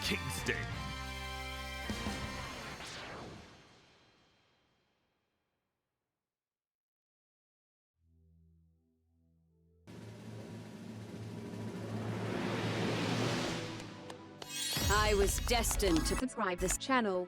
Kingston. I was destined to subscribe this channel.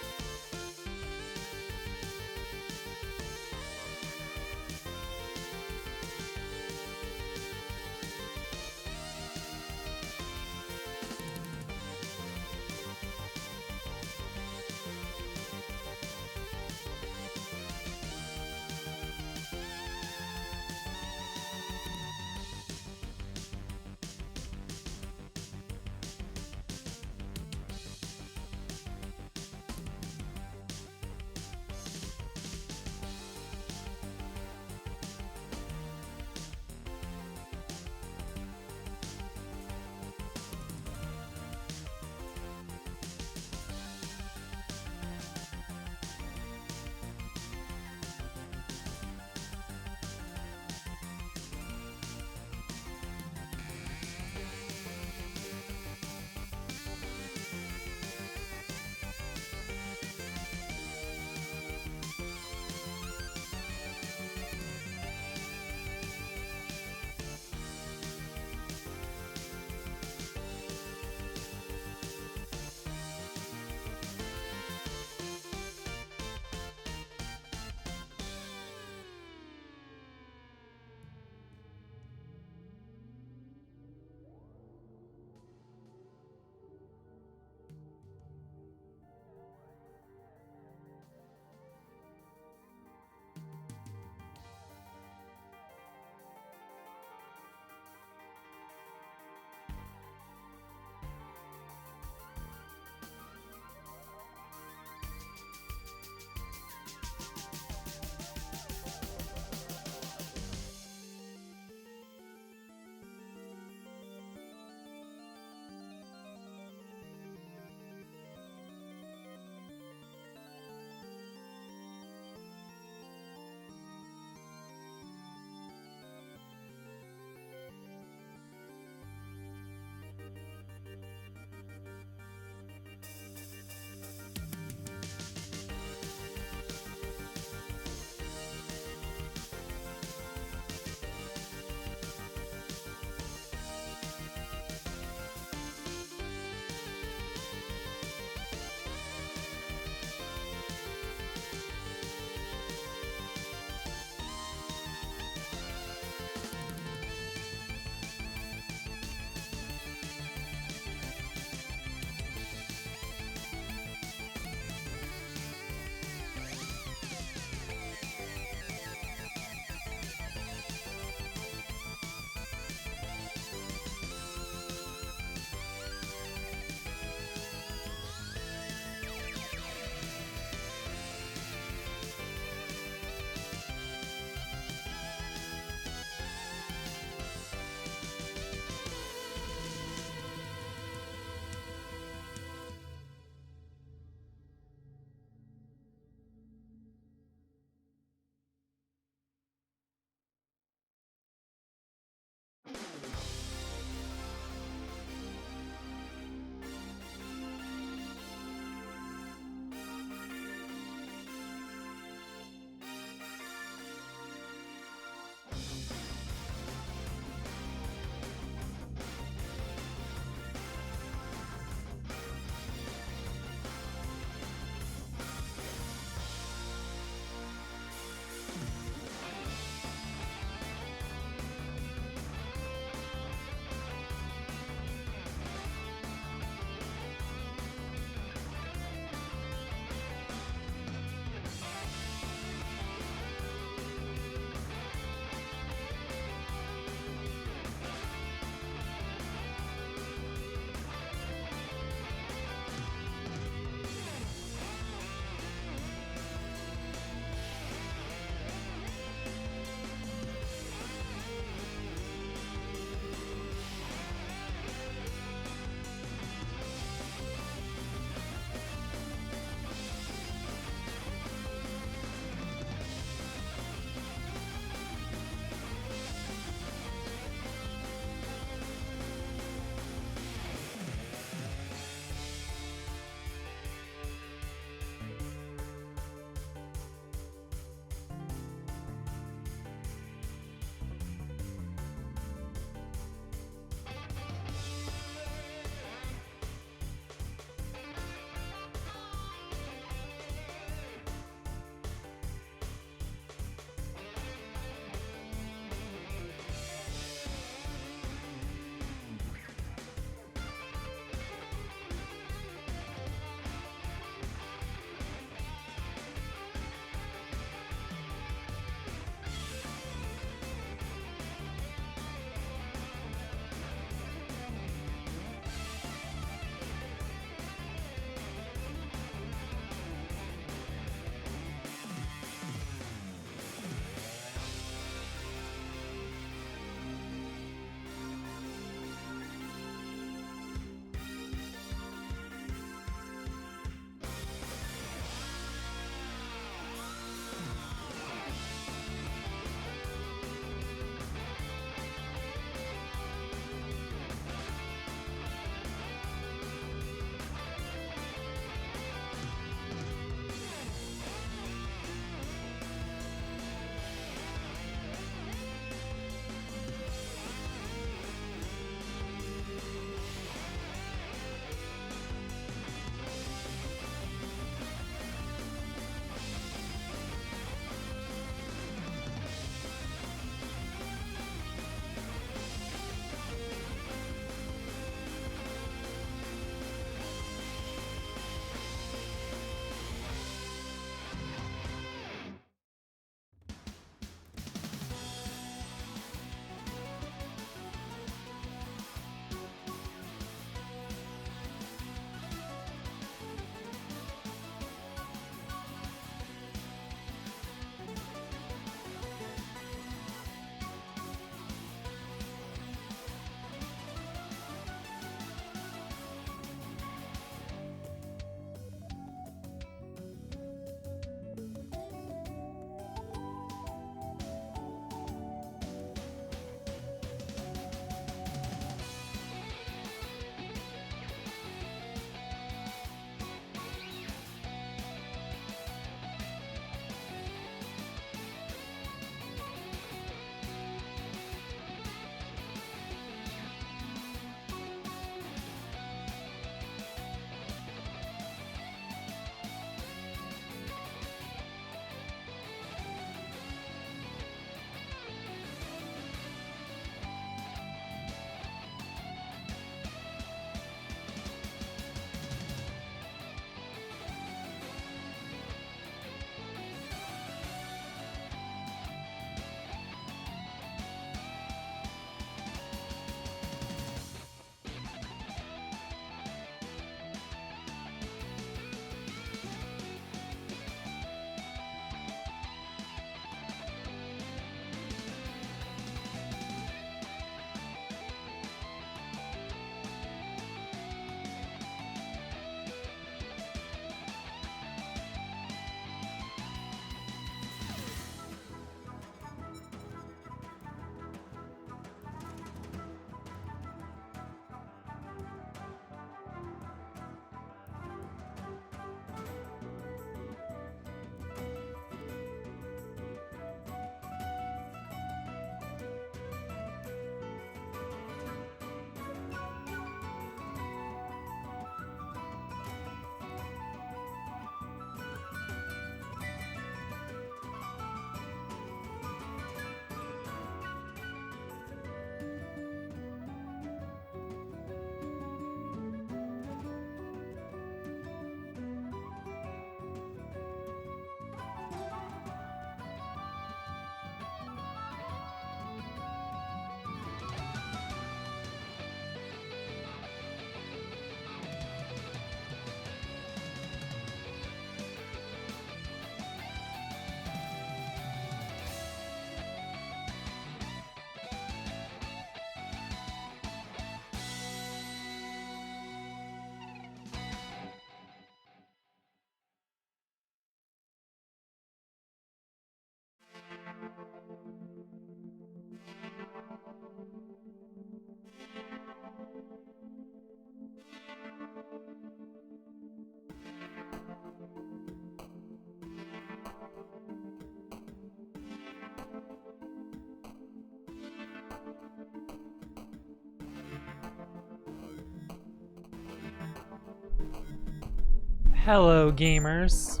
Hello, gamers.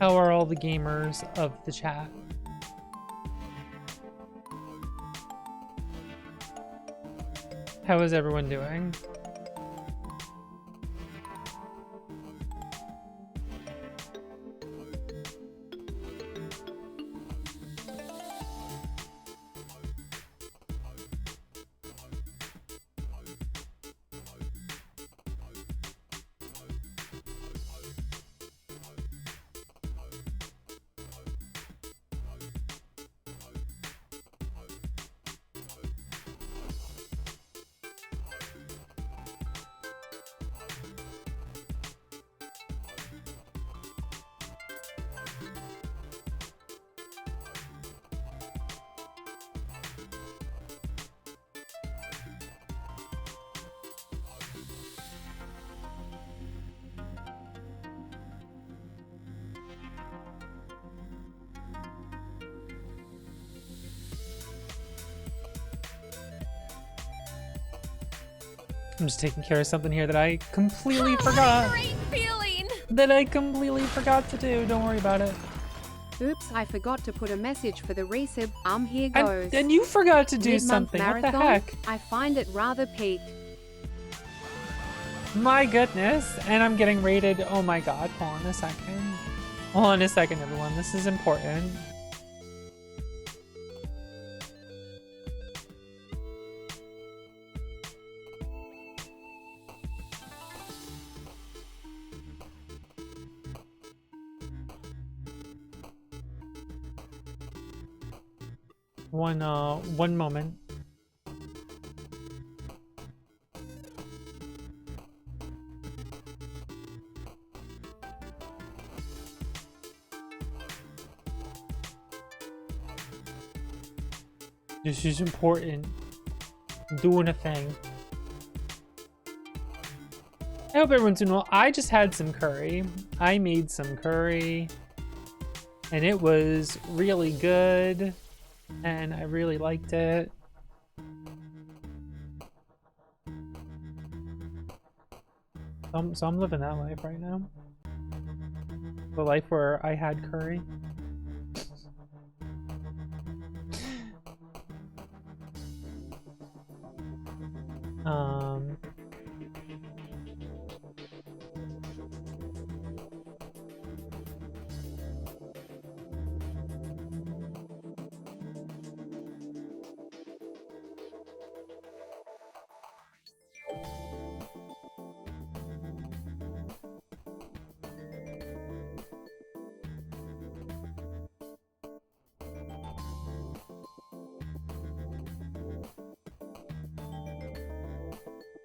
How are all the gamers of the chat? How is everyone doing? I'm just taking care of something here that I completely forgot. Great feeling. That I completely forgot to do. Don't worry about it. Oops, I forgot to put a message for the resub. Here goes. And you forgot to do Mid-month something. What the marathon? heck? I find it rather peak. My goodness. And I'm getting rated. Oh my god. Hold on a second. Hold on a second, everyone. This is important. One moment. This is important. I'm doing a thing. I hope everyone's doing well. I just had some curry. I made some curry. And it was really good. And I really liked it. So I'm living that life right now. The life where I had curry.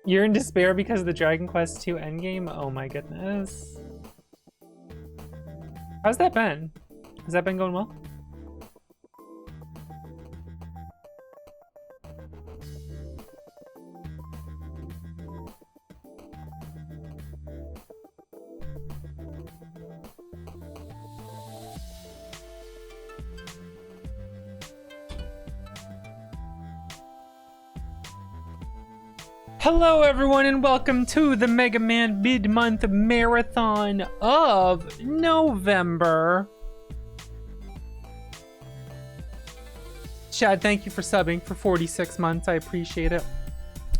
You're in despair because of the Dragon Quest II endgame? Oh my goodness. How's that been? Has that been going well? Hello everyone and welcome to the Mega Man mid-month marathon of November. Chad, thank you for subbing for 46 months. I appreciate it.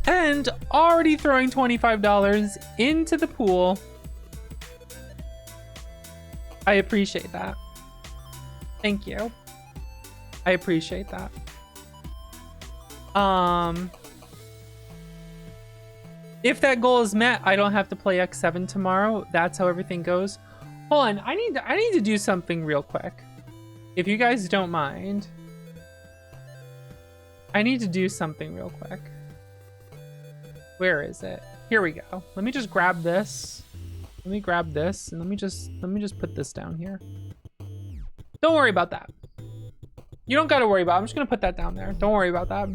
And already throwing $25 into the pool. I appreciate that. Thank you. I appreciate that. If that goal is met, I don't have to play X7 tomorrow. That's how everything goes. Hold on, I need to do something real quick. If you guys don't mind. I need to do something real quick. Where is it? Here we go. Let me just grab this. Let me grab this and let me just put this down here. Don't worry about that. You don't gotta worry about it. I'm just gonna put that down there. Don't worry about that.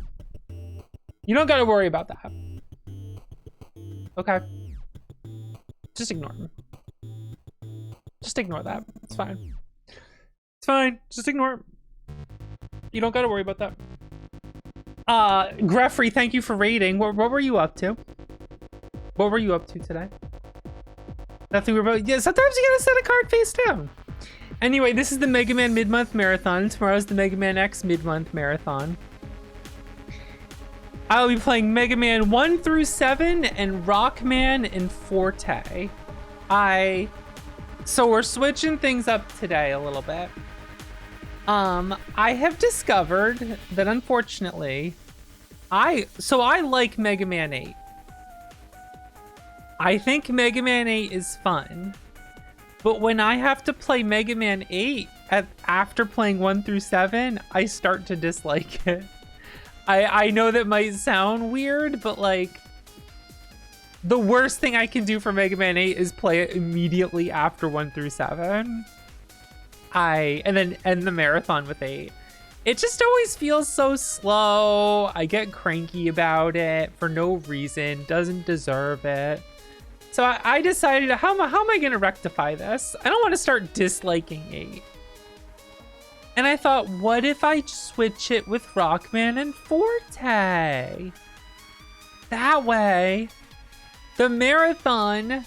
You don't gotta worry about that. Okay. Just ignore him. Just ignore that. It's fine. It's fine. Just ignore it. You don't gotta worry about that. Greffrey, thank you for raiding. What were you up to? What were you up to today? Nothing. Yeah, sometimes you gotta set a card face down. Anyway, this is the Mega Man mid-month marathon. Tomorrow's the Mega Man X mid-month marathon. I'll be playing Mega Man 1 through 7 and Rockman and Forte. So we're switching things up today a little bit. I have discovered that unfortunately, I like Mega Man 8. I think Mega Man 8 is fun. But when I have to play Mega Man 8 after playing 1 through 7, I start to dislike it. I know that might sound weird, but like the worst thing I can do for Mega Man 8 is play it immediately after 1 through 7. And then end the marathon with 8. It just always feels so slow. I get cranky about it for no reason. Doesn't deserve it. So I decided, how am I going to rectify this? I don't want to start disliking 8. And I thought, what if I switch it with Rockman and Forte? That way, the marathon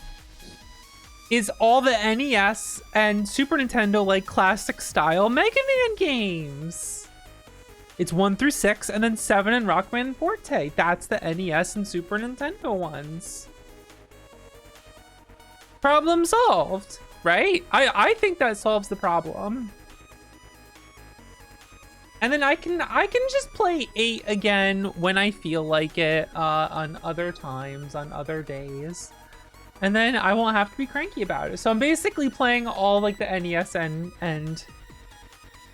is all the NES and Super Nintendo, like, classic style Mega Man games. It's 1 through 6, and then 7 and Rockman and Forte. That's the NES and Super Nintendo ones. Problem solved, right? I think that solves the problem. And then I can just play 8 again when I feel like it, on other times, on other days. And then I won't have to be cranky about it. So I'm basically playing all like the NES and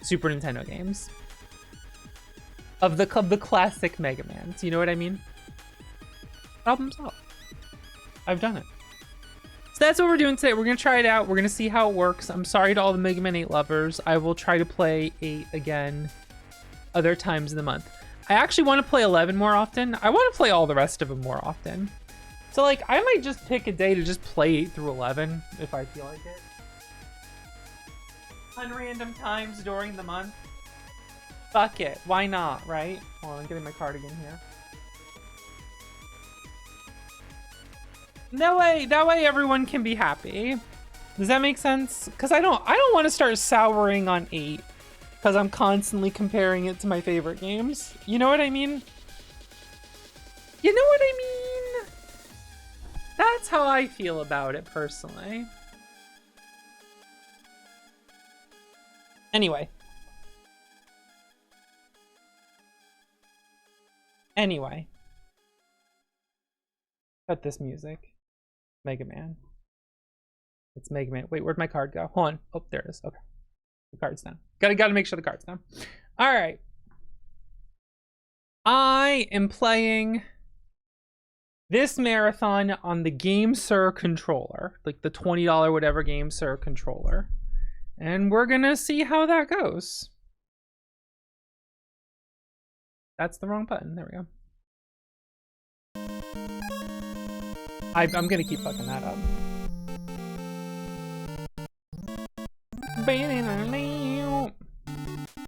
Super Nintendo games of the classic Mega Mans. You know what I mean? Problem solved. I've done it. So that's what we're doing today. We're gonna try it out. We're gonna see how it works. I'm sorry to all the Mega Man 8 lovers. I will try to play 8 again other times in the month. I actually want to play 11 more often. I want to play all the rest of them more often. So like, I might just pick a day to just play 8 through 11 if I feel like it. On random times during the month. Fuck it. Why not, right? Hold on, I'm getting my cardigan here. That way everyone can be happy. Does that make sense? Because I don't want to start souring on 8 because I'm constantly comparing it to my favorite games. You know what I mean? You know what I mean? That's how I feel about it personally. Anyway. Cut this music. Mega Man. It's Mega Man. Wait, where'd my card go? Hold on. Oh, there it is. Okay. The card's down. Gotta make sure the card's down. All right. I am playing this marathon on the GameSir controller, like the $20 whatever GameSir controller. And we're gonna see how that goes. That's the wrong button. There we go. I'm gonna keep fucking that up.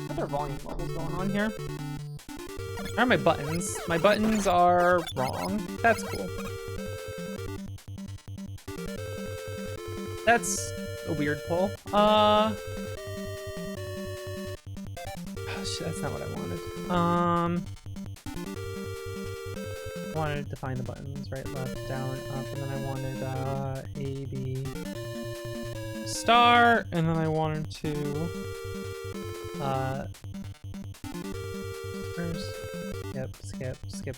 What are volume levels going on here? Where are my buttons? My buttons are wrong. That's cool. That's a weird pull. Oh shit, that's not what I wanted. Wanted to find the buttons right, left, down, up, and then I wanted A, B, start, and then I wanted to first skip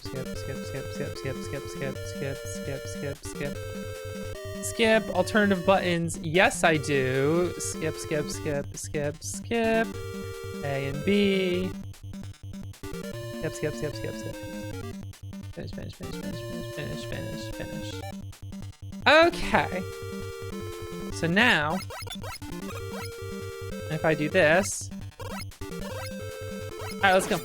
alternative buttons. Yes, I do. Skip A and B. Skip. Finish. Okay. So now, if I do this, all right, let's go.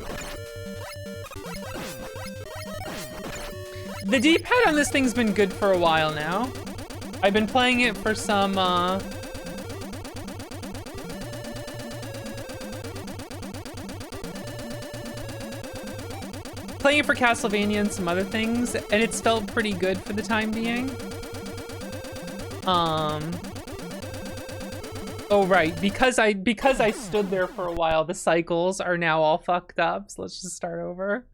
The D-pad on this thing's been good for a while now. I've been playing it for some, playing it for Castlevania and some other things, and it's felt pretty good for the time being. Oh right, because I stood there for a while, the cycles are now all fucked up. So let's just start over.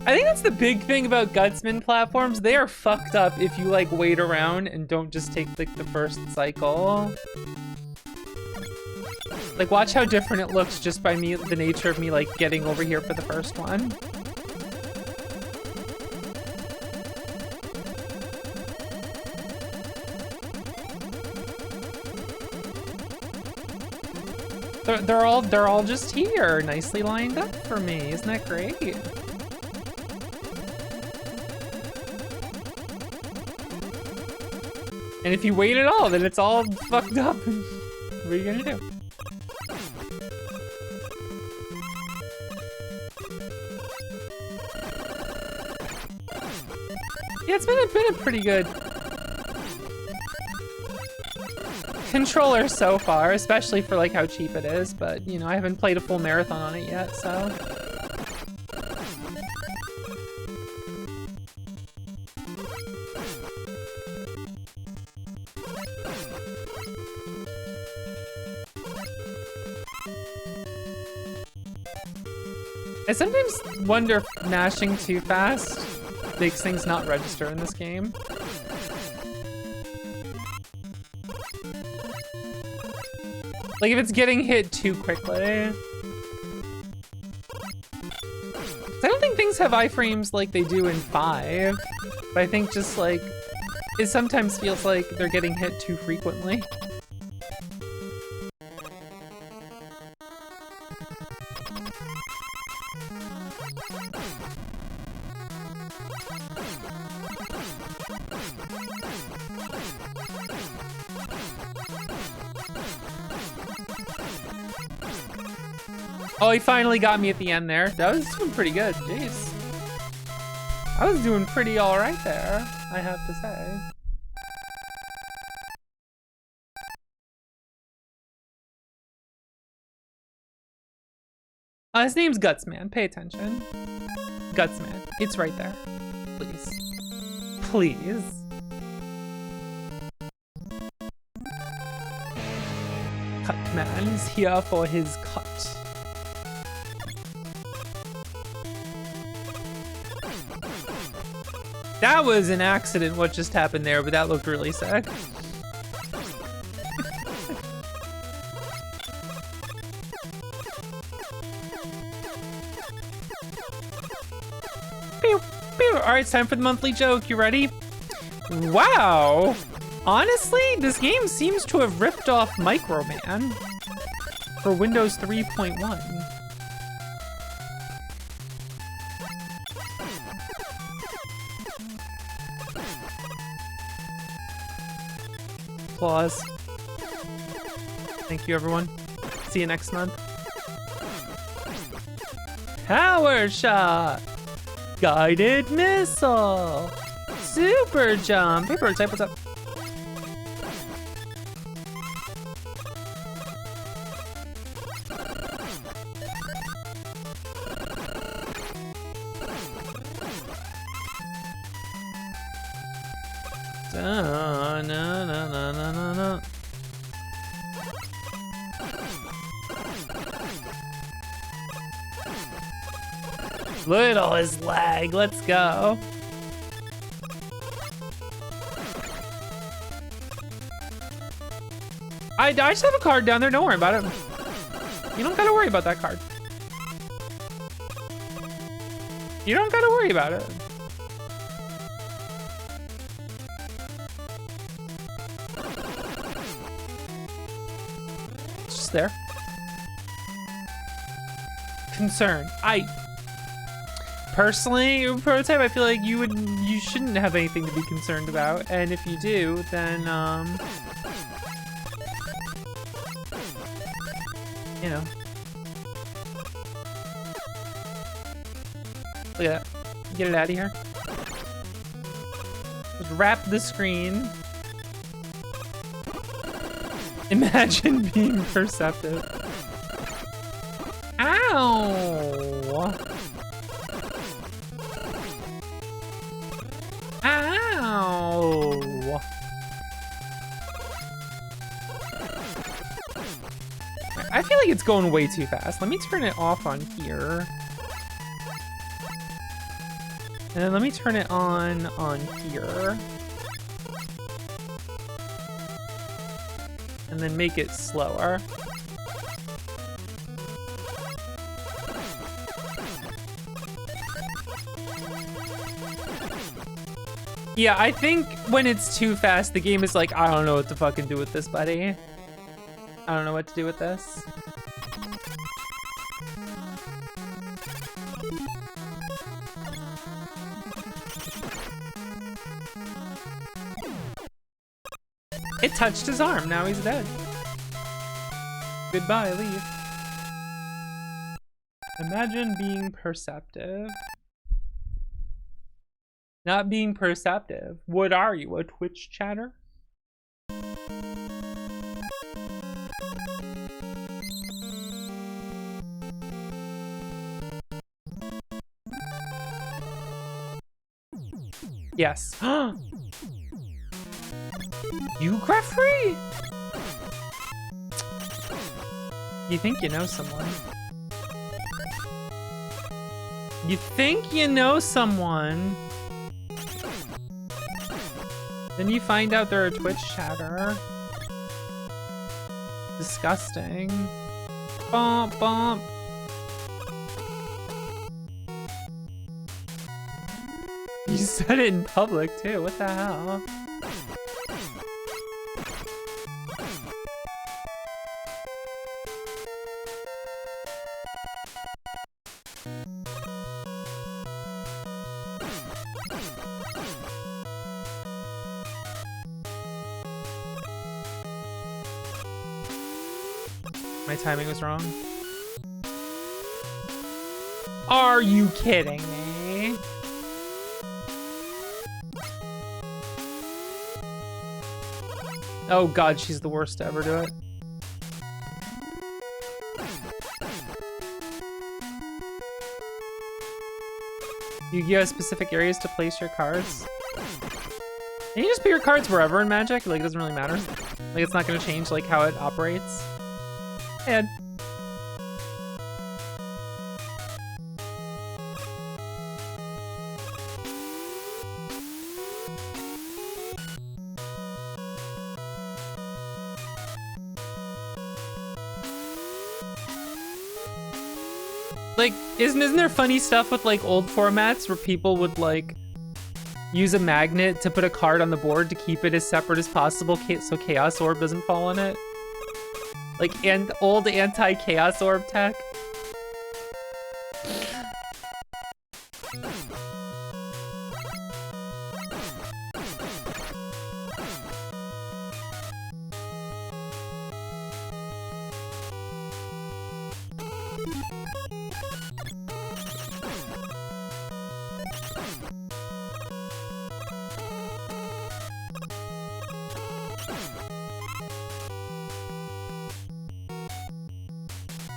I think that's the big thing about Gutsman platforms. They are fucked up if you like wait around and don't just take like the first cycle. Like watch how different it looks just by me, the nature of me like getting over here for the first one. They're all just here, nicely lined up for me. Isn't that great? And if you wait at all, then it's all fucked up. What are you gonna do? Yeah, it's been a pretty good controller so far, especially for like how cheap it is, but you know, I haven't played a full marathon on it yet, so. I sometimes wonder if mashing too fast makes things not register in this game. Like if it's getting hit too quickly. I don't think things have iframes like they do in 5, but I think just like, it sometimes feels like they're getting hit too frequently. Oh, he finally got me at the end there. That was doing pretty good, jeez. I was doing pretty all right there, I have to say. His name's Gutsman, pay attention. Gutsman, it's right there. Please. Please. Cutman is here for his cut. That was an accident what just happened there, but that looked really sick. Pew, pew. All right, it's time for the monthly joke. You ready? Wow. Honestly, this game seems to have ripped off Microman for Windows 3.1. Applause. Thank you, everyone. See you next month. Power shot. Guided missile. Super jump. Hey, bird type, what's up? Na, na, na, na, na, na. Little is lag, let's go. I just have a card down there, don't worry about it. You don't gotta worry about that card. You don't gotta worry about it. It's just there. Concern. Personally, Prototype, I feel like you shouldn't have anything to be concerned about, and if you do, then you know. Look at that. Get it out of here. Just wrap the screen. Imagine being perceptive. Ow! feel like it's going way too fast. Let me turn it off on here. And then let me turn it on here. And then make it slower. Yeah, I think when it's too fast, the game is like, I don't know what to fucking do with this, buddy. I don't know what to do with this. It touched his arm, now he's dead. Goodbye, leave. Imagine being perceptive. Not being perceptive. What are you, a Twitch chatter? Yes. You, Greffrey? You think you know someone? You think you know someone? Then you find out they're a Twitch chatter. Disgusting. Bump, bump. You said it in public too, what the hell? My timing was wrong. Are you kidding me? Oh god, she's the worst to ever do it. Yu-Gi-Oh! Has specific areas to place your cards. Can you just put your cards wherever in Magic? Like, it doesn't really matter. Like, it's not gonna change, like, how it operates. And like, isn't there funny stuff with like old formats where people would like use a magnet to put a card on the board to keep it as separate as possible so Chaos Orb doesn't fall on it? Like, old anti-Chaos Orb tech.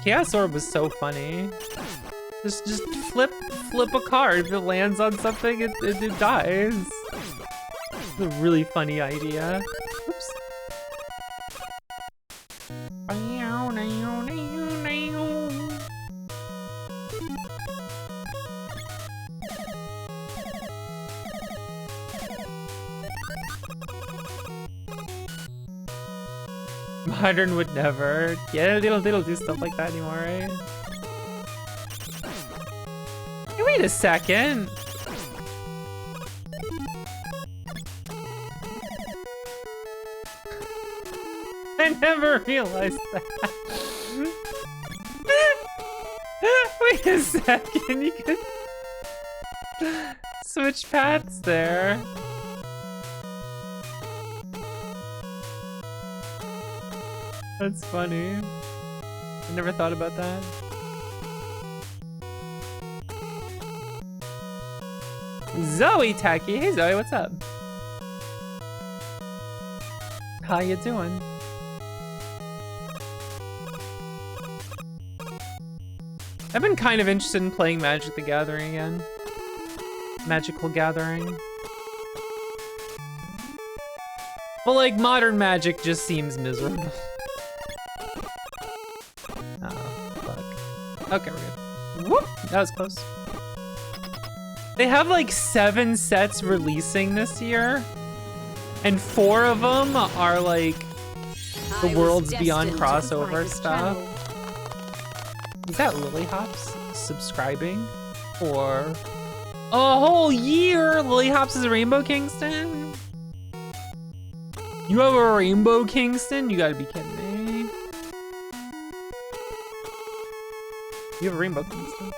Chaos Orb was so funny. Just flip a card. If it lands on something, it dies. It's a really funny idea. Oops. Modern would never. Yeah, they don't do stuff like that anymore, right? Hey, wait a second. I never realized that. Wait a second, you could switch paths there. That's funny. I never thought about that. Zoe Tacky. Hey Zoe, what's up? How you doing? I've been kind of interested in playing Magic the Gathering again. Magical Gathering. But like, modern Magic just seems miserable. Okay, we're good. Whoop, that was close. They have like 7 sets releasing this year, and 4 of them are like the Worlds Beyond crossover stuff. Is that Lily Hops subscribing for a whole year? Lily Hops is a Rainbow Kingston? You have a Rainbow Kingston? You gotta be kidding me. You have a Rainbow Kingston.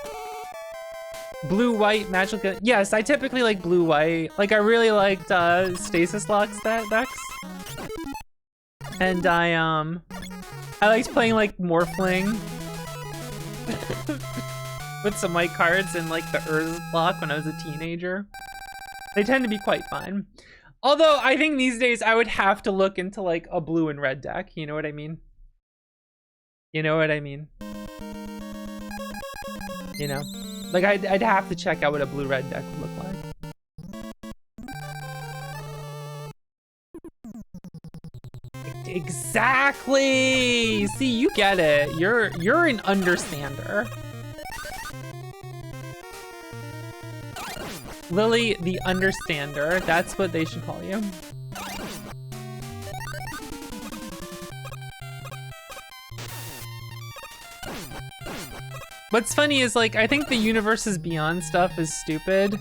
Blue, white, magical. Yes, I typically like blue, white. Like I really liked Stasis Locks decks. And I liked playing like Morphling with some white cards and like the Urza block when I was a teenager. They tend to be quite fun. Although I think these days I would have to look into like a blue and red deck. You know what I mean? You know what I mean? You know? Like I'd have to check out what a blue-red deck would look like. Exactly! See, you get it. You're an understander. Lily the Understander. That's what they should call you. What's funny is like, I think the Universes Beyond stuff is stupid,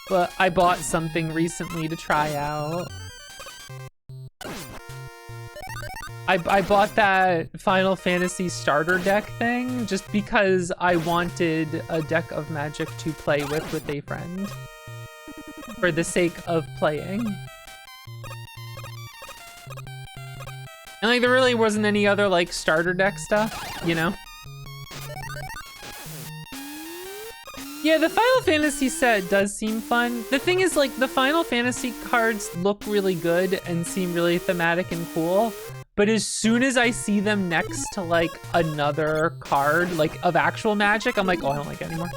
but I bought something recently to try out. I bought that Final Fantasy starter deck thing just because I wanted a deck of Magic to play with a friend for the sake of playing. And like there really wasn't any other like starter deck stuff, you know? Yeah, the Final Fantasy set does seem fun. The thing is, like, the Final Fantasy cards look really good and seem really thematic and cool, but as soon as I see them next to, like, another card, like, of actual Magic, I'm like, oh, I don't like it anymore.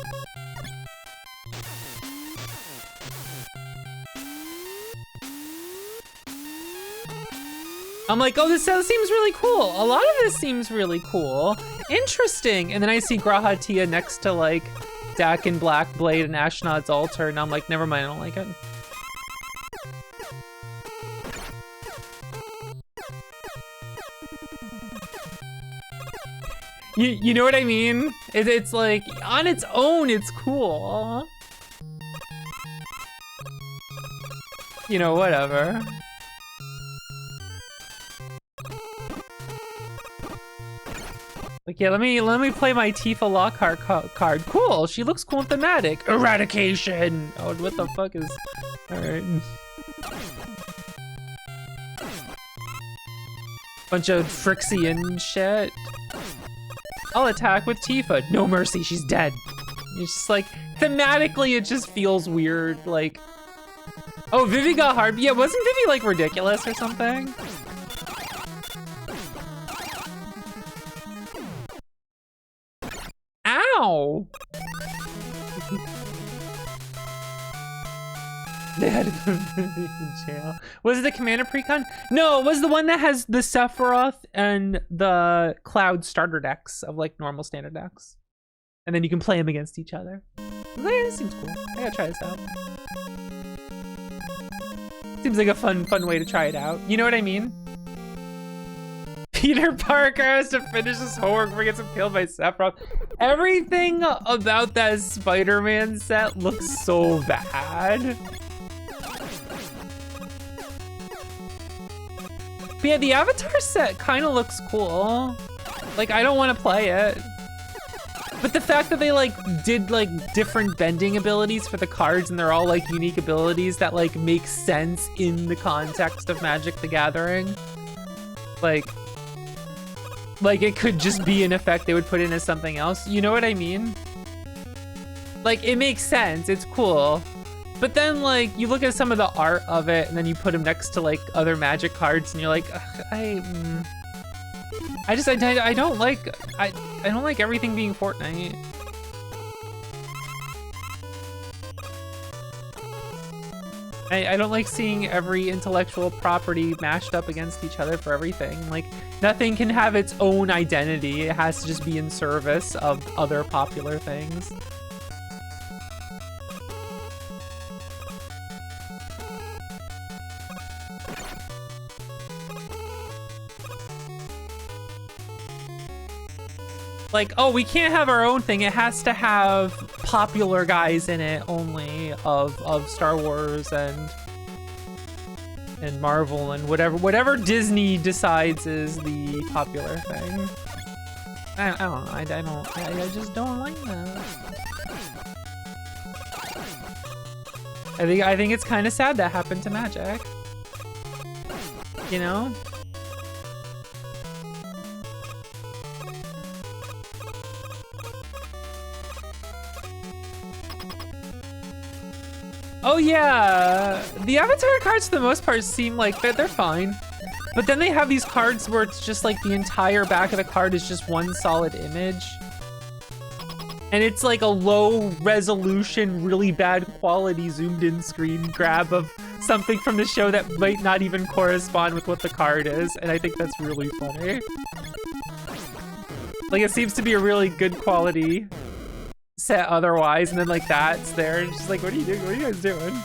I'm like, oh, this set seems really cool. A lot of this seems really cool. Interesting. And then I see G'raha Tia next to, like, Dak and Black Blade and Ashnod's Altar, and I'm like, never mind, I don't like it. You know what I mean? It's like, on its own, it's cool. You know, whatever. Like, yeah, let me play my Tifa Lockhart card. Cool, she looks cool and thematic. Eradication! Oh, what the fuck is... Alright. Bunch of Phyrexian shit. I'll attack with Tifa. No mercy, she's dead. It's just like, thematically, it just feels weird. Like, oh, Vivi got hard. Yeah, wasn't Vivi like ridiculous or something? Ow! They had to put Vivi in jail. Was it the Commander Precon? No, it was the one that has the Sephiroth and the Cloud starter decks of like normal standard decks. And then you can play them against each other. Yeah, this seems cool. I gotta try this out. Seems like a fun way to try it out. You know what I mean? Peter Parker has to finish his homework before he gets impaled by Sephiroth. Everything about that Spider-Man set looks so bad. But yeah, the Avatar set kind of looks cool. Like, I don't want to play it. But the fact that they like did like different bending abilities for the cards and they're all like unique abilities that like make sense in the context of Magic the Gathering. Like it could just be an effect they would put in as something else. You know what I mean? Like, it makes sense. It's cool. But then, like, you look at some of the art of it, and then you put them next to, like, other Magic cards, and you're like, I don't like everything being Fortnite. I don't like seeing every intellectual property mashed up against each other for everything. Like, nothing can have its own identity. It has to just be in service of other popular things. Like, oh, we can't have our own thing. It has to have popular guys in it only of Star Wars and Marvel and whatever Disney decides is the popular thing. I don't know. I just don't like that. I think it's kind of sad that happened to Magic. You know? Oh yeah, the Avatar cards for the most part seem like they're fine. But then they have these cards where it's just like the entire back of the card is just one solid image. And it's like a low resolution, really bad quality zoomed in screen grab of something from the show that might not even correspond with what the card is. And I think that's really funny. Like, it seems to be a really good quality set otherwise, and then like that's there, and she's like, what are you doing? What are you guys doing?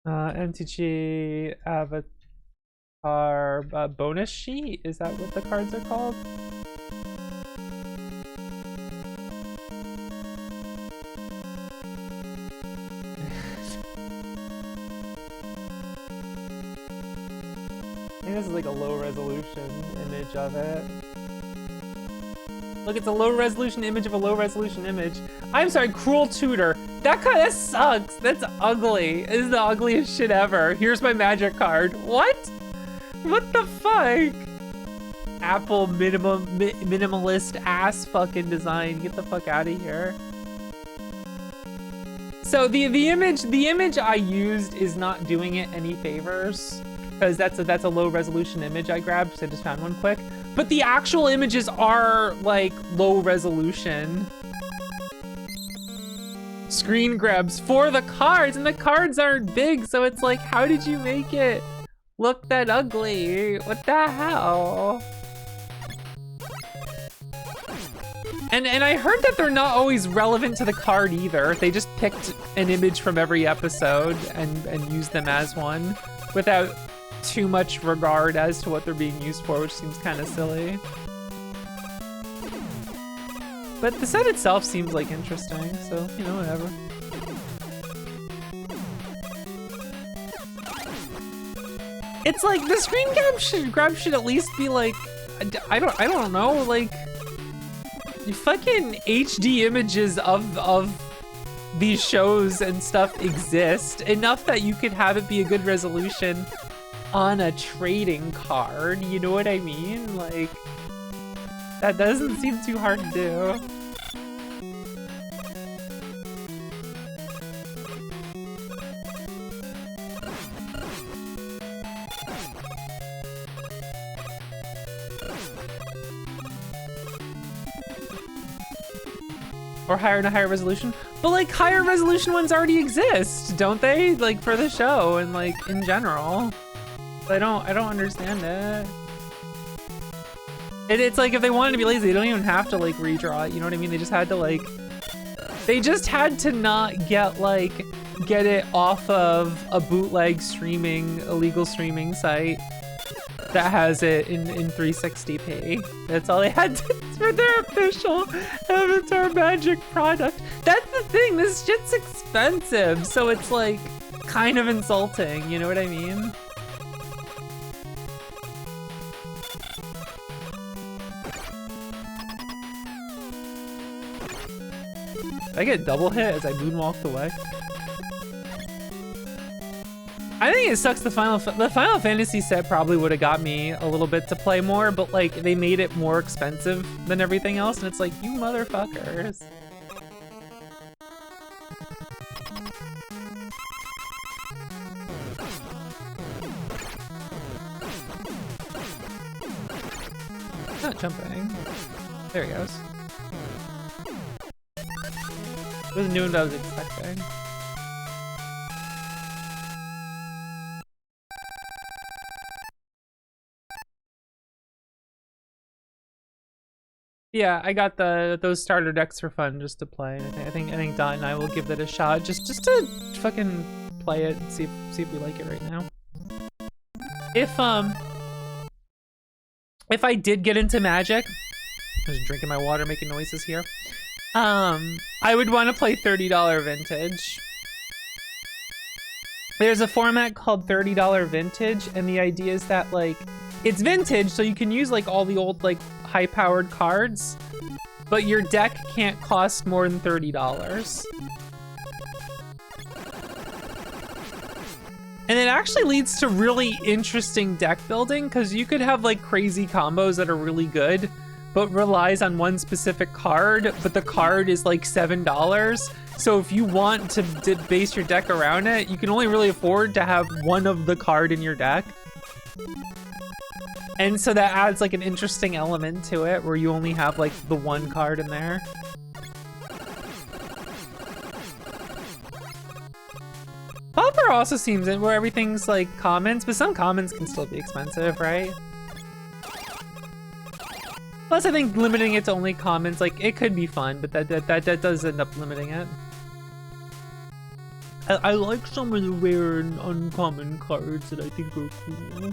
MTG Avatar bonus sheet? Is that what the cards are called? I think this is like a low resolution image of it. Look, it's a low resolution image of a low resolution image. I'm sorry, Cruel Tutor. That sucks. That's ugly. This is the ugliest shit ever. Here's my Magic card. What? What the fuck? Apple minimalist ass fucking design. Get the fuck out of here. So the image I used is not doing it any favors, because that's a low resolution image I grabbed because I just found one quick. But the actual images are like low resolution screen grabs for the cards, and the cards aren't big, so it's like, how did you make it look that ugly? What the hell? And I heard that they're not always relevant to the card either. They just picked an image from every episode and used them as one without too much regard as to what they're being used for, which seems kind of silly. But the set itself seems like interesting, so, you know, whatever. It's like, the screen grab should at least be like, I don't know, like, fucking HD images of these shows and stuff exist enough that you could have it be a good resolution on a trading card, you know what I mean? Like, that doesn't seem too hard to do. Or higher and a higher resolution. But like, higher resolution ones already exist, don't they? Like, for the show and like in general. I don't understand it. It's like, if they wanted to be lazy, they don't even have to like redraw it, you know what I mean? They just had to like, they just had to not get it off of a bootleg streaming, illegal streaming site that has it in 360p. That's all they had to for their official Avatar Magic product. That's the thing, this shit's expensive, so it's like kind of insulting, you know what I mean? Did I get double hit as I moonwalked away? I think it sucks the Final Fantasy set probably would have got me a little bit to play more, but like, they made it more expensive than everything else, and it's like, you motherfuckers. Not jumping. There he goes. wasn't doing what I was expecting. Yeah, I got those starter decks for fun just to play. I think Dot and I will give that a shot just to fucking play it and see if we like it right now. If I did get into Magic, I'm just drinking my water, making noises here. I would want to play $30 Vintage. There's a format called $30 Vintage, and the idea is that like it's vintage, so you can use like all the old like high-powered cards, but your deck can't cost more than $30. And it actually leads to really interesting deck building, because you could have like crazy combos that are really good, but relies on one specific card, but the card is like $7. So if you want to base your deck around it, you can only really afford to have one of the card in your deck. And so that adds like an interesting element to it, where you only have like the one card in there. Pauper also seems in where everything's like commons, but some commons can still be expensive, right? Plus, I think limiting it to only commons, like it could be fun, but that does end up limiting it. I like some of the rare and uncommon cards that I think are cool.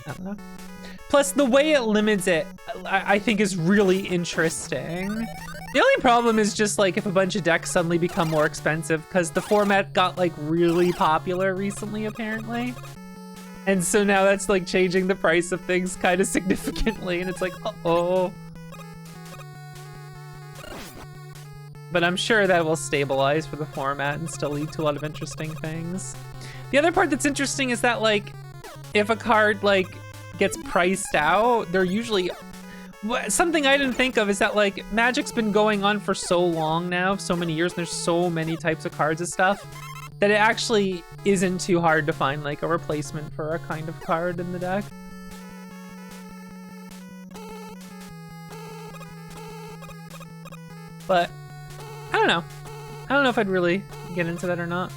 I don't know. Plus, the way it limits it, I think is really interesting. The only problem is just like if a bunch of decks suddenly become more expensive, because the format got like really popular recently, apparently. And so now that's like changing the price of things kind of significantly, and it's like, uh-oh. But I'm sure that will stabilize for the format and still lead to a lot of interesting things. The other part that's interesting is that like, if a card like gets priced out, they're usually, something I didn't think of is that like Magic's been going on for so long now, so many years, and there's so many types of cards and stuff, that it actually isn't too hard to find like a replacement for a kind of card in the deck. But I don't know. I don't know if I'd really get into that or not.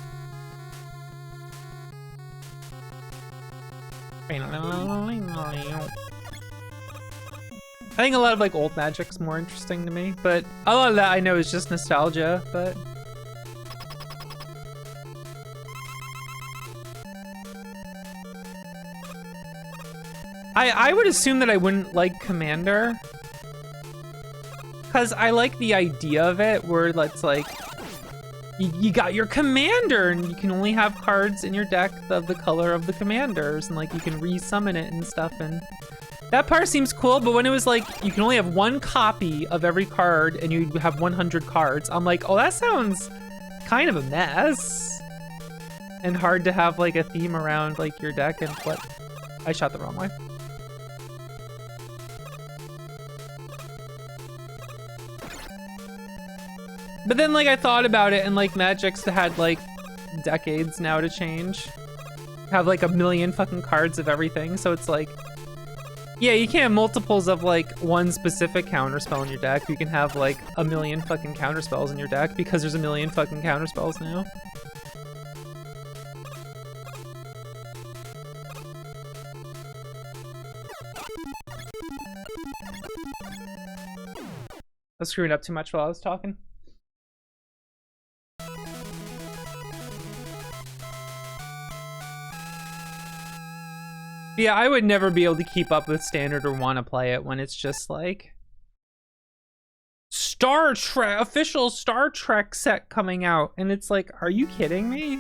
I think a lot of like old Magic's more interesting to me, but a lot of that I know is just nostalgia, but I would assume that I wouldn't like Commander, because I like the idea of it where it's like you got your commander and you can only have cards in your deck of the color of the commanders, and like you can re-summon it and stuff, and that part seems cool. But when it was like you can only have one copy of every card and you have 100 cards, I'm like, oh, that sounds kind of a mess and hard to have like a theme around like your deck. And what, I shot the wrong way. But then like I thought about it, and like Magic's had like decades now to change. Have like a million fucking cards of everything, so it's like, yeah, you can't have multiples of like one specific counterspell in your deck. You can have like a million fucking counterspells in your deck because there's a million fucking counterspells now. I was screwing up too much while I was talking. Yeah, I would never be able to keep up with Standard or want to play it when it's just like Star Trek, official Star Trek set coming out, and it's like, are you kidding me?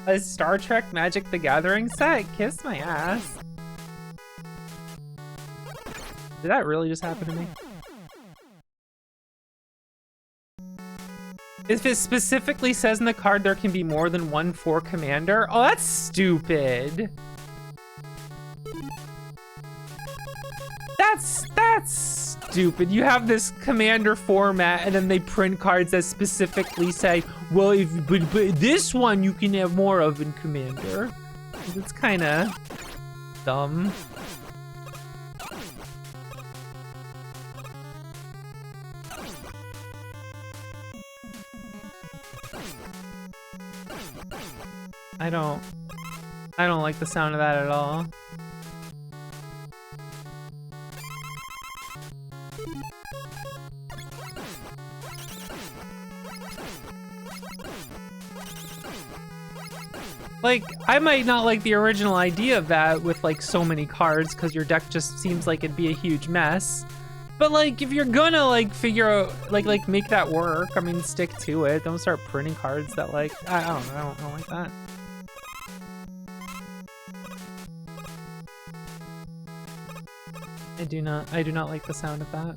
A Star Trek Magic the Gathering set? Kiss my ass. Did that really just happen to me? If it specifically says in the card there can be more than one for commander, oh, that's stupid. That's stupid. You have this commander format, and then they print cards that specifically say, well, but this one you can have more of in commander. It's kind of dumb. I don't like the sound of that at all. Like, I might not like the original idea of that with like so many cards because your deck just seems like it'd be a huge mess. But like, if you're gonna like figure out, like make that work, I mean, stick to it. Don't start printing cards that like, I don't know, I don't like that. I do not like the sound of that.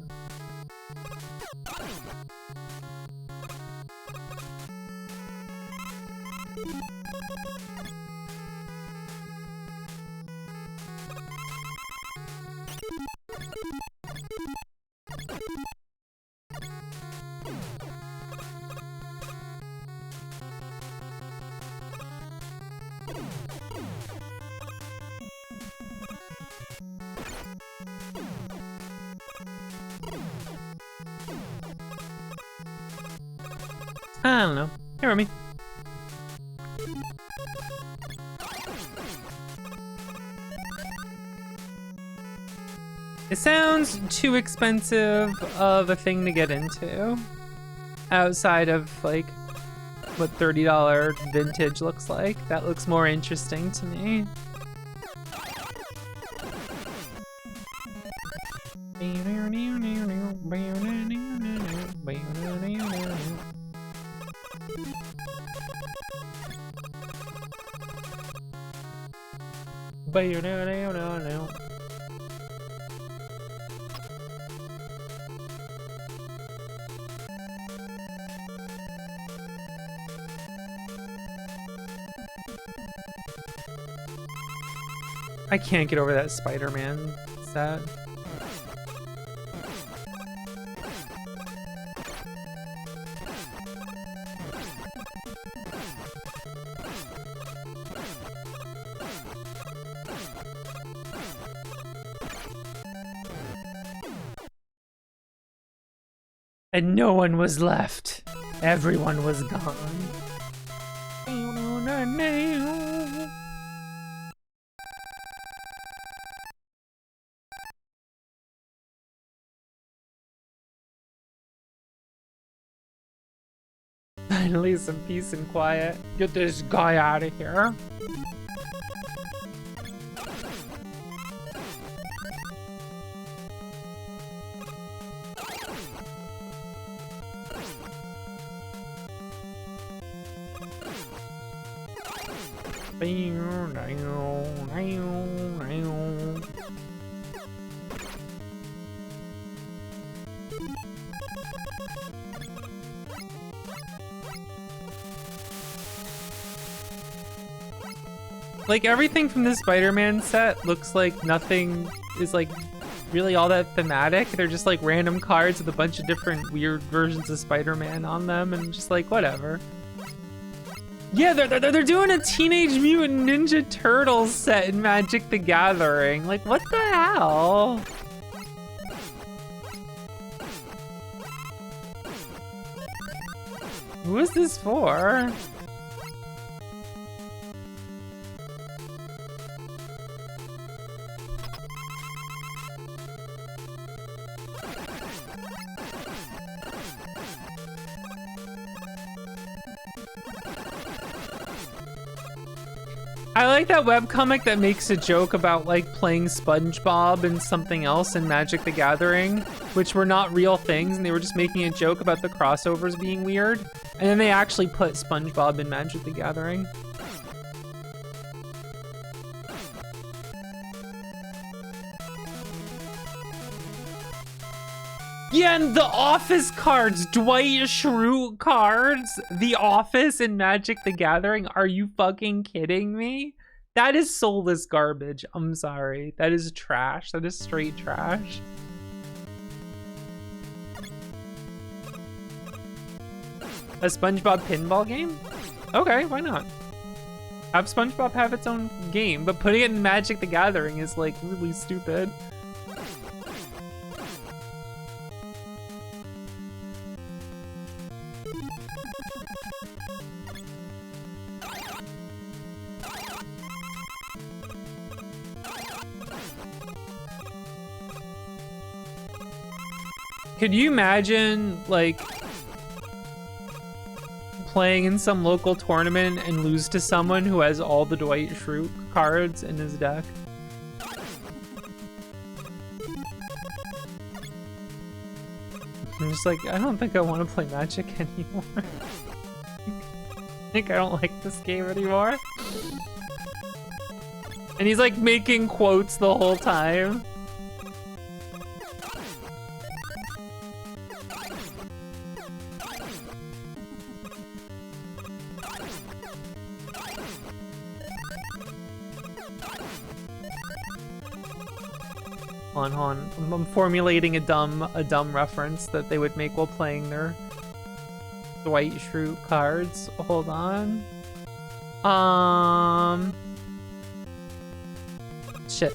I don't know. Here with me. It sounds too expensive of a thing to get into outside of like what $30 vintage looks like. That looks more interesting to me. I can't get over that Spider-Man set. And no one was left. Everyone was gone. Finally, some peace and quiet. Get this guy out of here. Like, everything from this Spider-Man set looks like nothing is like really all that thematic. They're just like random cards with a bunch of different weird versions of Spider-Man on them, and just like whatever. Yeah, they're doing a Teenage Mutant Ninja Turtles set in Magic the Gathering. Like, what the hell? Who is this for? I like that webcomic that makes a joke about like playing SpongeBob and something else in Magic the Gathering, which were not real things, and they were just making a joke about the crossovers being weird. And then they actually put SpongeBob in Magic the Gathering. Yeah, and the Office cards, Dwight Schrute cards, The Office in Magic the Gathering. Are you fucking kidding me? That is soulless garbage. I'm sorry. That is trash. That is straight trash. A SpongeBob pinball game? Okay, why not? Have SpongeBob have its own game, but putting it in Magic the Gathering is like really stupid. Could you imagine, like, playing in some local tournament and lose to someone who has all the Dwight Schrute cards in his deck? I'm just like, I don't think I want to play Magic anymore. I think I don't like this game anymore. And he's like making quotes the whole time. Hold on. I'm formulating a dumb reference that they would make while playing their Dwight Schrute cards. Hold on. Shit.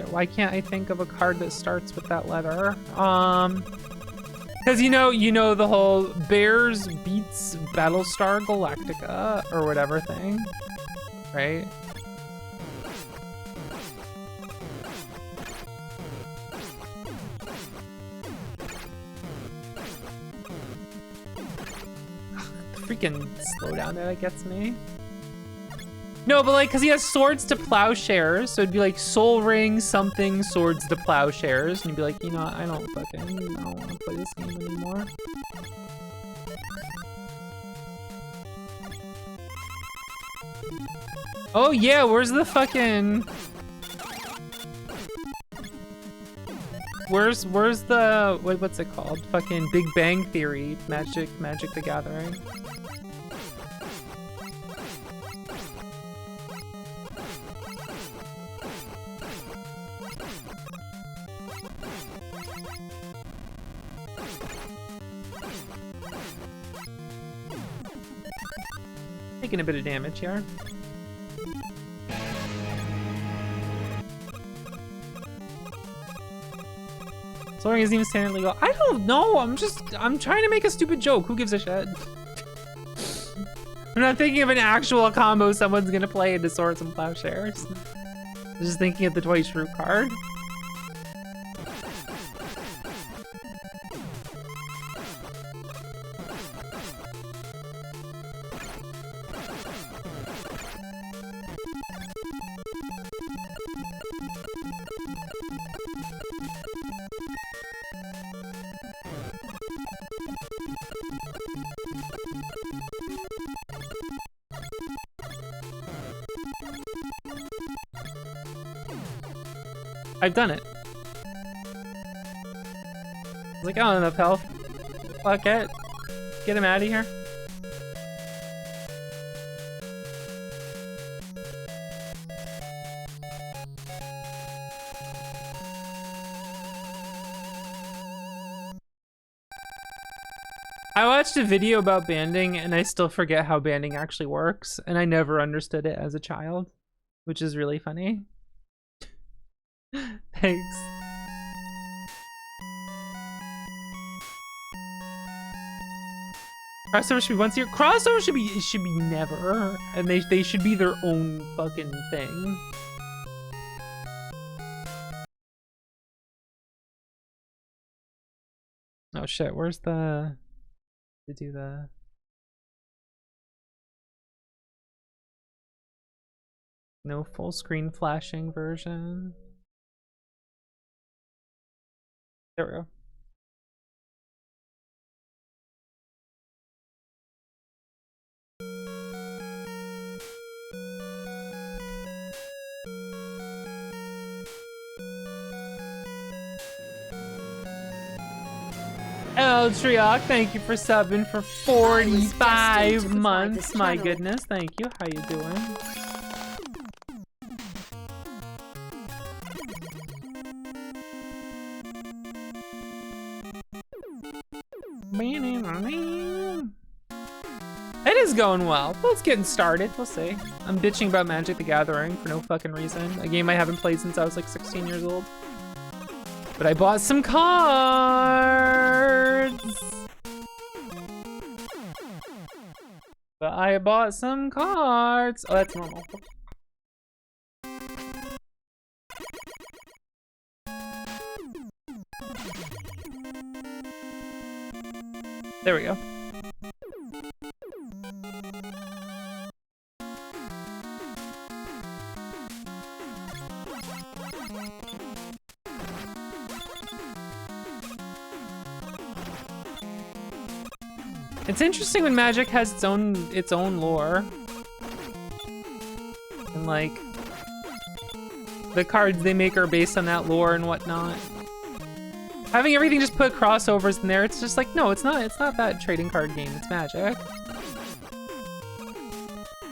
Why can't I think of a card that starts with that letter? Because you know the whole Bears beats Battlestar Galactica or whatever thing, right? Freaking slowdown that gets me. No, but like, cause he has Swords to Plowshares, so it'd be like Soul Ring something Swords to Plowshares, and you'd be like, you know, I don't want to play this game anymore. Oh yeah, where's the fucking? Where's the what's it called? Fucking Big Bang Theory, Magic the Gathering. Taking a bit of damage here. Soaring isn't even standard legal. I don't know. I'm trying to make a stupid joke. Who gives a shit? I'm not thinking of an actual combo someone's gonna play into Swords and Plowshares. I'm just thinking of the Dwight Schrute card. I've done it. I was like, oh, enough health. Fuck it. Get him out of here. I watched a video about banding and I still forget how banding actually works, and I never understood it as a child, which is really funny. Thanks. Crossover should be once a year. Crossover should be never, and they should be their own fucking thing. Oh shit, where's the to do the no full screen flashing version? There we go. El Triok, thank you for subbing for 45 months. My goodness, thank you. How you doing? It is going well. Well, it's getting started. We'll see. I'm bitching about Magic the Gathering for no fucking reason. A game I haven't played since I was like 16 years old. But I bought some cards. Oh, that's normal. There we go. It's interesting when Magic has its own lore. And like the cards they make are based on that lore and whatnot. Having everything just put crossovers in there, it's just like, no, it's not that trading card game, it's Magic.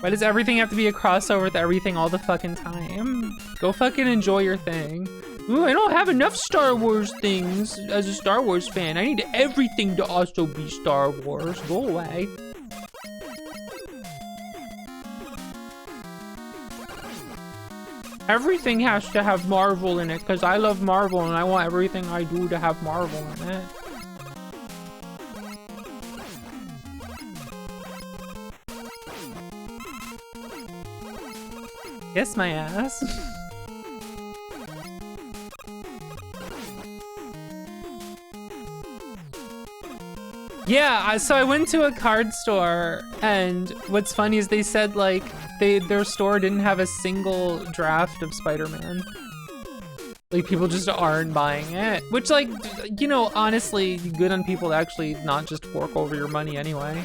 Why does everything have to be a crossover with everything all the fucking time? Go fucking enjoy your thing. Ooh, I don't have enough Star Wars things as a Star Wars fan. I need everything to also be Star Wars. Go away. Everything has to have Marvel in it because I love Marvel and I want everything I do to have Marvel in it. Kiss my ass. Yeah, so I went to a card store, and what's funny is they said like their store didn't have a single draft of Spider-Man. Like people just aren't buying it, which like, you know, honestly, good on people to actually not just fork over your money anyway.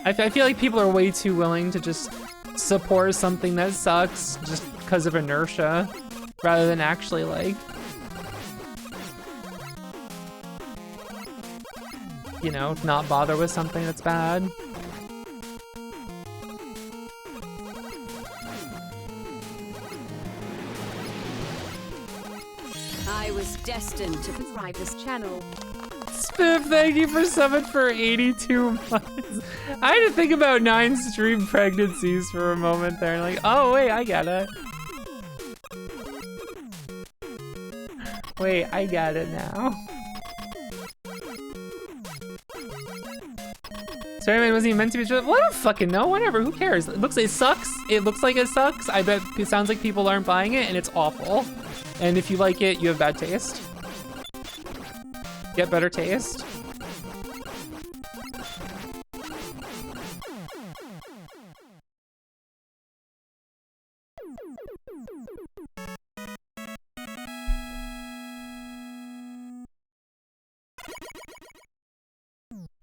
I feel like people are way too willing to just support something that sucks just because of inertia, rather than actually like, you know, not bother with something that's bad. I was destined to thrive this channel. Spiff, thank you for summon for 82 months. I had to think about 9 stream pregnancies for a moment there. Like, oh wait, I get it. Wait, I get it now. Spider-Man wasn't even meant to be. Well, I don't fucking know. Whatever. Who cares? It looks. It sucks. It looks like it sucks. I bet it sounds like people aren't buying it, and it's awful. And if you like it, you have bad taste. Get better taste.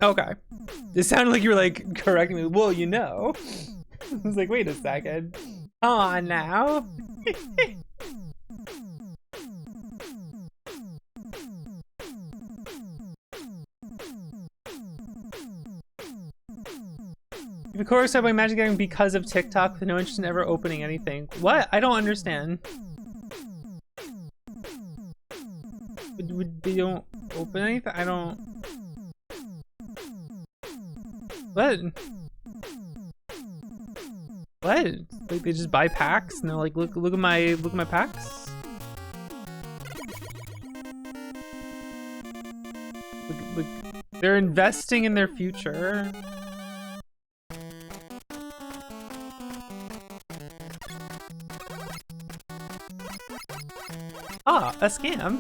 Okay. It sounded like you were like correcting me. Well, you know. I was like, wait a second. Come on now. Of course, I'm Magic Gathering because of TikTok with no interest in ever opening anything. What? I don't understand. They don't open anything? I don't... What? What? Like they just buy packs and they're like, look at my packs. Look, they're investing in their future. Ah, a scam.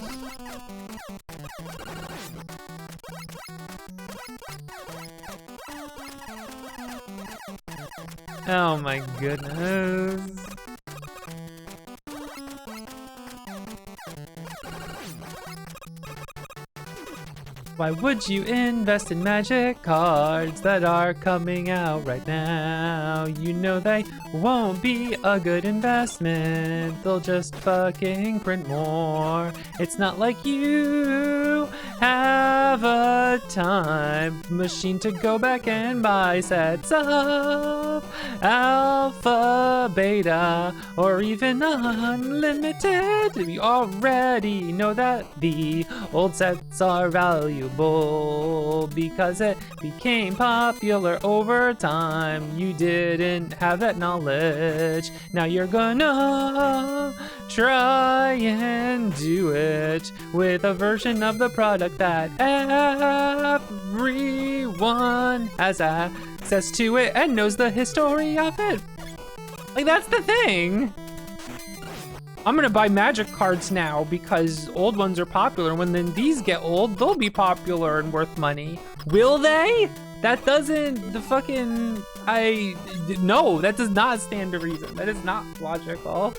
Oh my goodness. Why would you invest in Magic cards that are coming out right now? You know they won't be a good investment. They'll just fucking print more. It's not like you have a time machine to go back and buy sets of alpha, beta, or even unlimited. We already know that the old sets are valuable because it became popular over time. You didn't have that knowledge. Now you're gonna try and do it with a version of the product that everyone has access to it and knows the history of it. Like, that's the thing. I'm gonna buy magic cards now because old ones are popular. When then these get old, they'll be popular and worth money. Will they? That doesn't, no, that does not stand to reason. That is not logical.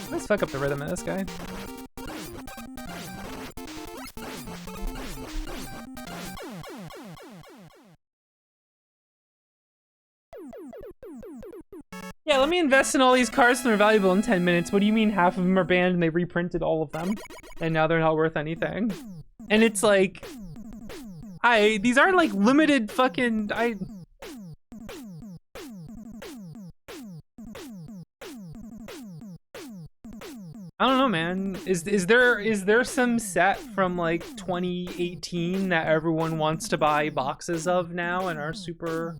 Let's fuck up the rhythm of this guy. Yeah, let me invest in all these cards and they're valuable in 10 minutes. What do you mean half of them are banned and they reprinted all of them? And now they're not worth anything. And it's like, these aren't like limited fucking, I don't know, man. Is there some set from like 2018 that everyone wants to buy boxes of now and are super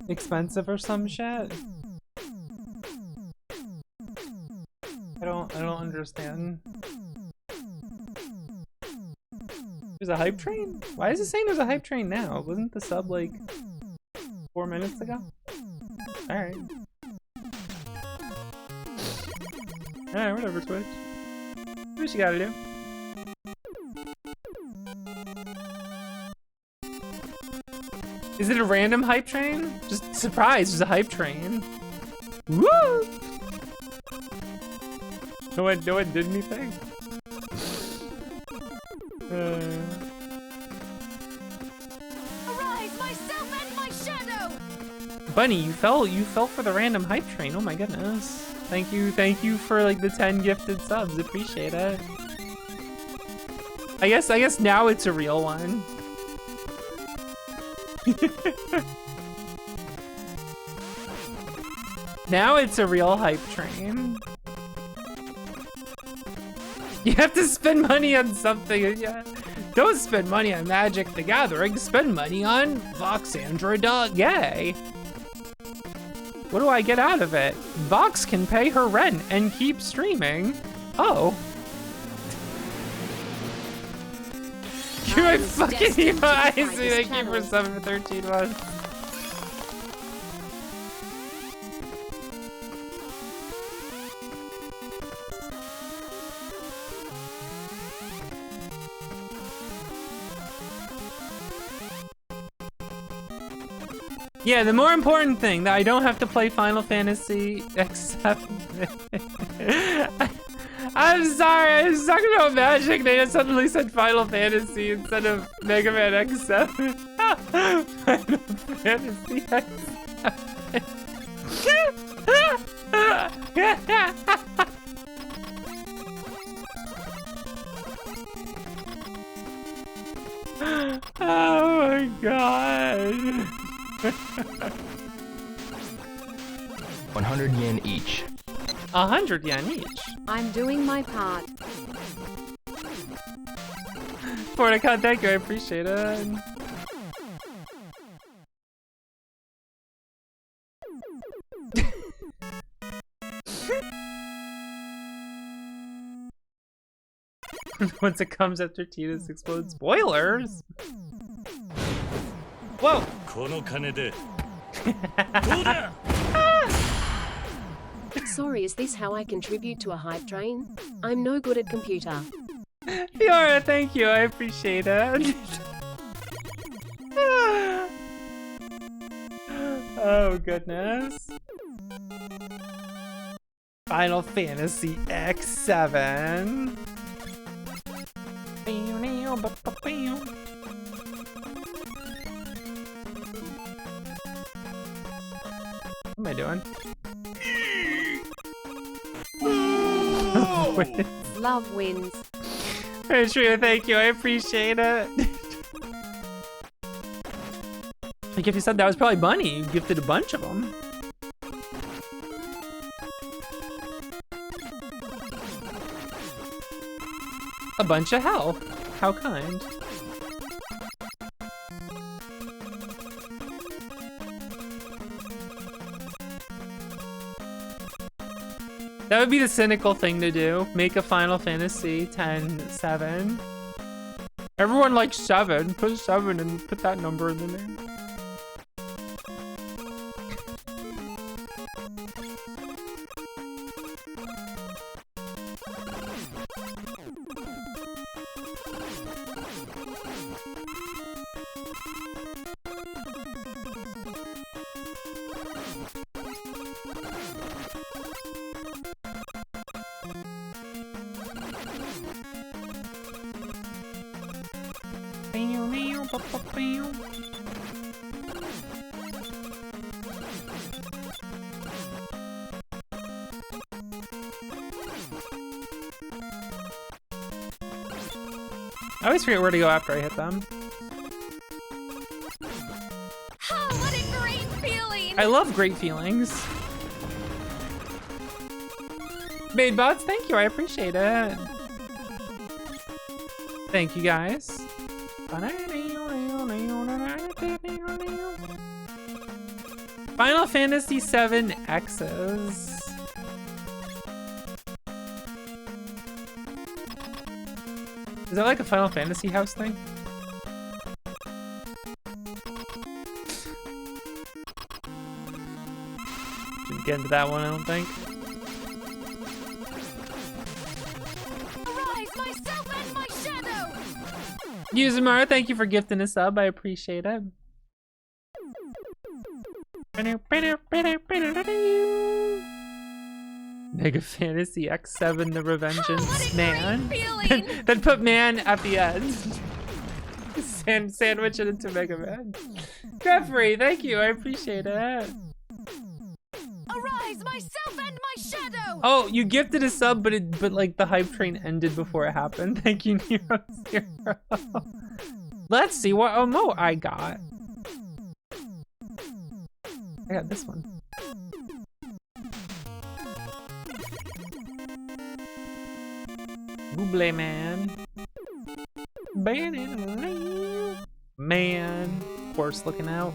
expensive or some shit? I don't understand. There's a hype train? Why is it saying there's a hype train now? Wasn't the sub like 4 minutes ago? Alright. Alright, whatever, Twitch. Do what you gotta do. Is it a random hype train? Just surprise, there's a hype train. Woo! No one did anything? Arise, myself and my shadow! Bunny, you fell for the random hype train. Oh my goodness. Thank you for like the 10 gifted subs. Appreciate it. I guess now it's a real one. Now it's a real hype train. You have to spend money on something. Yeah. Don't spend money on Magic the Gathering. Spend money on Voxandra. Yay. What do I get out of it? Vox can pay her rent and keep streaming. Oh. You my fucking emo eyes. Thank you for 7 for 13 months. Yeah, the more important thing that I don't have to play Final Fantasy except I'm sorry, I was talking about Magic, they just suddenly said Final Fantasy instead of Mega Man X7. Final Fantasy X7. Oh my god. 100 yen each. 100 yen each. I'm doing my part. Forticon, thank you, I appreciate it. Once it comes after Tina's explode. Spoilers! Whoa! Sorry, is this how I contribute to a hype train? I'm no good at computer. Fiora, thank you, I appreciate it. Oh goodness. Final Fantasy X7. What am I doing? Love wins. Trina, thank you. I appreciate it. Like if you said that was probably Bunny, you gifted a bunch of them. A bunch of hell. How kind. That would be the cynical thing to do. Make a Final Fantasy X-7. Everyone likes 7. Put 7 and put that number in the name. I always forget where to go after I hit them. Oh, what a great feeling! I love great feelings. Made bots, thank you. I appreciate it. Thank you, guys. Final Fantasy VII X's. Is that like a Final Fantasy house thing? Shouldn't get into that one, I don't think. Arise, myself and my shadow! Yuzumara, thank you for gifting a sub. I appreciate it. Mega Fantasy X7 The Revengeance, man. Then put man at the end. Sandwich it into Mega Man. Jeffrey, thank you. I appreciate it. Arise, myself and my shadow! Oh, you gifted a sub, but like the hype train ended before it happened. Thank you, Nero Zero. Let's see what emote I got. I got this one. Buble man. Man. Horse looking out.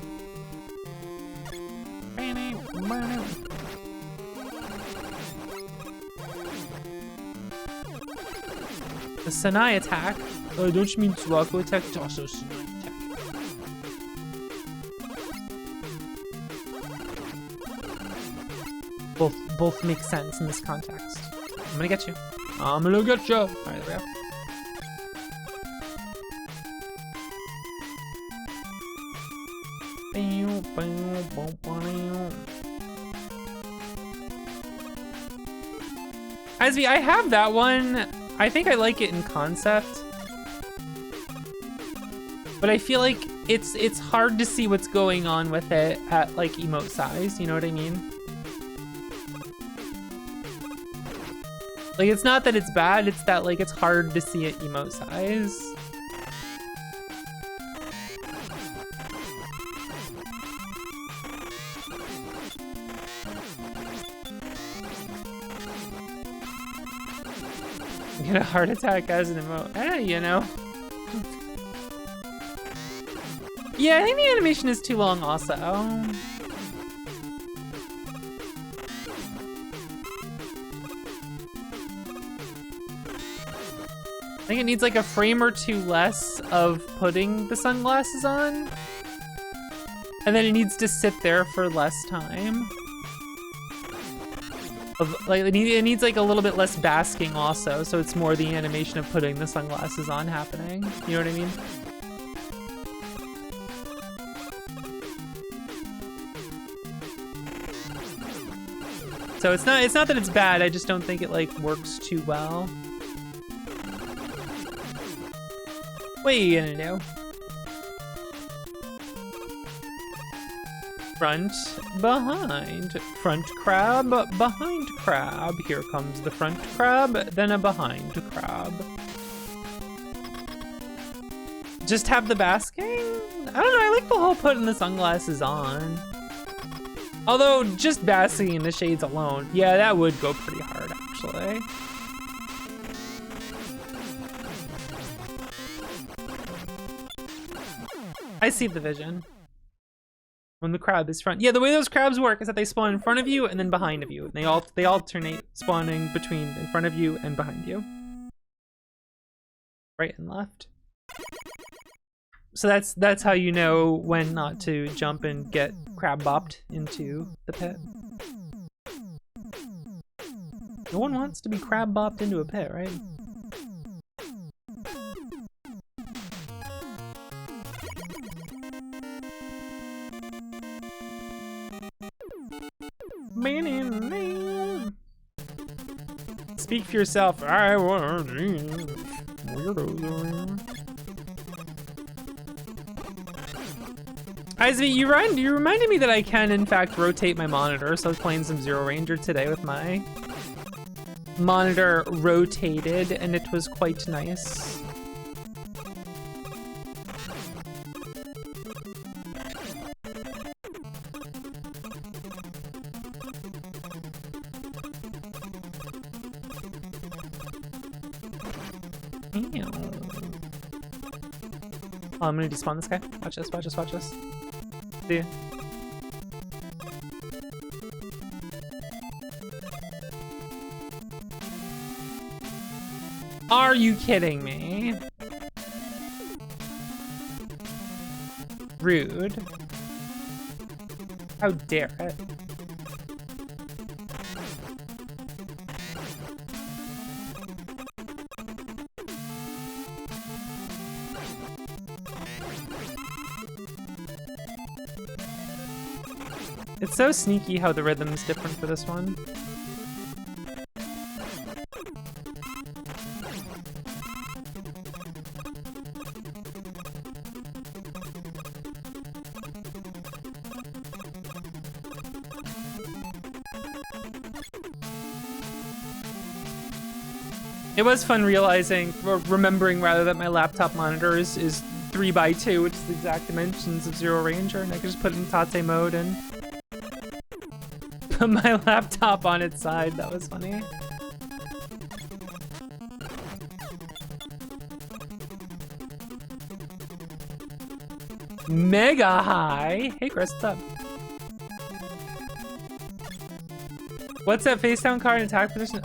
The Sanai attack. Oh, don't you mean Tsuwako attack? It's also Sanai attack. Both make sense in this context. I'm gonna get you. I'm gonna get you. All right, there we go. Asvi, I have that one. I think I like it in concept, but I feel like it's hard to see what's going on with it at like emote size. You know what I mean? Like, it's not that it's bad, it's that like it's hard to see it emote size. Get a heart attack as an emote. Eh, you know. Yeah, I think the animation is too long also. I think it needs like a frame or two less of putting the sunglasses on. And then it needs to sit there for less time. Like it needs like a little bit less basking also, so it's more the animation of putting the sunglasses on happening. You know what I mean? So it's not that it's bad, I just don't think it like works too well. What are you gonna do? Front, behind. Front crab, behind crab. Here comes the front crab, then a behind crab. Just have the basking? I don't know, I like the whole putting the sunglasses on. Although, just basking in the shades alone, yeah, that would go pretty hard, actually. I see the vision. When the crab is front. Yeah, the way those crabs work is that they spawn in front of you and then behind of you. And they alternate spawning between in front of you and behind you. Right and left. So that's how you know when not to jump and get crab bopped into the pit. No one wants to be crab bopped into a pit, right? Speak for yourself. I want weirdos. Isaac, you reminded me that I can, in fact, rotate my monitor. So I was playing some Zero Ranger today with my monitor rotated, and it was quite nice. Ew. Oh, I'm gonna despawn this guy. Watch this, watch this, watch this. See ya. Are you kidding me? Rude. How dare it? It's so sneaky how the rhythm's different for this one. It was fun realizing, or remembering rather, that my laptop monitor is 3x2, which is the exact dimensions of Zero Ranger, and I can just put it in Tate mode and put my laptop on its side. That was funny. Mega high. Hey Chris, what's up? What's that face down card in attack position?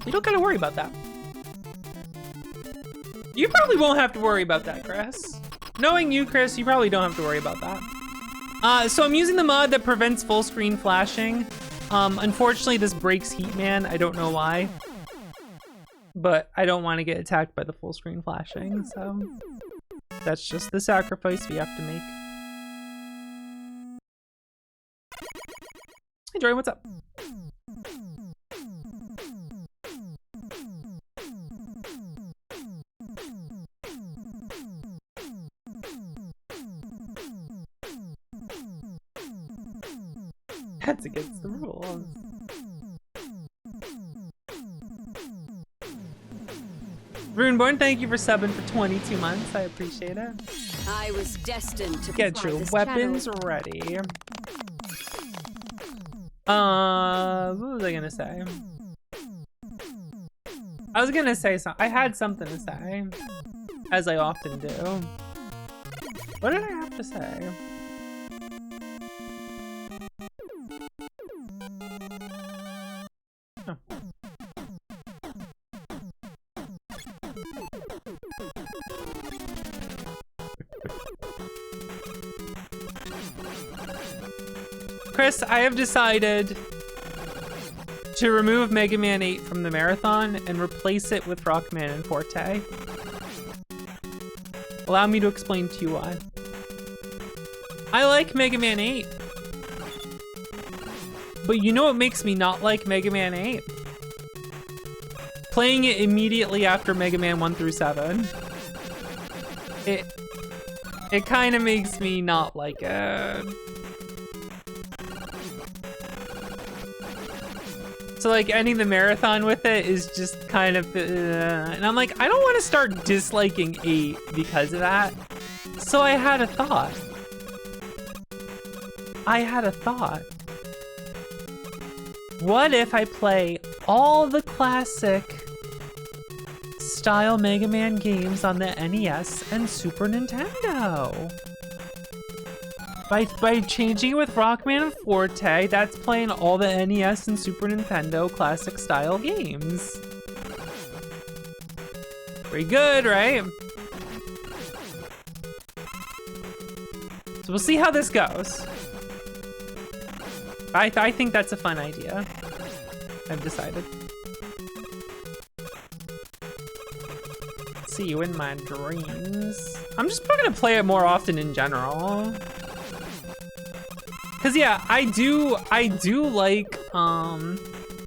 You don't gotta worry about that. You probably won't have to worry about that, Chris. Knowing you, Chris, you probably don't have to worry about that. So I'm using the mod that prevents full screen flashing. Unfortunately, this breaks Heatman. I don't know why. But I don't want to get attacked by the full screen flashing, so that's just the sacrifice we have to make. Hey, Jory, what's up? That's against the rules. Runeborn, thank you for subbing for 22 months. I appreciate it. I was destined to Get your this weapons channel. ready. What was I gonna say? I was gonna say something. I had something to say, as I often do. What did I have to say? Oh. Chris, I have decided to remove Mega Man 8 from the marathon and replace it with Rockman and Forte. Allow me to explain to you why. I like Mega Man 8. But you know what makes me not like Mega Man 8? Playing it immediately after Mega Man 1 through 7. It kind of makes me not like it. So like ending the marathon with it is just kind of, and I'm like, I don't want to start disliking 8 because of that. So I had a thought. What if I play all the classic style Mega Man games on the NES and Super Nintendo? By changing it with Rockman and Forte, that's playing all the NES and Super Nintendo classic style games. Pretty good, right? So we'll see how this goes. I think that's a fun idea. I've decided. See you in my dreams. I'm just gonna play it more often in general. Cause yeah, I do like I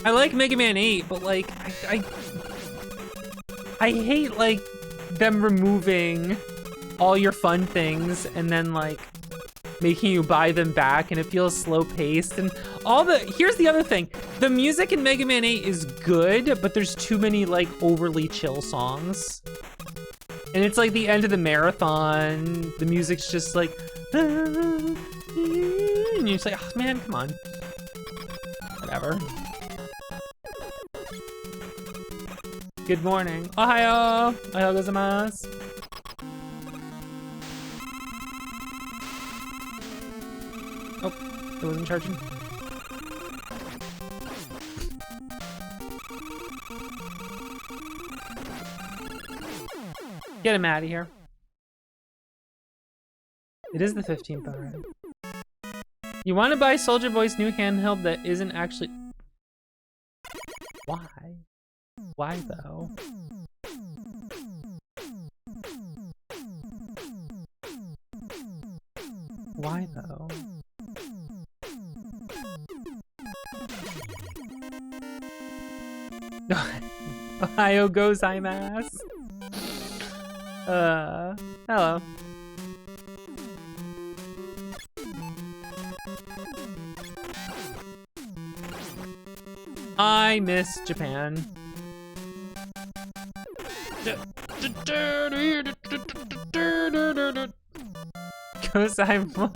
like Mega Man 8, but like I hate like them removing all your fun things and then like making you buy them back, and it feels slow paced and all the. Here's the other thing: the music in Mega Man 8 is good, but there's too many like overly chill songs, and it's like the end of the marathon. The music's just like, and you're just like, oh man, come on, whatever. Good morning, Ohayo, ohayo gozaimasu. Oh, it wasn't charging. Get him out of here. It is the 15th already. You want to buy Soldier Boy's new handheld that isn't actually... Why? Why though? Why though? Ohio gozaimasu. Hello. I miss Japan. Gozaimasu.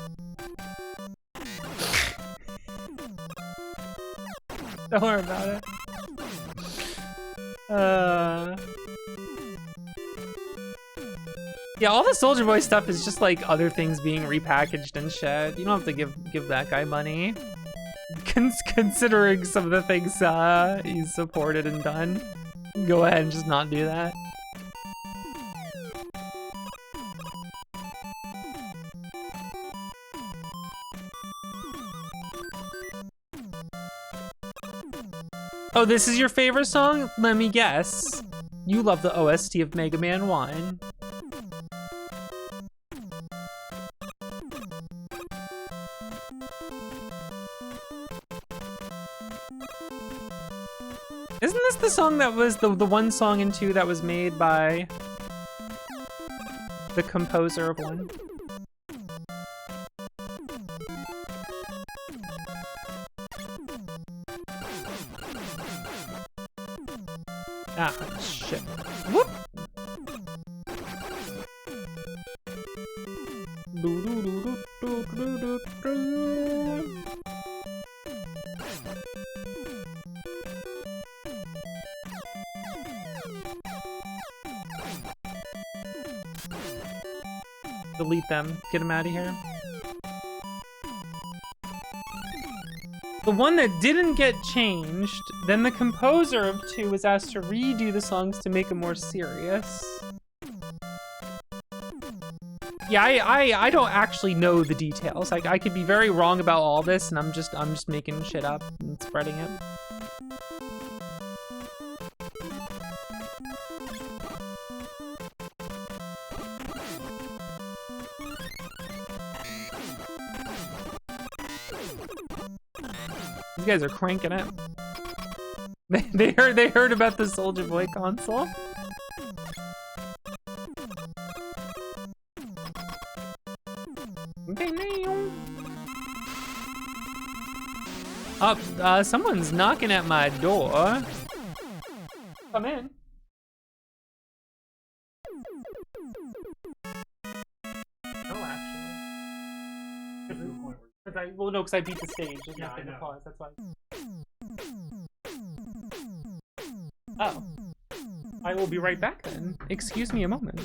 Don't worry about it. Yeah, all the Soldier Boy stuff is just like other things being repackaged and shit. You don't have to give that guy money. Considering some of the things he's supported and done, go ahead and just not do that. Oh, this is your favorite song? Let me guess. You love the OST of Mega Man 1. Isn't this the song that was the one song in 2 that was made by the composer of 1? Ah, shit. Whoop! Delete them. Get them out of here. The one that didn't get changed, then the composer of 2 was asked to redo the songs to make them more serious. Yeah, I don't actually know the details. I could be very wrong about all this, and I'm just making shit up and spreading it. These guys are cranking it. They heard about the Soldier Boy console. Someone's knocking at my door. Come in. No, actually. Well, no, because I beat the stage. There's nothing to pause. That's why. Oh. I will be right back then. Excuse me a moment.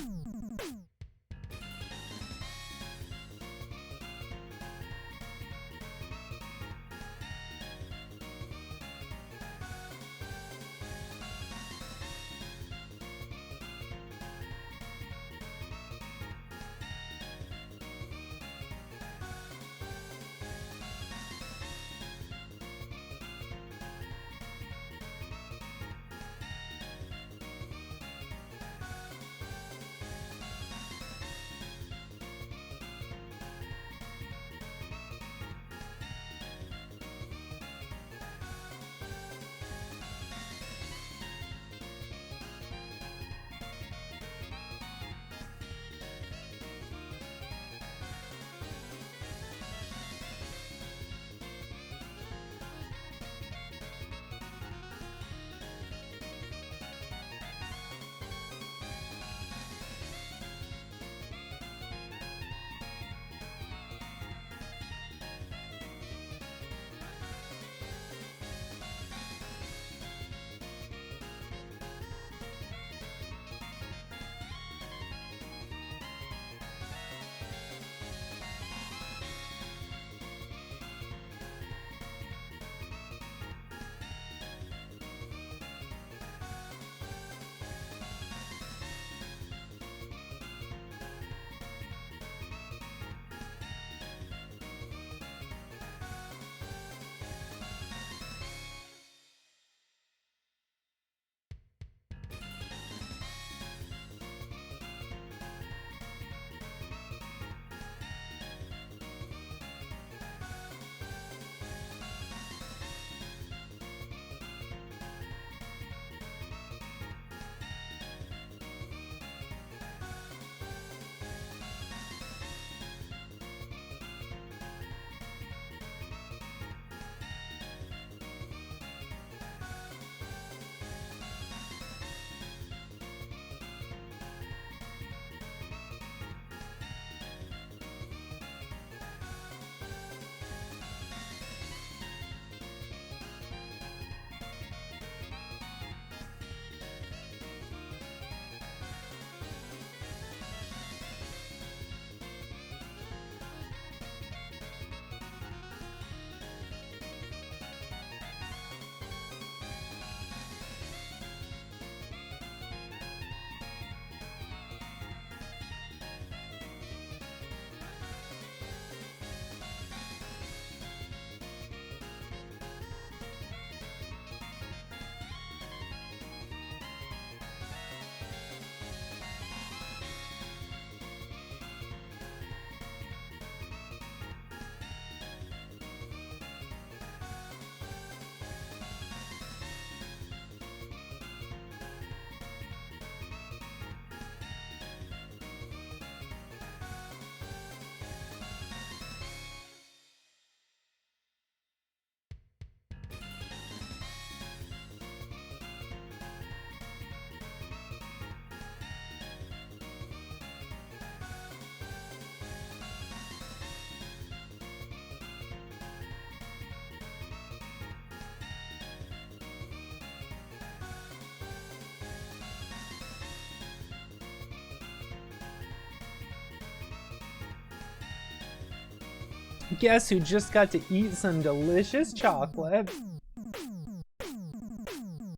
Guess who just got to eat some delicious chocolate?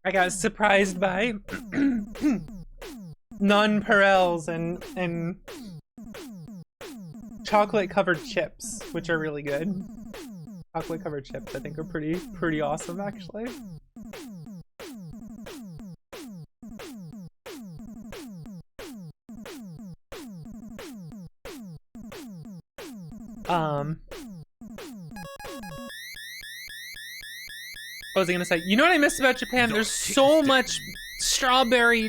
I got surprised by nonpareils and chocolate covered chips, which are really good. Chocolate covered chips I think are pretty awesome actually. What was I gonna say? You know what I miss about Japan? There's so much strawberry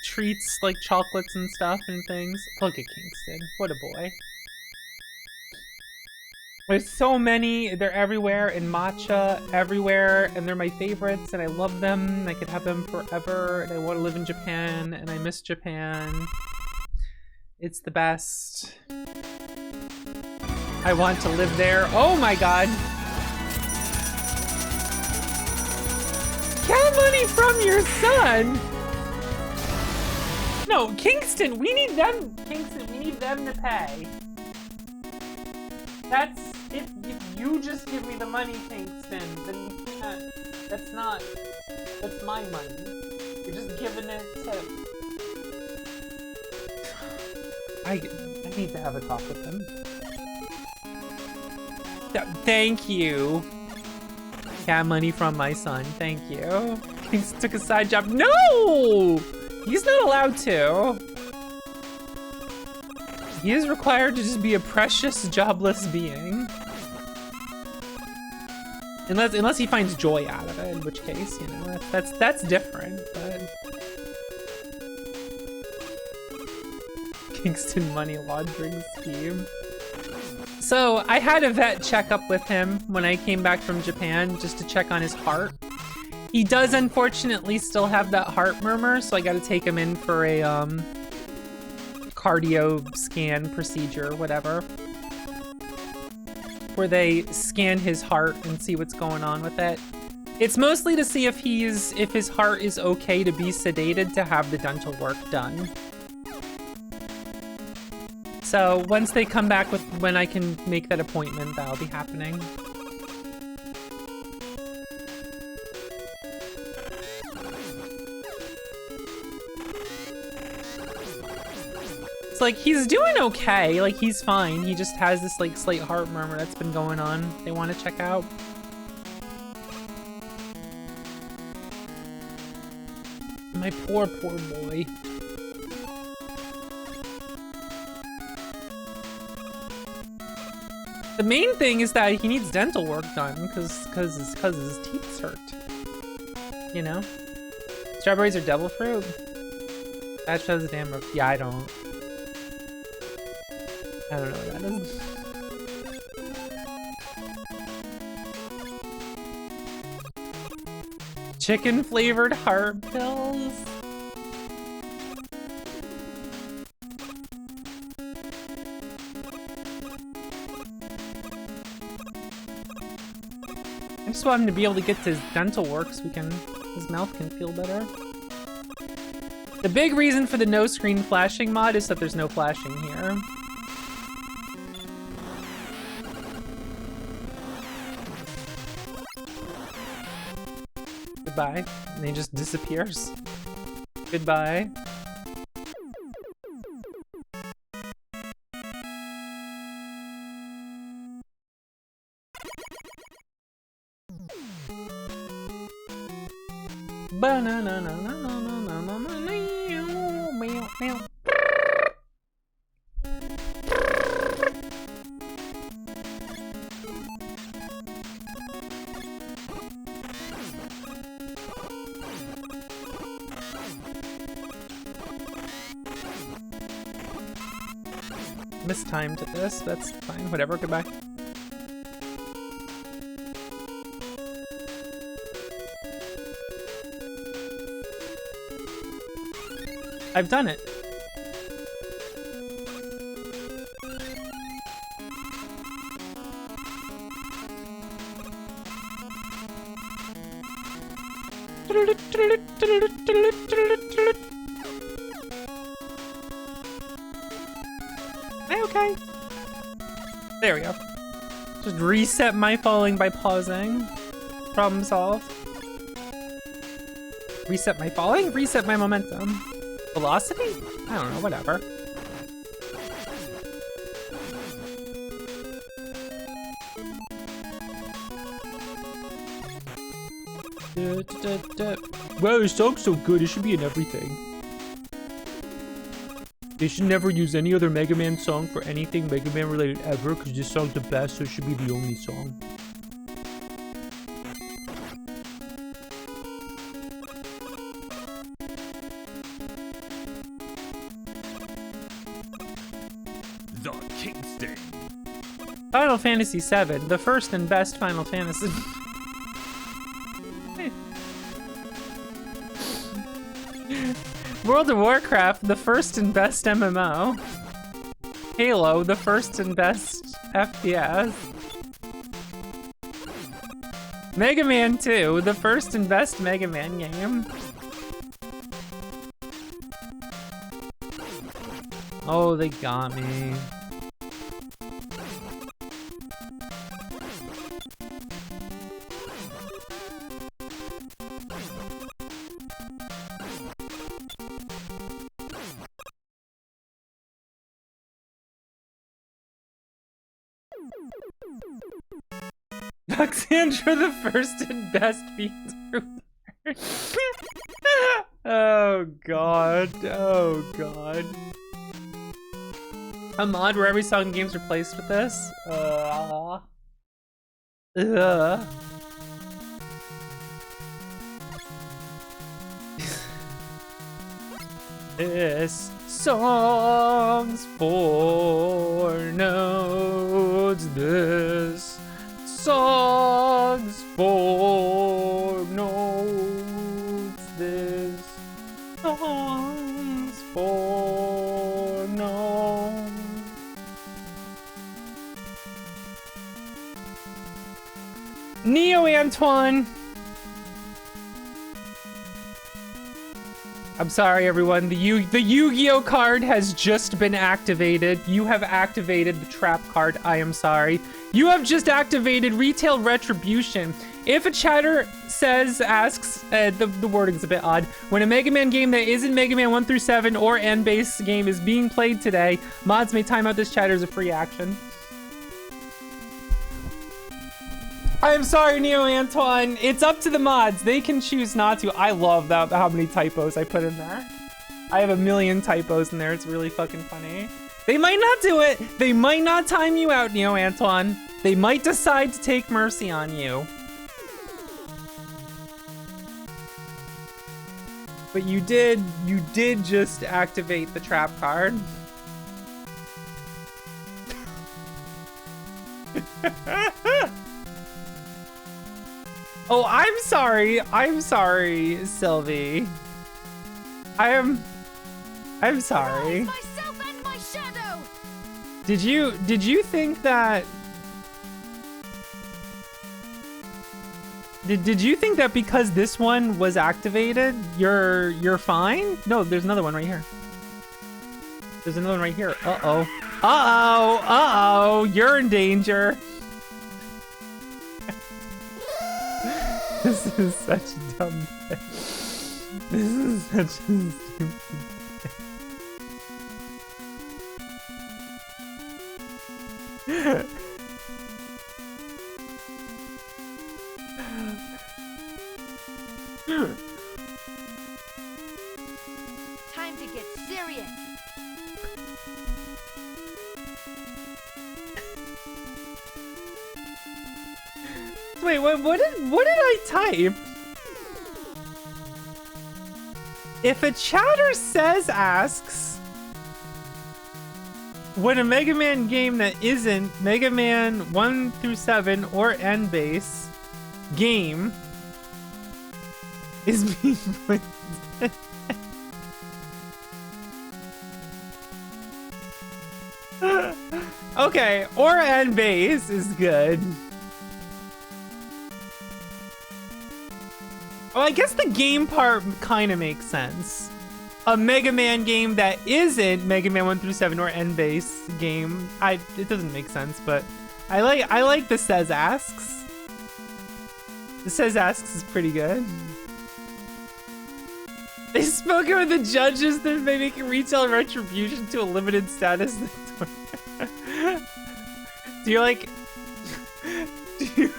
treats, like chocolates and stuff and things. Look at Kingston. What a boy. There's so many. They're everywhere, and matcha everywhere, and they're my favorites, and I love them. I could have them forever, and I want to live in Japan, and I miss Japan. It's the best. I want to live there. Oh my god. Get money from your son! No, Kingston, we need them. Kingston, we need them to pay. That's, if you just give me the money, Kingston, then you can't, that's my money. You're just giving it to... I need to have a talk with him. Thank you. Cat money from my son, thank you. Kingston took a side job. No! He's not allowed to. He is required to just be a precious, jobless being. Unless he finds joy out of it, in which case, you know, that's different, but... Kingston money laundering scheme. So, I had a vet check up with him when I came back from Japan, just to check on his heart. He does unfortunately still have that heart murmur, so I gotta take him in for a, cardio scan procedure, whatever. Where they scan his heart and see what's going on with it. It's mostly to see if his heart is okay to be sedated to have the dental work done. So once they come back with when I can make that appointment, that'll be happening. It's like, he's doing okay, like he's fine. He just has this like slight heart murmur that's been going on. They want to check out. My poor boy. The main thing is that he needs dental work done because his teeth hurt. You know? Strawberries are devil fruit? That shows a damn... Yeah, I don't know what that is. Chicken flavored heart pills? I just want him to be able to get to his dental work so his mouth can feel better. The big reason for the no screen flashing mod is that there's no flashing here. Goodbye. And he just disappears. Goodbye. Mistimed this, that's fine, whatever, goodbye. I've done it. Okay. There we go. Just reset my falling by pausing. Problem solved. Reset my falling? Reset my momentum. Velocity? I don't know, whatever. Wow, this song's so good, it should be in everything. They should never use any other Mega Man song for anything Mega Man related ever, because this song's the best, so it should be the only song. The Kingston. Final Fantasy VII, the first and best Final Fantasy. World of Warcraft, the first and best MMO. Halo, the first and best FPS. Mega Man 2, the first and best Mega Man game. Oh, they got me. Alexandra, the first and best VTuber. Oh god, oh god. A mod where every song in game's replaced with this? This song's for nodes. This song's for nodes. This song's for nodes. Neo Antoine. I'm sorry, everyone. The Yu-Gi-Oh card has just been activated. You have activated the trap card. I am sorry. You have just activated Retail Retribution. If a chatter asks, the wording's a bit odd. When a Mega Man game that isn't Mega Man 1 through 7 or N-base game is being played today, mods may time out this chatter as a free action. I am sorry, Neo Antoine. It's up to the mods. They can choose not to. I love that how many typos I put in there. I have a million typos in there. It's really fucking funny. They might not do it. They might not time you out, Neo Antoine. They might decide to take mercy on you. But you did just activate the trap card. Oh, I'm sorry, Sylvie. I'm sorry. Myself and my shadow. Did you think that Did you think that because this one was activated, you're fine? No, there's another one right here. There's another one right here. Uh-oh. Uh-oh. Uh-oh. You're in danger. This is such a dumb thing. This is such a stupid thing. Time to get serious. Wait, what did I type? If a chatter asks, when a Mega Man game that isn't Mega Man 1 through 7 or N-base game is being played. Okay, or N-base is good. Well, I guess the game part kind of makes sense. A Mega Man game that isn't Mega Man 1 through 7 or N-base game, it doesn't make sense, but I like the says asks. The says asks is pretty good. They spoke with the judges that may make retail retribution to a limited status. Do you like? Do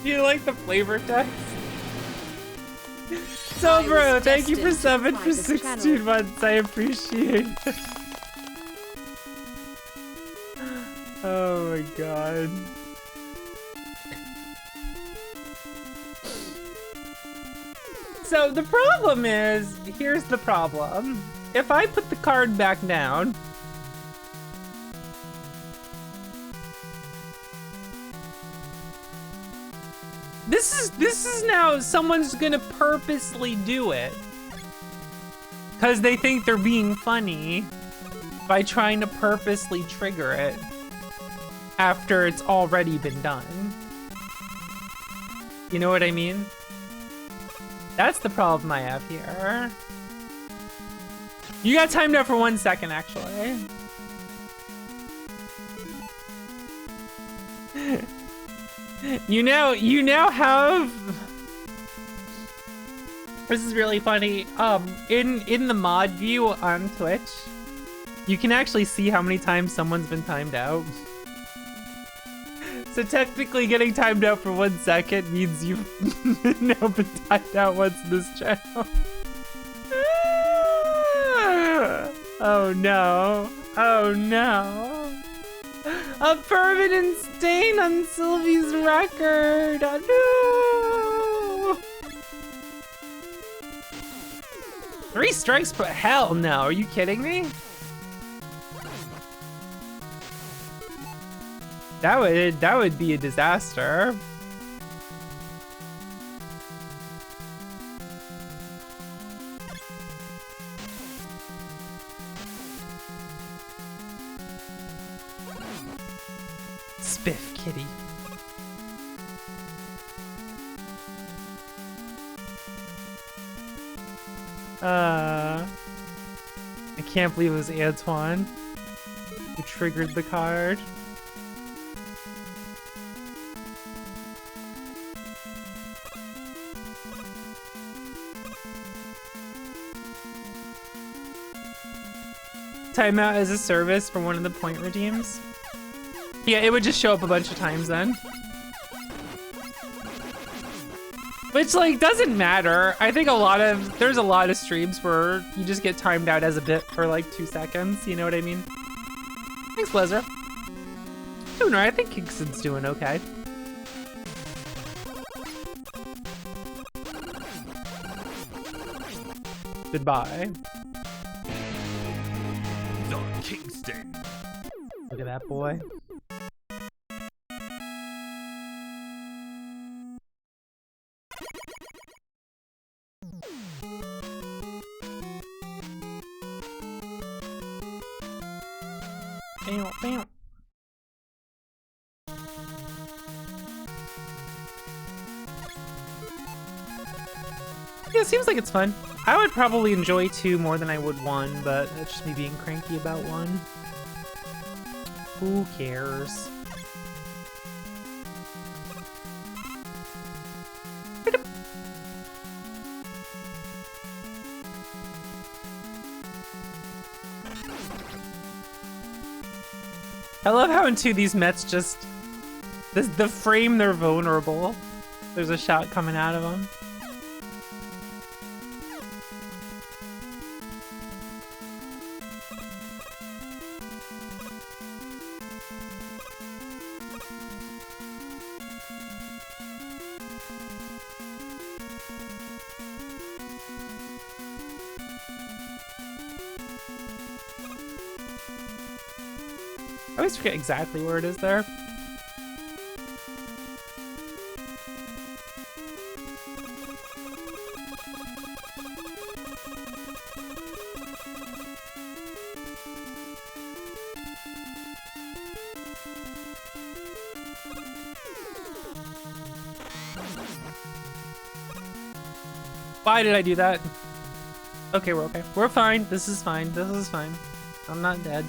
you like the flavor text? So, bro, thank you for 7 for 16 months. I appreciate it. Oh my god. So the problem is, here's the problem. If I put the card back down, this is now someone's gonna purposely do it because they think they're being funny by trying to purposely trigger it after it's already been done. You know what I mean? That's the problem I have here. You got timed out for 1 second, actually. You now have. This is really funny. In the mod view on Twitch, you can actually see how many times someone's been timed out. So technically getting timed out for 1 second means you've now been timed out once in this channel. Oh no. Oh no. A permanent stain on Sylvie's record. Oh, no. 3 strikes per hell no. Are you kidding me? That would be a disaster. Spiff kitty. I can't believe it was Antoine who triggered the card. Timeout as a service for one of the point redeems. Yeah, it would just show up a bunch of times then. Which, like, doesn't matter. I think there's a lot of streams where you just get timed out as a bit for like 2 seconds, you know what I mean? Thanks, Blizzard. Doing alright, I think Kingston's doing okay. Goodbye. The Kingston. Look at that boy. Bam, bam. Yeah, it seems like it's fun. I would probably enjoy 2 more than I would 1, but that's just me being cranky about 1. Who cares? I love how in 2 these Mets just the frame they're vulnerable. There's a shot coming out of them. I always forget exactly where it is there. Why did I do that? Okay, we're okay. We're fine. This is fine. This is fine. I'm not dead.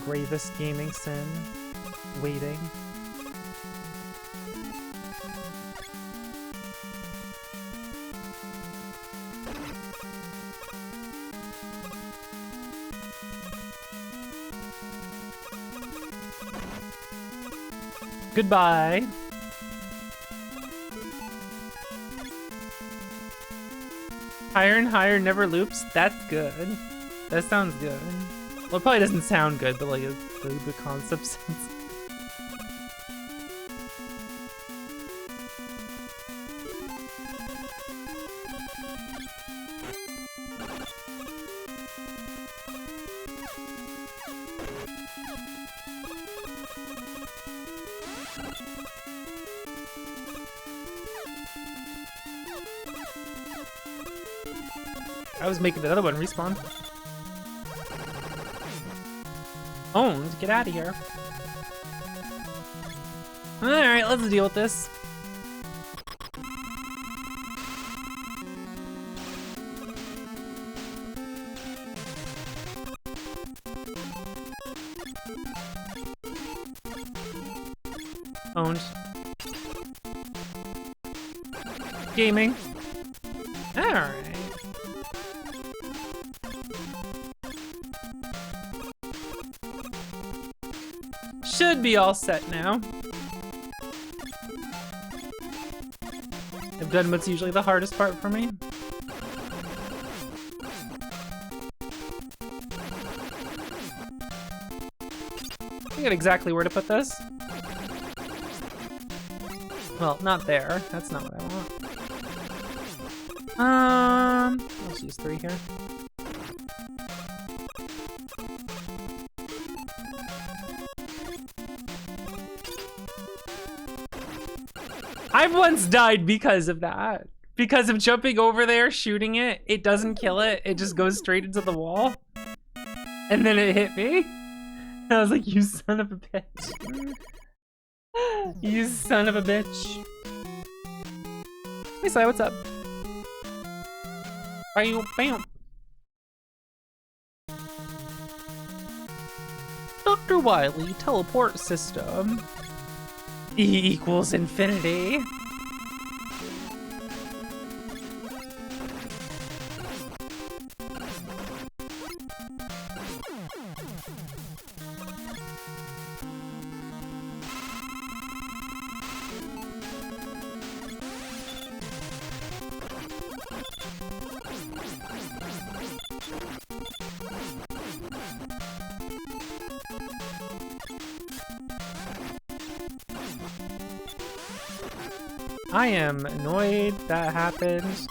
gravest gaming sin. Waiting. Goodbye. Higher and higher never loops. That's good. That sounds good. Well, it probably doesn't sound good, but like the concept sounds. I was making another one respawn. Owned, get out of here. Alright, let's deal with this. Owned. Gaming. Alright. Should be all set now. I've done what's usually the hardest part for me. I get exactly where to put this. Well, not there. That's not what I want. Let's use 3 here. I've once died because of that. Because of jumping over there, shooting it, it doesn't kill it, it just goes straight into the wall. And then it hit me. And I was like, you son of a bitch. You son of a bitch. Hey, Sai, what's up? Bam, bam. Dr. Wily teleport system. E equals infinity. I am annoyed that happened.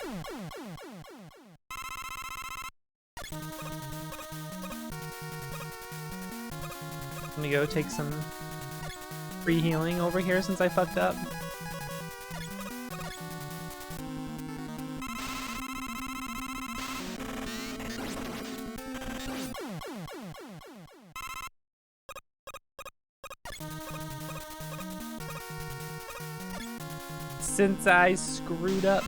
Let me go take some free healing over here since I fucked up. Since I screwed up.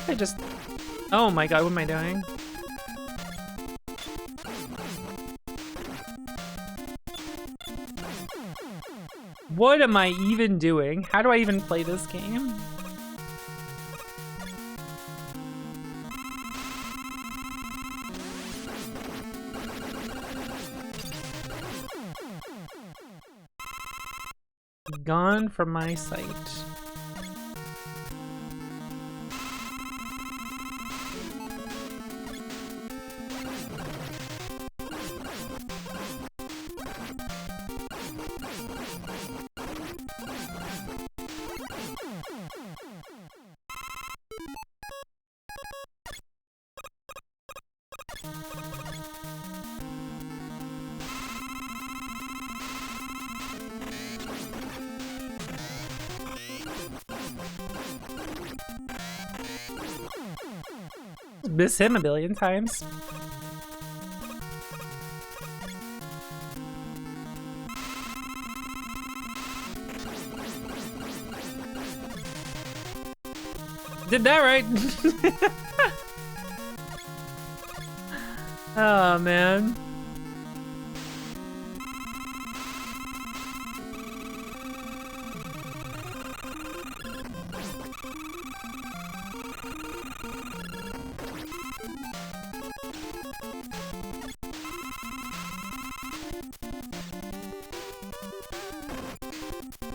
I just... Oh my god, what am I doing? What am I even doing? How do I even play this game? Gone from my sight. Miss him a billion times. Did that right. Oh, man.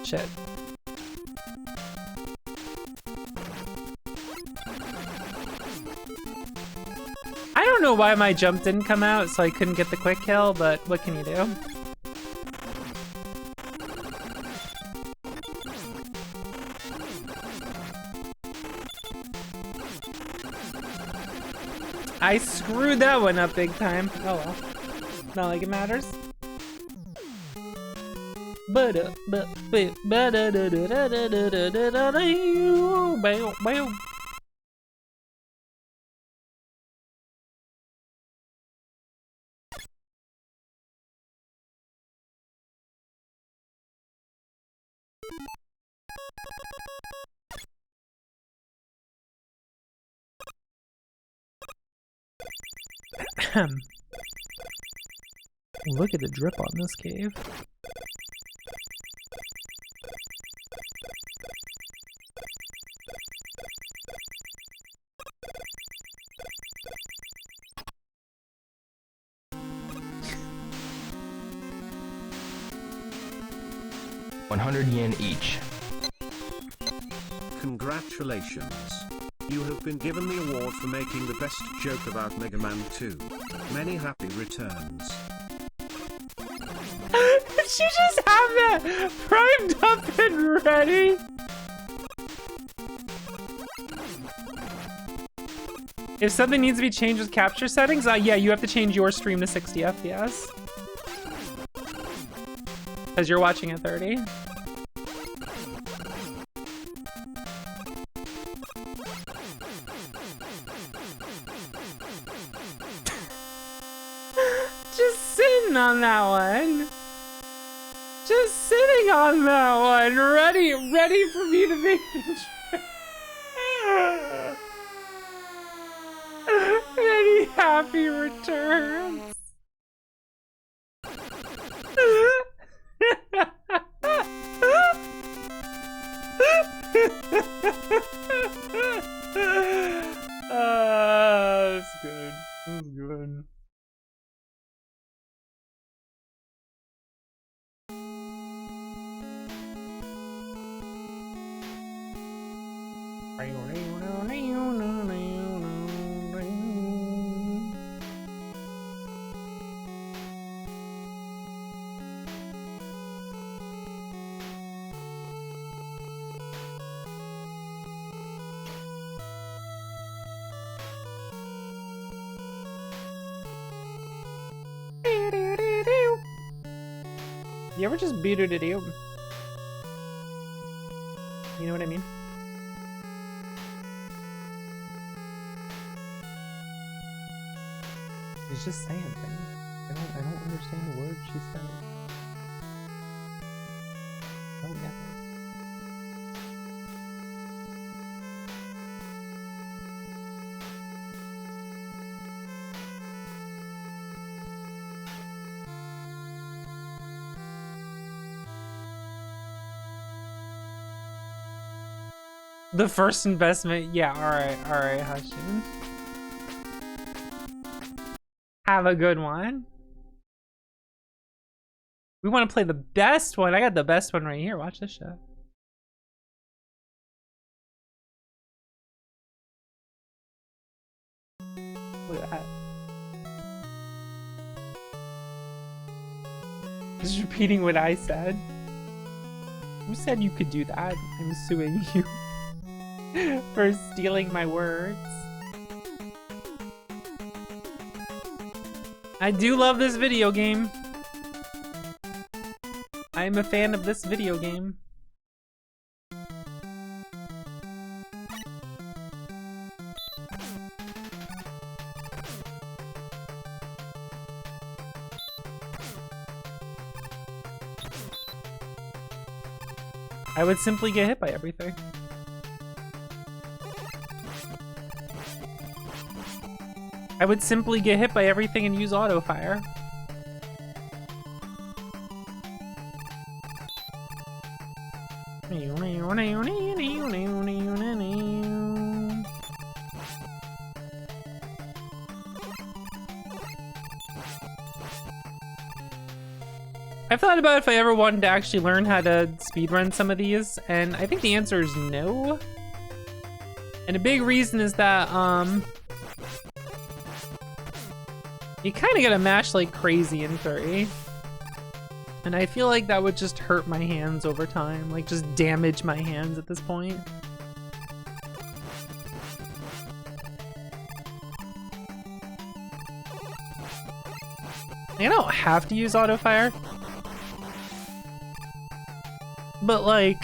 Shit. I don't know why my jump didn't come out, so I couldn't get the quick kill, but what can you do? I screwed that one up big time. Oh well. Not like it matters. Look at the drip on this cave. $100 each. Congratulations. You have been given the award for making the best joke about Mega Man 2. Many happy returns. Did you just have that primed up and ready? If something needs to be changed with capture settings, yeah, you have to change your stream to 60 FPS. Because you're watching at 30. Just sitting on that one. Just sitting on that one. Ready for me to make the Many happy returns. That's good. That's good. You ever just beat it? You know what I mean? He's just saying things. I don't understand the words she said. I don't get it. The first investment, yeah, alright, Hushin. Have a good one. We want to play the best one. I got the best one right here. Watch this shit. Look at that. Just repeating what I said. Who said you could do that? I'm suing you. For stealing my words. I do love this video game. I am a fan of this video game. I would simply get hit by everything. I would simply get hit by everything and use auto fire. I've thought about if I ever wanted to actually learn how to speedrun some of these, and I think the answer is no. And a big reason is that, you kind of gotta mash like crazy in 3. And I feel like that would just hurt my hands over time, like just damage my hands at this point. I don't have to use auto fire. But like,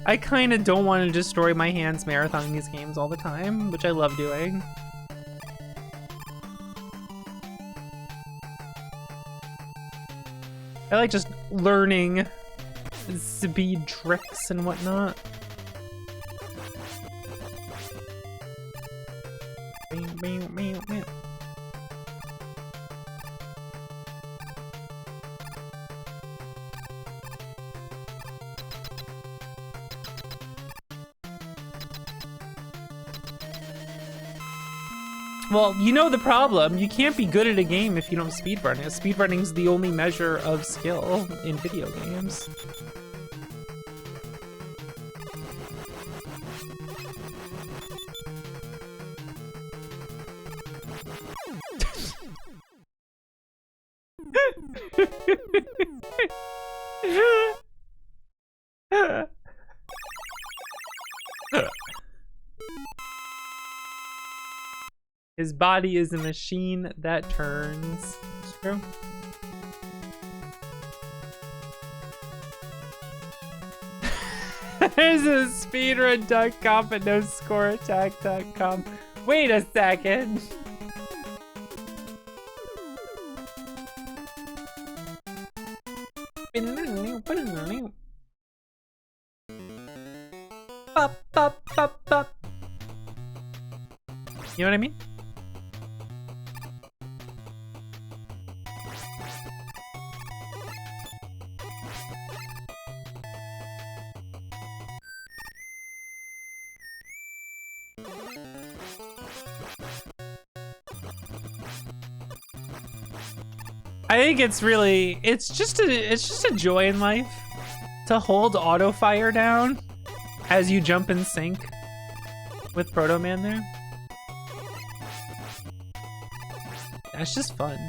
I kind of don't want to destroy my hands marathoning these games all the time, which I love doing. I like just learning speed tricks and whatnot. Well, you know the problem. You can't be good at a game if you don't speedrun it. Speedrunning's the only measure of skill in video games. His body is a machine that turns. It's true. There's a speedrun.com but no scoreattack.com. Wait a second. You know what I mean? I think it's just a joy in life to hold auto fire down as you jump in sync with Proto Man there. That's just fun.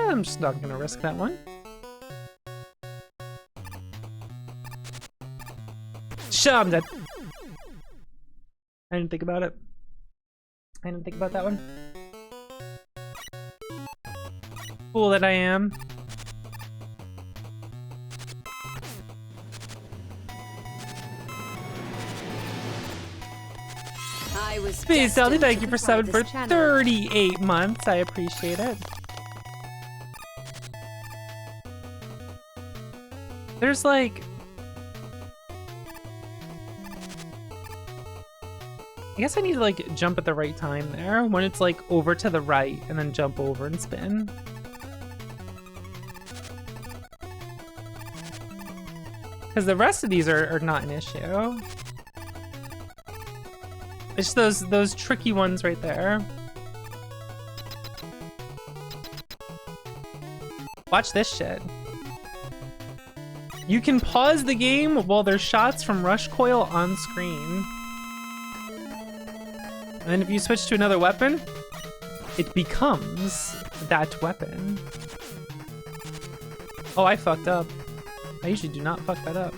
I'm just not gonna risk that one. I'm dead. I didn't think about it. I didn't think about that one. Fool that I am. I was Space Sally, destined thank to you for provide subbing for this channel. 38 months. I appreciate it. There's like... I guess I need to like jump at the right time there when it's like over to the right and then jump over and spin. Because the rest of these are not an issue. It's those tricky ones right there. Watch this shit. You can pause the game while there's shots from Rush Coil on screen. And then if you switch to another weapon, it becomes that weapon. Oh, I fucked up. I usually do not fuck that up.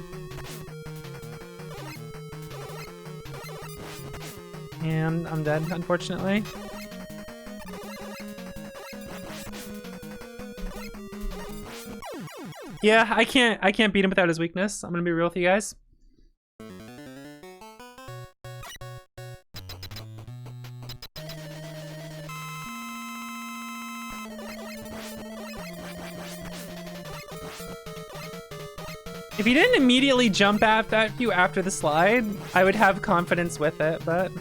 And I'm dead, unfortunately. Yeah, I can't beat him without his weakness. I'm gonna be real with you guys. If he didn't immediately jump at you after the slide, I would have confidence with it, but...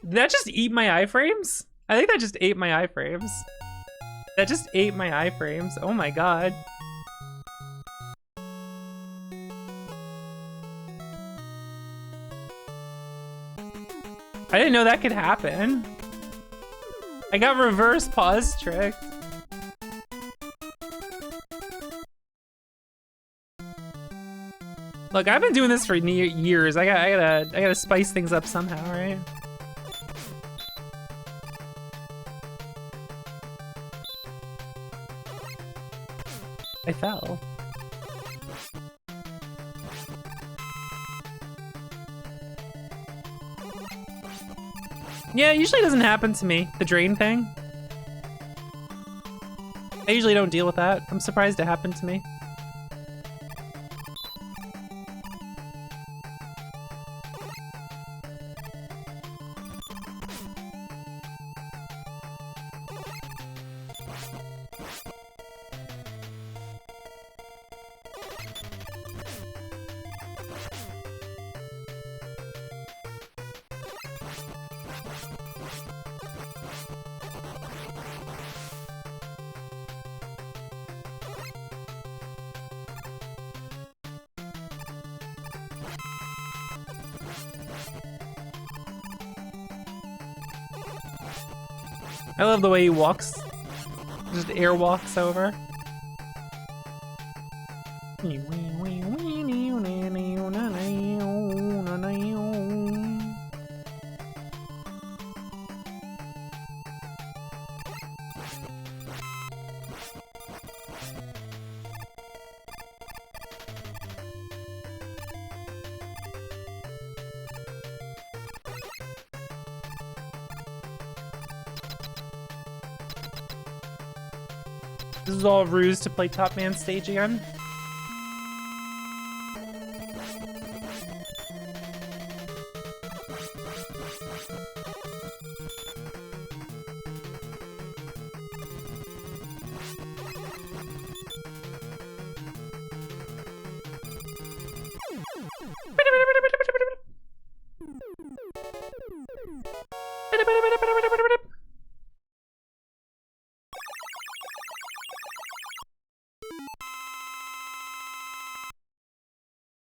Did that just eat my iframes? I think that just ate my iframes. That just ate my iframes. Oh my god. I didn't know that could happen. I got reverse pause tricked. Look, I've been doing this for years. I gotta spice things up somehow, right? I fell. Yeah, it usually doesn't happen to me, the drain thing. I usually don't deal with that. I'm surprised it happened to me. I love the way he walks. Just air walks over. This is all a ruse to play Top Man stage again.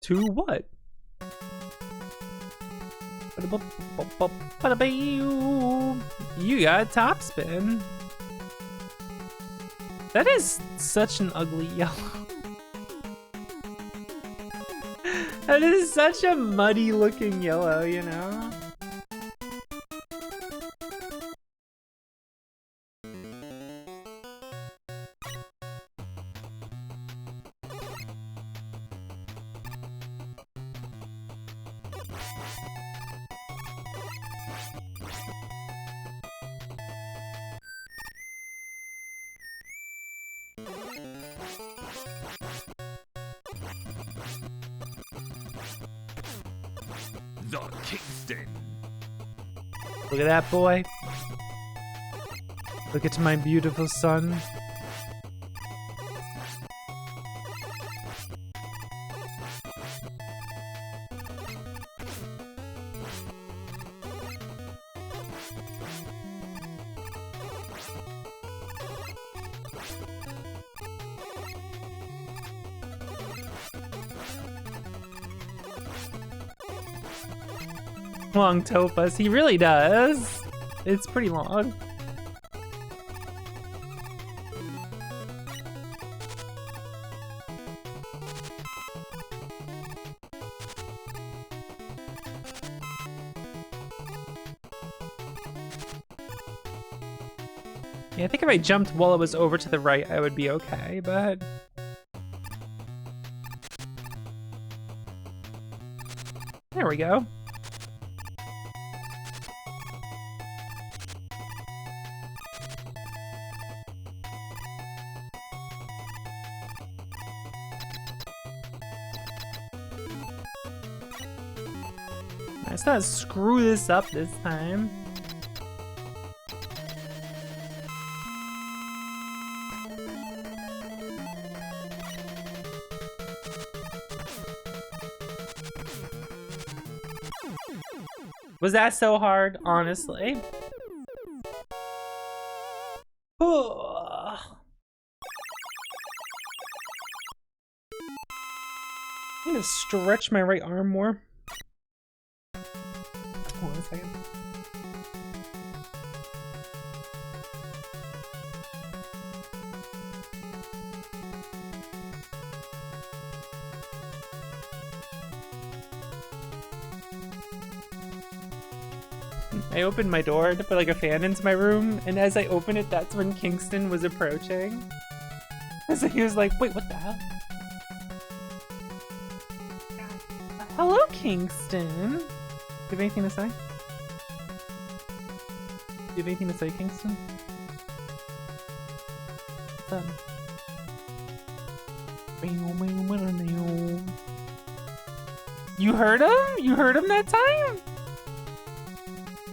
To what? You got top spin. That is such an ugly yellow. That is such a muddy looking yellow, you know? The Kingston. Look at that boy. Look at my beautiful son. long topaz. He really does. It's pretty long. Yeah, I think if I jumped while it was over to the right, I would be okay, but... There we go. Let's not screw this up this time. Was that so hard, honestly? I'm gonna stretch my right arm more. Hold on a second. I opened my door to put like a fan into my room, and as I opened it, that's when Kingston was approaching. So he was like, wait, what the hell? Hello, Kingston. Do you have anything to say? Do you have anything to say, Kingston? What's up? You heard him? You heard him that time?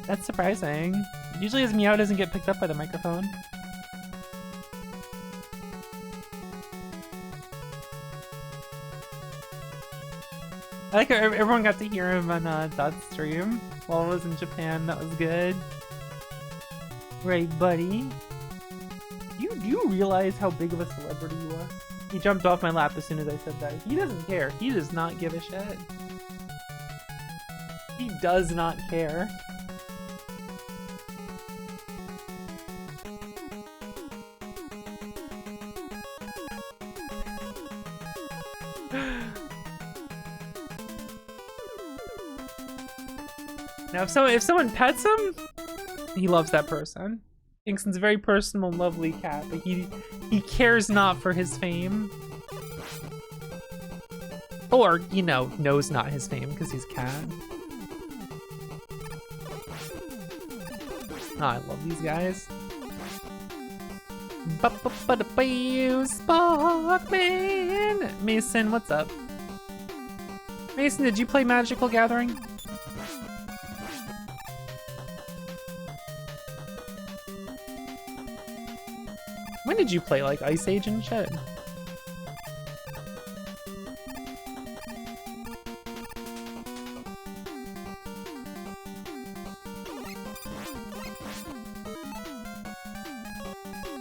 That's surprising. Usually his meow doesn't get picked up by the microphone. I like how everyone got to hear him on Dot's stream while I was in Japan. That was good. Right, buddy? Do you realize how big of a celebrity you are? He jumped off my lap as soon as I said that. He doesn't care. He does not give a shit. He does not care. Now, if someone pets him, he loves that person. Kingston's a very personal, lovely cat, but he cares not for his fame. Or, you know, knows not his fame because he's cat. Oh, I love these guys. Sparkman! Mason, what's up? Mason, did you play Magical Gathering? When did you play, like, Ice Age and shit?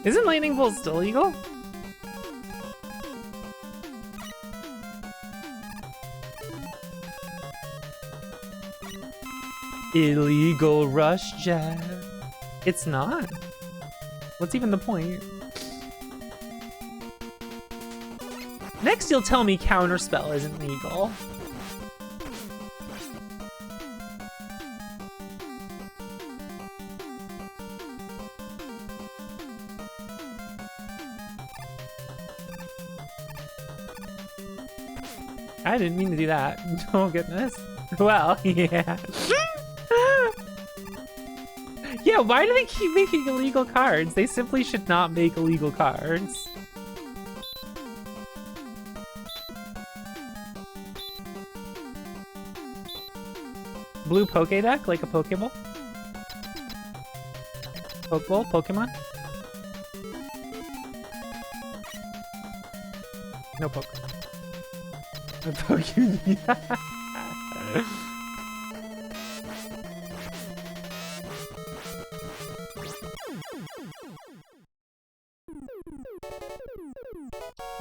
Isn't Lightning Bolt still legal? Illegal rush jab. It's not. What's even the point? Next you'll tell me Counterspell isn't legal. I didn't mean to do that. Oh goodness. Well, yeah. Yeah, why do they keep making illegal cards? They simply should not make illegal cards. Blue Pokédeck, like a Pokeball? Pokeball? Pokemon? No Pokemon. No Pokemon.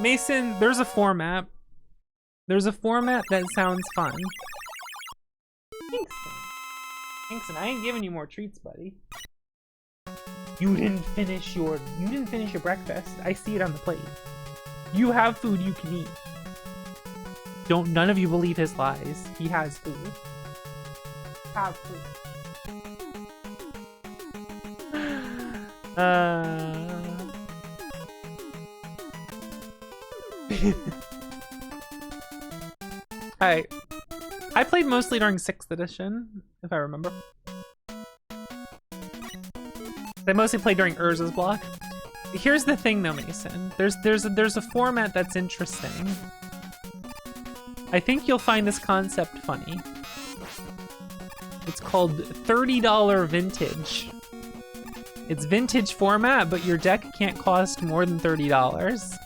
Mason, there's a format. There's a format that sounds fun. Kingston. Kingston, I ain't giving you more treats, buddy. You didn't finish your breakfast. I see it on the plate. You have food you can eat. None of you believe his lies. He has food. Have food. Alright. I played mostly during 6th edition, if I remember. I mostly played during Urza's block. Here's the thing though, Mason. There's a format that's interesting. I think you'll find this concept funny. It's called $30 vintage. It's vintage format, but your deck can't cost more than $30.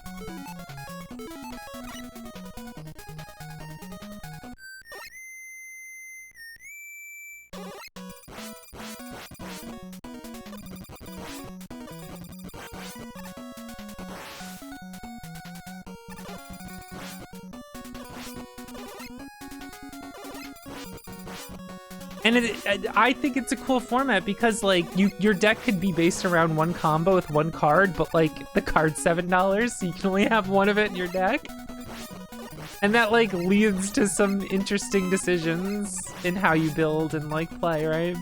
And I think it's a cool format because like your deck could be based around one combo with one card, but like the card's $7, so you can only have one of it in your deck. And that like leads to some interesting decisions in how you build and like play, right?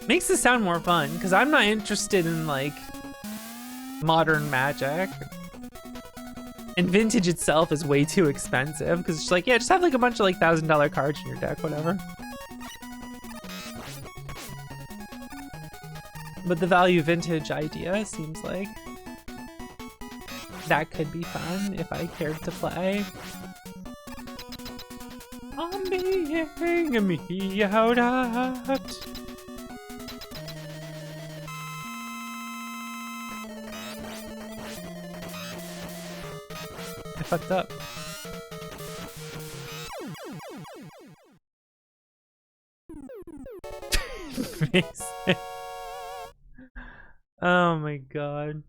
Makes it sound more fun, because I'm not interested in, like, modern Magic. And Vintage itself is way too expensive, because it's just like, yeah, just have, like, a bunch of, like, $1,000 cards in your deck, whatever. But the value Vintage idea seems like that could be fun if I cared to play. I'm being me out at. I fucked up. Oh my god.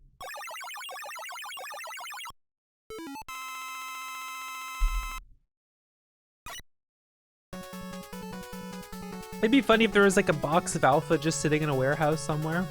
It'd be funny if there was like a box of alpha just sitting in a warehouse somewhere.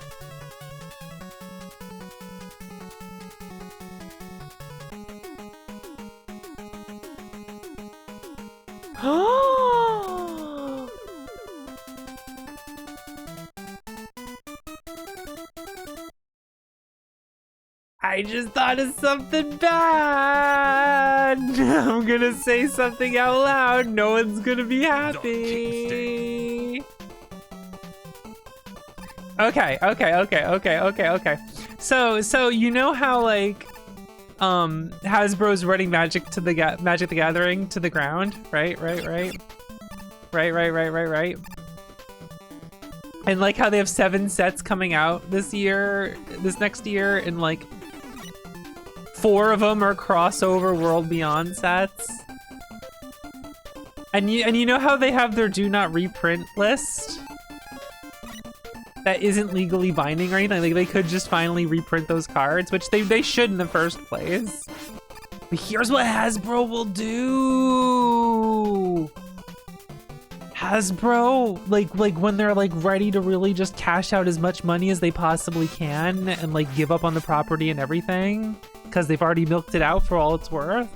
I just thought of something bad. I'm gonna say something out loud. No one's gonna be happy. Okay. So you know how like Hasbro's running Magic the Gathering to the ground, right? And like how they have 7 sets coming out this next year, and like 4 of them are crossover World Beyond sets. And you know how they have their do not reprint list that isn't legally binding or anything? Like they could just finally reprint those cards, which they should in the first place. But here's what Hasbro will do. Hasbro, like when they're like ready to really just cash out as much money as they possibly can and like give up on the property and everything, because they've already milked it out for all it's worth,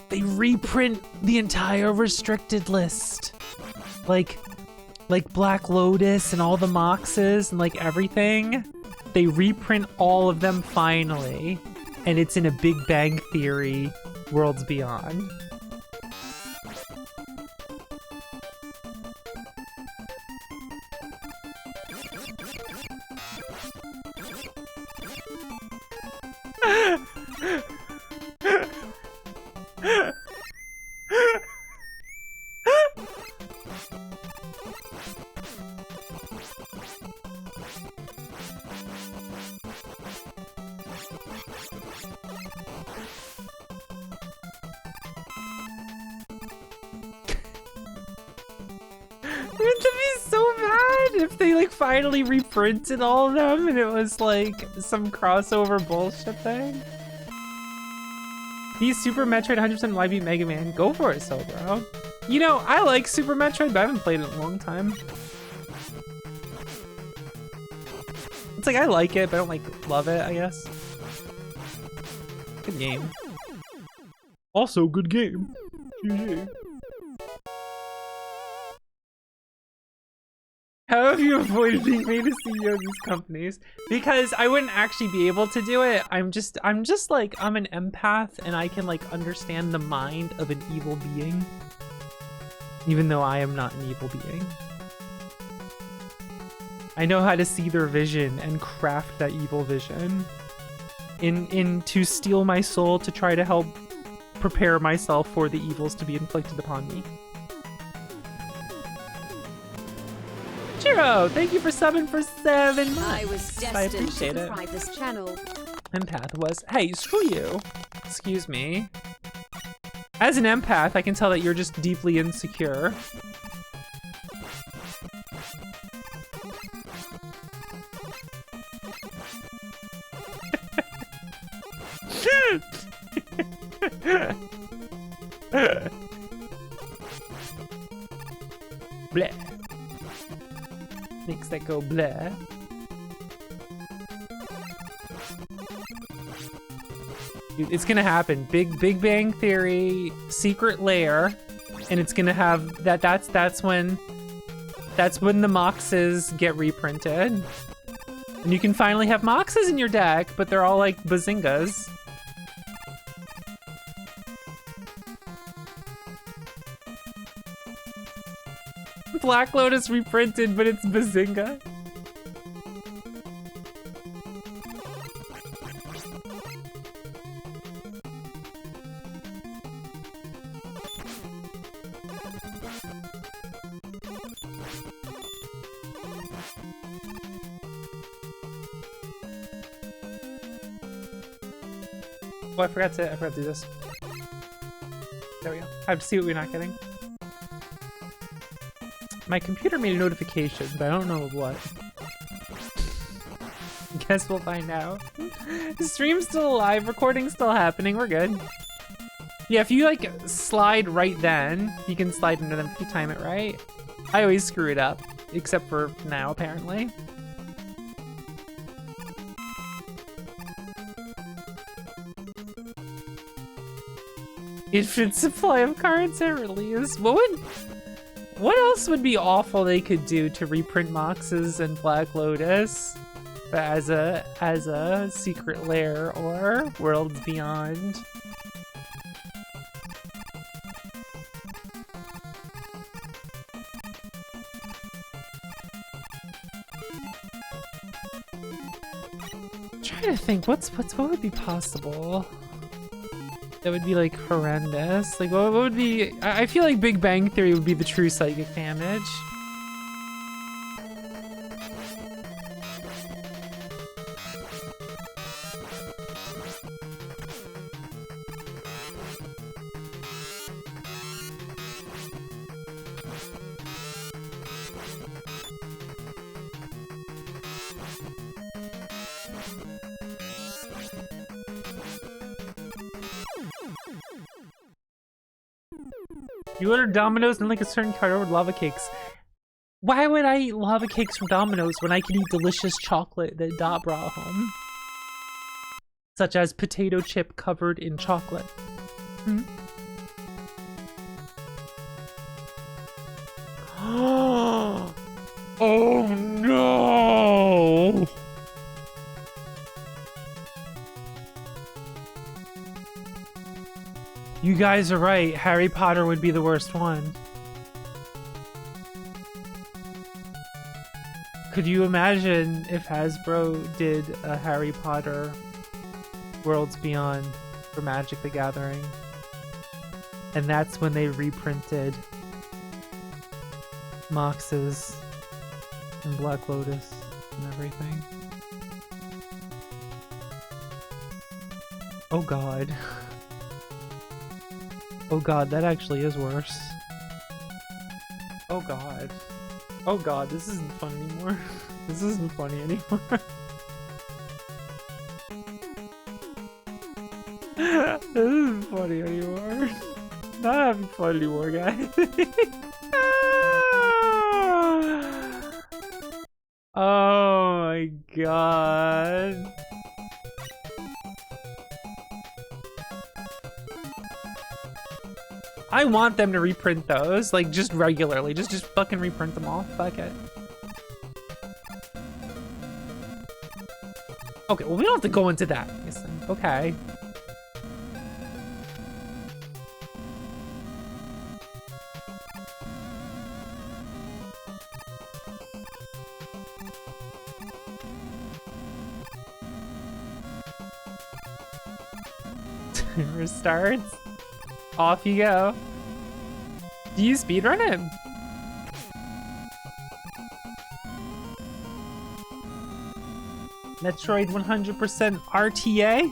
they reprint the entire restricted list. Like Black Lotus and all the Moxes and like everything. They reprint all of them finally. And it's in a Big Bang Theory Worlds Beyond. Wouldn't that be so bad if they like finally reprinted all of them and it was like some crossover bullshit thing? He's Super Metroid 100% why beat Mega Man. Go for it, so bro. You know, I like Super Metroid, but I haven't played it in a long time. It's like I like it, but I don't like love it, I guess. Good game. Also, good game. GG. How have you avoided being made a CEO of these companies? Because I wouldn't actually be able to do it. I'm just like, I'm an empath and I can like understand the mind of an evil being. Even though I am not an evil being. I know how to see their vision and craft that evil vision. In to steal my soul to try to help prepare myself for the evils to be inflicted upon me. Chiro, thank you for subbing for 7 months. I was I destined appreciate to it. fry this channel. Empath was, hey, screw you. Excuse me. As an empath, I can tell that you're just deeply insecure. Bleh. Makes that go bleh. Dude, it's gonna happen. Big Bang Theory secret lair, and it's gonna have that's when the Moxes get reprinted. And you can finally have Moxes in your deck, but they're all like Bazingas. Black Lotus reprinted, but it's Bazinga. Oh, I forgot to do this. There we go. I have to see what we're not getting. My computer made a notification, but I don't know of what. Guess we'll find out. The stream's still alive, recording's still happening, we're good. Yeah, if you like slide right then, you can slide into them if you time it right. I always screw it up, except for now, apparently. Infinite supply of cards at release. What else would be awful they could do to reprint Moxes and Black Lotus as a secret lair or Worlds Beyond? I'm trying to think what would be possible that would be like horrendous. Like what would be? I feel like Big Bang Theory would be the true psychic damage. You order Domino's and like a certain card over lava cakes. Why would I eat lava cakes from Domino's when I can eat delicious chocolate that Dot brought home? Such as potato chip covered in chocolate. Hmm? Oh no! You guys are right. Harry Potter would be the worst one. Could you imagine if Hasbro did a Harry Potter Worlds Beyond for Magic the Gathering? And that's when they reprinted Moxes and Black Lotus and everything. Oh god. Oh god, that actually is worse. Oh god. Oh god, this isn't fun anymore. This isn't funny anymore. This isn't funny anymore. Not having fun anymore, guys. Oh my god. I want them to reprint those, like, just regularly. Just fucking reprint them all. Fuck it. Okay, well, we don't have to go into that. Listen, okay. Restarts. Off you go. Do you speedrun it? Metroid 100% RTA?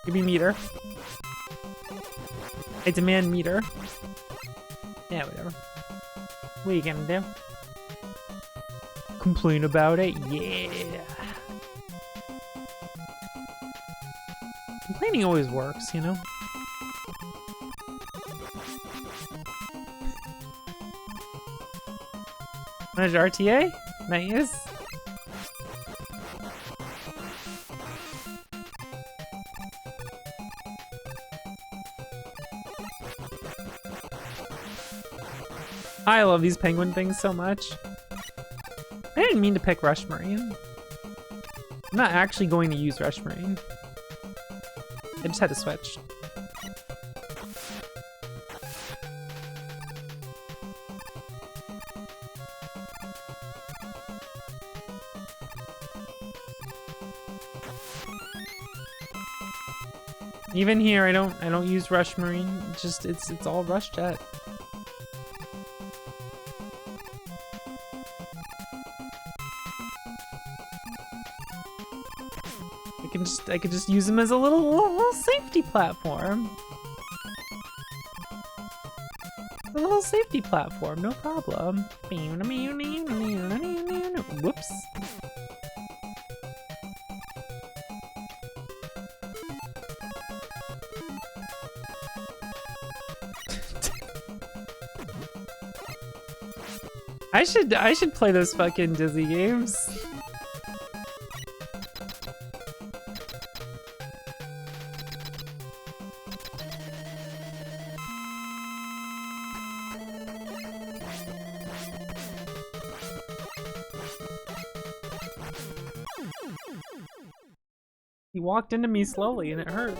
Give me meter. I demand meter. Yeah, whatever. What are you gonna do? Complain about it? Yeah. Complaining always works, you know? Manage RTA? Nice. I love these penguin things so much. I didn't mean to pick Rush Marine. I'm not actually going to use Rush Marine. I just had to switch. Even here, I don't use Rush Marine. It's all Rush Jet. I could just use them as a little safety platform. A little safety platform, no problem. Whoops. I should play those fucking Dizzy games. He walked into me slowly and it hurt.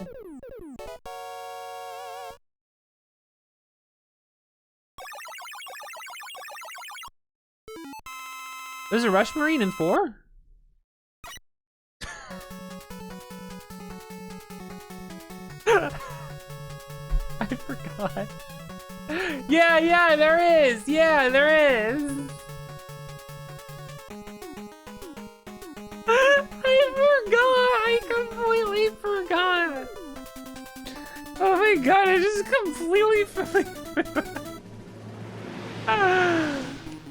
There's a Rush Marine in 4? I forgot. Yeah, there is! Yeah, there is! I completely forgot! Oh my god, I just completely forgot.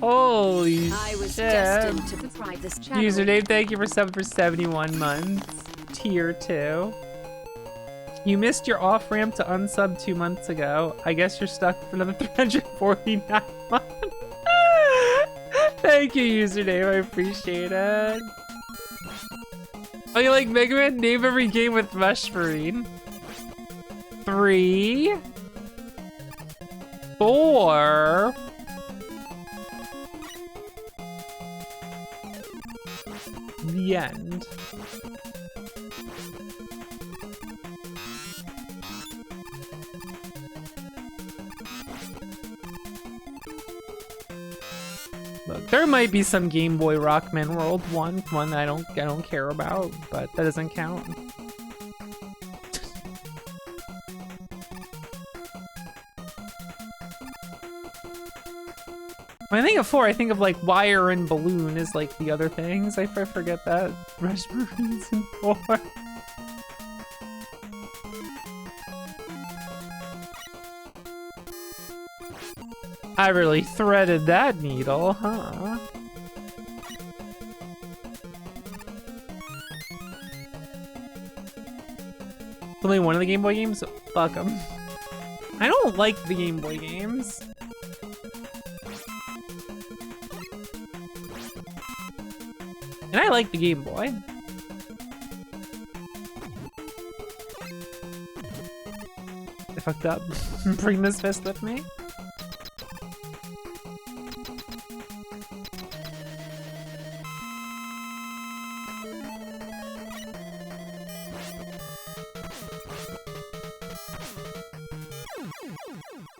Holy I was shit. destined to provide this channel. Username, thank you for sub for 71 months. Tier 2. You missed your off-ramp to unsub 2 months ago. I guess you're stuck for another 349 months. Thank you, username, I appreciate it. Oh, you like Mega Man? Name every game with Rush Marine. 3, 4. The end. Look, There might be some Game Boy Rockman World one that I don't care about, but that doesn't count. When I think of 4, I think of like Wire and Balloon as like the other things. I forget that. Rush Marines in 4. I really threaded that needle, huh? Only one of the Game Boy games? Fuck them. I don't like the Game Boy games. And I like the Game Boy. I fucked up. Bring this fist with me.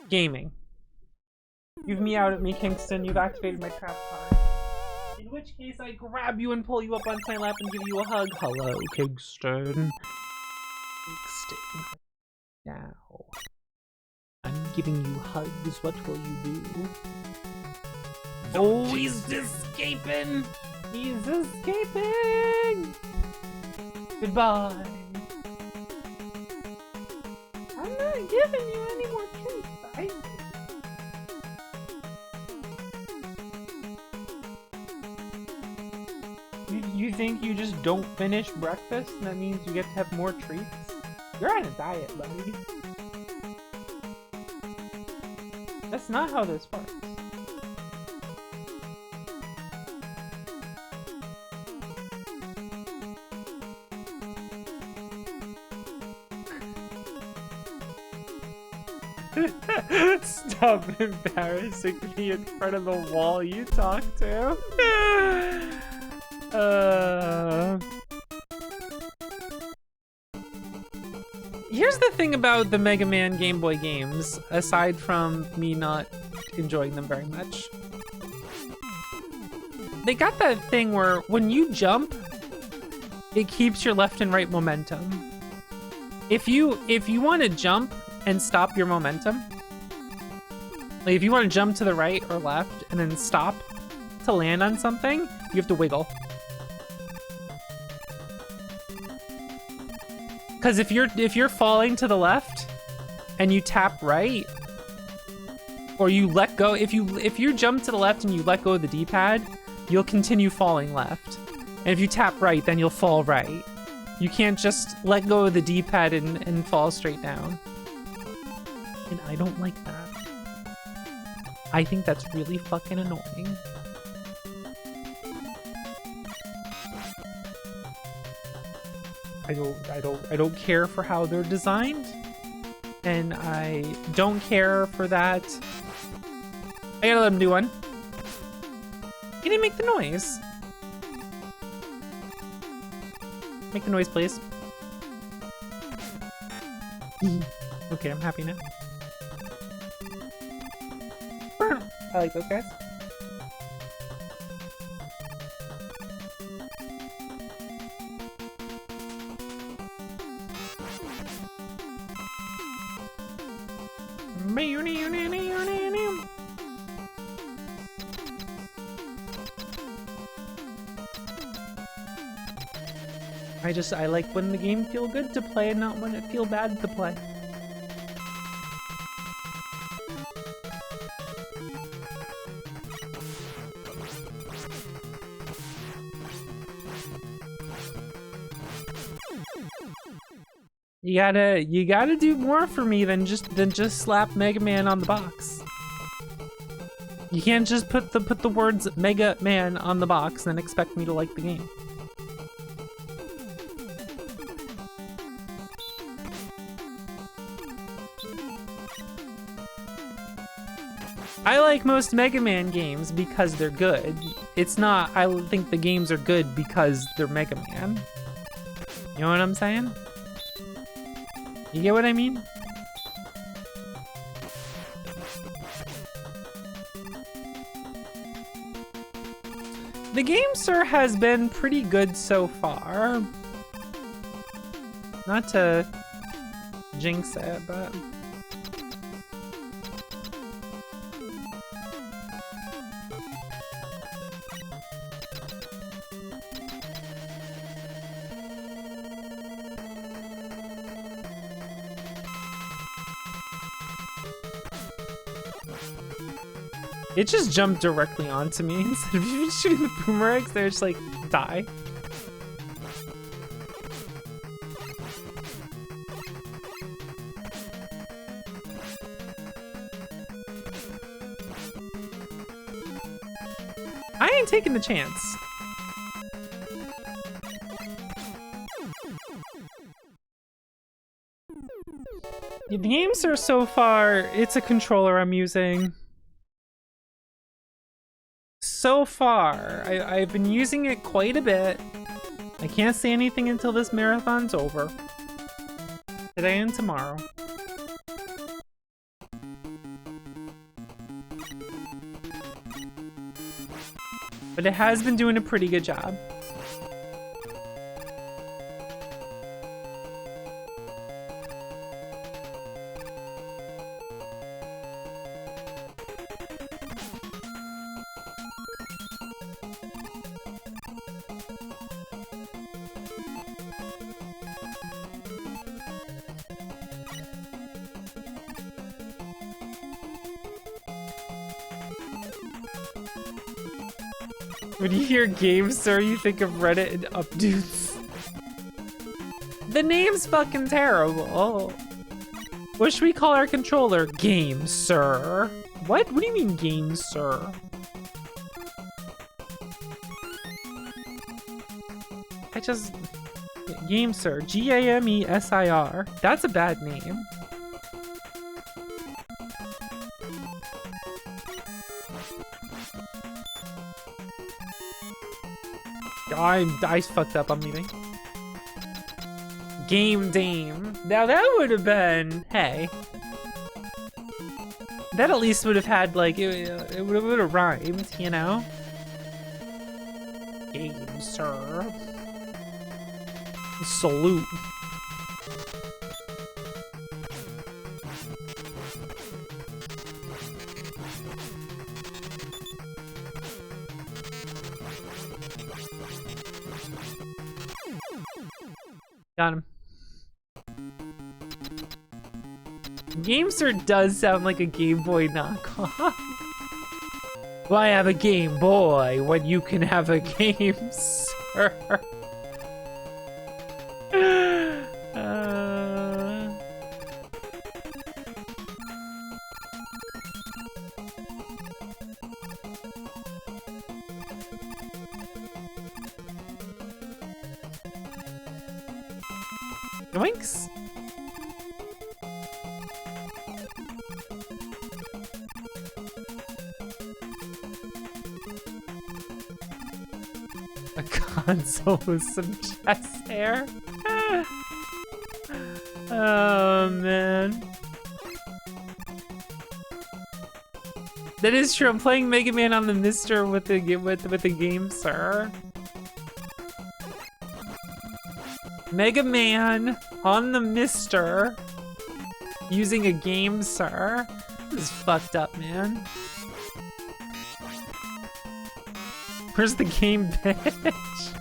Gaming. You've meowed at me, Kingston. You've activated my trap card. In which case, I grab you and pull you up onto my lap and give you a hug. Hello, Kingston. Kingston. Now. I'm giving you hugs. What will you do? Oh, he's escaping! He's escaping! Goodbye. I'm not giving you any more treats. You think you just don't finish breakfast and that means you get to have more treats? You're on a diet, buddy. That's not how this works. Stop embarrassing me in front of the wall you talk to. Here's the thing about the Mega Man Game Boy games, aside from me not enjoying them very much. They got that thing where when you jump, it keeps your left and right momentum. If you want to jump and stop your momentum, like if you want to jump to the right or left and then stop to land on something, you have to wiggle. Because if you're falling to the left and you tap right, or you let go, if you jump to the left and you let go of the D-pad, you'll continue falling left. And if you tap right, then you'll fall right. You can't just let go of the D-pad and fall straight down. And I don't like that. I think that's really fucking annoying. I don't care for how they're designed, and I don't care for that. I gotta let him do one. He didn't make the noise. Make the noise, please. Okay, I'm happy now. I like those guys. I like when the game feel good to play and not when it feel bad to play. You gotta do more for me than just slap Mega Man on the box. You can't just put the words Mega Man on the box and expect me to like the game. I like most Mega Man games because they're good. It's not, I think the games are good because they're Mega Man. You know what I'm saying? You get what I mean? The game, sir, has been pretty good so far. Not to jinx it, but... It just jumped directly onto me instead of even shooting the boomerangs. They're just like, die. I ain't taking the chance. The games are so far, it's a controller I'm using. So far, I've been using it quite a bit. I can't say anything until this marathon's over. Today and tomorrow. But it has been doing a pretty good job. When you hear games, sir, you think of Reddit and updates. The name's fucking terrible. What should we call our controller? Game, sir. What? What do you mean, game, sir? Game, sir. G-A-M-E-S-I-R. That's a bad name. I fucked up, I'm leaving. Game Dame. Now that would have been, hey. That at least would have had, like, it would have rhymed, you know? Game, sir. Salute. Got him. GameSir does sound like a Game Boy knockoff. Why have a Game Boy when you can have a Game, sir? Yoinks. A console with some chest hair. Oh man. That is true. I'm playing Mega Man on the Mister with the game, sir. Mega Man on the Mister using a game, sir. This is fucked up, man. Where's the game, bitch?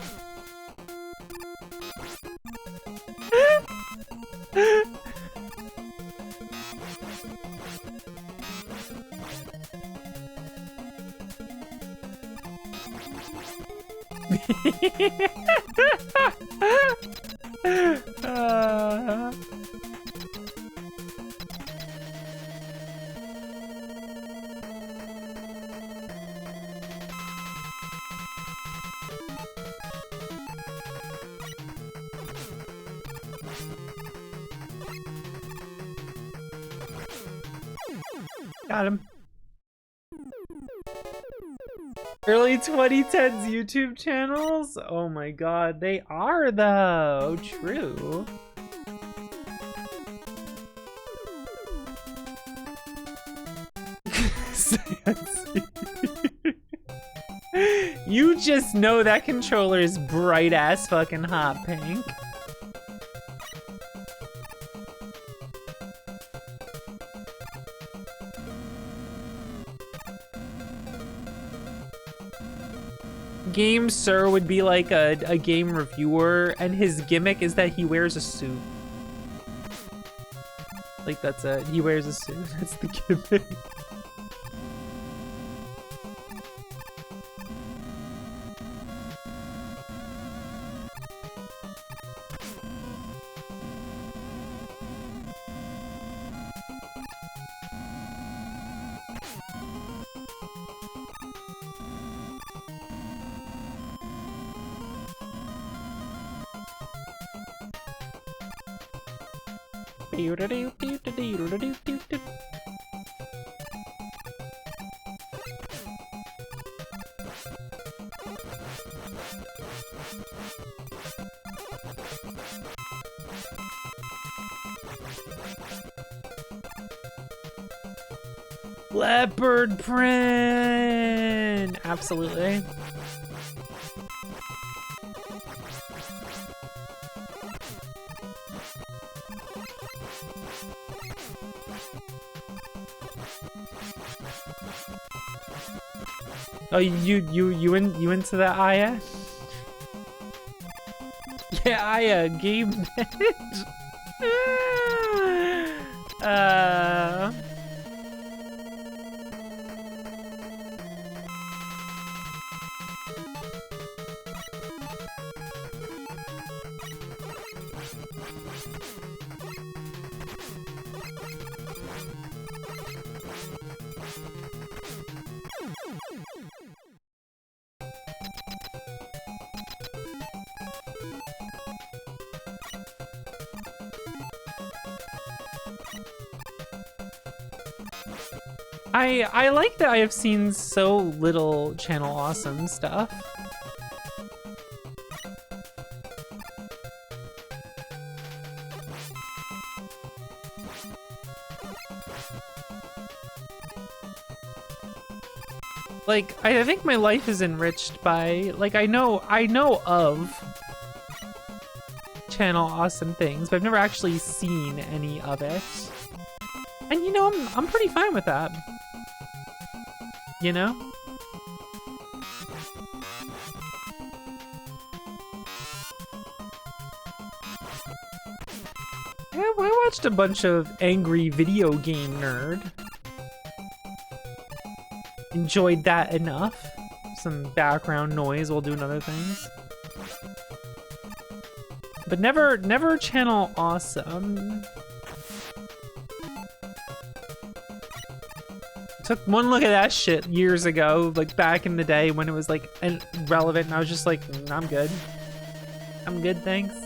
Got him. Early 2010s YouTube channels? Oh my god, they are though. True. You just know that controller is bright ass fucking hot pink. Game Sir would be like a game reviewer, and his gimmick is that he wears a suit. Like, that's it. He wears a suit. That's the gimmick. Leopard print! Absolutely. Oh, you into that, Aya? Yeah, Aya, game bench. I like that I have seen so little Channel Awesome stuff. Like, I think my life is enriched by, like, I know of Channel Awesome things, but I've never actually seen any of it. And you know, I'm pretty fine with that. You know? Yeah, I watched a bunch of Angry Video Game Nerd. Enjoyed that enough. Some background noise while doing other things. But never Channel Awesome. Took one look at that shit years ago, like back in the day when it was like relevant, and I was just like, I'm good. I'm good, thanks.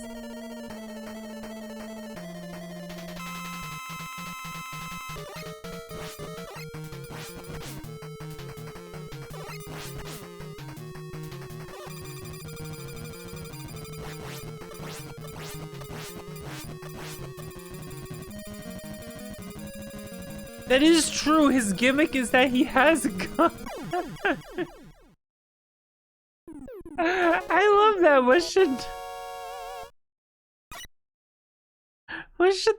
That is true. His gimmick is that he has a gun. I love that. What should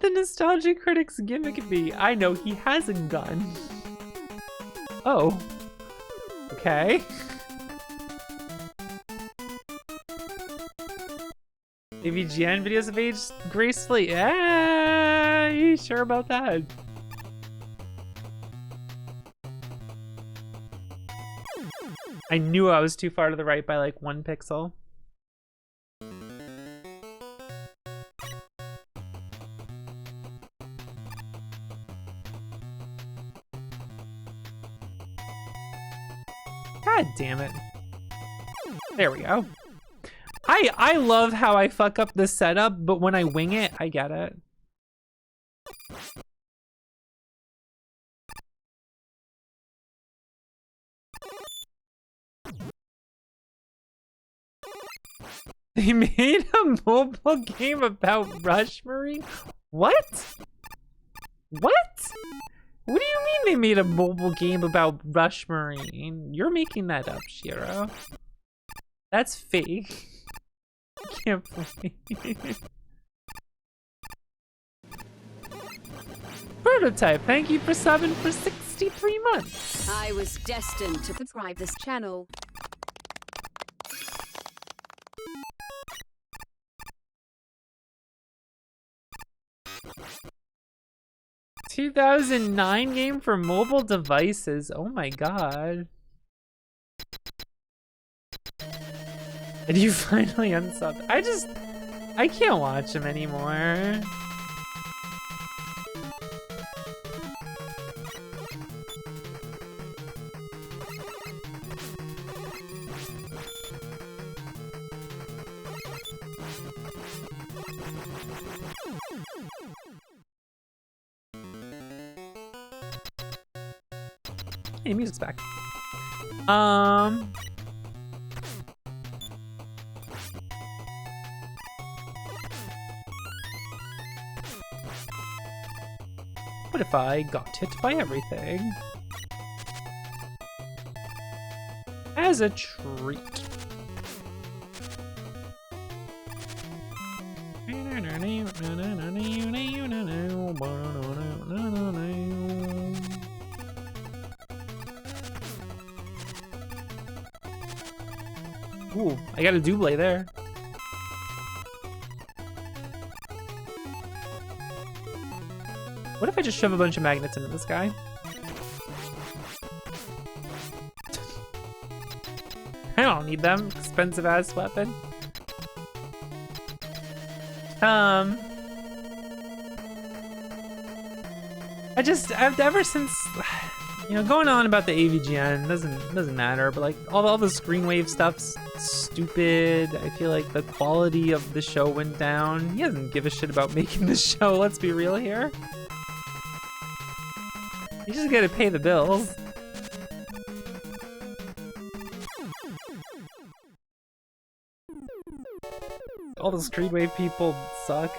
the Nostalgia Critic's gimmick be? I know, he has a gun. Oh. Okay. AVGN videos have aged gracefully. Yeah, you sure about that? I knew I was too far to the right by like 1 pixel. God damn it. There we go. I love how I fuck up the setup, but when I wing it, I get it. They made a mobile game about Rush Marine? What? What? What do you mean they made a mobile game about Rush Marine? You're making that up, Shiro. That's fake. I can't believe. Prototype, thank you for subbing for 63 months. I was destined to Subscribe this channel. ...2009 game for mobile devices. Oh my god. And you finally unsubbed. I can't watch him anymore. Hey, music's back. What if I got hit by everything? As a treat. Ooh, I got a double there. What if I just shove a bunch of magnets into this guy? I don't need them. Expensive ass weapon. I've ever since, you know, going on about the AVGN doesn't matter, but like all the screen wave stuff's stupid. I feel like the quality of the show went down. He doesn't give a shit about making the show, let's be real here. You just gotta pay the bills. All the screen wave people suck.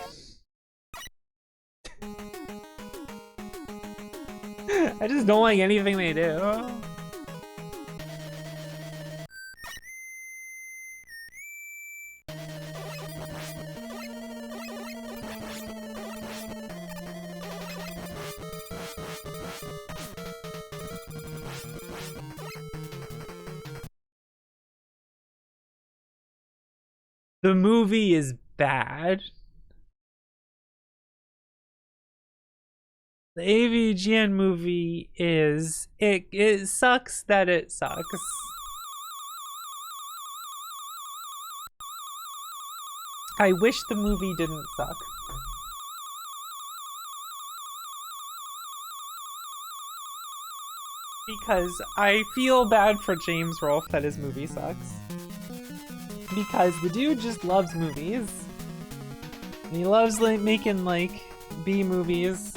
I just don't like anything they do. The movie is bad. The AVGN movie is... It sucks that it sucks. I wish the movie didn't suck. Because I feel bad for James Rolfe that his movie sucks. Because the dude just loves movies. And he loves like making like B movies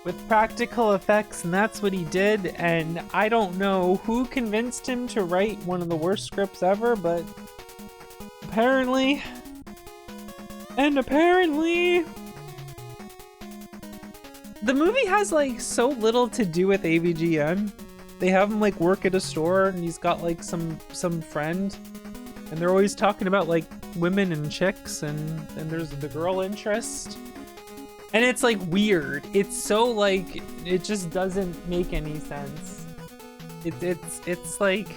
with practical effects, and that's what he did. And I don't know who convinced him to write one of the worst scripts ever, but apparently the movie has like so little to do with AVGN. They have him like work at a store, and he's got like some friend, and they're always talking about like women and chicks, and there's the girl interest, and it's like weird. It's so like it just doesn't make any sense. It's like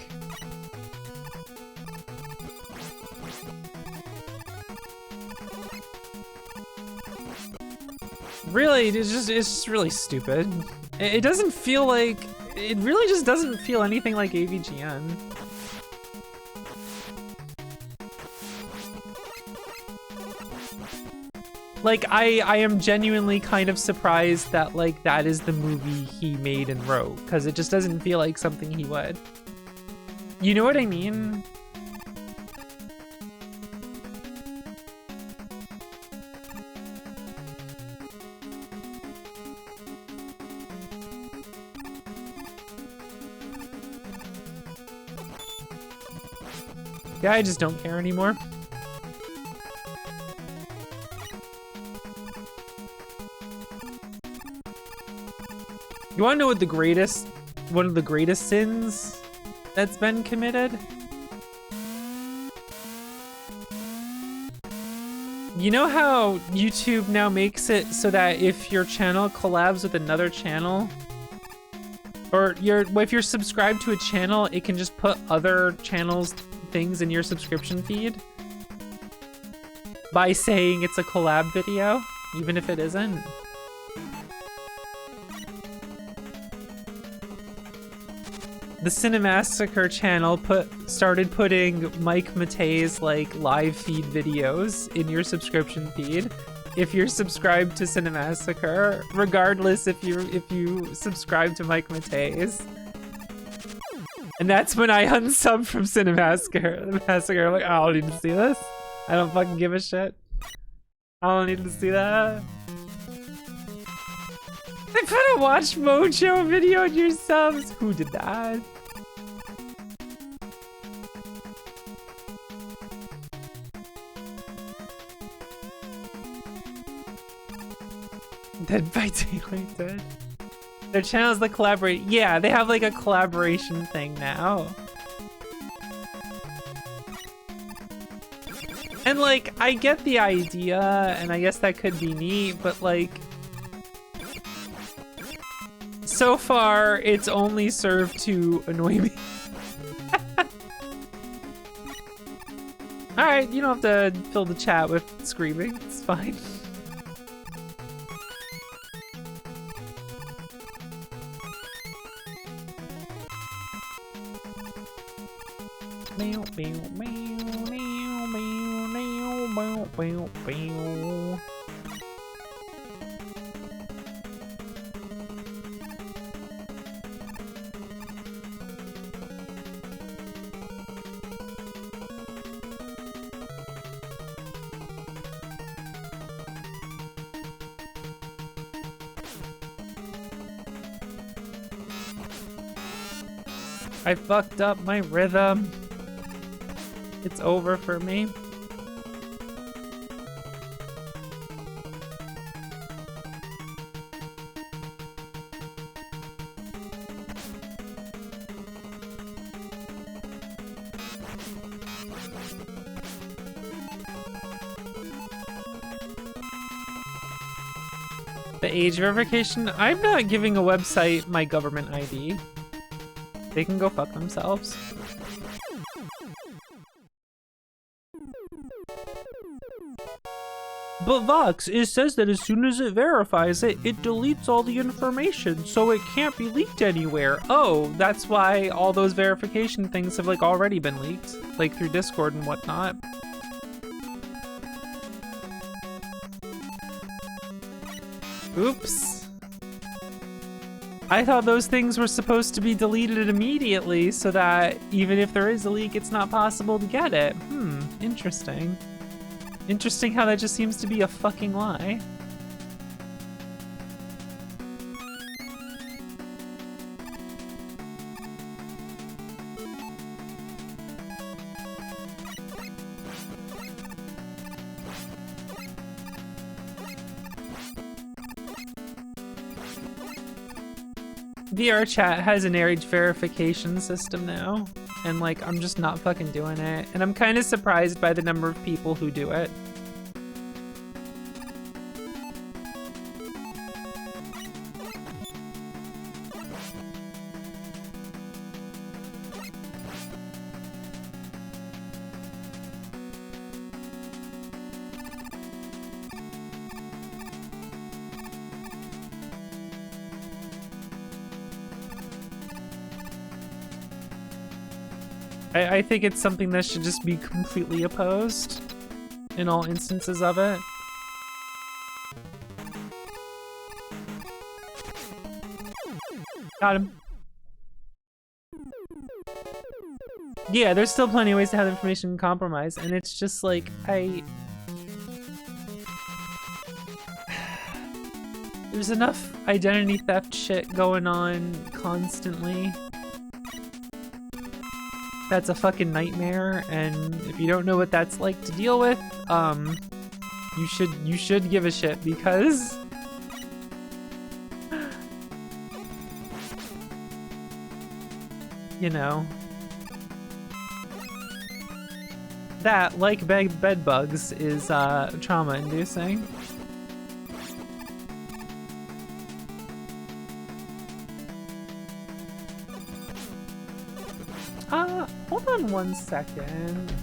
really it's just really stupid. It doesn't feel like. It really just doesn't feel anything like AVGN. Like, I am genuinely kind of surprised that, like, that is the movie he made and wrote, because it just doesn't feel like something he would. You know what I mean? Yeah, I just don't care anymore. You wanna know what one of the greatest sins that's been committed. You know how YouTube now makes it so that if your channel collabs with another channel, or if you're subscribed to a channel, it can just put other channels' things in your subscription feed by saying it's a collab video, even if it isn't. The Cinemassacre channel started putting Mike Matei's like live feed videos in your subscription feed if you're subscribed to Cinemassacre, regardless if you subscribe to Mike Matei's. And that's when I unsubbed from Cinemassacre. I'm like, I don't need to see this. I don't fucking give a shit. I don't need to see that. They put a Watch Mojo video in your subs. Who did that? Dead by Daylight Dead. Their channels that collaborate. Yeah, they have like a collaboration thing now. And like, I get the idea, and I guess that could be neat, but like, so far, it's only served to annoy me. Alright, you don't have to fill the chat with screaming. It's fine. I fucked up my rhythm. It's over for me. The age verification? I'm not giving a website my government ID. They can go fuck themselves. But Vox, it says that as soon as it verifies it, it deletes all the information, so it can't be leaked anywhere. Oh, that's why all those verification things have like already been leaked, like through Discord and whatnot. Oops. I thought those things were supposed to be deleted immediately so that even if there is a leak, it's not possible to get it. Interesting. Interesting how that just seems to be a fucking lie. VRChat has an age verification system now, and like I'm just not fucking doing it, and I'm kind of surprised by the number of people who do it. I think it's something that should just be completely opposed in all instances of it. Got him. Yeah, there's still plenty of ways to have information compromised, and it's just like, there's enough identity theft shit going on constantly. That's a fucking nightmare, and if you don't know what that's like to deal with, you should give a shit, because you know, that, like bed bugs, is trauma-inducing. Hold on 1 second.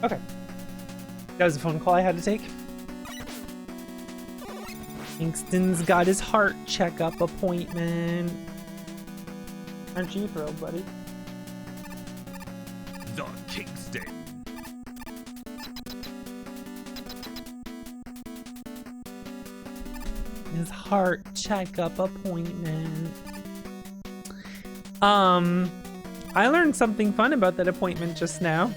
Okay. That was a phone call I had to take. Kingston's got his heart checkup appointment. Aren't you thrilled, buddy? The Kingston. His heart checkup appointment. I learned something fun about that appointment just now.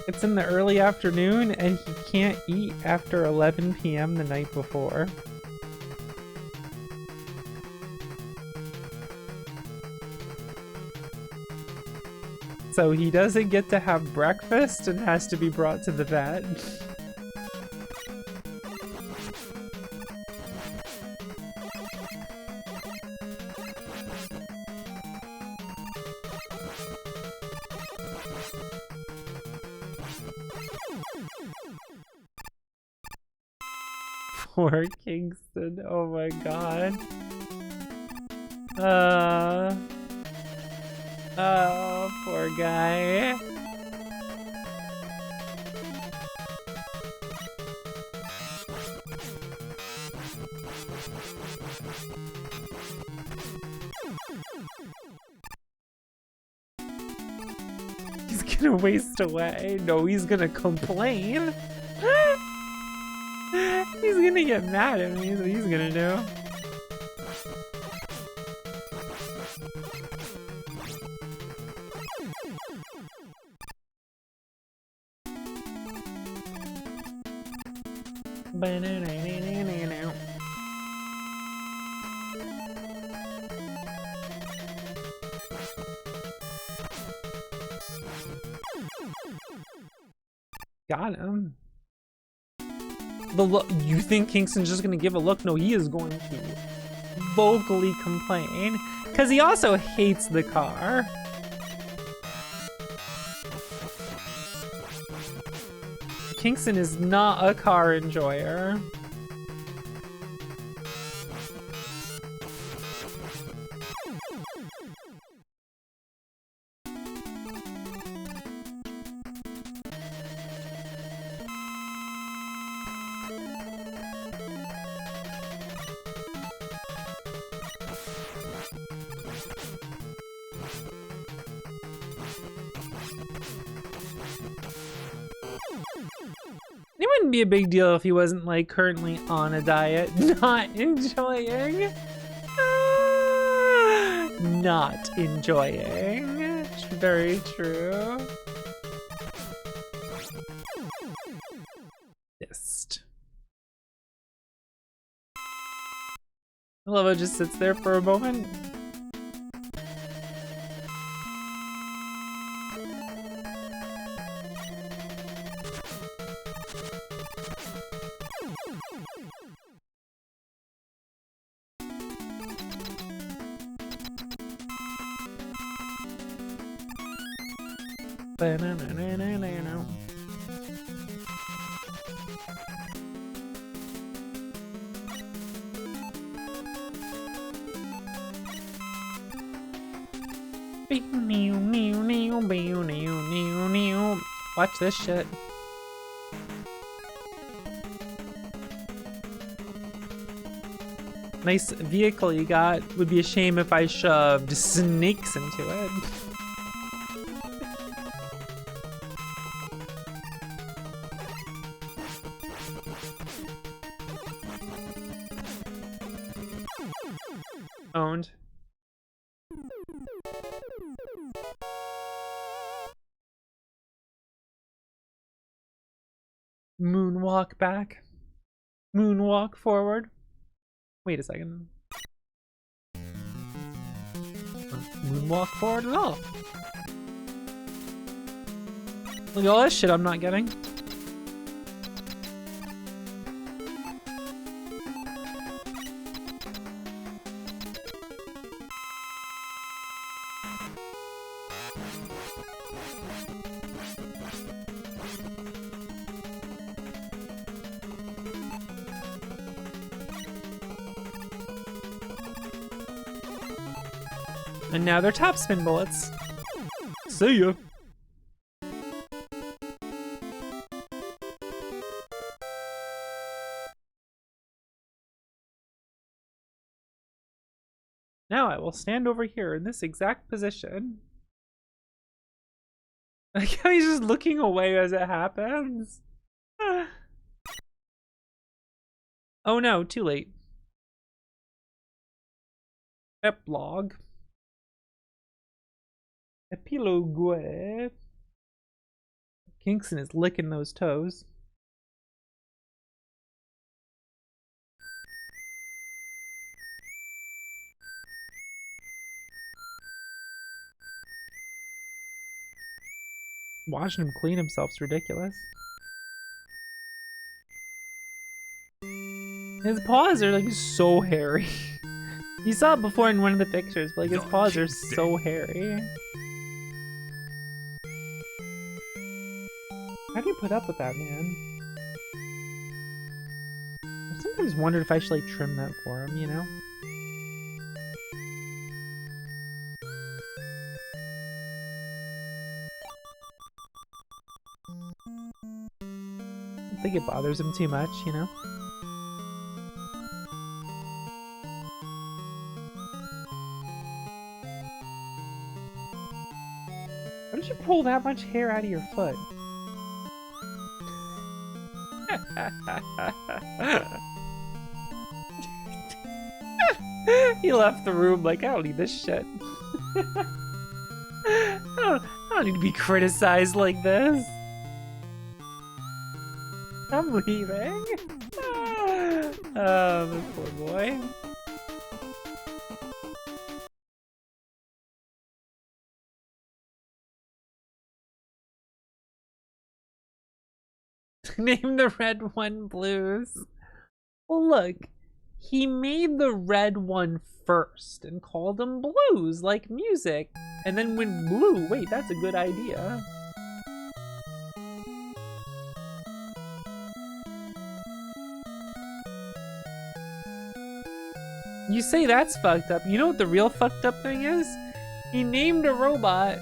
It's in the early afternoon and he can't eat after 11 p.m. the night before. So he doesn't get to have breakfast and has to be brought to the vet. Poor Kingston, oh my god. Oh, poor guy. He's gonna waste away. No, he's gonna complain. He's gonna get mad at me, is what he's gonna do. Got him. The look. You think Kingston's just gonna give a look? No, he is going to vocally complain because he also hates the car. Kingston is not a car enjoyer. It wouldn't be a big deal if he wasn't like currently on a diet, not enjoying. Not enjoying. Very true. kissed. I love how it just sits there for a moment. Ba-na-na-na-na-na. Watch this shit. Nice vehicle you got. Would be a shame if I shoved snakes into it. Owned. Moonwalk back. Moonwalk forward. Wait a second. Moonwalk forward at all. Look at all this shit I'm not getting. And now they're top spin bullets. See ya. Now I will stand over here in this exact position. Like how he's just looking away as it happens. Oh no, too late. Epilogue. Epilogue. Kingston is licking those toes. Watching him clean himself's ridiculous. His paws are like so hairy. You saw it before in one of the pictures, but like his paws are so hairy. How do you put up with that, man? I've sometimes wondered if I should like trim that for him, you know? I think it bothers him too much, you know? Why did you pull that much hair out of your foot? He left the room like, I don't need this shit. I don't need to be criticized like this. I'm leaving. Oh, this poor boy. Name the red one Blues. Well, look, he made the red one first and called them Blues, like music. And then when blue, wait, that's a good idea. You say that's fucked up. You know what the real fucked up thing is? He named a robot.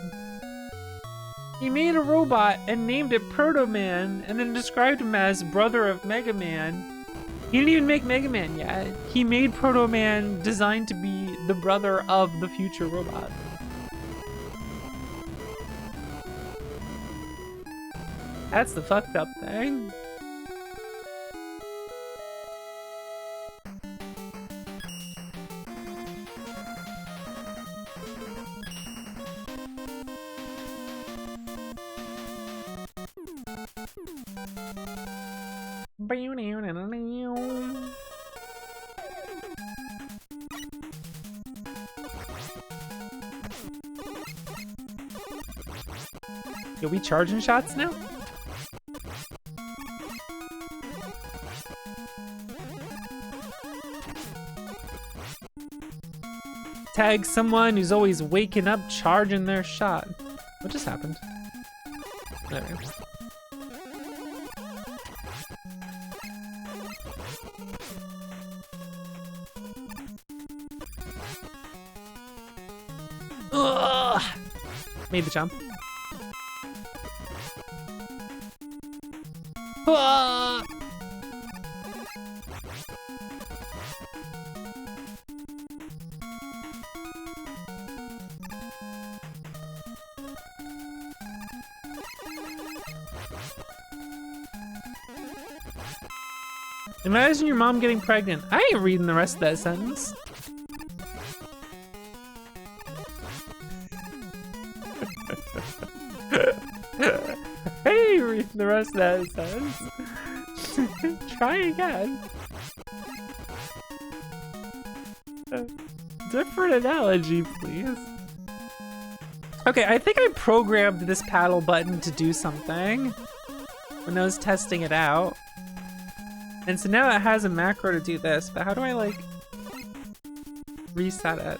He made a robot and named it Proto Man and then described him as brother of Mega Man. He didn't even make Mega Man yet. He made Proto Man designed to be the brother of the future robot. That's the fucked up thing. Yo, we charging shots now? Tag someone who's always waking up charging their shot. What just happened? There we go. Ugh! Made the jump. Ah! Imagine your mom getting pregnant. I ain't reading the rest of that sentence. I ain't reading the rest of that sentence. Try again. Different analogy, please. Okay, I think I programmed this paddle button to do something when I was testing it out. And so now it has a macro to do this, but how do I, like, reset it?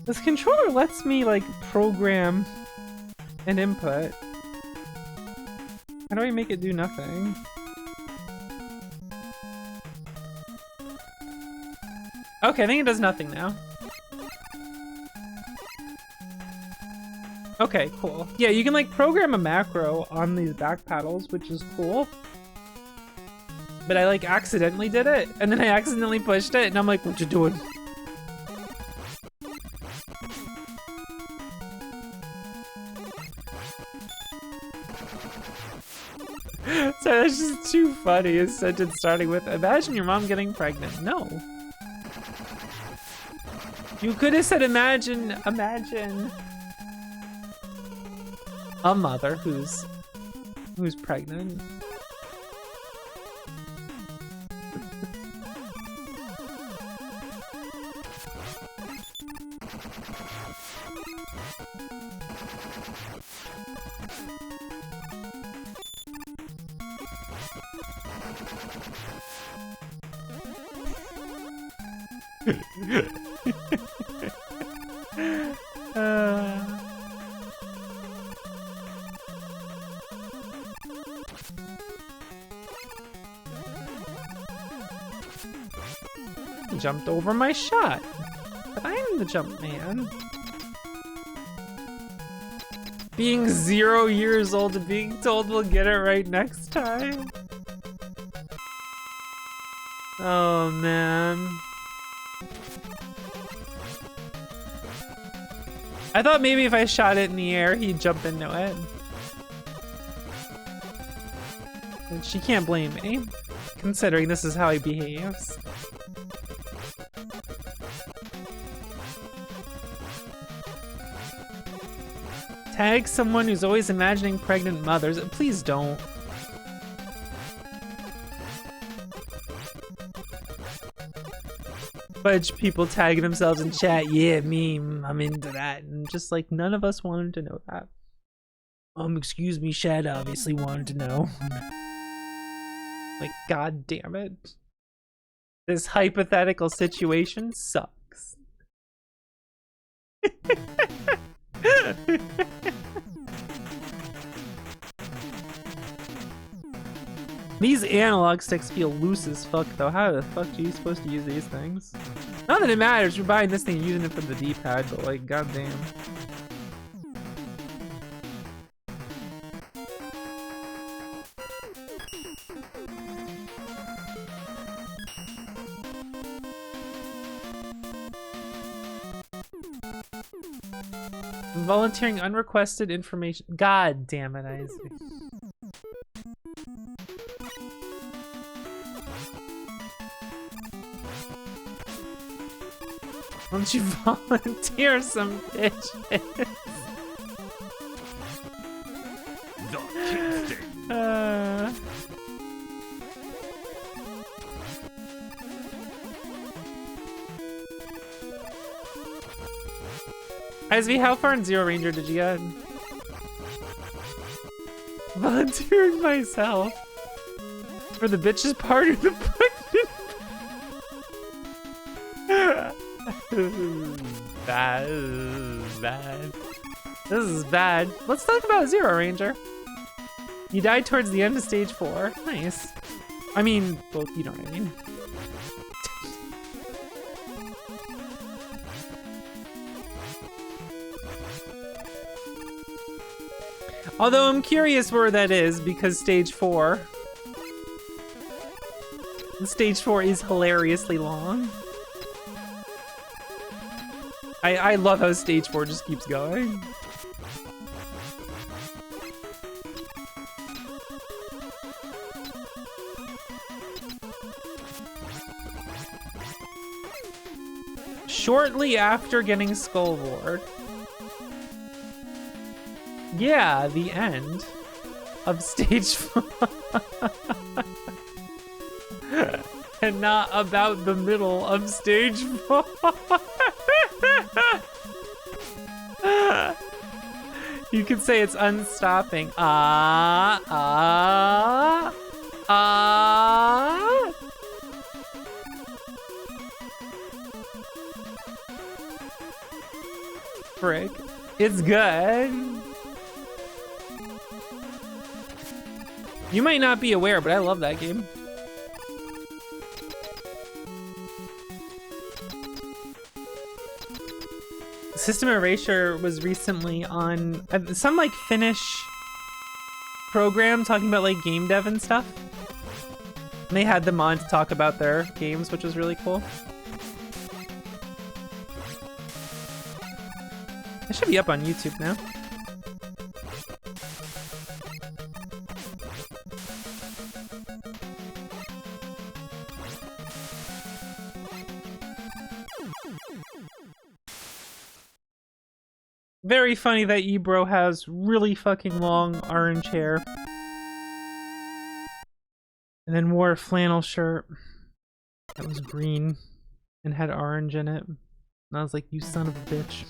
This controller lets me, like, program an input. How do I make it do nothing? Okay, I think it does nothing now. Okay, cool. Yeah, you can like program a macro on these back paddles, which is cool. But I like accidentally did it, and then I accidentally pushed it, and I'm like, what you doing? So that's just too funny. A sentence starting with, imagine your mom getting pregnant. No. You could have said imagine a mother who's pregnant. Jumped over my shot, but I'm the jump man. Being 0 years old and being told we'll get it right next time. Oh man. I thought maybe if I shot it in the air, he'd jump into it. And she can't blame me, considering this is how he behaves. Tag someone who's always imagining pregnant mothers. Please don't. Bunch people tagging themselves in chat. Yeah, me, I'm into that. And just like none of us wanted to know that. Excuse me, Shad obviously wanted to know. Like, god damn it. This hypothetical situation sucks. These analog sticks feel loose as fuck though. How the fuck are you supposed to use these things? Not that it matters, you're buying this thing and using it for the D-pad, but like, goddamn. Volunteering unrequested information. God damn it, Isaac. don't you volunteer some bitches? The Kingston. ISV, how far in Zero Ranger did you get? Volunteering myself for the bitches part of the pregnant. This is bad. This is bad. This is bad. Let's talk about Zero Ranger. You died towards the end of stage 4. Nice. I mean, well, you know what I mean. Although I'm curious where that is because stage 4. Stage 4 is hilariously long. I love how stage 4 just keeps going. Shortly after getting Skull Ward. Yeah, the end of stage 4. And not about the middle of stage 4. You could say it's unstopping. Frick. It's good. You might not be aware, but I love that game. System Erasure was recently on some like Finnish program talking about like game dev and stuff. And they had them on to talk about their games, which was really cool. It should be up on YouTube now. Very funny that Ebro has really fucking long orange hair. And then wore a flannel shirt that was green and had orange in it. And I was like, you son of a bitch.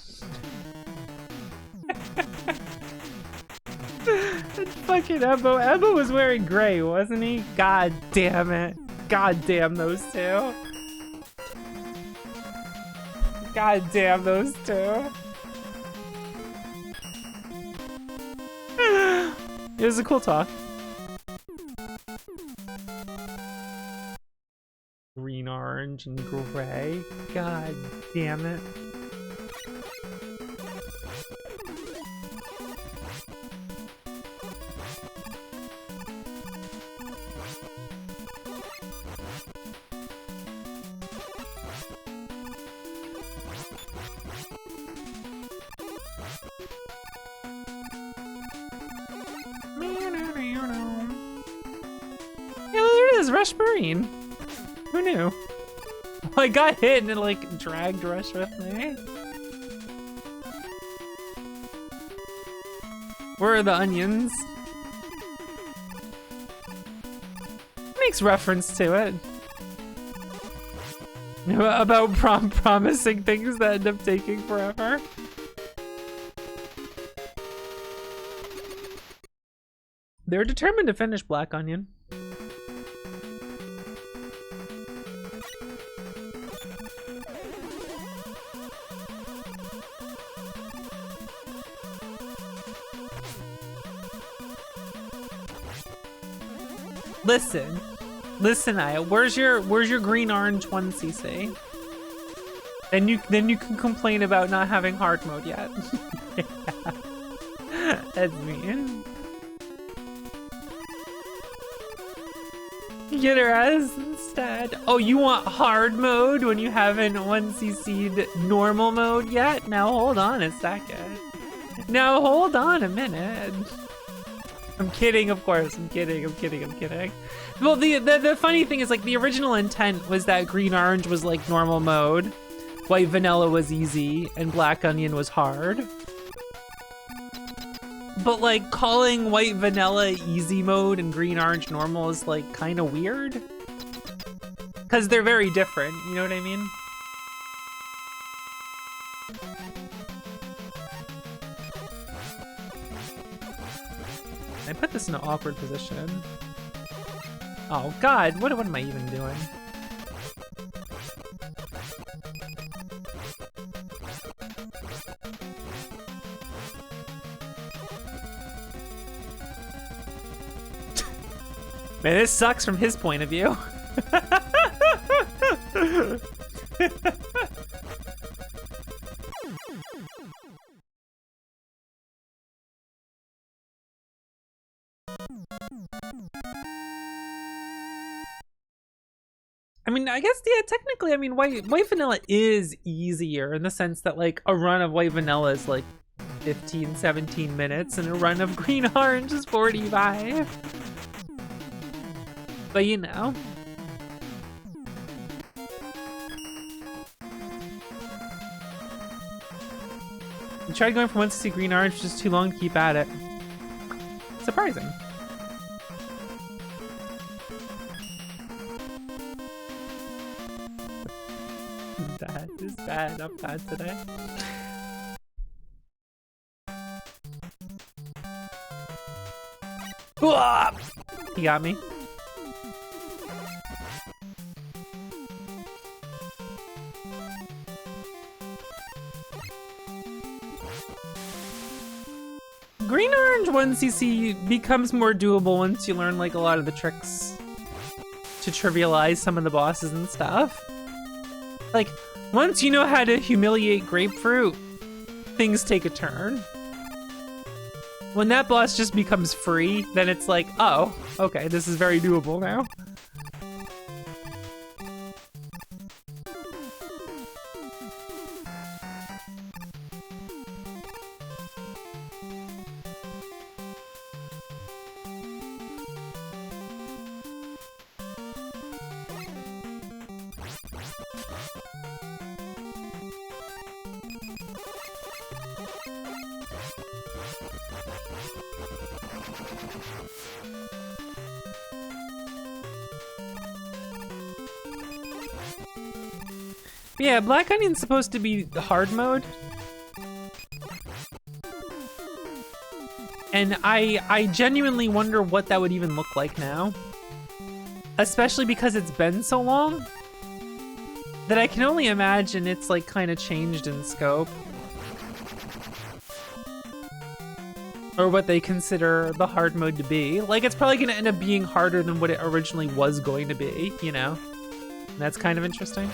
And fucking Ebbo. Ebbo was wearing gray, wasn't he? God damn it. God damn those two. God damn those two. It was a cool talk. Green, orange, and gray. God damn it. Rush Marine. Who knew? I got hit and it like dragged Rush with me. Where are the onions? Makes reference to it. About promising things that end up taking forever. They're determined to finish Black Onion. Listen, Aya. Where's your green orange 1cc? Then you can complain about not having hard mode yet. Yeah. That's mean. Get her ass instead. Oh, you want hard mode when you haven't 1cc'd normal mode yet? Now hold on a second. Now hold on a minute. I'm kidding, of course. I'm kidding. Well, the funny thing is, like, the original intent was that green orange was like normal mode, White Vanilla was easy and Black Onion was hard. But like calling White Vanilla easy mode and Green Orange normal is like kind of weird. Because they're very different, you know what I mean? I put this in an awkward position. Oh god, what am I even doing? Man, this sucks from his point of view. I mean, I guess, yeah, technically, I mean, White Vanilla is easier in the sense that, like, a run of White Vanilla is, like, 15, 17 minutes, and a run of Green Orange is 45. But, you know. You tried going from 1 to Green Orange, just too long to keep at it. Surprising. That is bad. I'm bad today. Uah! He got me. Green Orange 1cc becomes more doable once you learn like a lot of the tricks to trivialize some of the bosses and stuff. Like, once you know how to humiliate Grapefruit, things take a turn. When that boss just becomes free, then it's like, oh, okay, this is very doable now. Yeah, Black Onion's supposed to be the hard mode. And I genuinely wonder what that would even look like now. Especially because it's been so long that I can only imagine it's like kind of changed in scope. Or what they consider the hard mode to be. Like, it's probably gonna end up being harder than what it originally was going to be, you know? And that's kind of interesting.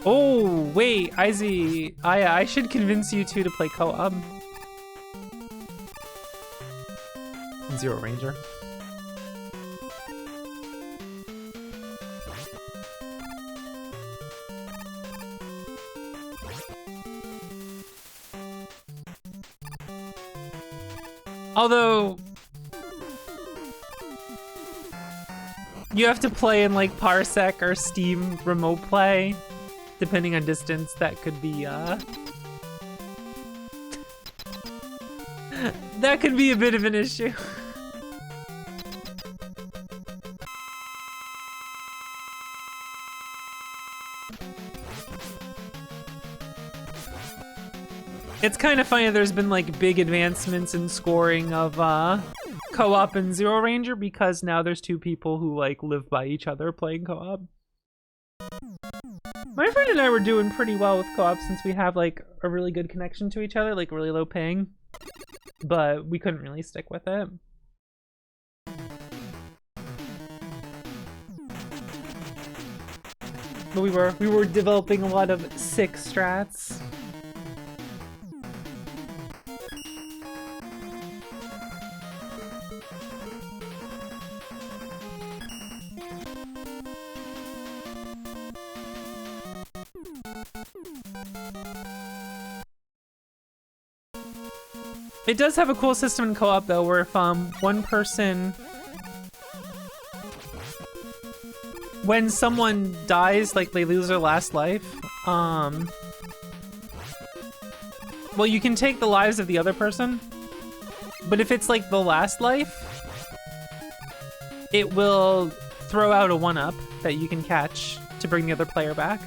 Oh, wait, Izzy, I should convince you two to play co-op. Zero Ranger. Although, you have to play in like Parsec or Steam remote play. Depending on distance, that could be, that could be a bit of an issue. It's kind of funny there's been like big advancements in scoring of co-op and Zero Ranger because now there's two people who like live by each other playing co-op. My friend and I were doing pretty well with co-op since we have like a really good connection to each other, like really low ping, but we couldn't really stick with it. But we were developing a lot of sick strats. It does have a cool system in co-op though, where if one person, when someone dies, like they lose their last life, well, you can take the lives of the other person, but if it's like the last life, it will throw out a 1-up that you can catch to bring the other player back.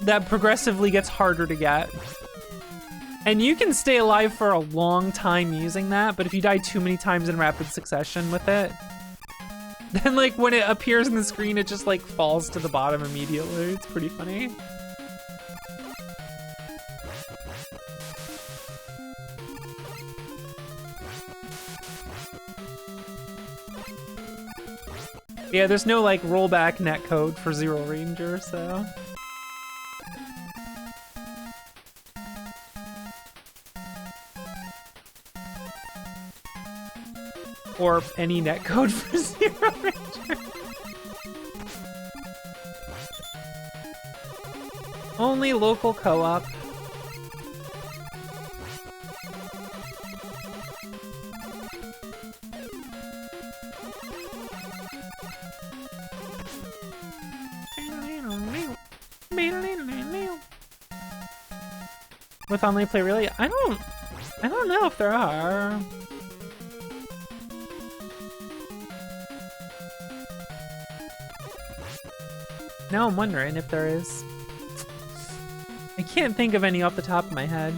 That progressively gets harder to get. And you can stay alive for a long time using that, but if you die too many times in rapid succession with it, then like when it appears on the screen, it just like falls to the bottom immediately. It's pretty funny. Yeah, there's no like rollback netcode for Zero Ranger, so. Or any netcode for Zero Ranger. Only local co-op. With online play, really? I don't know if there are. Now I'm wondering if there is. I can't think of any off the top of my head.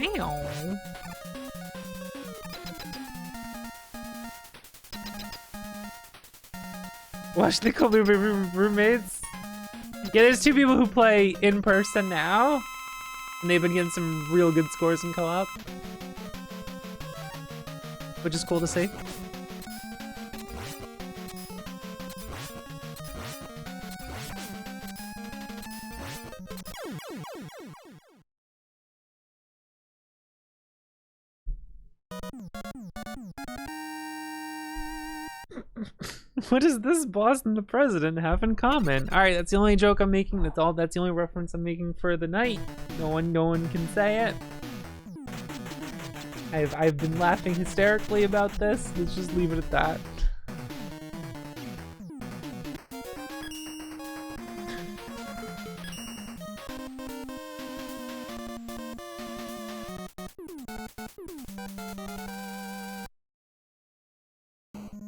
Ow. Watch the Cold Roommates. Yeah, there's 2 people who play in person now, and they've been getting some real good scores in co-op, which is cool to see. What does this boss and the president have in common? All right, that's the only joke I'm making. That's all. That's the only reference I'm making for the night. No one can say it. I've been laughing hysterically about this. Let's just leave it at that.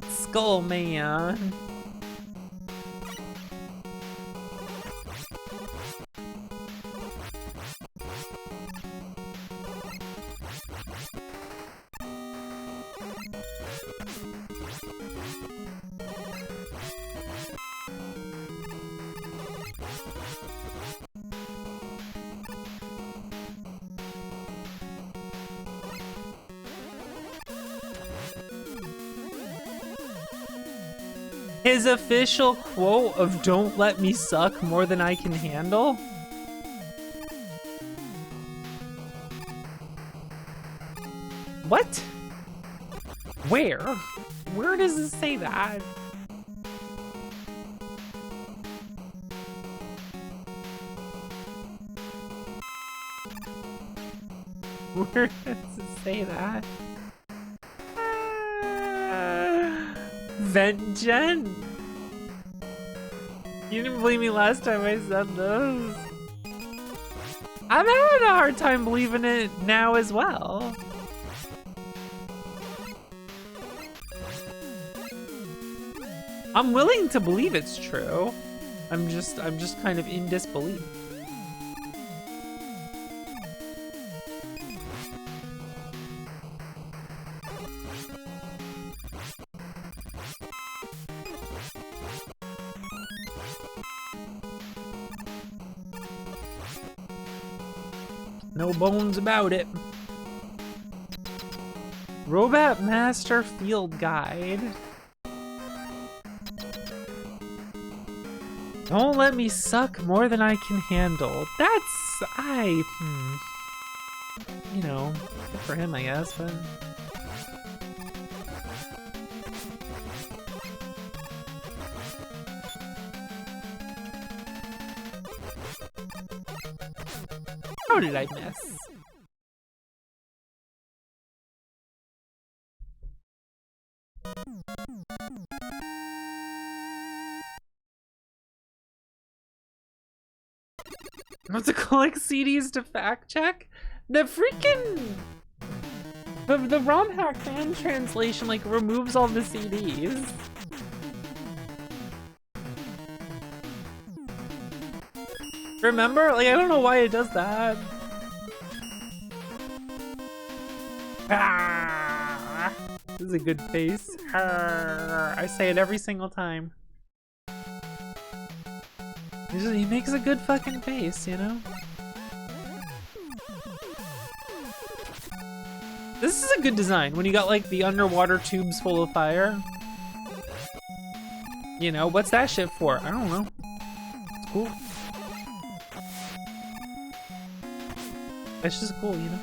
Skull Man. His official quote of "Don't let me suck more than I can handle." What? Where? Where does it say that? Where does it say that? VentGen? You didn't believe me last time I said this. I'm having a hard time believing it now as well. I'm willing to believe it's true. I'm just kind of in disbelief. No bones about it. Robot Master Field Guide. Don't let me suck more than I can handle. That's, you know, good for him, I guess, but. How did I miss? I have to collect CDs to fact check? The freaking... The ROM hack fan translation like removes all the CDs. Remember? Like, I don't know why it does that. Ah, this is a good face. I say it every single time. He makes a good fucking face, you know? This is a good design when you got like the underwater tubes full of fire. You know, what's that shit for? I don't know. It's cool. It's just cool, you know?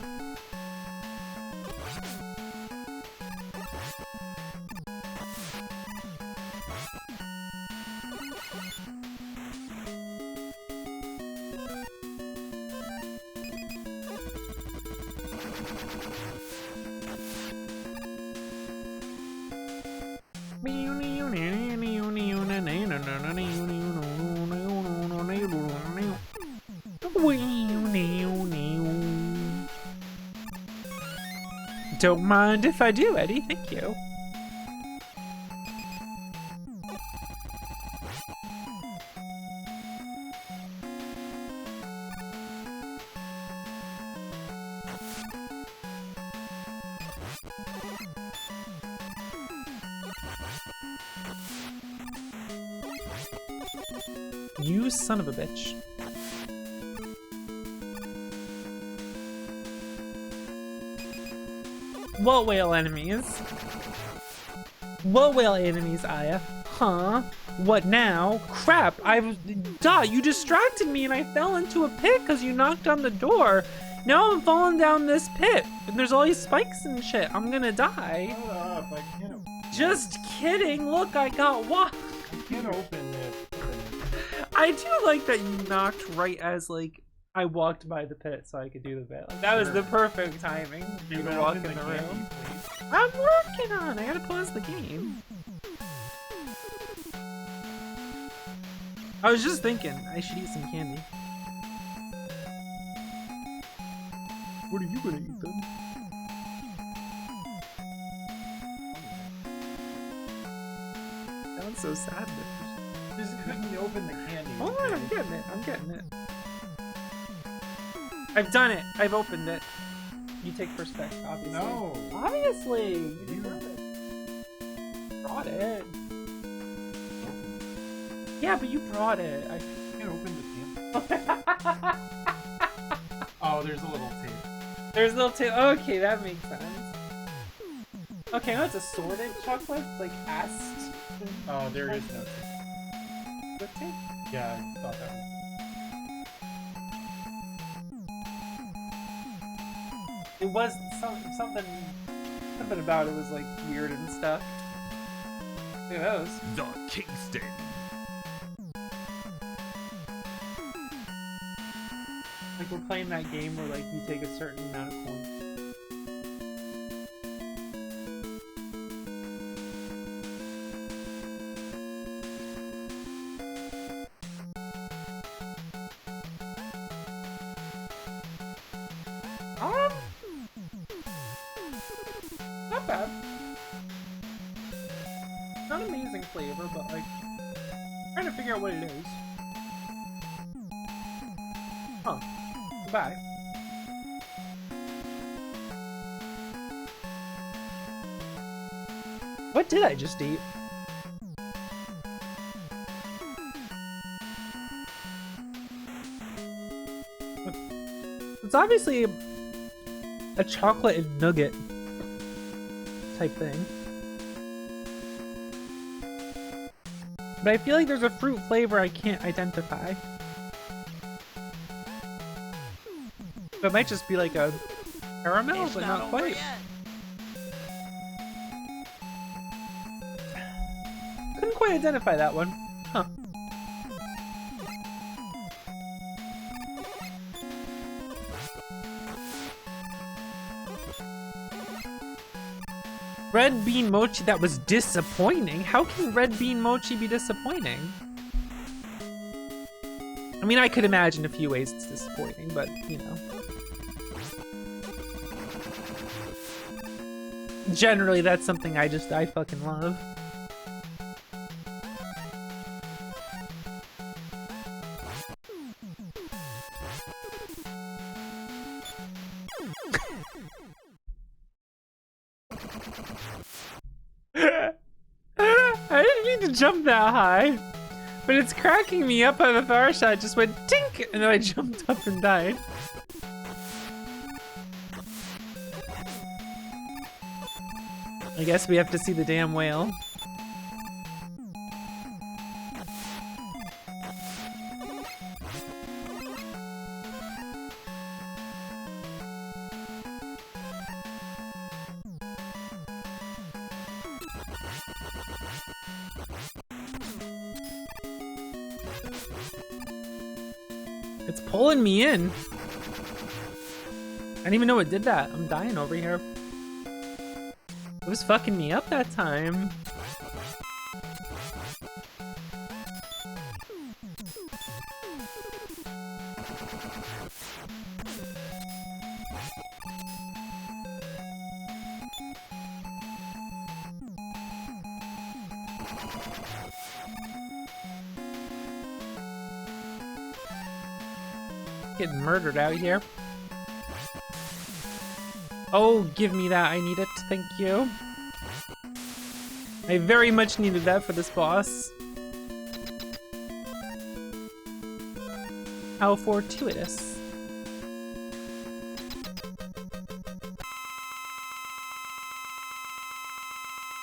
Don't mind if I do, Eddie. Thank you. You son of a bitch. What whale enemies? What whale enemies, Aya? Huh? What now? Crap, you distracted me and I fell into a pit because you knocked on the door. Now I'm falling down this pit and there's all these spikes and shit. I'm gonna die. Shut up, I can't. Just kidding, look, I got what? I can't open it. I do like that you knocked right as like I walked by the pit so I could do the bit. Like, that was the perfect timing for you to walk in the room. I'm working on it. I gotta pause the game. I was just thinking I should eat some candy. What are you gonna eat then? That one's so sad. Just couldn't open the candy. Hold on, I'm getting it. I'm getting it. I've done it. I've opened it. You take first pick, obviously. No. Obviously. You brought it. Yeah, but you brought it. I can't open the candy. Oh, there's a little tape. There's a little tape. Okay, that makes sense. Okay, now it's assorted chocolate. It's like asked. Oh, there is no tape. What tape? Yeah, I thought that was. It was something about it was like weird and stuff. Look at those. The Kingston. Like we're playing that game where like you take a certain amount of coins. Not bad. Not amazing flavor, but like trying to figure out what it is. Huh. Goodbye. What did I just eat? It's obviously a chocolate and nugget type thing. But I feel like there's a fruit flavor I can't identify. It might just be like a caramel, but not quite. Couldn't quite identify that one. Huh. Red bean mochi that was disappointing? How can red bean mochi be disappointing? I mean, I could imagine a few ways it's disappointing, but, you know. Generally, that's something I fucking love. I didn't mean to jump that high, but it's cracking me up on the far side. I just went tink, and then I jumped up and died. I guess we have to see the damn whale. It's pulling me in. I didn't even know it did that. I'm dying over here. It was fucking me up that time. Getting murdered out here. Oh, give me that. I need it. Thank you. I very much needed that for this boss. How fortuitous.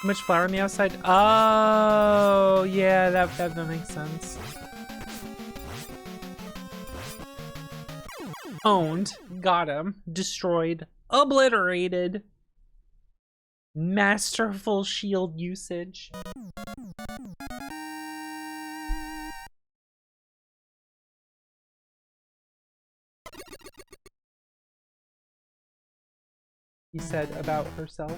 Too much flour on the outside? Oh, yeah, that makes sense. Owned. Got him. Destroyed. Obliterated. Masterful shield usage. He said about herself.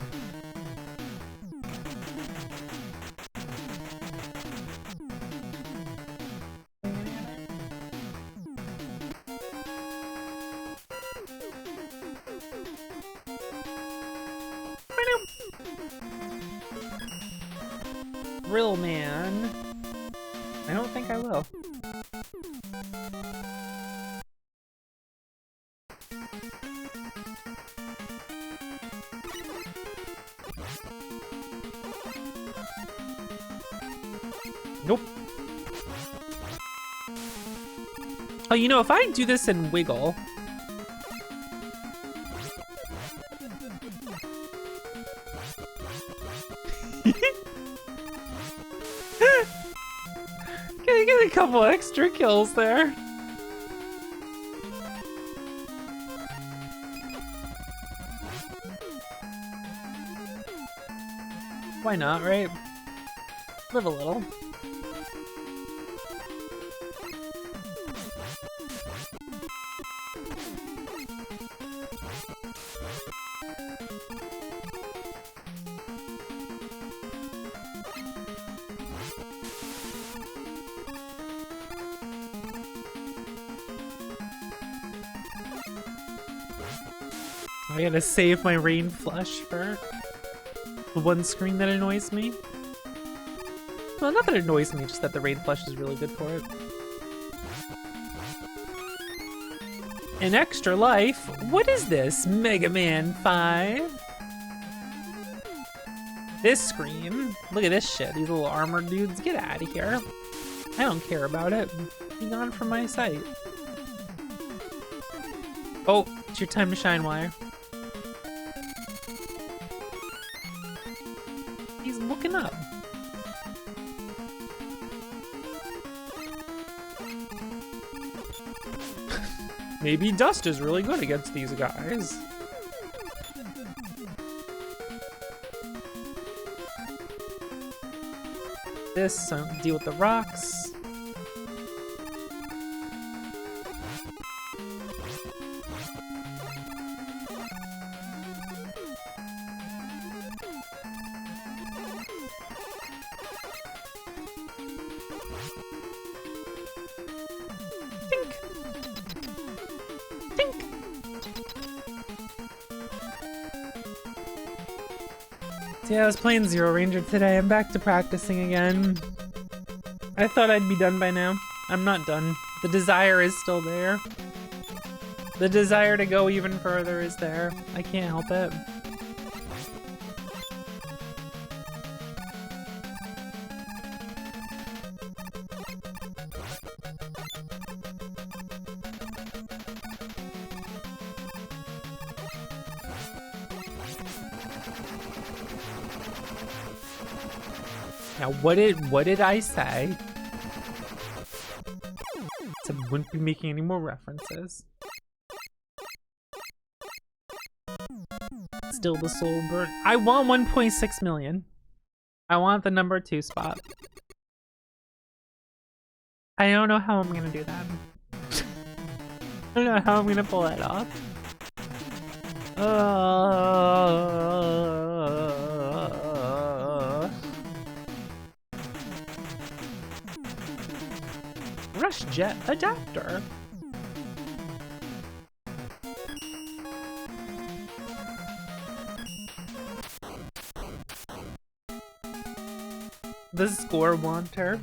Real man. I don't think I will. Nope. Oh, you know, if I do this in Wiggle. Get a couple extra kills there. Why not, right? Live a little. I gotta save my rain flush for the one screen that annoys me. Well, not that it annoys me, just that the rain flush is really good for it. An extra life? What is this, Mega Man 5? This screen? Look at this shit, these little armored dudes. Get out of here. I don't care about it. Be gone from my sight. Oh, it's your time to shine, Wire. He's looking up. Maybe Dust is really good against these guys. This, I don't deal with the rocks. Yeah, I was playing Zero Ranger today. I'm back to practicing again. I thought I'd be done by now. I'm not done. The desire is still there. The desire to go even further is there. I can't help it. Now, what did I say? So I wouldn't be making any more references. Still the soul burn. I want 1.6 million. I want the number 2 spot. I don't know how I'm gonna do that. I don't know how I'm gonna pull that off. Rush jet adapter. The score wanter.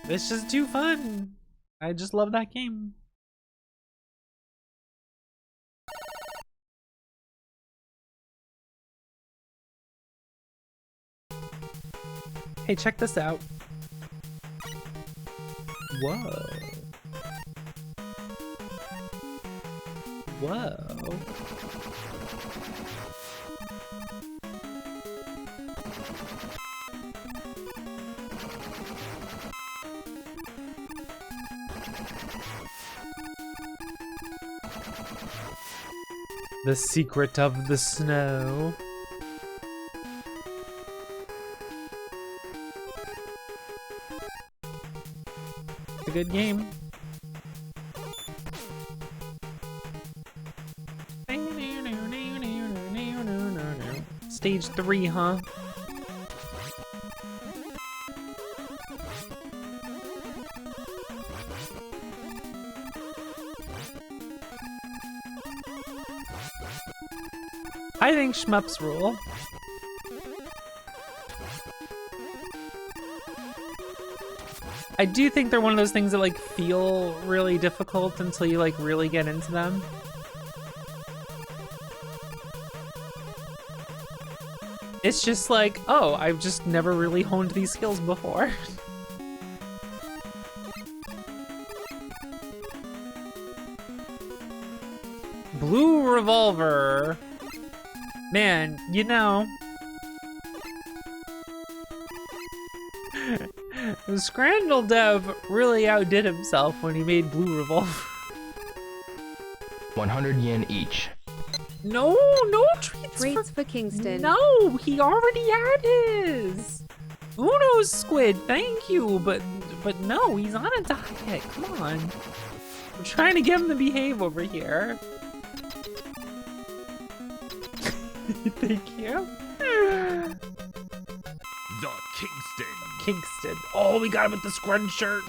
It's just too fun. I just love that game. Hey, check this out. Whoa. Whoa. The secret of the snow. It's a good game. Stage 3, huh? I think shmups rule. I do think they're one of those things that like feel really difficult until you like really get into them. It's just like, oh, I've just never really honed these skills before. Blue Revolver. Man, you know. The Scrandal dev really outdid himself when he made Blue Revolver. 100 yen each. No, no treats Treats for Kingston. No, he already had his. Uno's squid, thank you, but no, he's on a diet. Come on. I'm trying to get him to behave over here. Thank you. The Kingston. Kingston. Oh, we got him with the scrunch shirt.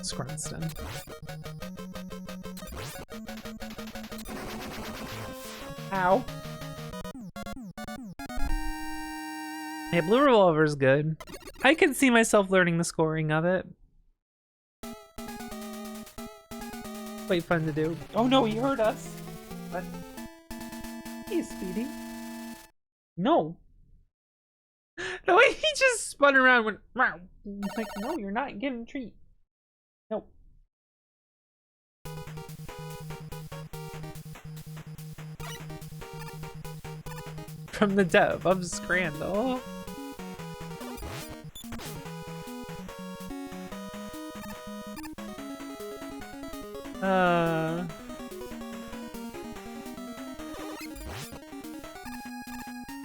Scrunston. Ow. Yeah, Blue Revolver's good. I can see myself learning the scoring of it. Quite fun to do. Oh no, he heard us. What? Hey, Speedy. No. The way he just spun around when it's like, no, you're not getting a treat. Nope. From the dev of Scrandal.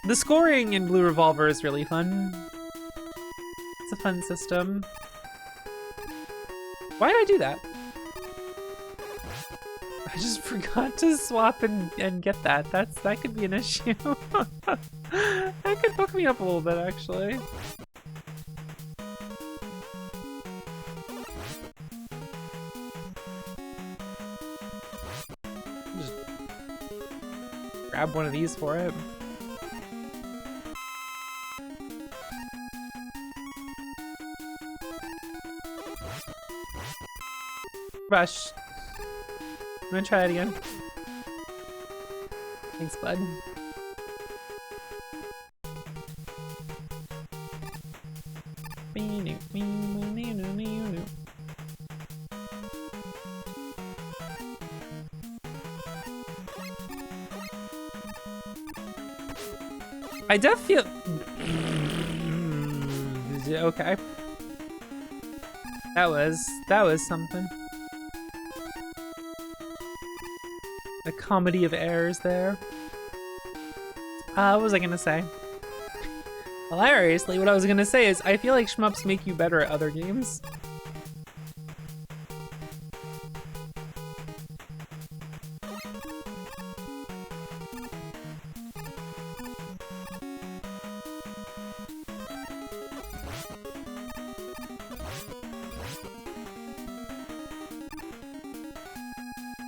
The scoring in Blue Revolver is really fun. It's a fun system. Why did I do that? I just forgot to swap and get that. That could be an issue. That could fuck me up a little bit, actually. Just grab one of these for it. Rush. I'm gonna try it again. Thanks, bud. I def feel okay. That was something. A comedy of errors there. What was I gonna say? Hilariously, what I was gonna say is I feel like shmups make you better at other games.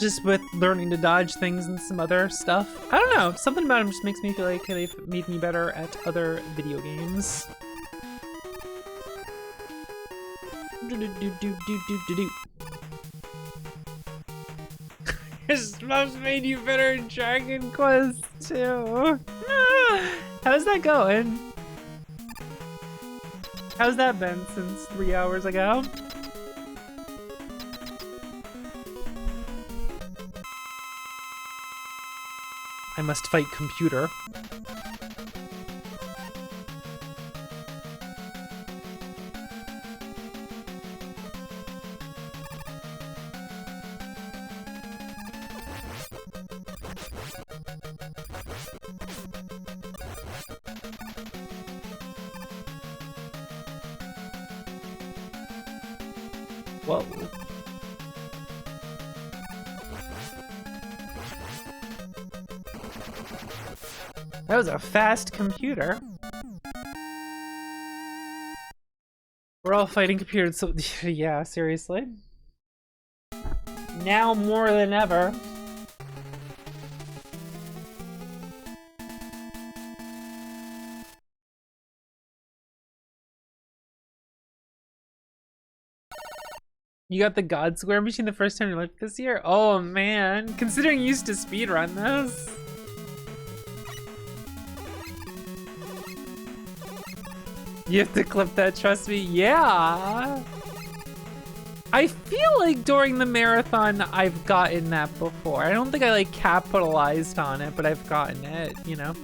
Just with learning to dodge things and some other stuff. I don't know, something about them just makes me feel like they've made me better at other video games. Shmups made you better in Dragon Quest too. How's that going? How's that been since 3 hours ago? I must fight computer. Whoa. That was a fast computer. We're all fighting computers, so yeah, seriously. Now more than ever. You got the God Square machine the first time you looked this year? Oh man, considering you used to speedrun this. You have to clip that, trust me. Yeah. I feel like during the marathon, I've gotten that before. I don't think I like capitalized on it, but I've gotten it, you know?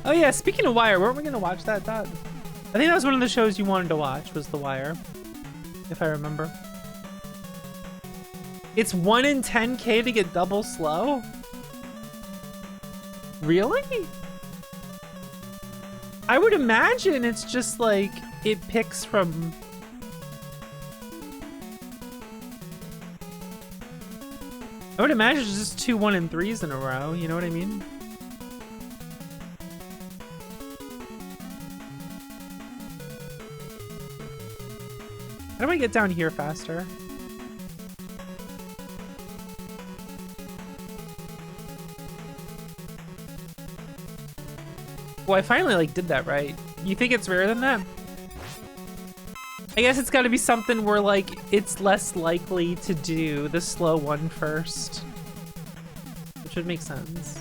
Oh yeah, speaking of Wire, weren't we gonna watch that, Dot? I think that was one of the shows you wanted to watch, was The Wire, if I remember. It's 1 in 10K to get double slow? Really? I would imagine it's just like, it picks from... I would imagine it's just 2 1 and 3s in a row, you know what I mean? How do I get down here faster? Well, I finally like did that right. You think it's rarer than that? I guess it's gotta be something where like it's less likely to do the slow one first. Which would make sense.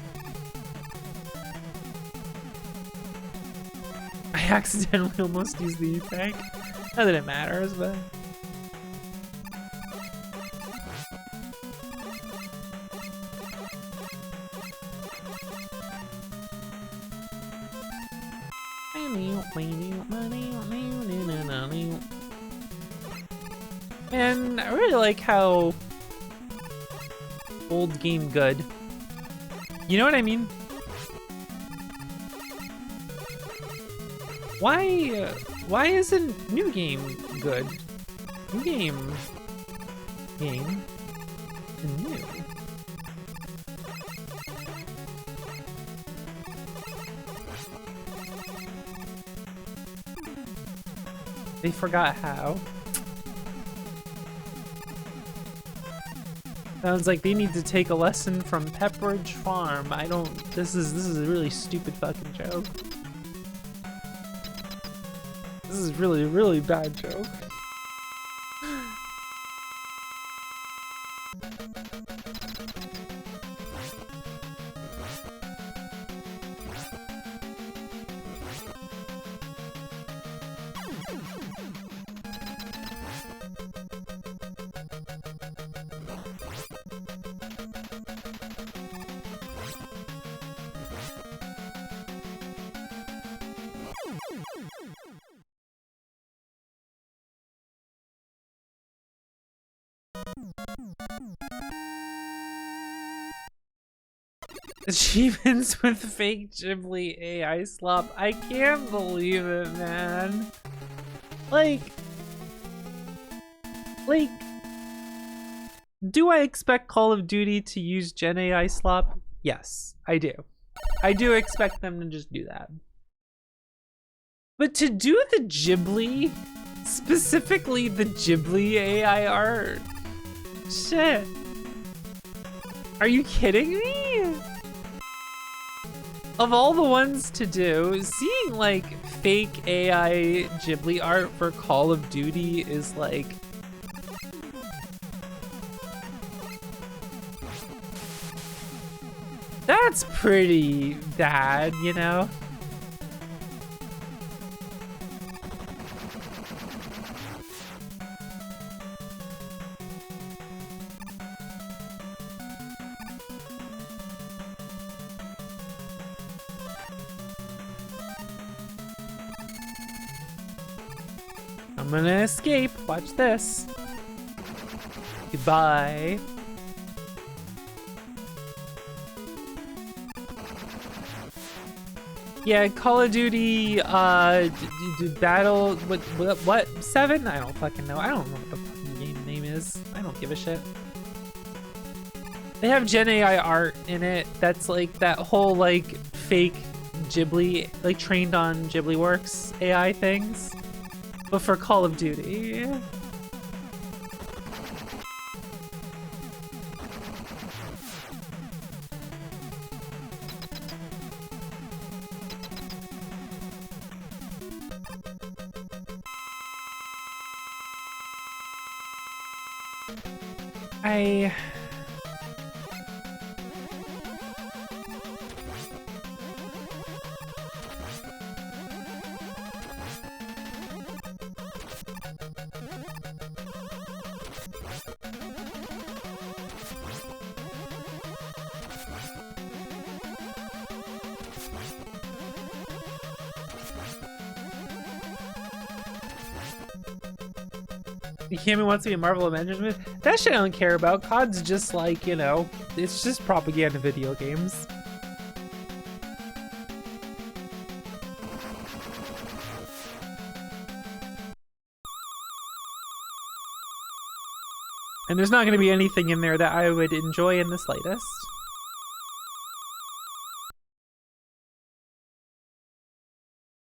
I accidentally almost used the E-Tank. Not that it matters, but... And I really like how old game good. You know what I mean? Why isn't new game good? New game. Game. And new. They forgot how. Sounds like they need to take a lesson from Pepperidge Farm. I don't. This is a really stupid fucking joke. This is really bad joke. Achievements with fake Ghibli AI slop. I can't believe it, man. Like, do I expect Call of Duty to use Gen AI slop? Yes, I do. I do expect them to just do that. But to do the Ghibli, specifically the Ghibli AI art, shit. Are you kidding me? Of all the ones to do, seeing like fake AI Ghibli art for Call of Duty is like... That's pretty bad, you know? I'm gonna escape. Watch this. Goodbye. Yeah, Call of Duty, Battle, what? 7? I don't fucking know. I don't know what the fucking game name is. I don't give a shit. They have Gen AI art in it that's like that whole like fake Ghibli, like trained on Ghibli Works AI things. But for Call of Duty. Human wants to be a Marvel Avengers movie? That shit I don't care about. COD's just like, you know, it's just propaganda video games. And there's not going to be anything in there that I would enjoy in the slightest.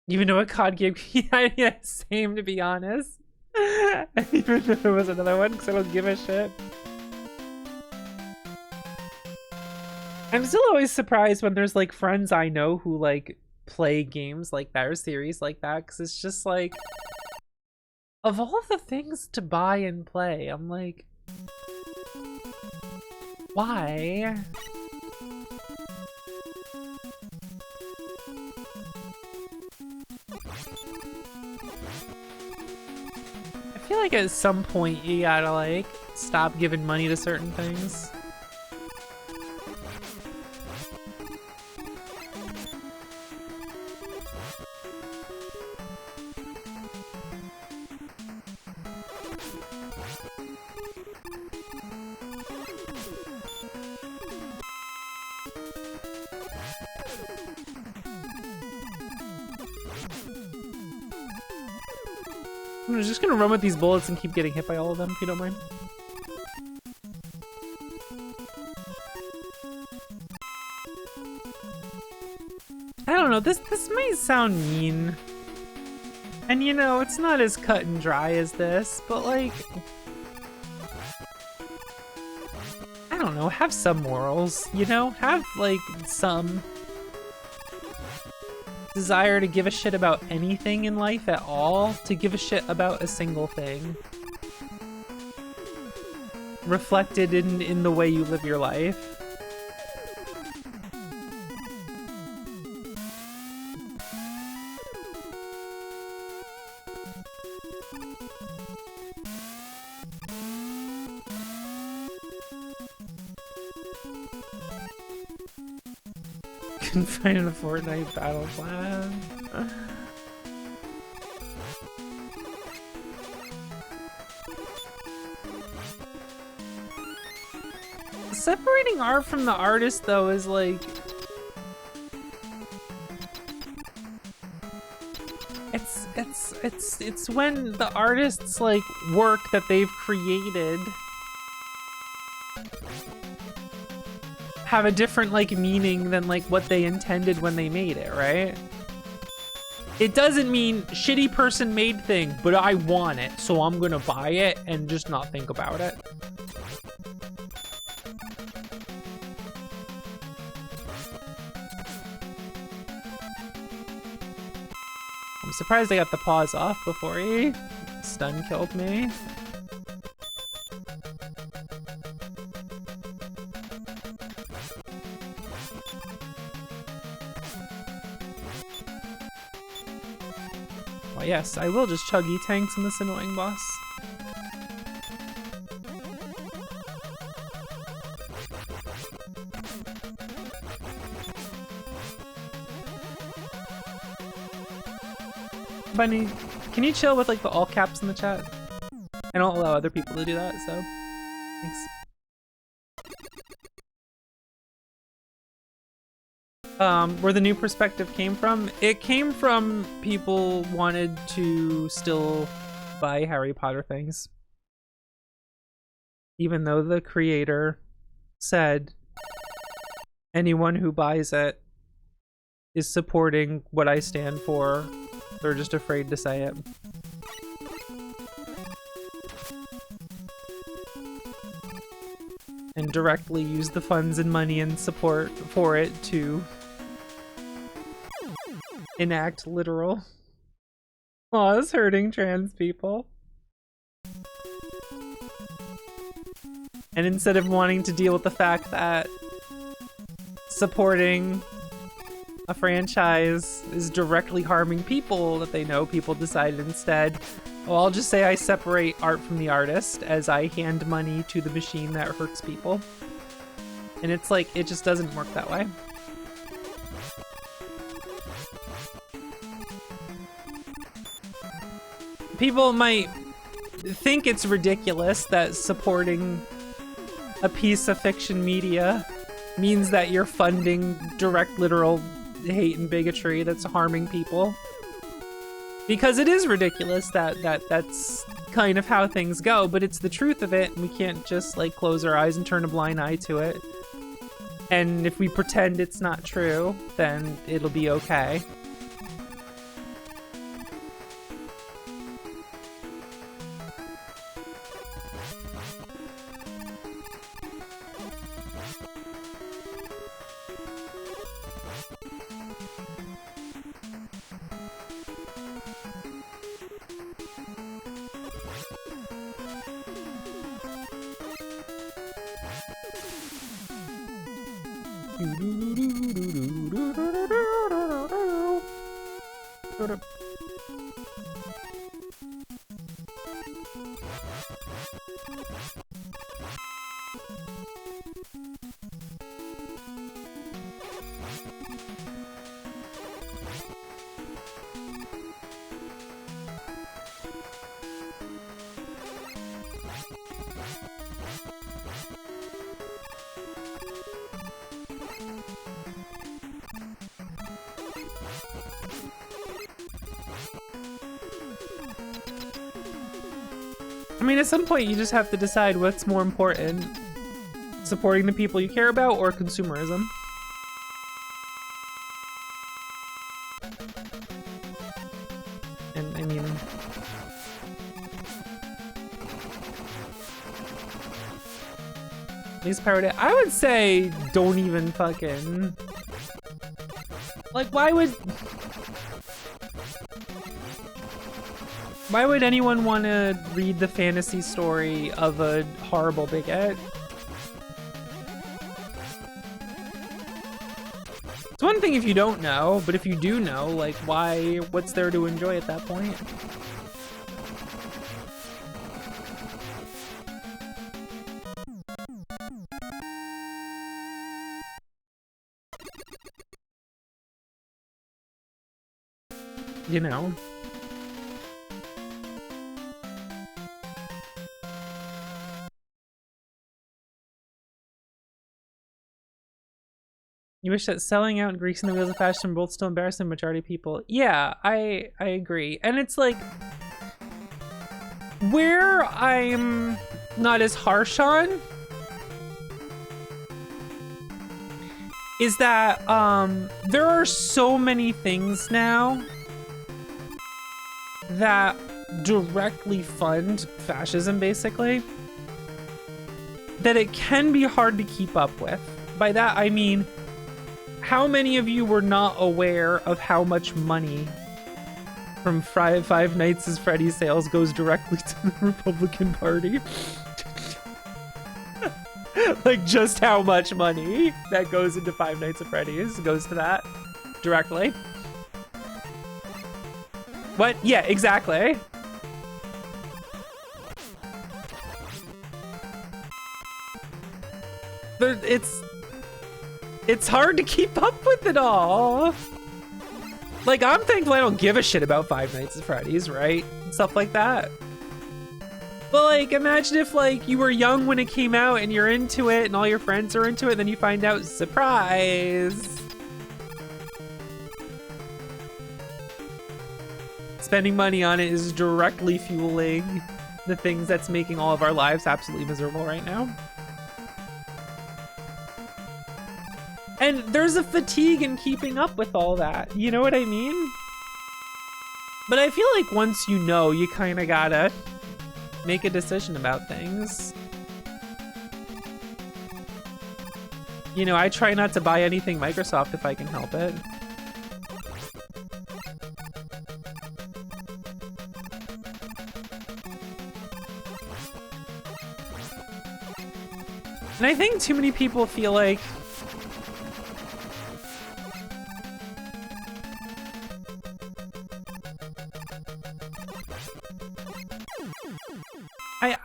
Even though a COD game, yeah, same to be honest. Even though there was another one, because I don't give a shit. I'm still always surprised when there's like friends I know who like play games like that or series like that, because it's just like, of all the things to buy and play, I'm like, why? I feel like at some point you gotta like stop giving money to certain things. I'm just gonna run with these bullets and keep getting hit by all of them, if you don't mind. I don't know, this might sound mean. And you know, it's not as cut and dry as this, but like... I don't know, have some morals, you know? Have, like, some desire to give a shit about anything in life at all, to give a shit about a single thing. Reflected in the way you live your life. Confined in a Fortnite battle plan. Separating art from the artist, though, is like... It's when the artist's, like, work that they've created have a different, like, meaning than, like, what they intended when they made it, right? It doesn't mean shitty person made thing, but I want it, so I'm gonna buy it and just not think about it. I'm surprised I got the pause off before he stun killed me. Well, yes, I will just chug E-tanks in this annoying boss. Bunny, can you chill with like the all caps in the chat? I don't allow other people to do that, so thanks. Where the new perspective came from? It came from people wanted to still buy Harry Potter things. Even though the creator said anyone who buys it is supporting what I stand for, they're just afraid to say it. And directly use the funds and money and support for it to enact literal laws hurting trans people. And instead of wanting to deal with the fact that supporting a franchise is directly harming people that they know, people decided instead, well, I'll just say I separate art from the artist as I hand money to the machine that hurts people. And it's like, it just doesn't work that way. People might think it's ridiculous that supporting a piece of fiction media means that you're funding direct literal hate and bigotry that's harming people. Because it is ridiculous that's kind of how things go, but it's the truth of it, and we can't just like close our eyes and turn a blind eye to it. And if we pretend it's not true, then it'll be okay. mean, at some point you just have to decide what's more important. Supporting the people you care about or consumerism. And I mean... Least priority, I would say don't even fucking... Like, why would anyone want to read the fantasy story of a horrible bigot? It's one thing if you don't know, but if you do know, like, why, what's there to enjoy at that point? You know? You wish that selling out and greasing the wheels of fashion both still embarrassing the majority of people. Yeah, I agree. And it's like, where I'm not as harsh on is that there are so many things now that directly fund fascism, basically, that it can be hard to keep up with. By that I mean, how many of you were not aware of how much money from Five Nights at Freddy's sales goes directly to the Republican Party? Like, just how much money that goes into Five Nights at Freddy's goes to that directly. What? Yeah, exactly. But it's hard to keep up with it all. Like, I'm thankful I don't give a shit about Five Nights at Freddy's, right? And stuff like that. But, like, imagine if, like, you were young when it came out and you're into it and all your friends are into it, and then you find out, surprise! Spending money on it is directly fueling the things that's making all of our lives absolutely miserable right now. And there's a fatigue in keeping up with all that. You know what I mean? But I feel like once you know, you kind of gotta make a decision about things. You know, I try not to buy anything Microsoft if I can help it. And I think too many people feel like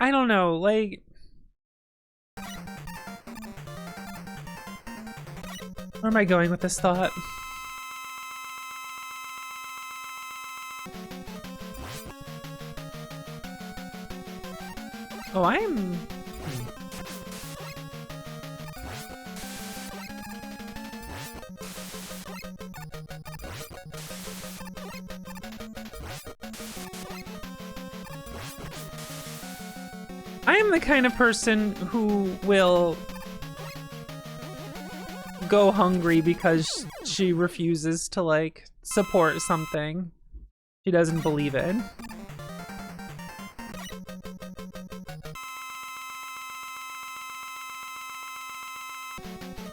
I don't know, like, where am I going with this thought? Oh, I'm... I am the kind of person who will go hungry because she refuses to, like, support something she doesn't believe in.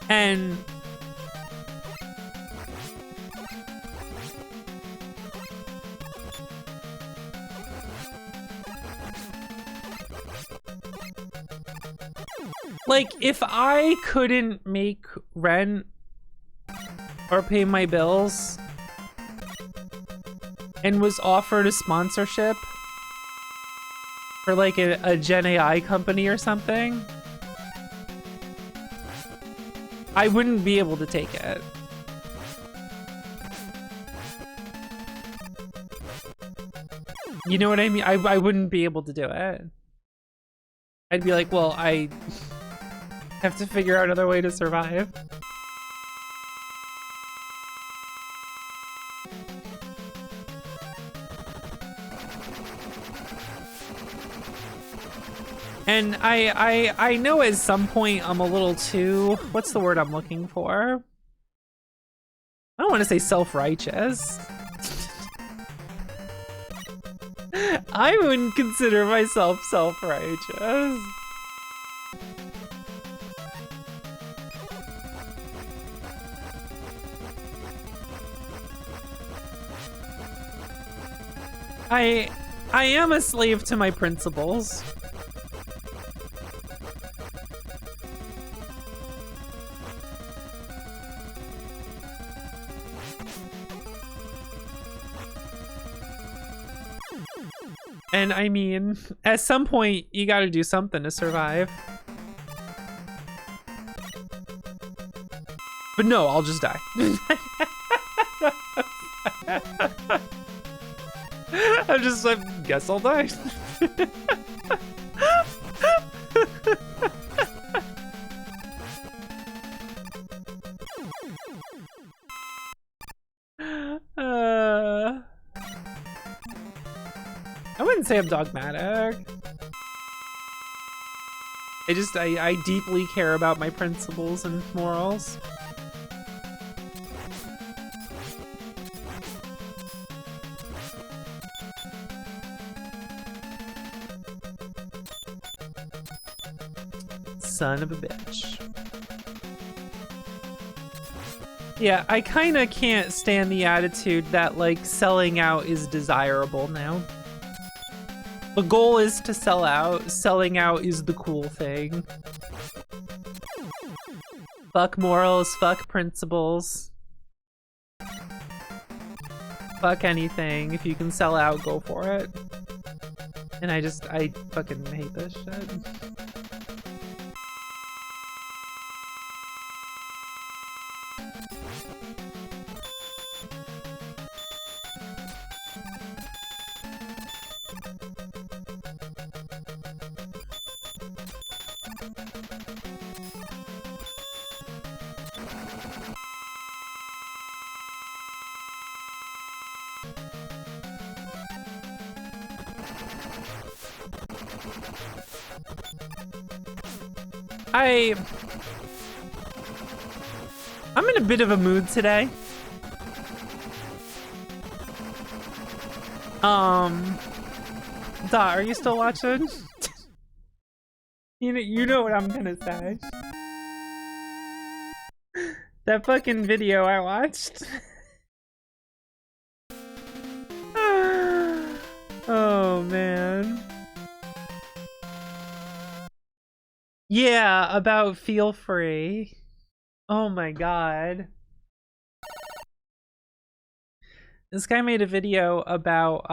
And like, if I couldn't make rent or pay my bills and was offered a sponsorship for, like, a Gen AI company or something, I wouldn't be able to take it. You know what I mean? I wouldn't be able to do it. I'd be like, well, I have to figure out another way to survive. And I know at some point I'm a little too, what's the word I'm looking for? I don't want to say self-righteous. I wouldn't consider myself self-righteous. I am a slave to my principles. And I mean, at some point, you gotta do something to survive. But no, I'll just die. I guess I'll die. I wouldn't say I'm dogmatic. I deeply care about my principles and morals. Son of a bitch. Yeah, I kinda can't stand the attitude that, like, selling out is desirable now. The goal is to sell out. Selling out is the cool thing. Fuck morals, fuck principles. Fuck anything. If you can sell out, go for it. And I fucking hate this shit. I'm in a bit of a mood today. Dot, are you still watching? You know what I'm gonna say. That fucking video I watched. Oh man. Yeah, about Feel Free. Oh my god. This guy made a video about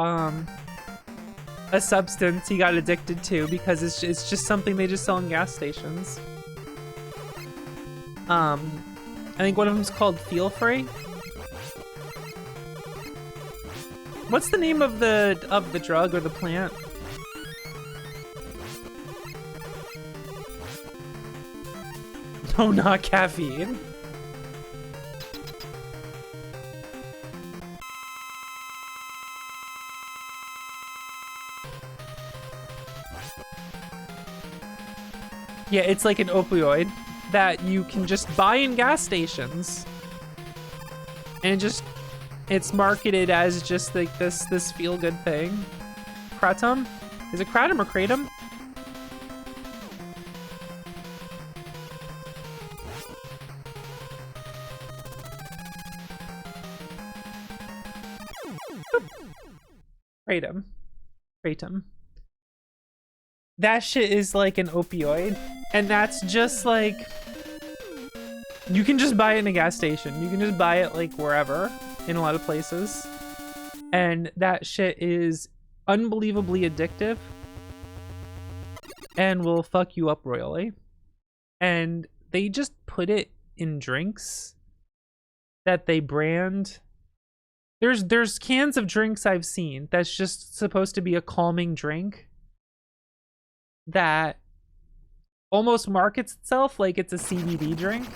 a substance he got addicted to because it's just something they just sell in gas stations. I think one of them's called Feel Free. What's the name of the drug or the plant? No, not caffeine. Yeah, it's like an opioid that you can just buy in gas stations. And it's marketed as just like this feel-good thing. Kratom? Is it Kratom or Kratom? Kratom. That shit is like an opioid, and that's just like, you can just buy it in a gas station. You can just buy it like wherever, in a lot of places. And that shit is unbelievably addictive and will fuck you up royally. And they just put it in drinks that they brand. There's cans of drinks I've seen that's just supposed to be a calming drink that almost markets itself like it's a CBD drink.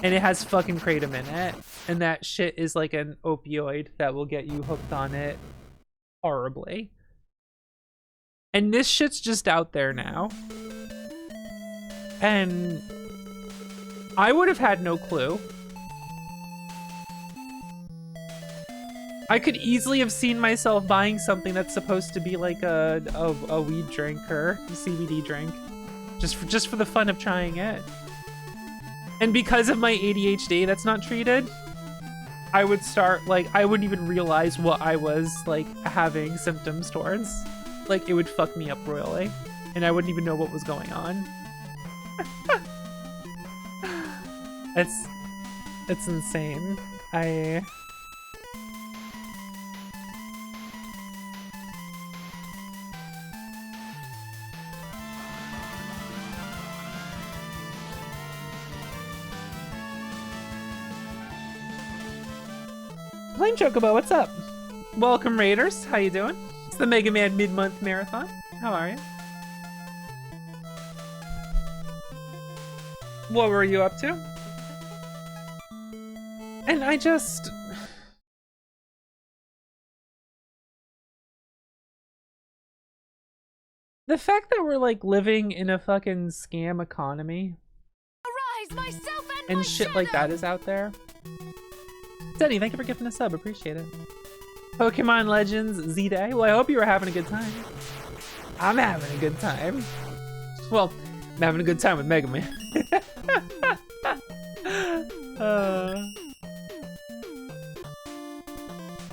And it has fucking kratom in it. And that shit is like an opioid that will get you hooked on it horribly. And this shit's just out there now. And I would have had no clue. I could easily have seen myself buying something that's supposed to be like a weed drink or a CBD drink. Just for the fun of trying it. And because of my ADHD that's not treated, I would start, like, I wouldn't even realize what I was, like, having symptoms towards. Like, it would fuck me up royally. And I wouldn't even know what was going on. It's insane. Flame Chocobo, what's up? Welcome, Raiders. How you doing? It's the Mega Man mid-month marathon. How are you? What were you up to? And I just... The fact that we're, like, living in a fucking scam economy Arise, myself and and my shit shadow. like that is out there. Denny, thank you for gifting a sub. Appreciate it. Pokemon Legends Z-Day. Well, I hope you were having a good time. I'm having a good time. Well, I'm having a good time with Mega Man.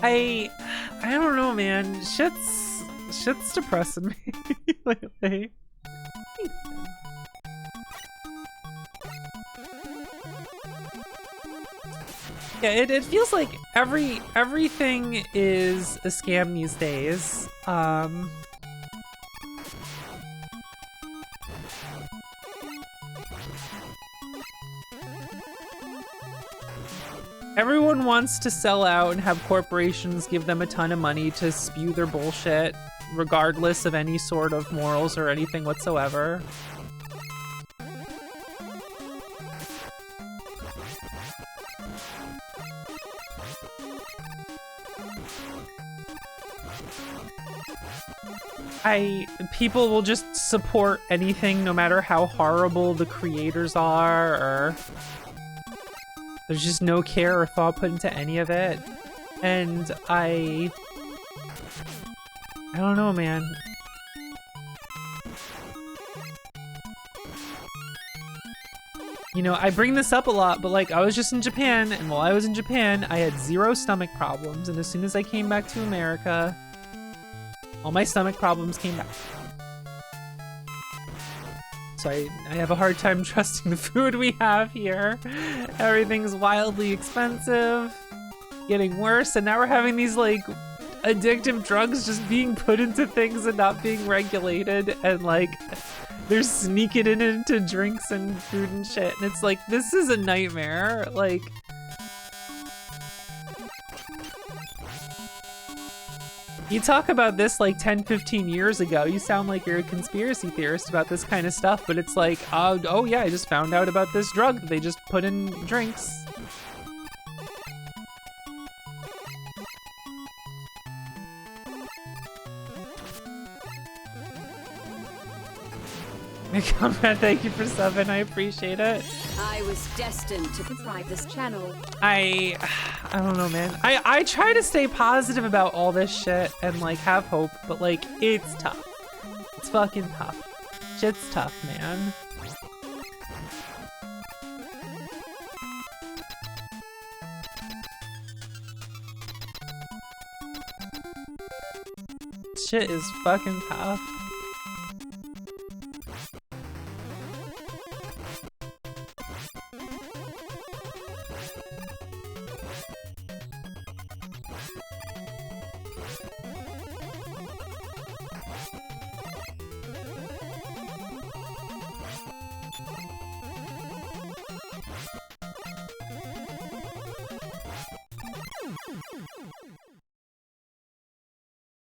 I don't know, man. Shit's depressing me lately. Yeah, it feels like everything is a scam these days. Everyone wants to sell out and have corporations give them a ton of money to spew their bullshit, regardless of any sort of morals or anything whatsoever. People will just support anything no matter how horrible the creators are, or there's just no care or thought put into any of it. And I don't know, man. You know, I bring this up a lot, but like, I was just in Japan, and while I was in Japan, I had 0 stomach problems, and as soon as I came back to America, all my stomach problems came back. So I have a hard time trusting the food we have here. Everything's wildly expensive, getting worse, and now we're having these like addictive drugs just being put into things and not being regulated, and like they're sneaking it into drinks and food and shit, and it's like, this is a nightmare. Like, you talk about this like 10, 15 years ago, you sound like you're a conspiracy theorist about this kind of stuff, but it's like, oh yeah, I just found out about this drug that they just put in drinks. Comrade, thank you for subbing, I appreciate it. I was destined to thrive this channel. I don't know, man. I try to stay positive about all this shit and like have hope, but like, it's tough. It's fucking tough. Shit's tough, man. Shit is fucking tough.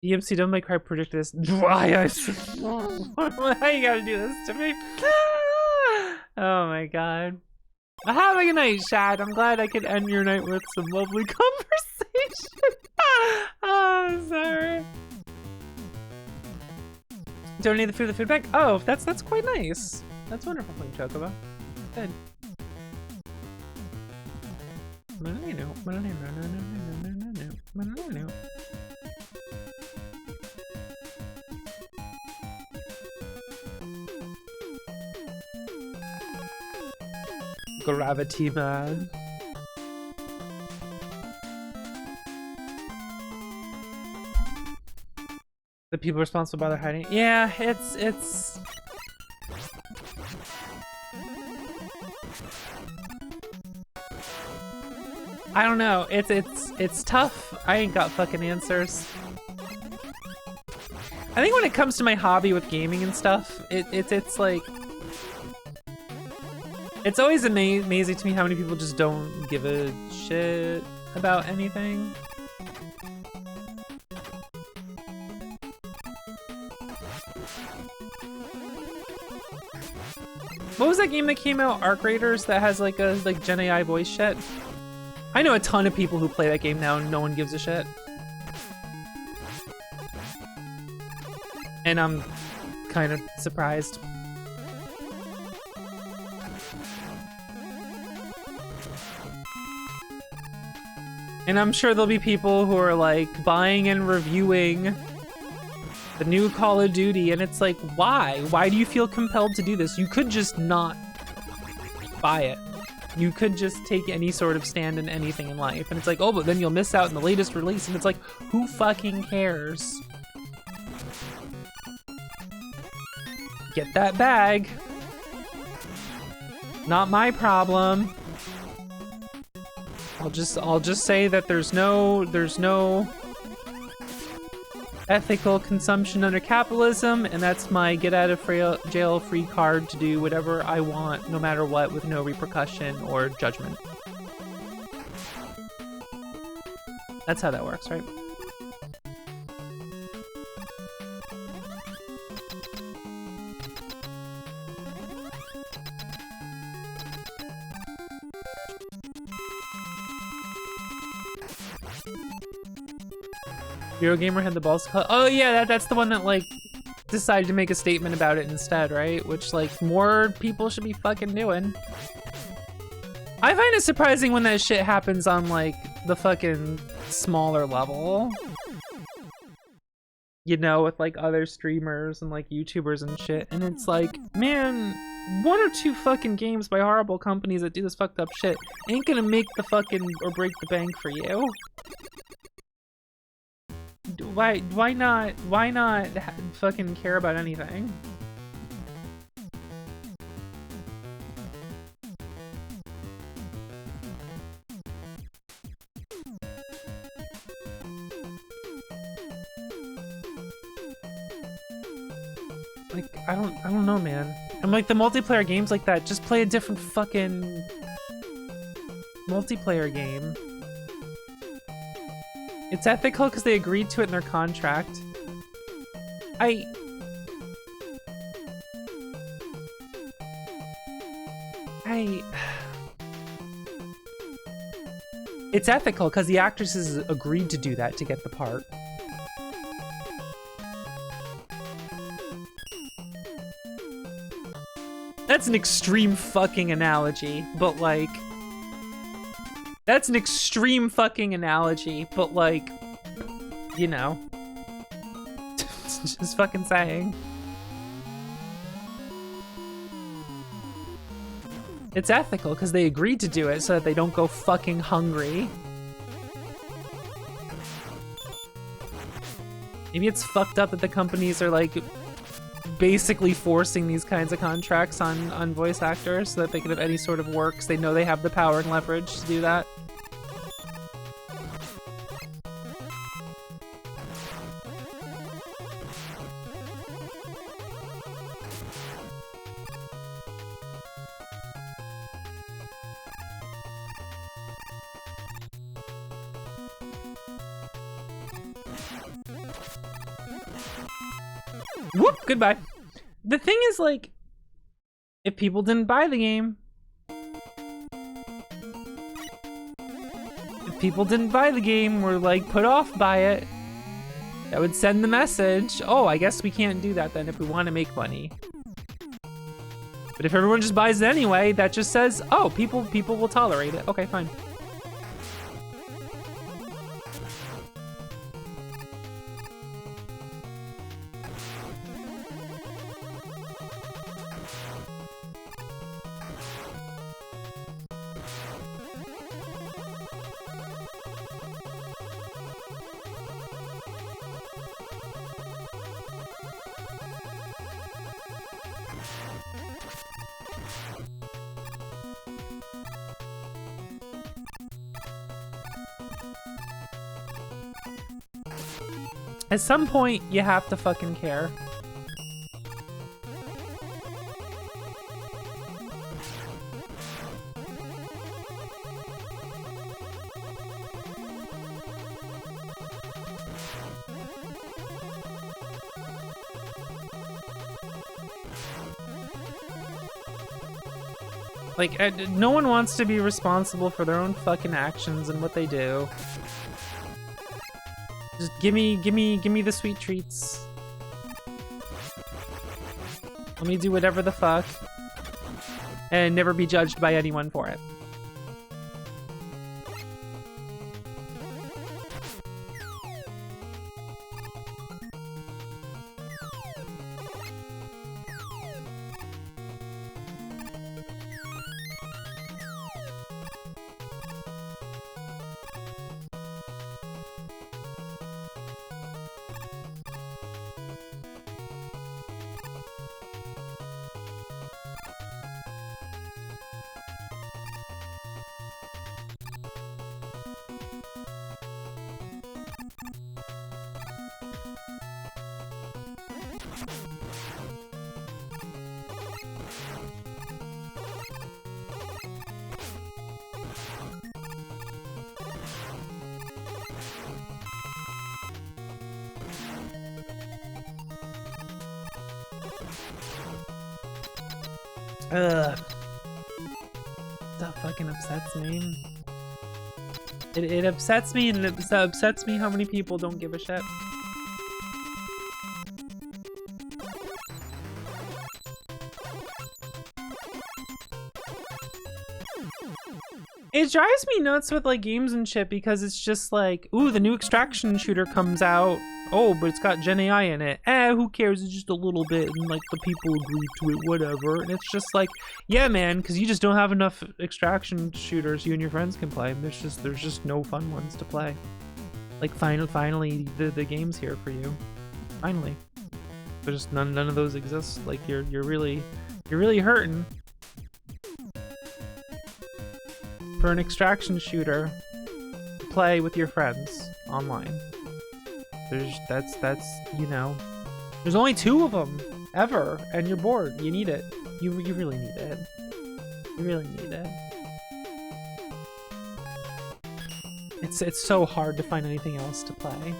EMC, don't make Cry predict this. Why? Why you gotta do this to me? Oh my god. Have a good night, Shad. I'm glad I could end your night with some lovely conversation. Oh, I'm sorry. Donate the food bank. Oh, that's quite nice. That's wonderful, Queen Chocobo. Good. Gravity man. The people responsible by their hiding. Yeah, it's I don't know. It's tough. I ain't got fucking answers. I think when it comes to my hobby with gaming and stuff, it's like it's always amazing to me how many people just don't give a shit about anything. What was that game that came out, Arc Raiders, that has like a Gen AI voice shit? I know a ton of people who play that game now and no one gives a shit. And I'm kind of surprised. And I'm sure there'll be people who are like buying and reviewing the new Call of Duty, and it's like, why? Why do you feel compelled to do this? You could just not buy it. You could just take any sort of stand in anything in life. And it's like, oh, but then you'll miss out on the latest release. And it's like, who fucking cares? Get that bag. Not my problem. I'll just say that there's no ethical consumption under capitalism, and that's my get out of jail free card to do whatever I want, no matter what, with no repercussion or judgment. That's how that works, right? Eurogamer had the balls to call. Oh yeah, that's the one that like decided to make a statement about it instead, right? Which like more people should be fucking doing. I find it surprising when that shit happens on like the fucking smaller level. You know, with like other streamers and like YouTubers and shit. And it's like, man, 1 or 2 fucking games by horrible companies that do this fucked up shit ain't gonna make the fucking or break the bank for you. Why not fucking care about anything? Like, I don't know, man. I'm like, the multiplayer games like that, just play a different fucking multiplayer game. It's ethical because they agreed to it in their contract. It's ethical because the actresses agreed to do that to get the part. That's an extreme fucking analogy, but like... That's an extreme fucking analogy, but like, you know. Just fucking saying. It's ethical because they agreed to do it so that they don't go fucking hungry. Maybe it's fucked up that the companies are like basically forcing these kinds of contracts on voice actors so that they can have any sort of work because they know they have the power and leverage to do that. Whoop, goodbye. The thing is, like, if people didn't buy the game, were like put off by it, That would send the message. Oh, I guess we can't do that then if we want to make money. But if everyone just buys it anyway, that just says, oh, people will tolerate it. Okay, fine. At some point, you have to fucking care. Like, no one wants to be responsible for their own fucking actions and what they do. Just give me the sweet treats. Let me do whatever the fuck. And never be judged by anyone for it. Ugh. That fucking upsets me. It upsets me, and it upsets me how many people don't give a shit. It drives me nuts with like games and shit because it's just like, ooh, the new Extraction shooter comes out. Oh, but it's got Gen AI in it. Who cares? It's just a little bit, and like the people agree to it, whatever. And it's just like, yeah, man, because you just don't have enough Extraction shooters you and your friends can play. There's just no fun ones to play. Like finally, the game's here for you. Finally, there's just none of those exist. Like you're really hurting for an Extraction shooter to play with your friends online. That's you know, there's only 2 of them ever, and you're bored. You need it. You really need it. You really need it. It's so hard to find anything else to play.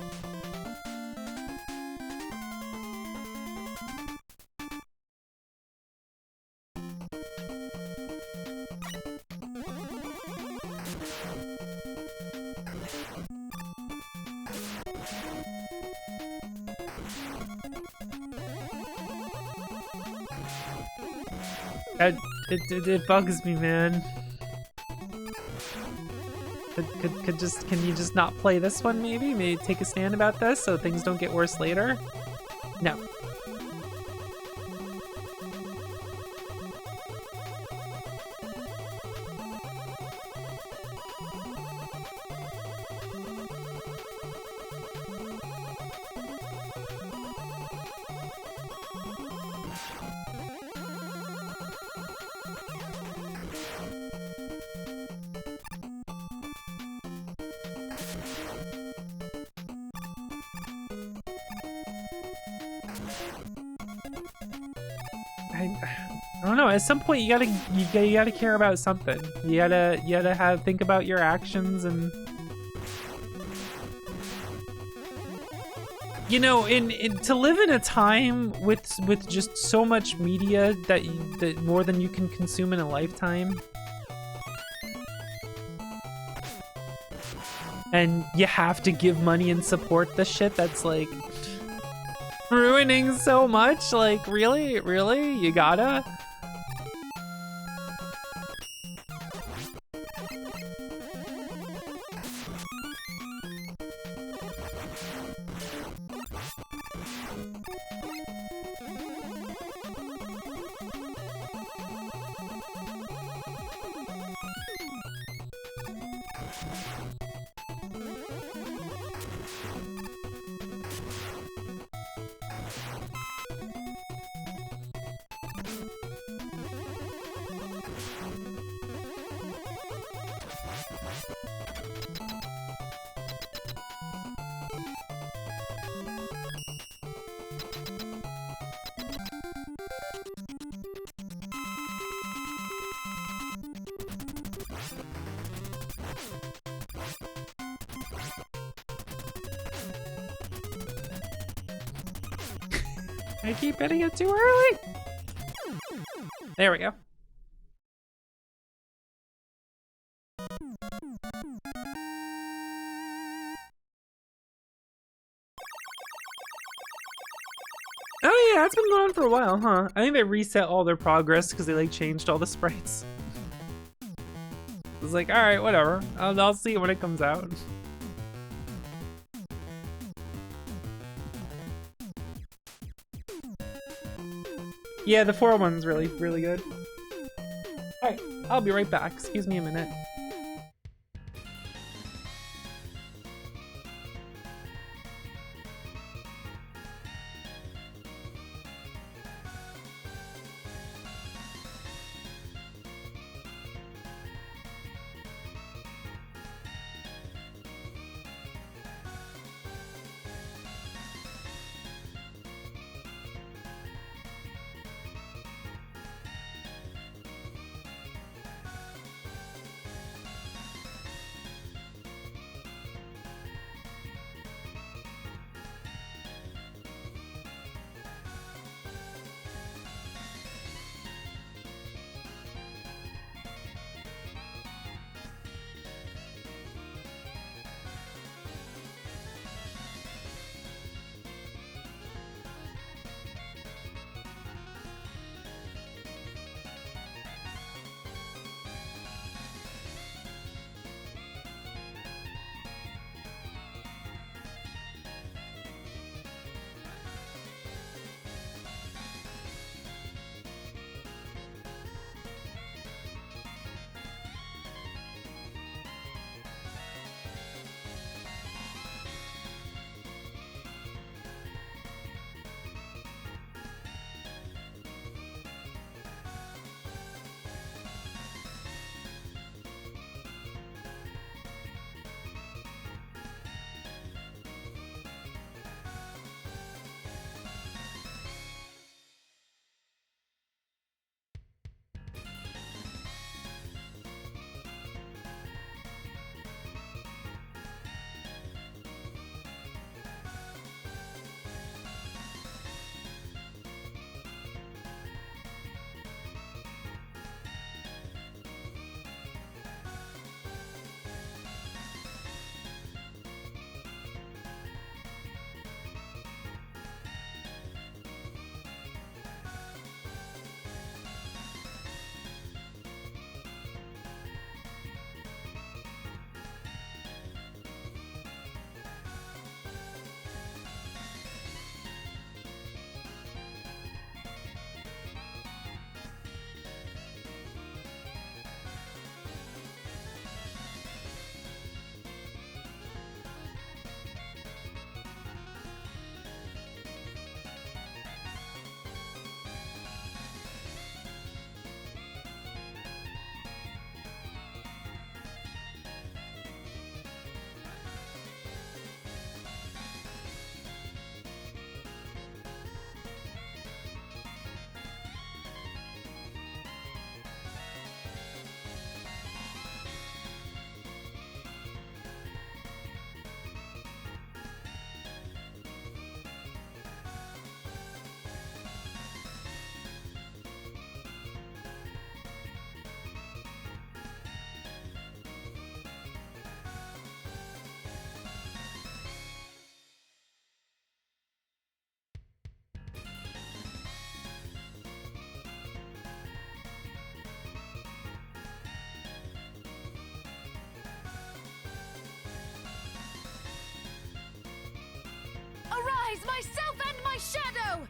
It bugs me, man. Can you just not play this one maybe? Maybe take a stand about this so things don't get worse later? No. I don't know. At some point, you gotta care about something. You gotta think about your actions, and you know, to live in a time with just so much media that more than you can consume in a lifetime. and you have to give money and support the shit that's like ruining so much. Like, really? Really? You gotta? I keep hitting it too early. There we go. Oh yeah, it's been going on for a while, huh? I think they reset all their progress because they like changed all the sprites. It's like, all right, whatever. I'll see it when it comes out. Yeah, the 401's really, really good. All right, I'll be right back. Excuse me a minute. Arise, myself and my shadow!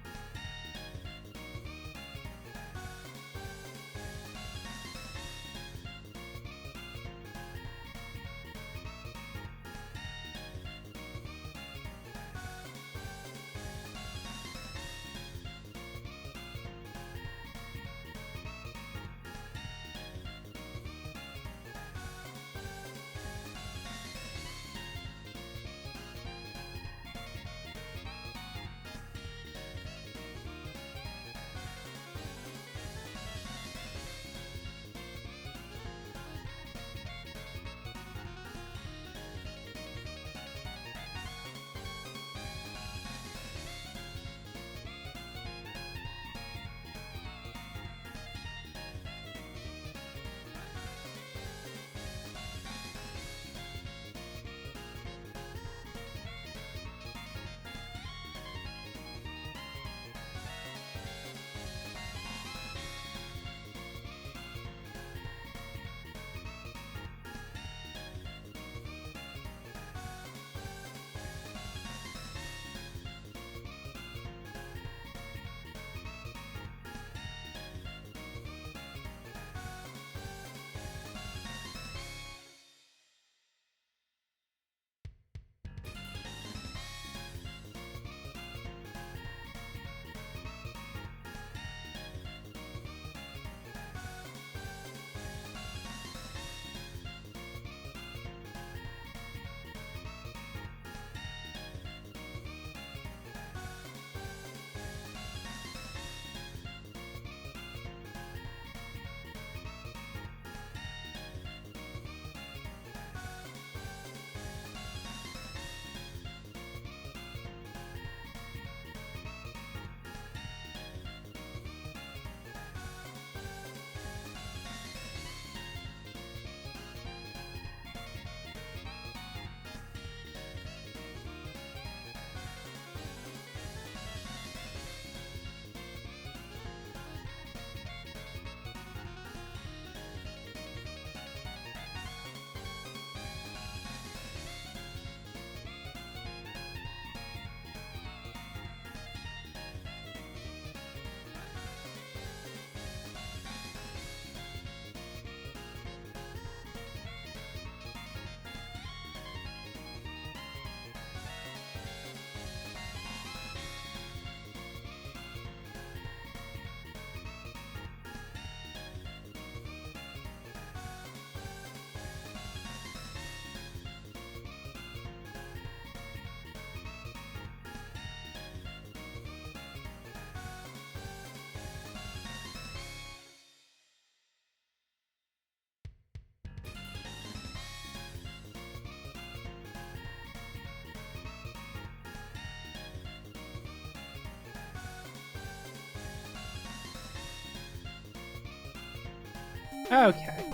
Okay.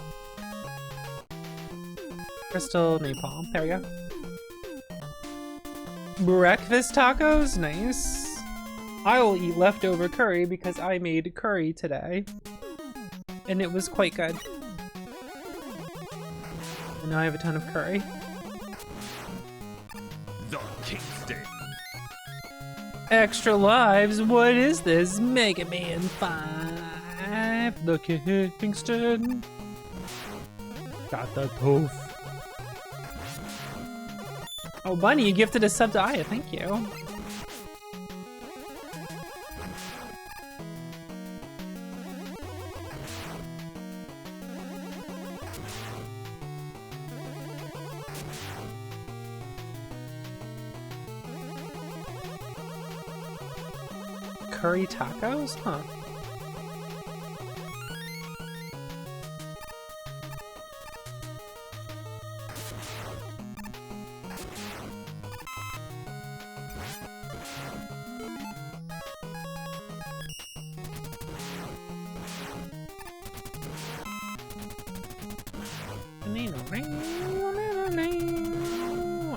Crystal napalm. There we go. Breakfast tacos? Nice. I will eat leftover curry because I made curry today. And it was quite good. And now I have a ton of curry. The Kingston. Extra lives? What is this? Mega Man 5. The Kingston. Got the tooth. Oh, Bunny, you gifted a sub to Aya. Thank you. Curry tacos? Huh.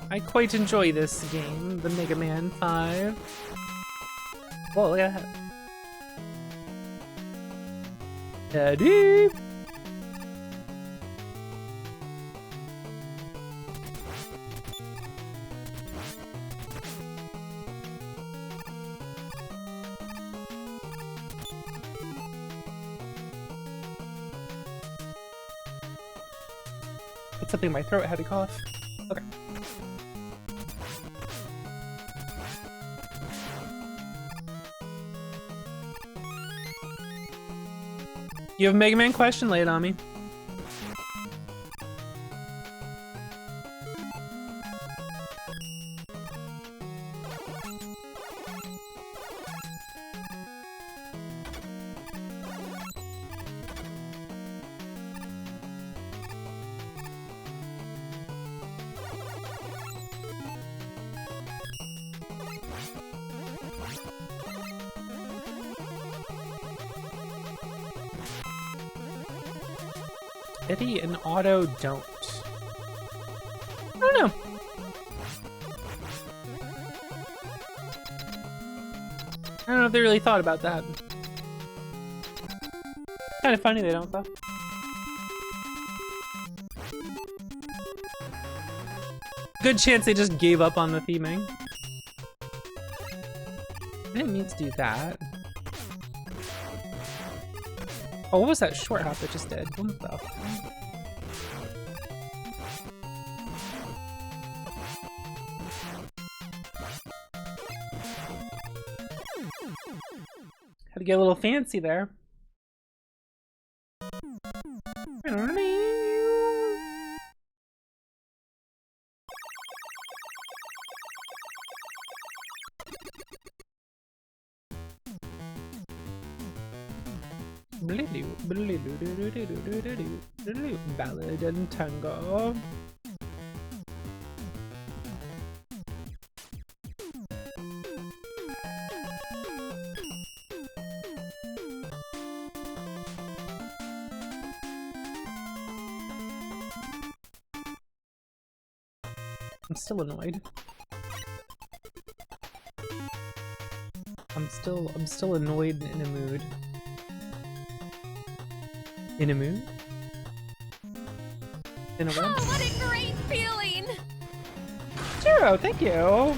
I quite enjoy this game, the Mega Man 5. Whoa, look at that. Teddy! It's something in my throat. I had to cough. Okay. You have a Mega Man question? Lay it on me. Eddie and Otto don't. I don't know. I don't know if they really thought about that. Kind of funny they don't, though. Good chance they just gave up on the theming. I didn't mean to do that. Oh, what was that short hop I just did? What the fuck? Had to get a little fancy there. Ballad and tango. I'm still annoyed. I'm still annoyed and in a mood. In a mood? In a Oh, what? what a great feeling! Zero, thank you.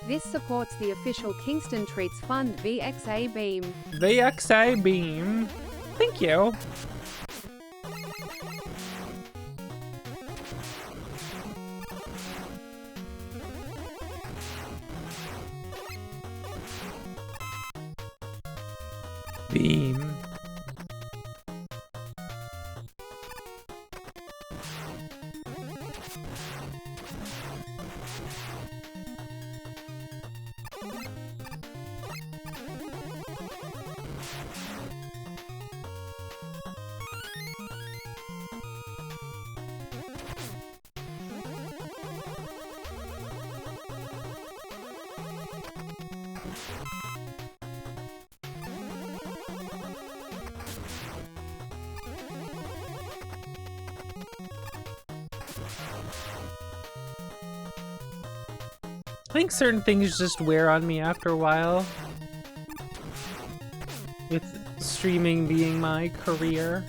This supports the official Kingston Treats Fund VXA Beam. VXA Beam. Thank you. Beam. I think certain things just wear on me after a while. With streaming being my career.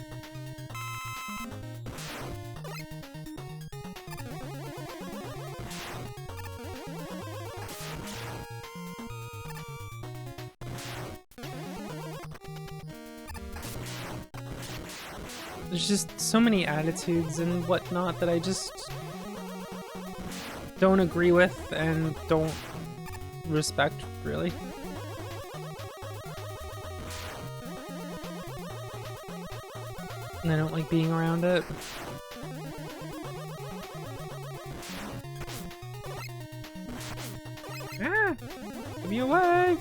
There's just so many attitudes and whatnot that I just don't agree with and don't respect, really. And I don't like being around it. Ah! Give me away!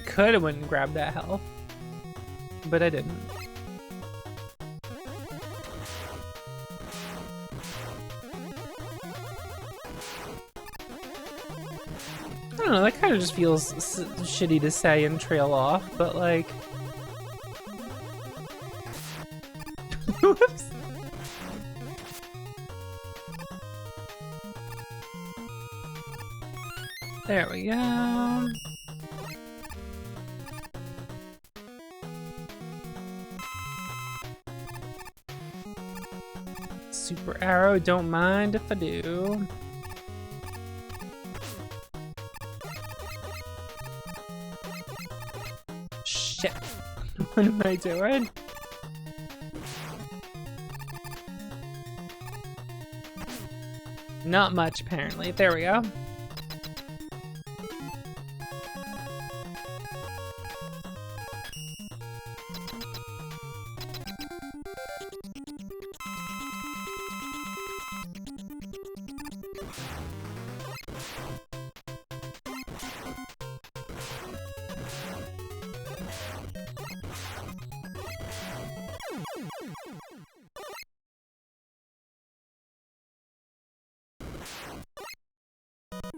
Could've went and grabbed that health, but I didn't. I don't know, that kind of just feels shitty to say and trail off, but like... Whoops. There we go. Super arrow, don't mind if I do. Shit. What am I doing? Not much, apparently. There we go.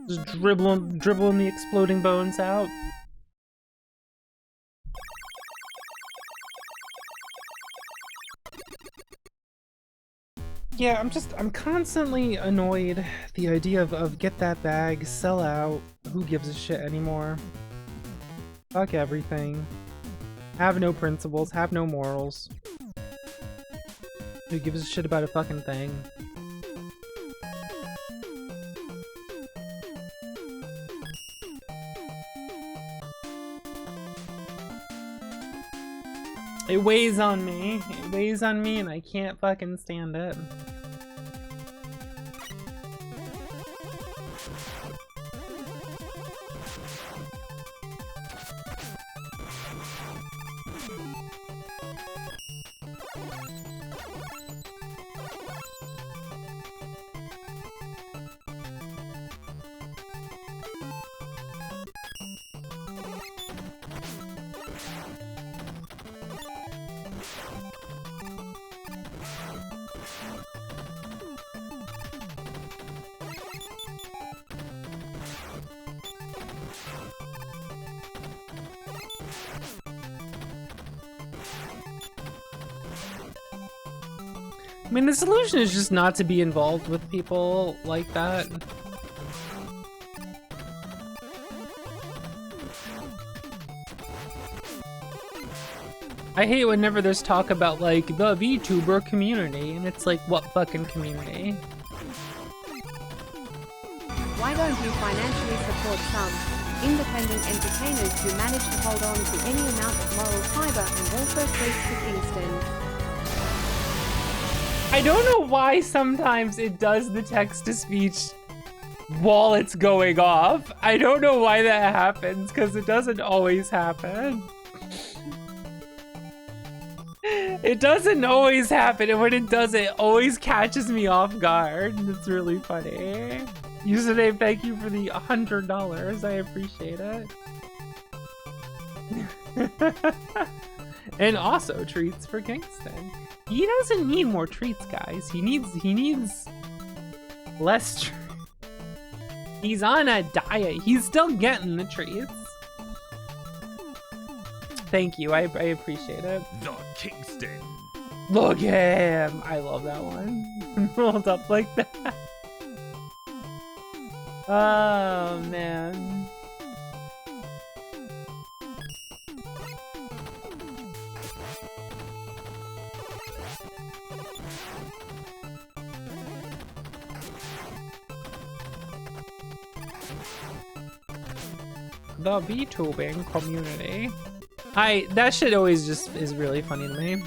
Just dribbling the exploding bones out. Yeah, I'm constantly annoyed. The idea of get that bag, sell out, who gives a shit anymore? Fuck everything. Have no principles, have no morals. Who gives a shit about a fucking thing? It weighs on me. It weighs on me and I can't fucking stand it. I mean, the solution is just not to be involved with people like that. I hate whenever there's talk about, like, the VTuber community, and it's like, what fucking community? Why don't you financially support some independent entertainers who manage to hold on to any amount of moral fiber and also preach to Kingston? I don't know why sometimes it does the text-to-speech while it's going off. I don't know why that happens, because it doesn't always happen. It doesn't always happen, and when it does, it always catches me off guard. It's really funny. Username, thank you for the $100. I appreciate it. And also treats for Kingston. He doesn't need more treats, guys. He needs less treats. He's on a diet. He's still getting the treats. Thank you. I appreciate it. The Kingston. Look at him. I love that one. Rolled up like that. Oh, man. The VTubing community. That shit always just is really funny to me.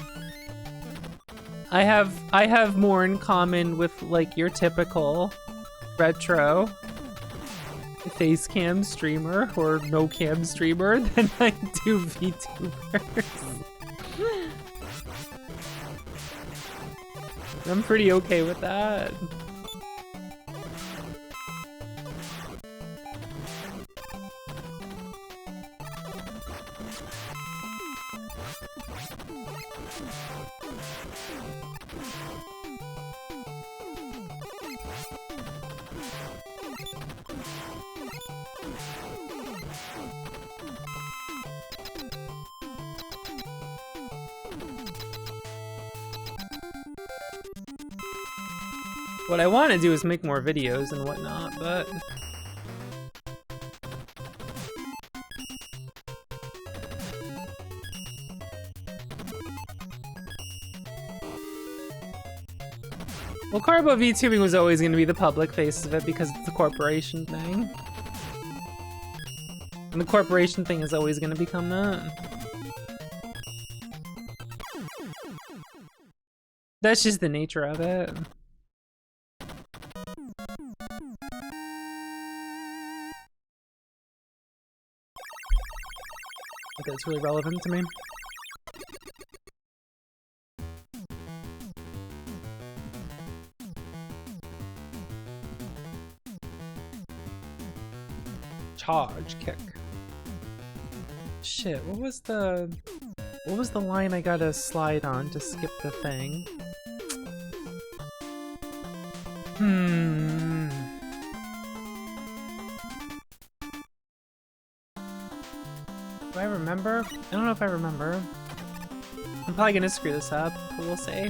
I have more in common with, like, your typical retro face cam streamer or no cam streamer than I do VTubers. I'm pretty okay with that. What I want to do is make more videos and whatnot, but... Well, Carbo VTubing was always going to be the public face of it because it's a corporation thing. And the corporation thing is always going to become that. That's just the nature of it. Okay, it's really relevant to me. Charge kick. Shit, what was the line I gotta slide on to skip the thing? Do I remember? I don't know if I remember. I'm probably gonna screw this up, but we'll see.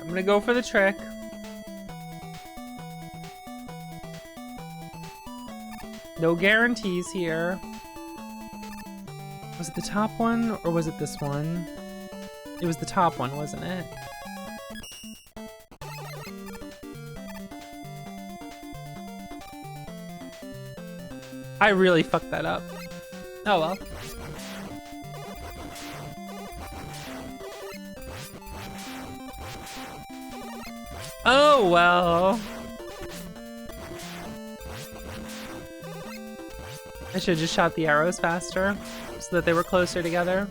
I'm gonna go for the trick. No guarantees here. Was it the top one or was it this one? It was the top one, wasn't it? I really fucked that up. Oh well. Oh well. I should have just shot the arrows faster so that they were closer together.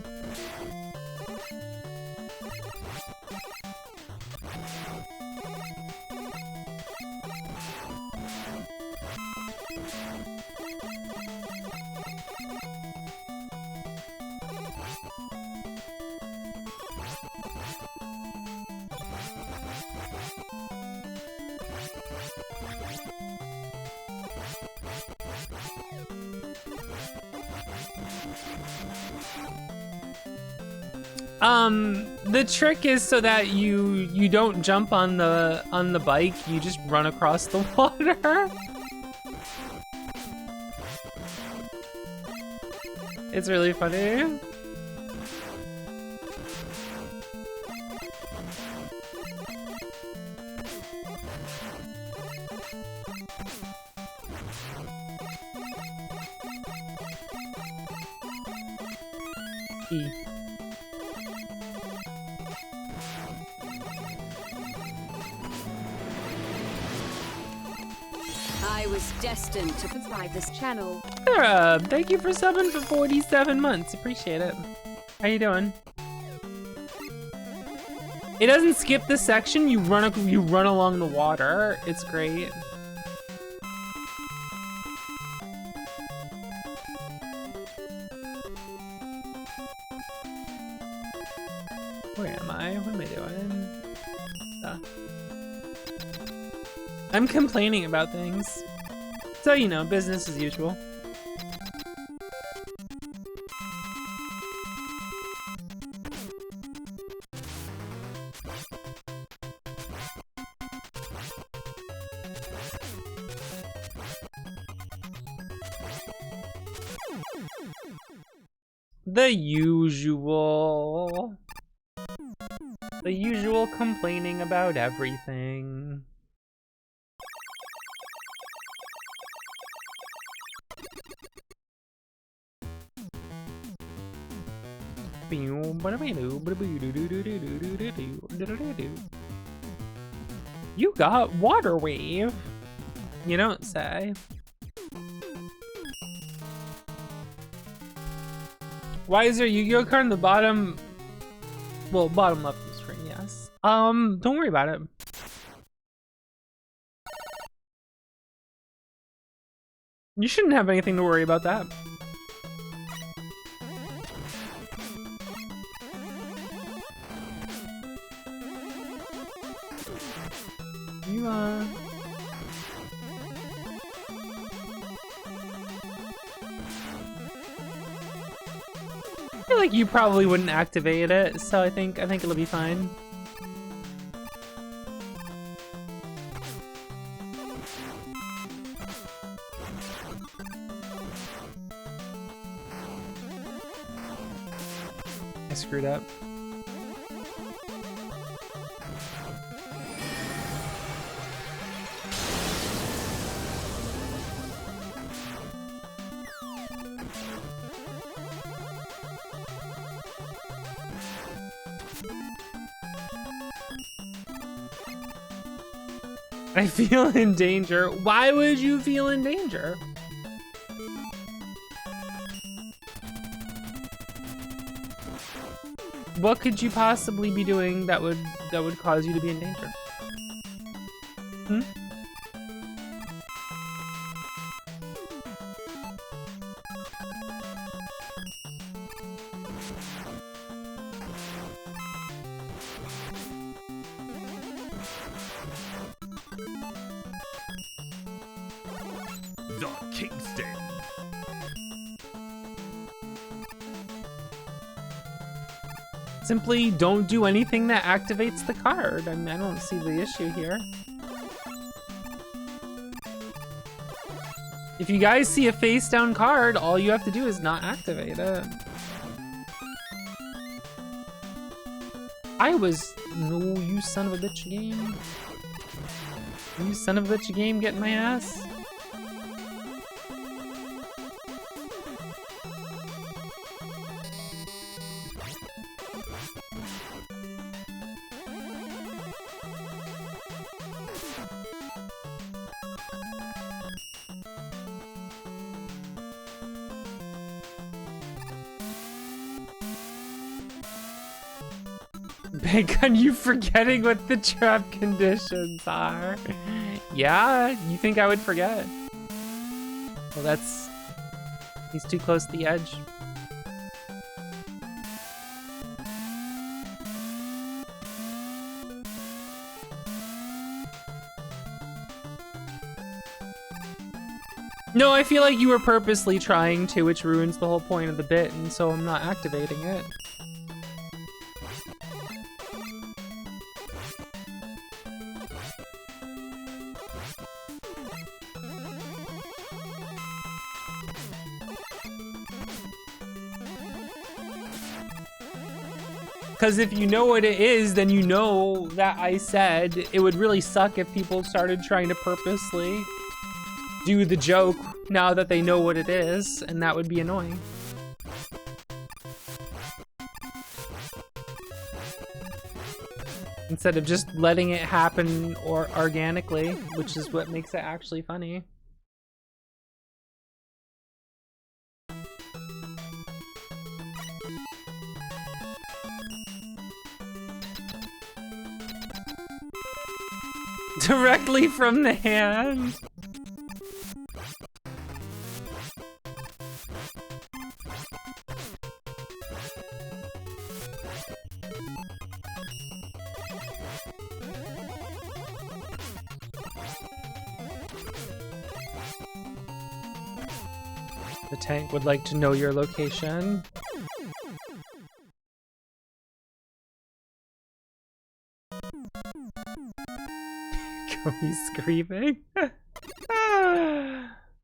The trick is so that you don't jump on the bike, you just run across the water. It's really funny. E. I was destined to Subscribe this channel. Sarah, thank you for subbing for 47 months. Appreciate it. How you doing? It doesn't skip the section. You run along the water. It's great. Where am I? What am I doing? I'm complaining about things. So, you know, business as usual. The usual. The usual complaining about everything. You got water wave. You don't say. Why is there Yu-Gi-Oh card in the bottom? Well, bottom left of the screen, yes. Don't worry about it. You shouldn't have anything to worry about that. You I feel like you probably wouldn't activate it, so I think it'll be fine. I screwed up. I feel in danger. Why would you feel in danger? What could you possibly be doing that would cause you to be in danger? Hmm? The Kingston. Simply don't do anything that activates the card. I mean, I don't see the issue here. If you guys see a face down card, all you have to do is not activate it. No, you son of a bitch game. You son of a bitch game getting my ass. Bacon, you forgetting what the trap conditions are? Yeah, you think I would forget? Well, he's too close to the edge. No, I feel like you were purposely trying to, which ruins the whole point of the bit, and so I'm not activating it. Because if you know what it is, then you know that I said it would really suck if people started trying to purposely do the joke now that they know what it is, and that would be annoying. Instead of just letting it happen or organically, which is what makes it actually funny. Directly from the hand. The tank would like to know your location. He's screaming.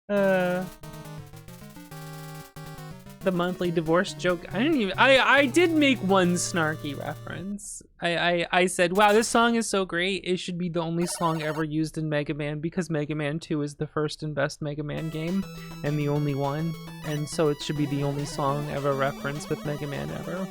The monthly divorce joke. I did make one snarky reference. I said, wow, this song is so great. It should be the only song ever used in Mega Man because Mega Man 2 is the first and best Mega Man game and the only one. And so it should be the only song ever referenced with Mega Man ever.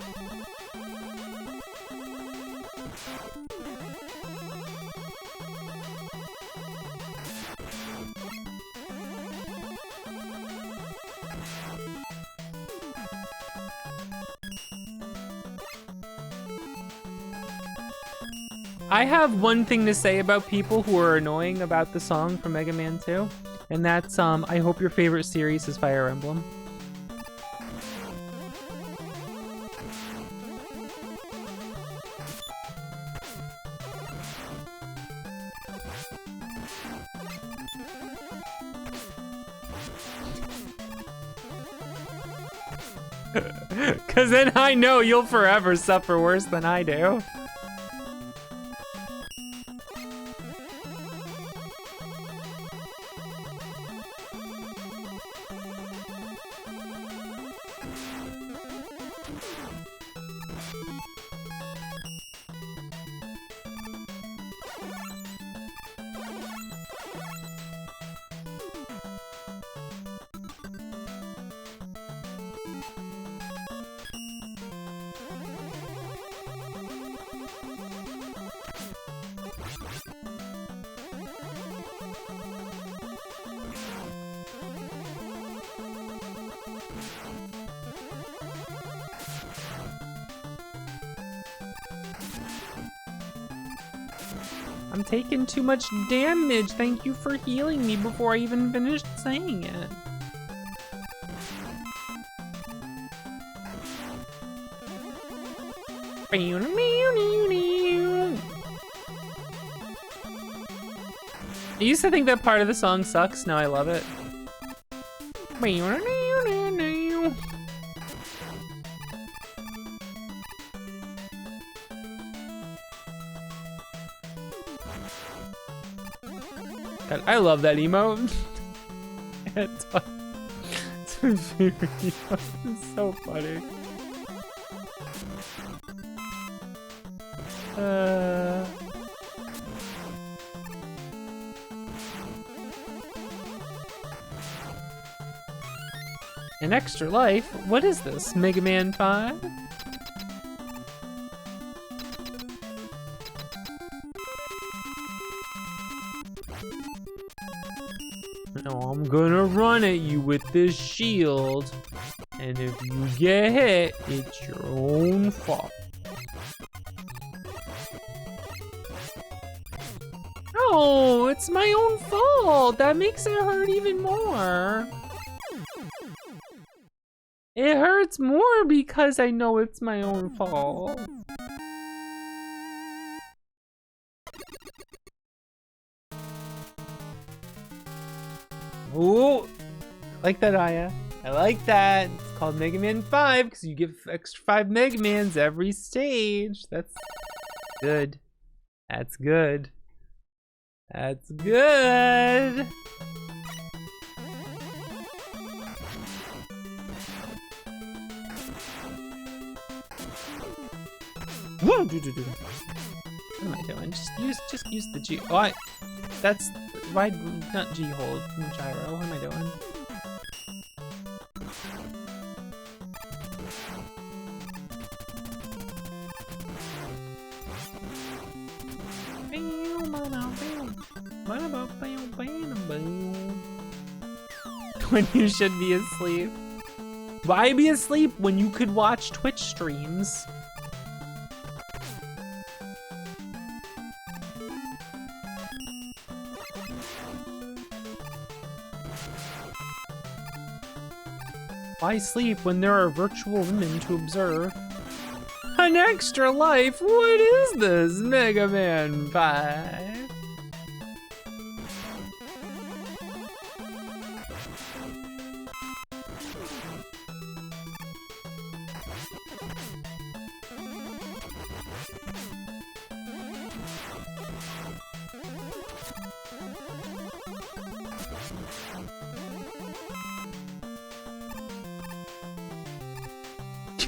I have one thing to say about people who are annoying about the song from Mega Man 2. And that's I hope your favorite series is Fire Emblem. Cause then I know you'll forever suffer worse than I do. I'm taking too much damage. Thank you for healing me before I even finished saying it. I used to think that part of the song sucks. Now I love it. God, I love that emote. It's my favorite emote. It's so funny. An extra life? What is this? Mega Man 5? Now I'm gonna run at you with this shield, and if you get hit, it's your own fault. No, it's my own fault. That makes it hurt even more. It hurts more because I know it's my own fault. Ooh, I like that, Aya. I like that. It's called Mega Man 5 because you give extra 5 Mega Mans every stage. That's good. That's good. That's good. What am I doing? Just use the G. Oh, that's why not G hold gyro. What am I doing? When you should be asleep. Why be asleep when you could watch Twitch streams? Why sleep when there are virtual women to observe? An extra life? What is this, Mega Man 5?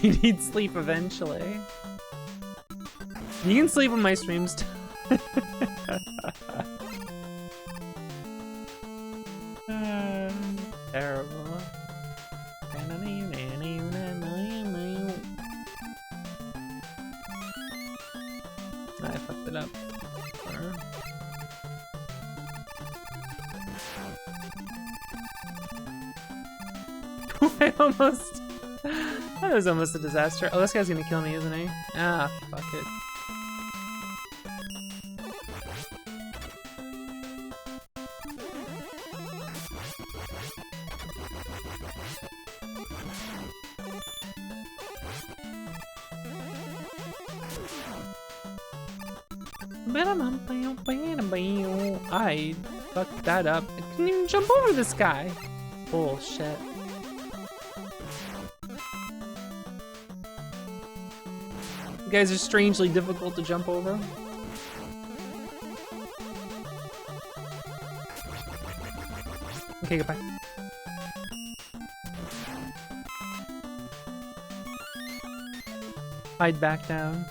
You need sleep eventually. You can sleep on my streams too. Terrible. I fucked it up. That was almost a disaster. Oh, this guy's gonna kill me, isn't he? Ah, fuck it. I fucked that up. I couldn't even jump over this guy. Bullshit. You guys are strangely difficult to jump over. Okay, goodbye. Hide back down.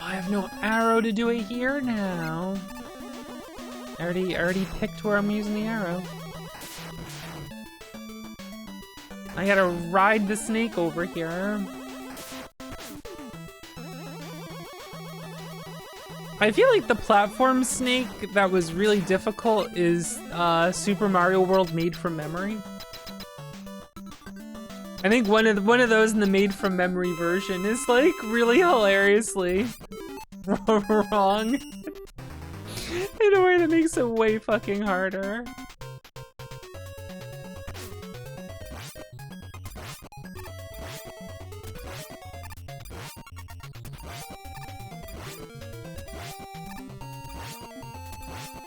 I have no arrow to do it here now. I already picked where I'm using the arrow. I gotta ride the snake over here. I feel like the platform snake that was really difficult is Super Mario World Made from Memory. I think one of those in the Made from Memory version is like really hilariously wrong in a way that makes it way fucking harder.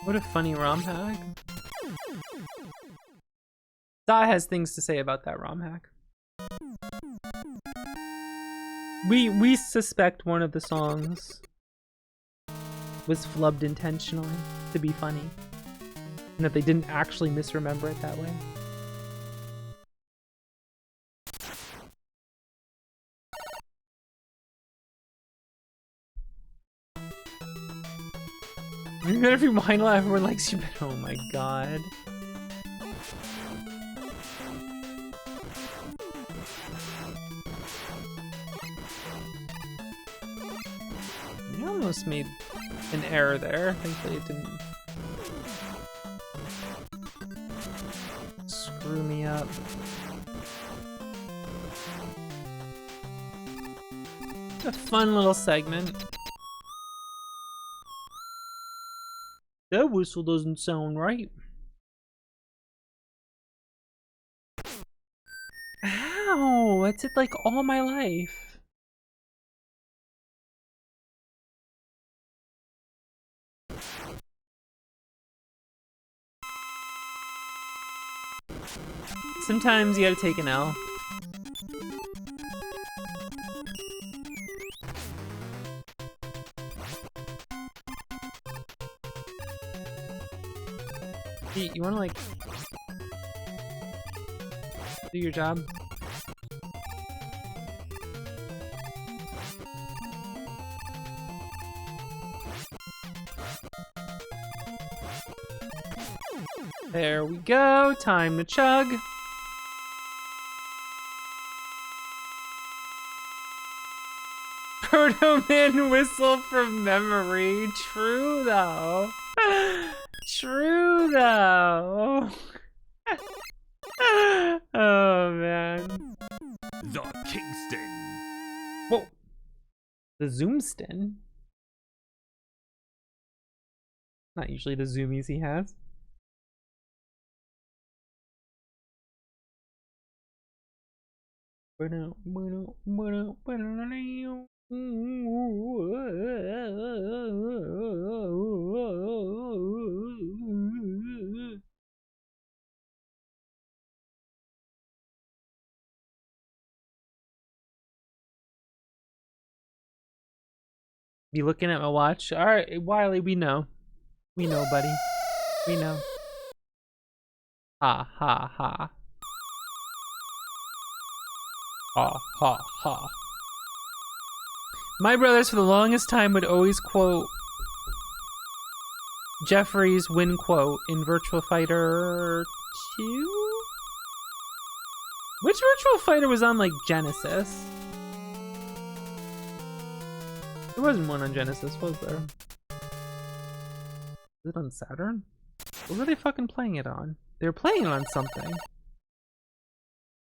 What a funny ROM hack. Dot has things to say about that ROM hack. We suspect one of the songs was flubbed intentionally to be funny, and that they didn't actually misremember it that way. Even if you whine a lot, everyone likes you, but oh my god. You almost made an error there. Thankfully it didn't screw me up. It's a fun little segment. That whistle doesn't sound right. Ow! That's it like all my life. Sometimes you gotta take an L. You wanna like do your job? There we go, time to chug. Proto Man whistle from memory, true though. True though. Oh man. The Kingston. Whoa. The Zoomston. Not usually the zoomies he has. Be looking at my watch. All right, Wiley, we know. We know, buddy. We know. Ha ha ha. Ha ha ha. My brothers for the longest time would always quote Jeffrey's win quote in Virtua Fighter 2? Which Virtua Fighter was on like Genesis? There wasn't one on Genesis, was there? Was it on Saturn? What were they fucking playing it on? They were playing it on something.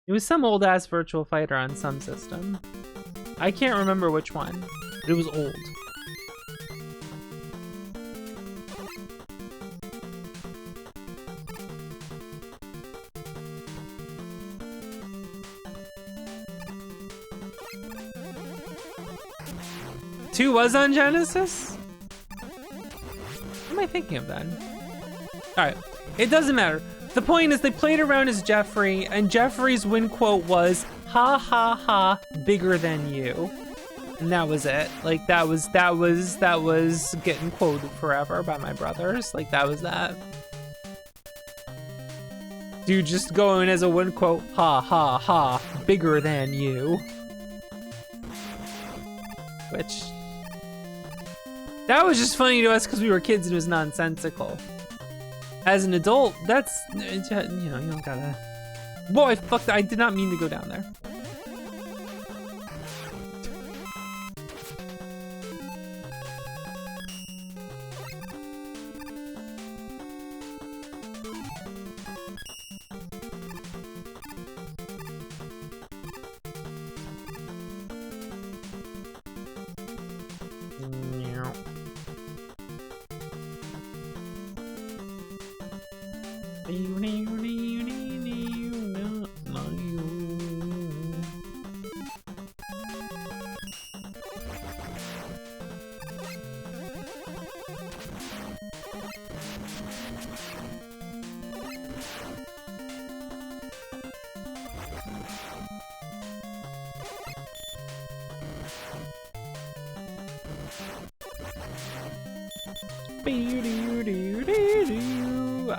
It was some old ass Virtual Fighter on some system. I can't remember which one, but it was old. 2 was on Genesis? What am I thinking of then? All right, it doesn't matter. The point is they played around as Jeffrey, and Jeffrey's win quote was, ha ha ha, bigger than you. And that was it. Like that was getting quoted forever by my brothers. Like that was that. Dude just going as a win quote, ha ha ha, bigger than you. Which, that was just funny to us because we were kids and it was nonsensical. As an adult, that's, you know, you don't gotta. Boy, fuck, I did not mean to go down there.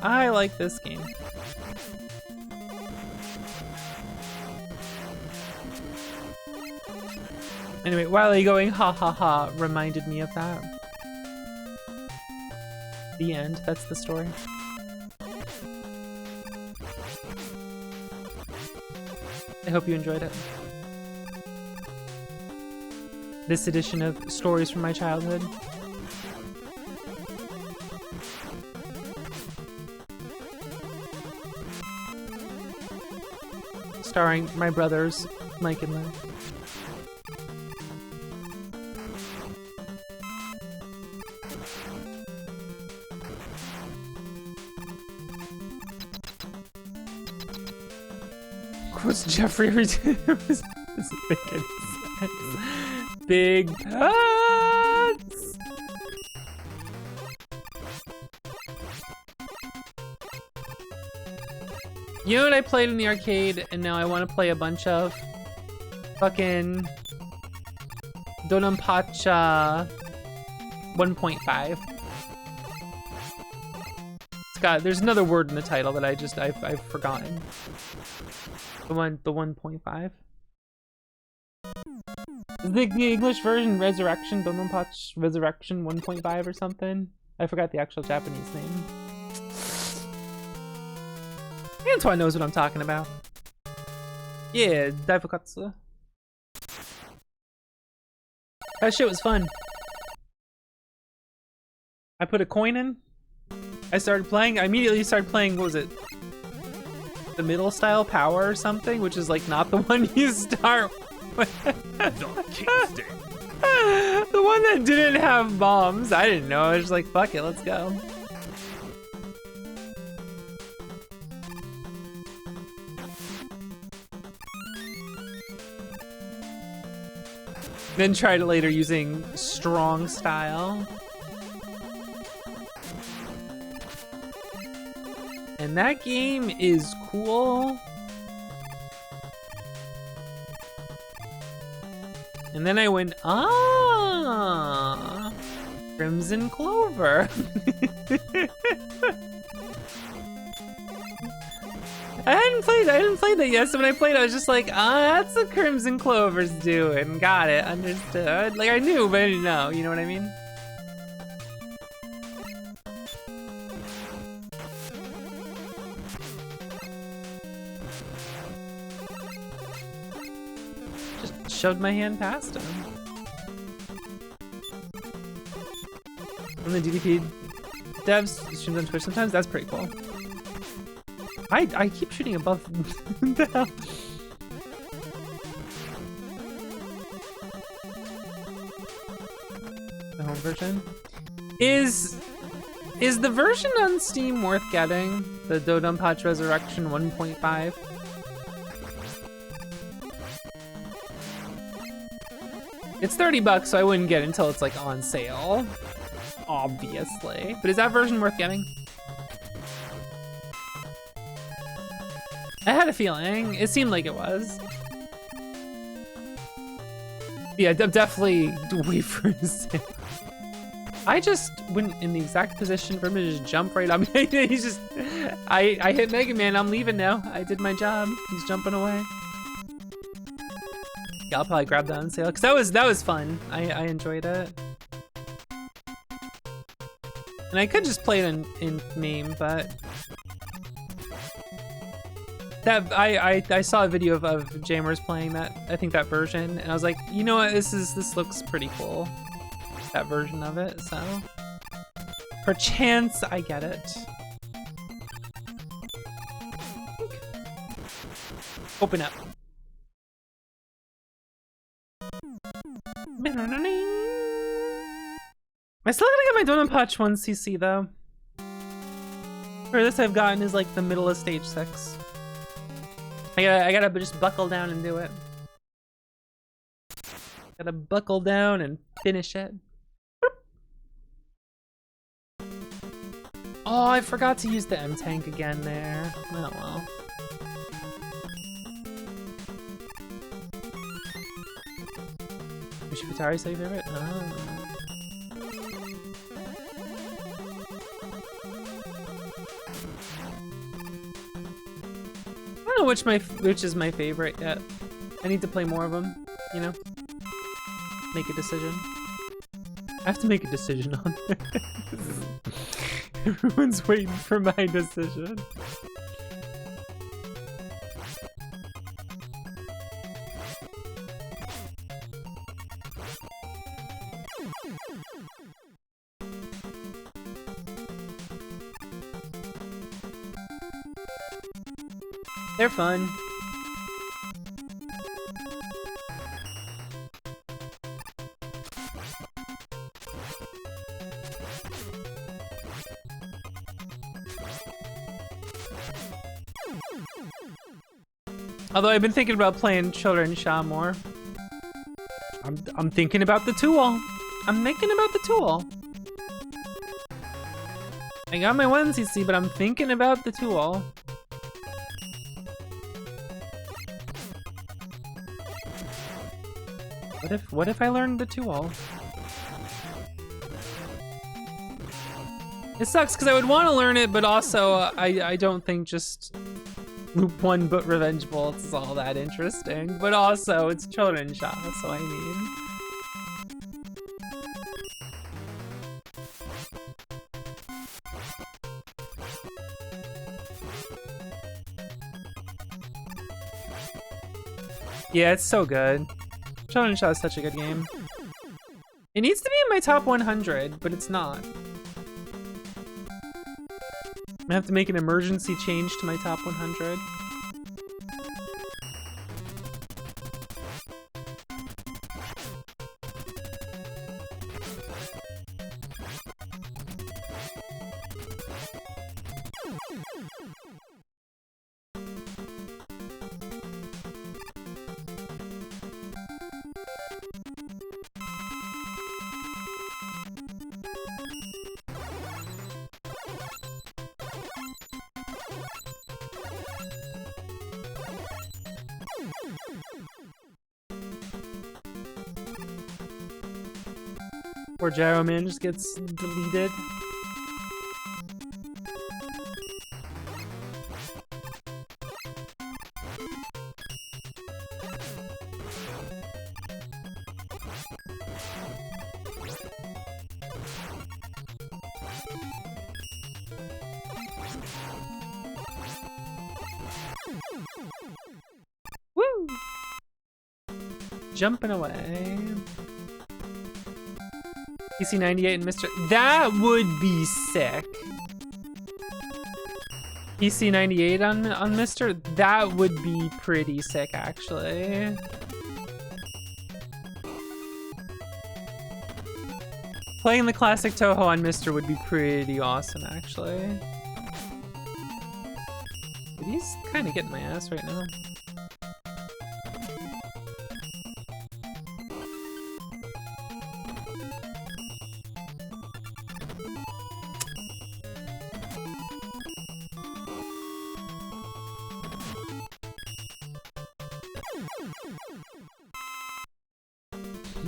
I like this game. Anyway, Wiley going ha ha ha reminded me of that. The end, that's the story. I hope you enjoyed it. This edition of Stories from My Childhood. Starring my brothers, Mike and Lynn. What's Jeffrey every time? Big pets! You know what I played in the arcade and now I want to play a bunch of? Fucking Dononpacha 1.5. It's got, there's another word in the title that I've forgotten. The 1.5. The English version Resurrection, Dononpacha Resurrection 1.5 or something. I forgot the actual Japanese name. Antoine knows what I'm talking about. Yeah, Daifukatsu. That shit was fun. I put a coin in. I started playing. I immediately started playing, what was it? The middle style power or something, which is like not the one you start with. The Kingston. The one that didn't have bombs. I didn't know. I was just like, fuck it, let's go. Then tried it later using strong style. And that game is cool. And then I went, ah, Crimson Clover. I didn't play that yet, so when I played, I was just like, ah, that's what Crimson Clover's doing. Got it, understood. Like, I knew, but I didn't know, you know what I mean? Just shoved my hand past him. And the DDP devs streams on Twitch sometimes, that's pretty cool. I keep shooting above the hell? The home version? Is the version on Steam worth getting? The Dononpacha Resurrection 1.5? It's $30, so I wouldn't get it until it's like on sale. Obviously. But is that version worth getting? I had a feeling. It seemed like it was. Yeah, definitely wafers. I just went in the exact position for him to just jump right up. He's just, I hit Mega Man. I'm leaving now. I did my job. He's jumping away. Yeah, I'll probably grab that on sale because that was fun. I enjoyed it. And I could just play it in MAME, but that I saw a video of Jammers playing that. I think that version, and I was like, you know what? This looks pretty cool. That version of it. So perchance I get it. Open up. I still gotta get my Donut Patch 1cc though. Furthest I've gotten is like the middle of stage 6. I gotta just buckle down and do it. Gotta buckle down and finish it. Oh, I forgot to use the M-Tank again there. Oh well. Yoshikatari is your favorite? Oh. I don't know which is my favorite yet. I need to play more of them, you know? Make a decision. I have to make a decision on it. Everyone's waiting for my decision. They're fun. Although I've been thinking about playing Children Sha more. I'm thinking about the tool. I'm thinking about the tool. I got my 1cc, but I'm thinking about the tool. What if I learned the tool? It sucks because I would want to learn it, but also I don't think just Loop 1 but Revenge Bolts is all that interesting. But also it's Children Sha, so I mean. Yeah, it's so good. Children Sha is such a good game. It needs to be in my top 100, but it's not. I have to make an emergency change to my top 100. Or Gyro Man just gets deleted. Woo! Jumping away. PC98 and Mr. That would be sick. PC98 on Mr. That would be pretty sick, actually. Playing the classic Toho on Mr. would be pretty awesome, actually. But he's kind of getting my ass right now.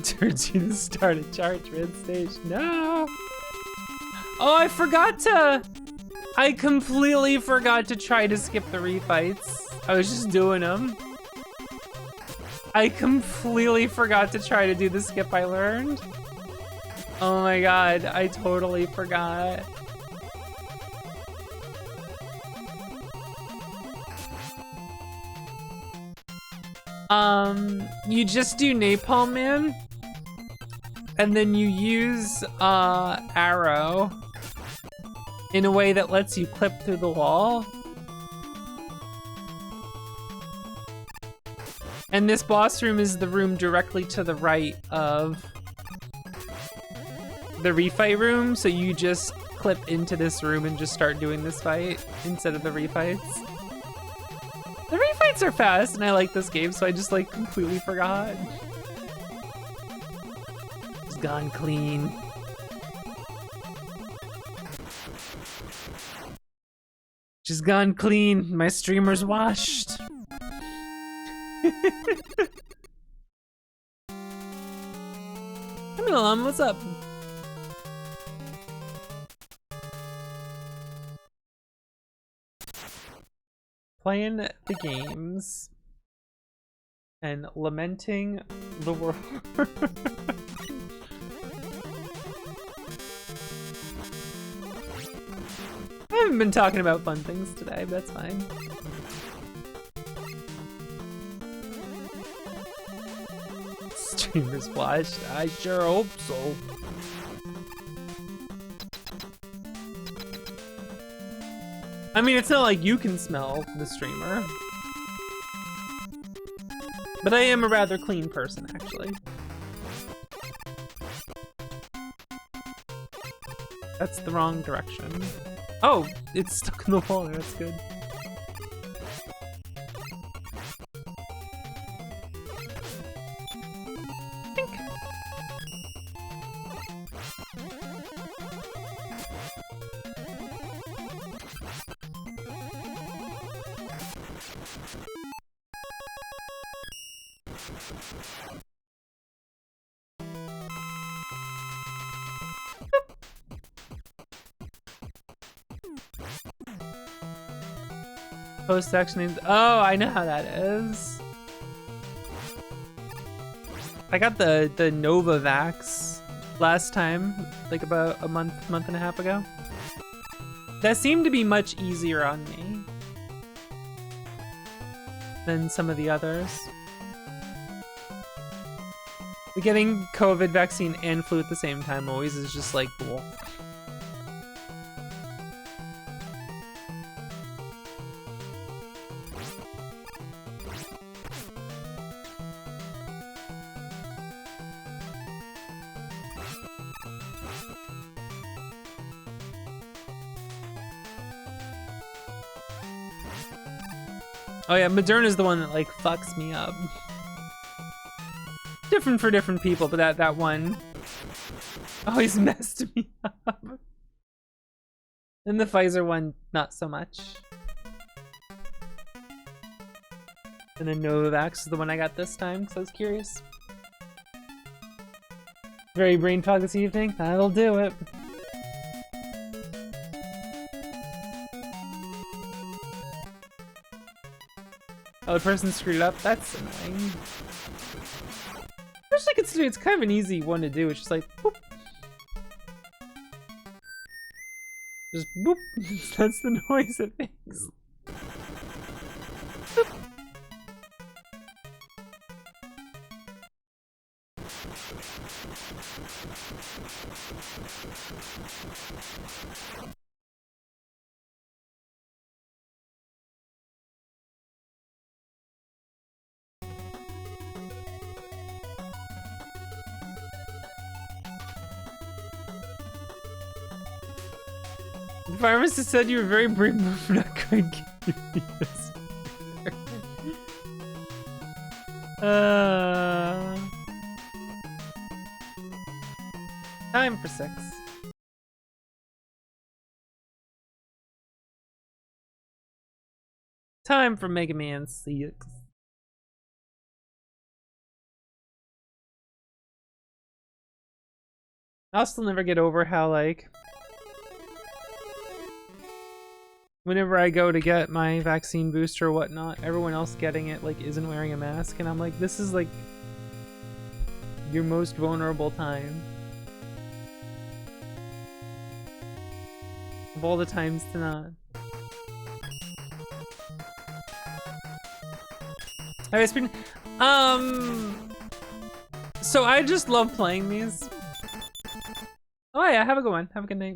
Turns you to start a charge mid stage. No. Oh, I forgot to. I completely forgot to try to skip the refights. I was just doing them. I completely forgot to try to do the skip I learned. Oh my god, I totally forgot. You just do Napalm Man, and then you use arrow in a way that lets you clip through the wall. And this boss room is the room directly to the right of the refight room, so you just clip into this room and just start doing this fight instead of the refights. The refights are fast, and I like this game, so I just like completely forgot. It's gone clean. Just gone clean. My streamer's washed. Come on, what's up? Playing the games and lamenting the world. I haven't been talking about fun things today, but that's fine. Streamers watched. I sure hope so. I mean, it's not like you can smell the streamer. But I am a rather clean person, actually. That's the wrong direction. Oh, it's stuck in the wall. That's good. Think. Post-action names. Oh, I know how that is. I got the Novavax last time, like about a month and a half ago. That seemed to be much easier on me than some of the others. But getting COVID vaccine and flu at the same time always is just like cool. Oh yeah, Moderna is the one that like fucks me up. Different for different people, but that one always messed me up. And the Pfizer one, not so much. And then Novavax is the one I got this time, because I was curious. Very brain fog this evening. That'll do it. Oh, the person screwed up? That's annoying. Especially considering it's kind of an easy one to do. It's just like, boop. Just boop. That's the noise it makes. Boop. The pharmacist said you were very brave for not going to give me this. Time for 6. Time for Mega Man 6. I'll still never get over how, like, whenever I go to get my vaccine booster or whatnot, everyone else getting it, like, isn't wearing a mask, and I'm like, this is, like, your most vulnerable time. Of all the times to not. Alright, speaking. So I just love playing these. Oh yeah, have a good one. Have a good night.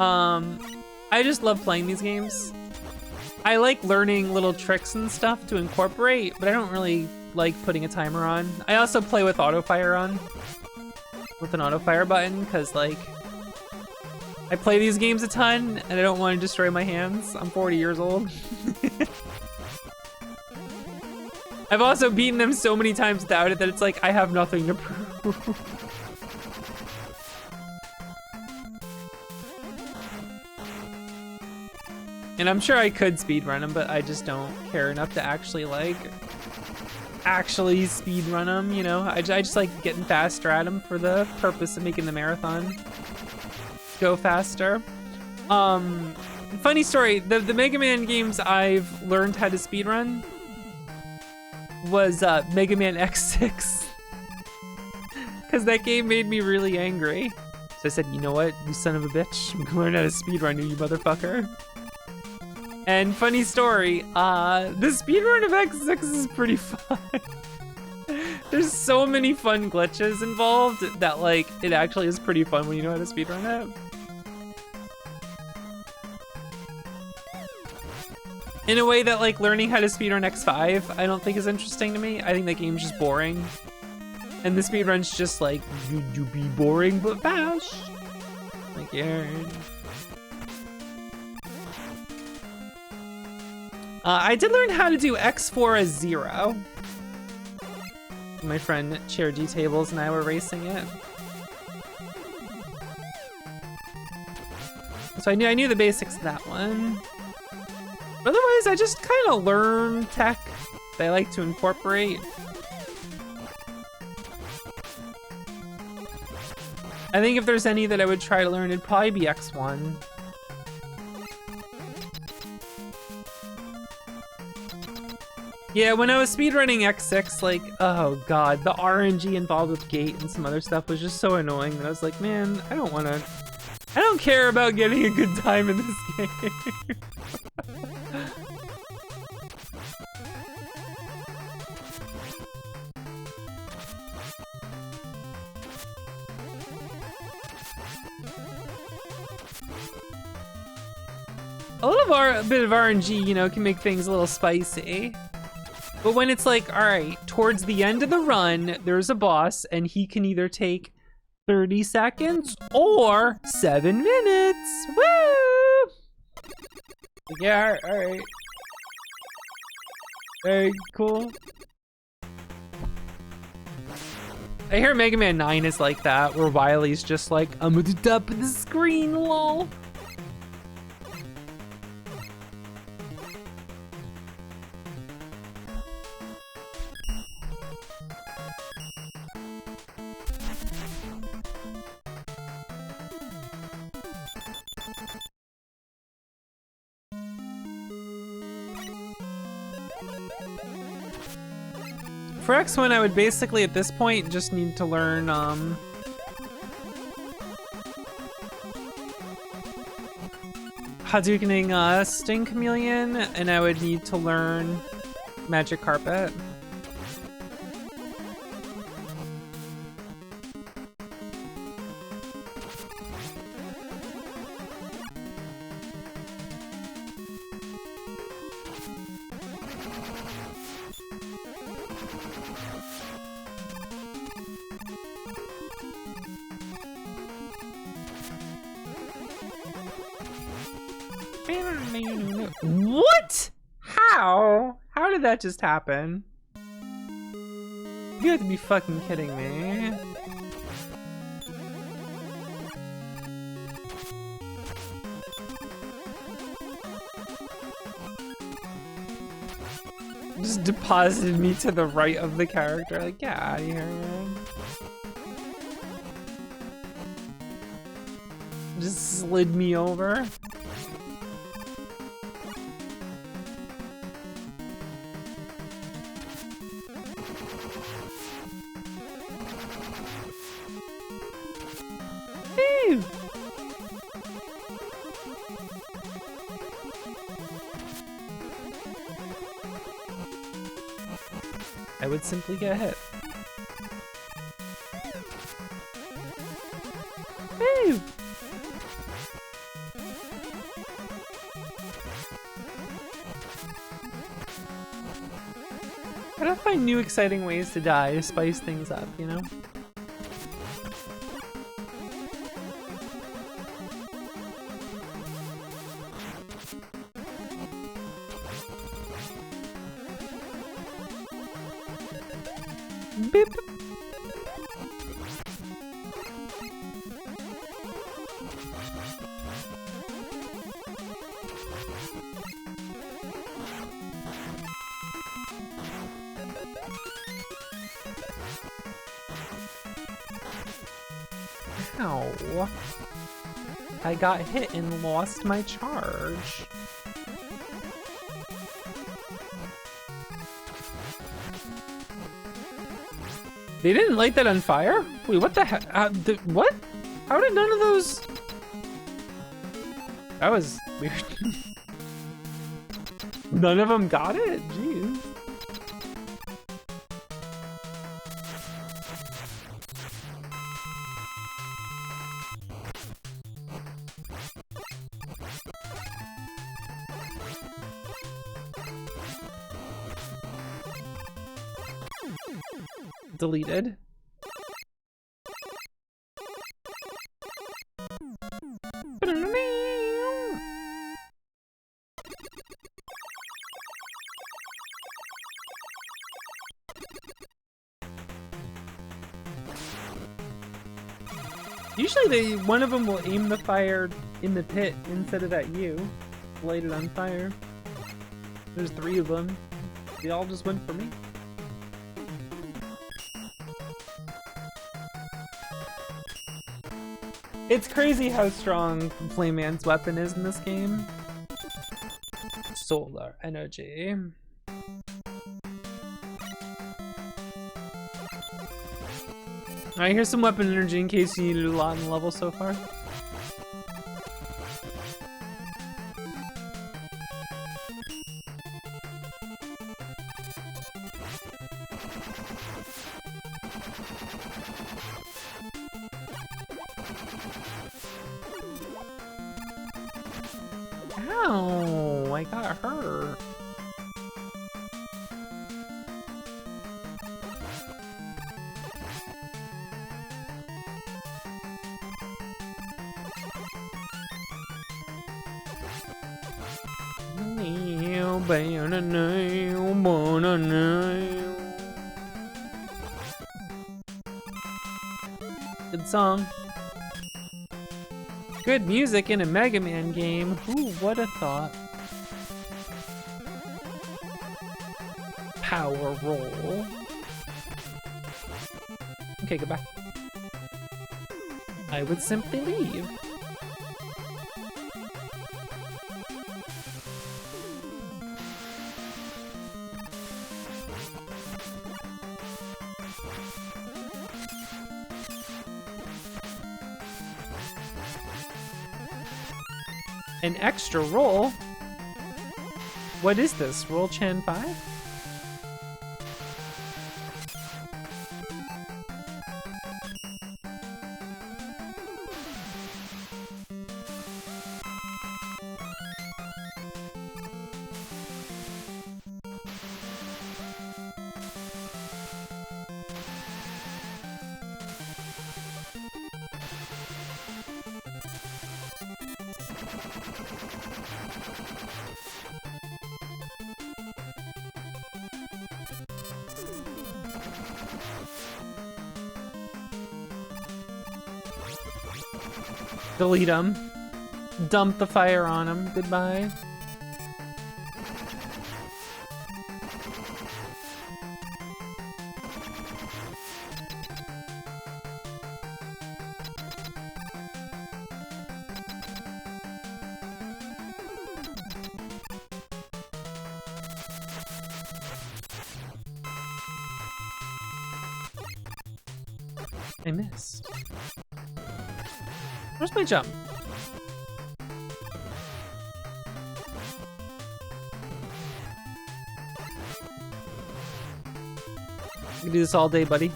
I just love playing these games. I like learning little tricks and stuff to incorporate, but I don't really like putting a timer on. I also play with auto fire on. With an auto fire button, because like, I play these games a ton, and I don't want to destroy my hands. I'm 40 years old. I've also beaten them so many times without it that it's like, I have nothing to prove. And I'm sure I could speedrun them, but I just don't care enough to actually, like, speedrun them, you know? I just like getting faster at them for the purpose of making the marathon go faster. Funny story, the Mega Man games I've learned how to speedrun was Mega Man X6. Because that game made me really angry. So I said, you know what, you son of a bitch, I'm gonna learn how to speedrun you motherfucker. And funny story, the speedrun of X6 is pretty fun. There's so many fun glitches involved that, like, it actually is pretty fun when you know how to speedrun it. In a way that, like, learning how to speedrun X5, I don't think is interesting to me. I think that game's just boring. And the speedrun's just like, you be boring but fast. Like, yeah. I did learn how to do X4 as 0. My friend Chair G Tables and I were racing it. So I knew the basics of that one. But otherwise, I just kind of learn tech that I like to incorporate. I think if there's any that I would try to learn, it'd probably be X1. Yeah, when I was speedrunning X6, like, oh god, the RNG involved with gate and some other stuff was just so annoying that I was like, man, I don't care about getting a good time in this game. A bit of RNG, you know, can make things a little spicy. But when it's like, all right, towards the end of the run, there's a boss, and he can either take 30 seconds or 7 minutes. Woo! Yeah, all right. Very cool. I hear Mega Man 9 is like that, where Wily's just like, I'm at the top of the screen, lol. For X1, I would basically, at this point, just need to learn, Hadoukening Sting Chameleon, and I would need to learn Magic Carpet. What? How? How did that just happen? You have to be fucking kidding me. Just deposited me to the right of the character. Like, get out of here, man. Just slid me over. Woo! I would simply get hit. Woo! Gotta find new exciting ways to die to spice things up, you know? Beep. Ow. I got hit and lost my charge. They didn't light that on fire? Wait, what the heck? What? How did none of those... That was weird. None of them got it? Jeez. Deleted. Usually one of them will aim the fire in the pit instead of at you. Light it on fire. There's 3 of them. They all just went for me. It's crazy how strong Flameman's weapon is in this game. Solar energy. Alright, here's some weapon energy in case you needed a lot in the level so far. Ow, I got hurt. Good song. Good music in a Mega Man game. Ooh, what a thought. Power roll. Okay, goodbye. I would simply leave. An extra roll? What is this? Roll Chan 5? Delete him. Dump the fire on him. Goodbye. I missed. Where's my jump? You can do this all day, buddy.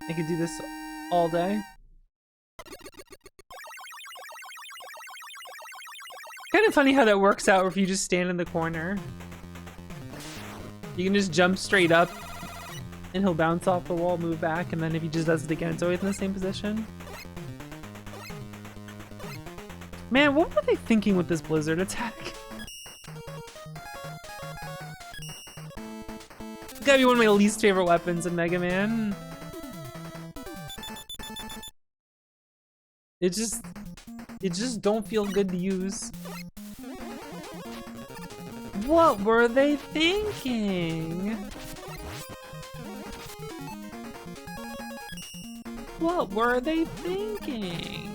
I could do this all day. Kind of funny how that works out if you just stand in the corner. You can just jump straight up and he'll bounce off the wall, move back, and then if he just does it again, it's always in the same position. Man, what were they thinking with this blizzard attack? It's gotta be one of my least favorite weapons in Mega Man. It just don't feel good to use. What were they thinking? What were they thinking?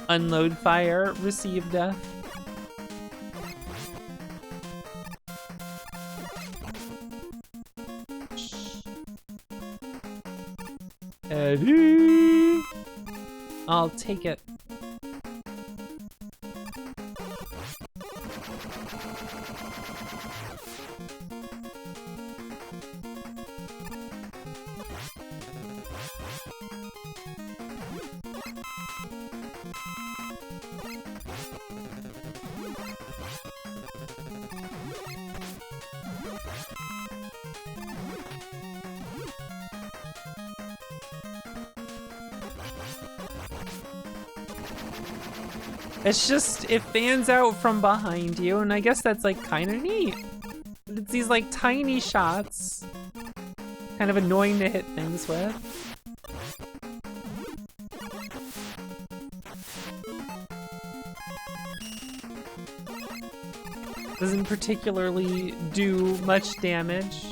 Unload fire, receive death. Eddie! I'll take it. It's just, it fans out from behind you, and I guess that's like kind of neat. But it's these like tiny shots. Kind of annoying to hit things with. Doesn't particularly do much damage.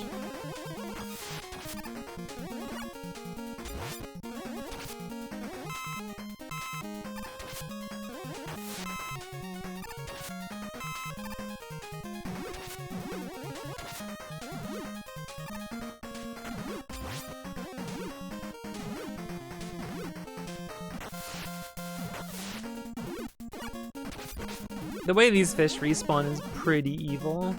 The way these fish respawn is pretty evil.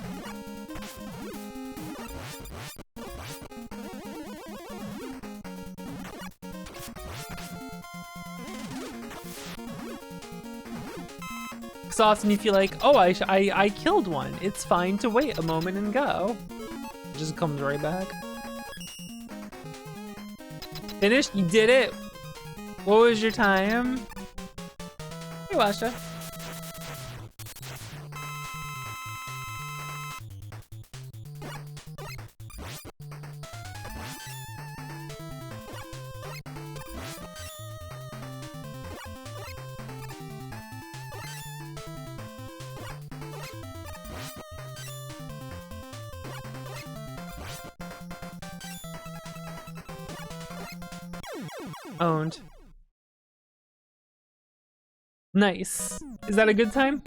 So often you feel like, oh, I killed one. It's fine to wait a moment and go. It just comes right back. Finished? You did it? What was your time? Hey, Washa. Owned. Nice. Is that a good time?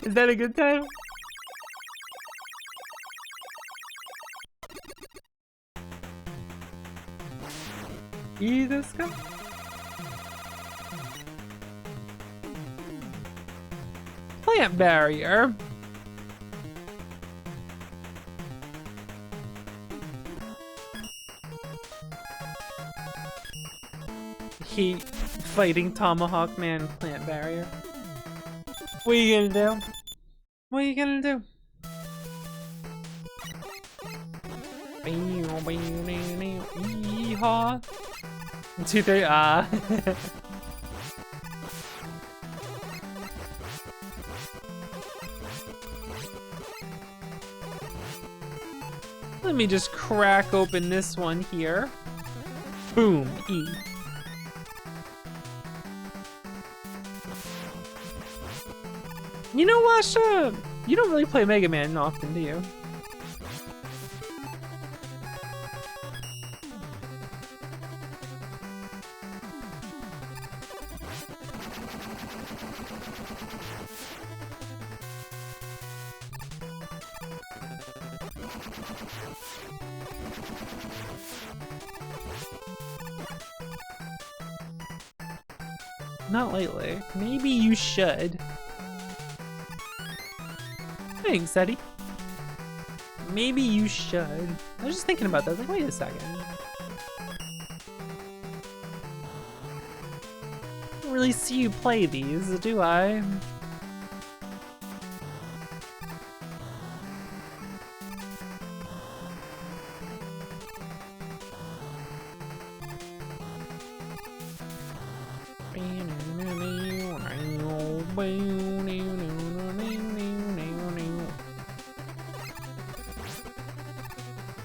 Is that a good time?いいですか? Plant barrier. Heat fighting Tomahawk Man plant barrier. What are you gonna do? What are you gonna do? Yeehaw. 1, 2, 3, ah. Let me just crack open this one here. Boom, E. You know, Washa, you don't really play Mega Man often, do you? Not lately. Maybe you should. Thanks, Eddie. Maybe you should. I was just thinking about that. I was like, wait a second. I don't really see you play these, do I?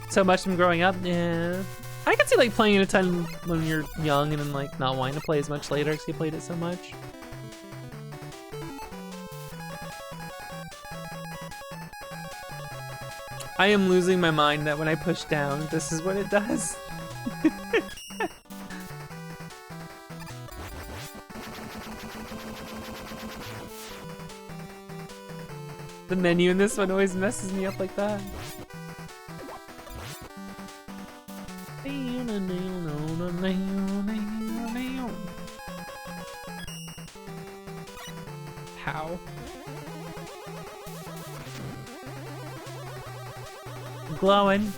So much from growing up, yeah. I can see like playing it a ton when you're young and then like not wanting to play as much later because you played it so much. I am losing my mind that when I push down, this is what it does. The menu in this one always messes me up like that. How? Glowing.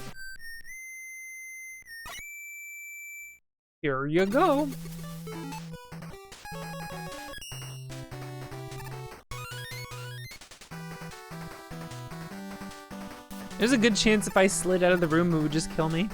Here you go. There's a good chance if I slid out of the room, it would just kill me.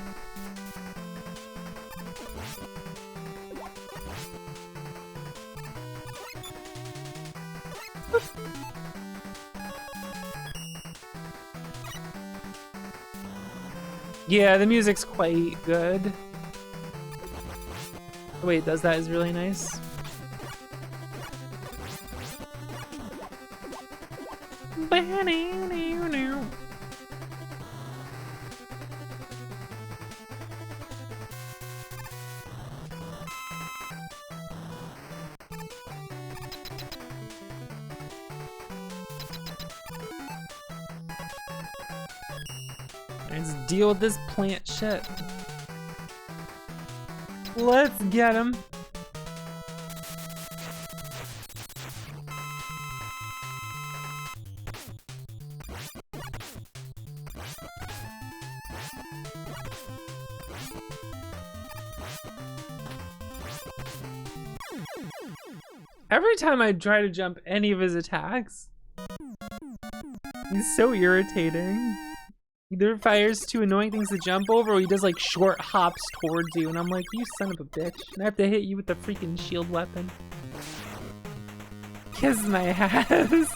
Yeah, the music's quite good. The way it does that is really nice. Let's deal with this plant shit. Let's get him. Every time I try to jump any of his attacks, he's so irritating. Either fires two annoying things to jump over, or he does like short hops towards you, and I'm like, you son of a bitch. And I have to hit you with the freaking shield weapon. Kiss my ass.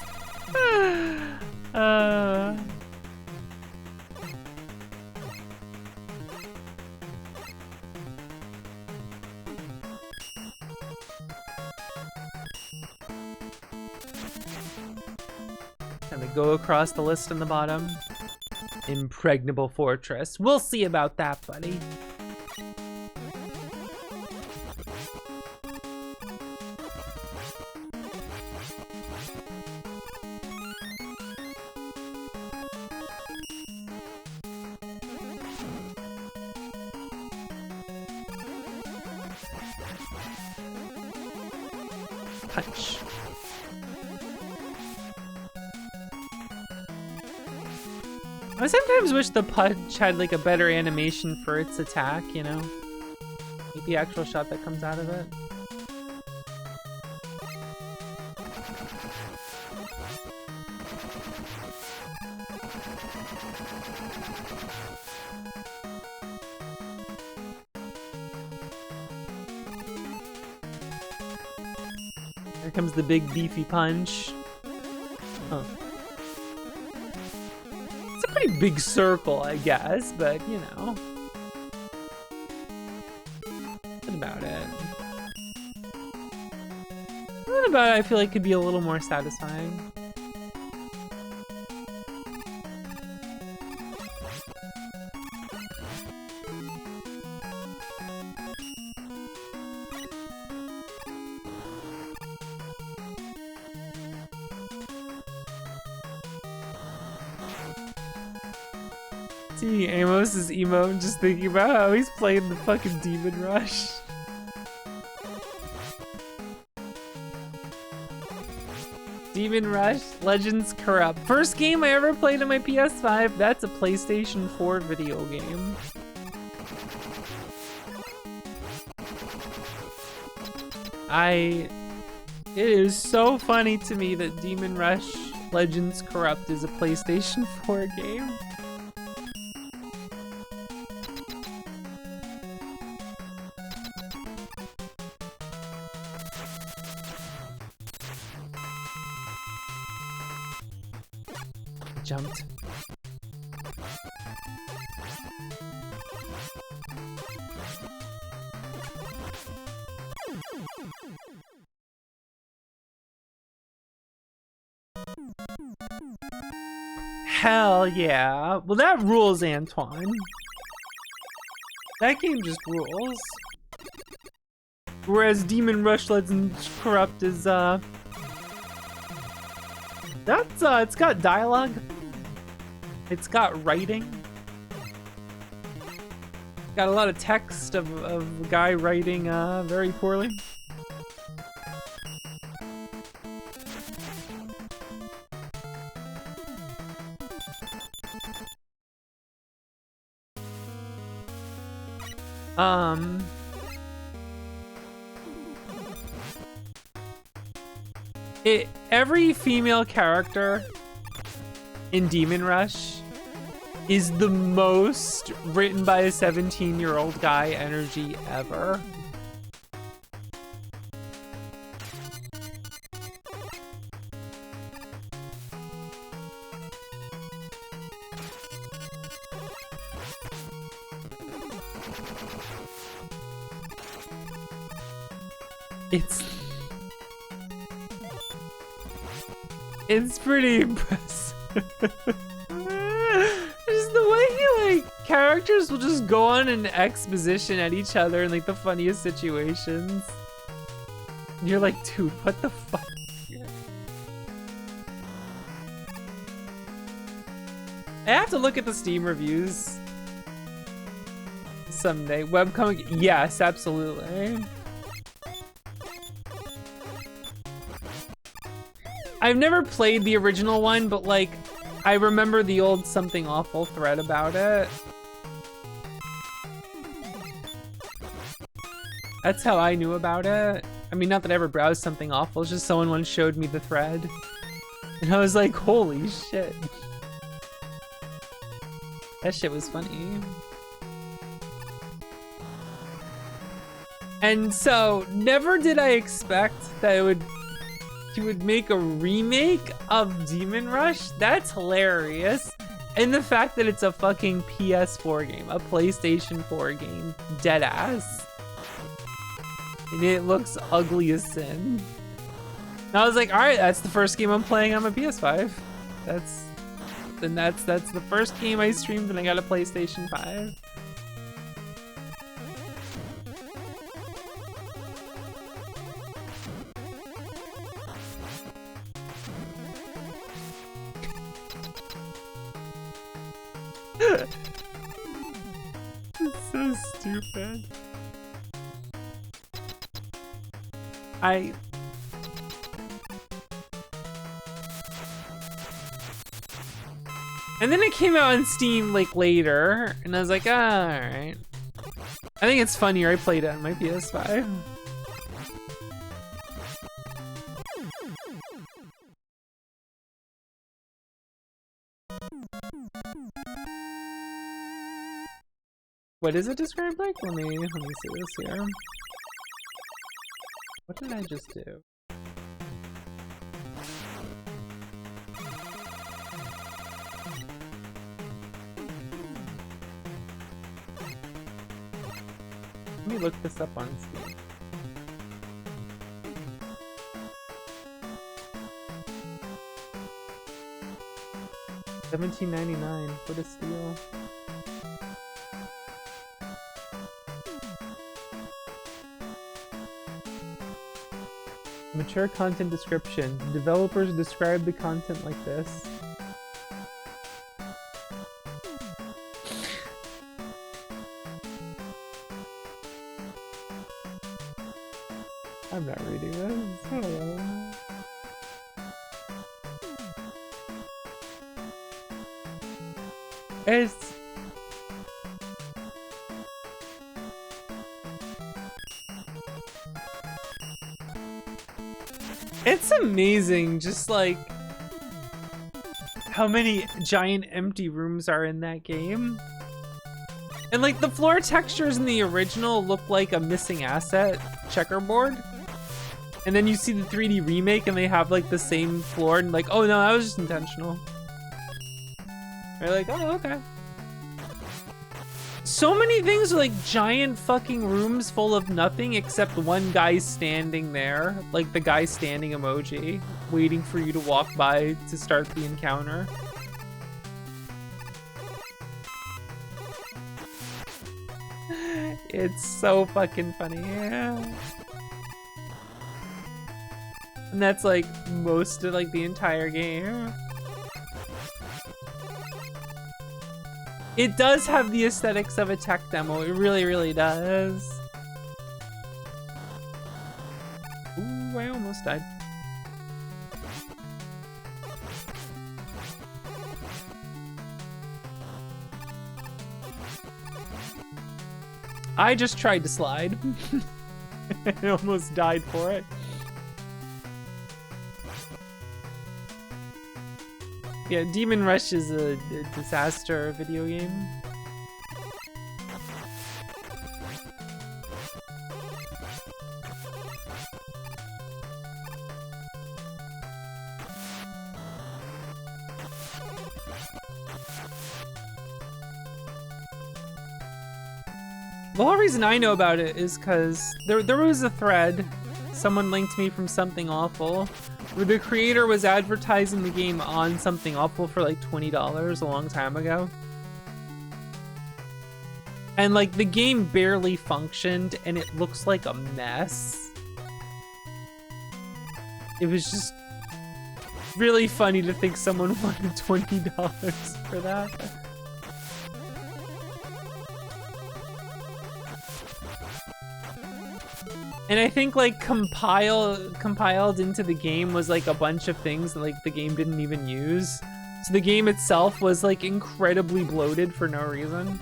Time to go across the list on the bottom. Impregnable fortress. We'll see about that, buddy. Punch. I sometimes wish the punch had like a better animation for its attack, you know? Like the actual shot that comes out of it. Here comes the big beefy punch. Huh. Pretty big circle, I guess, but you know. What about it? What about it I feel like could be a little more satisfying. See Amos's emo, I'm just thinking about how he's playing the fucking Demon Rush. Demon Rush Legends Corrupt. First game I ever played on my PS5. That's a PlayStation 4 video game. It is so funny to me that Demon Rush Legends Corrupt is a PlayStation 4 game. Jumped. Hell yeah. Well, that rules, Antoine. That game just rules. Whereas Demon Rush Legends Corrupt is, it's got dialogue. It's got writing. Got a lot of text of a guy writing, very poorly. Every female character in Demon Rush is the most written by a 17-year-old guy energy ever. It's pretty impressive. Just the way characters will just go on an exposition at each other in like the funniest situations. And you're like, dude, what the fuck? I have to look at the Steam reviews someday. Webcomic, yes, absolutely. I've never played the original one, but like, I remember the old Something Awful thread about it. That's how I knew about it. I mean, not that I ever browsed Something Awful, it's just someone once showed me the thread. And I was like, holy shit. That shit was funny. And so, never did I expect that he would make a remake of Demon Rush. That's hilarious. And the fact that it's a fucking PS4 game, a PlayStation 4 game, dead ass. And it looks ugly as sin. And I was like, all right, that's the first game I'm playing on my PS5. That's the first game I streamed when I got a PlayStation 5. It's so stupid. And then it came out on Steam like later, and I was like, ah, alright. I think it's funnier, I played it on my PS5. What is it described like? Let me see this here. What did I just do? Let me look this up on Steam. $17.99. What a steal. Mature content description. Developers describe the content like this. I'm not reading this. Hello. It's amazing, just like how many giant empty rooms are in that game. And like the floor textures in the original look like a missing asset checkerboard. And then you see the 3D remake and they have like the same floor and like, oh no, that was just intentional. You're like, oh, okay. So many things are like giant fucking rooms full of nothing except one guy standing there. Like the guy standing emoji, waiting for you to walk by to start the encounter. It's so fucking funny, yeah. And that's like most of like the entire game. It does have the aesthetics of a tech demo. It really, really does. Ooh, I almost died. I just tried to slide. I almost died for it. Yeah, Demon Rush is a disaster video game. The whole reason I know about it is because there was a thread, someone linked me from Something Awful, where the creator was advertising the game on Something Awful for like $20 a long time ago. And like the game barely functioned and it looks like a mess. It was just really funny to think someone wanted $20 for that. And I think like compiled into the game was like a bunch of things that like the game didn't even use. So the game itself was like incredibly bloated for no reason.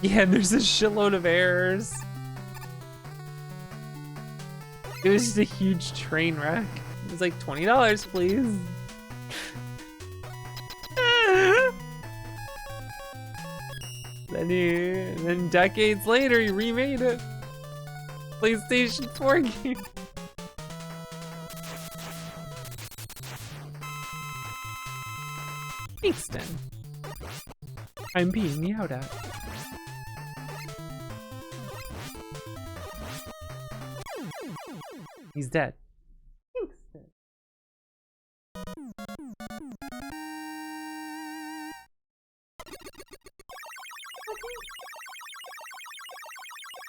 Yeah, there's a shitload of errors. It was just a huge train wreck. It was like $20, please. Then decades later, he remade it. PlayStation 4 game. Kingston. I'm being meowed at. He's dead. Kingston.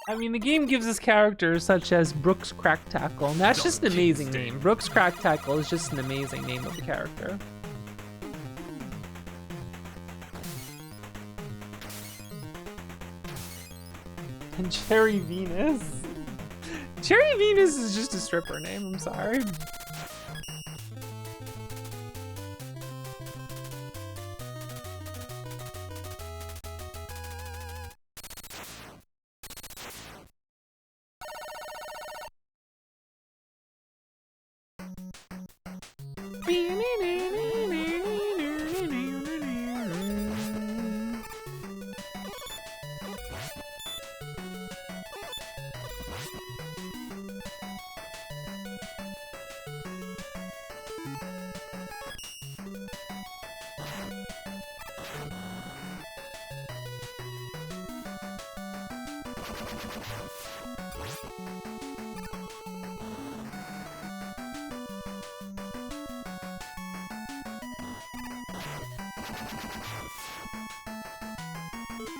I mean, the game gives us characters such as Brooks Cracktackle, and that's just an amazing name. Brooks Cracktackle is just an amazing name of a character. And Cherry Venus. Cherry Venus is just a stripper name, I'm sorry.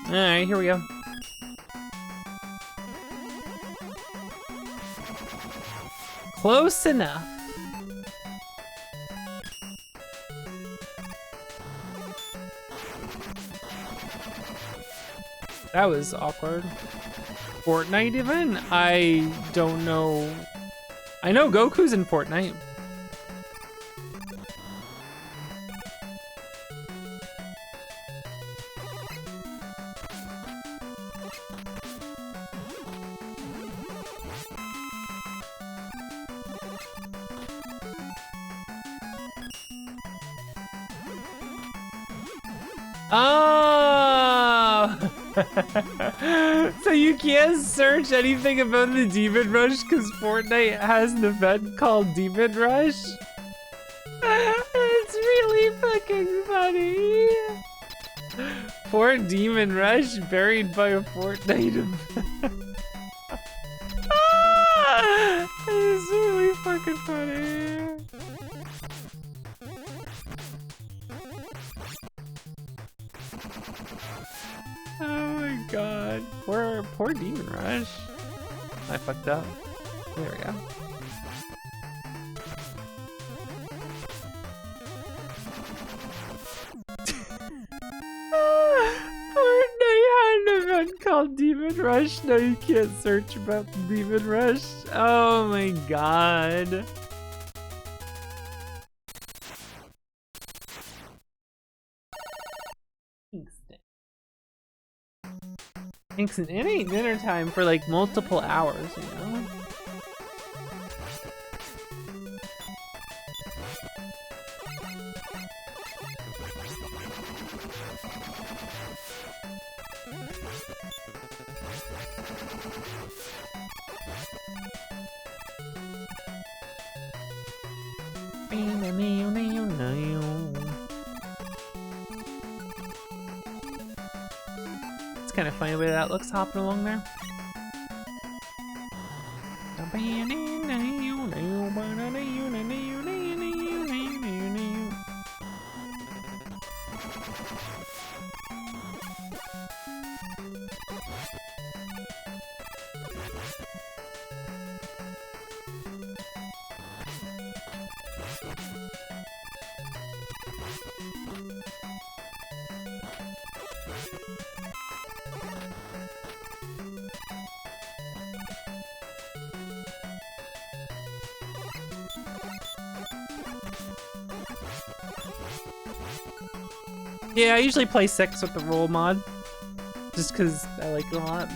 Alright, here we go. Close enough. That was awkward. Fortnite even? I don't know. I know Goku's in Fortnite. Oh! So you can't search anything about the Demon Rush because Fortnite has an event called Demon Rush? It's really fucking funny. Poor Demon Rush buried by a Fortnite event. It's really fucking funny. Oh my god. Poor Demon Rush. I fucked up. There we go. Fortnite had an event called Demon Rush. Now you can't search about the Demon Rush. Oh my god. Kingston, it ain't dinner time for like multiple hours, you know? It's kind of funny the way that looks hopping along there. Yeah, I usually play 6 with the roll mod, just because I like it a lot.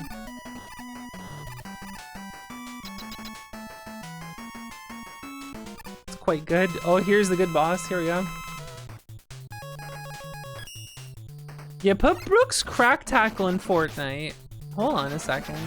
It's quite good. Oh, here's the good boss. Here we go. Yeah, put Brooks Crack Tackle in Fortnite. Hold on a second.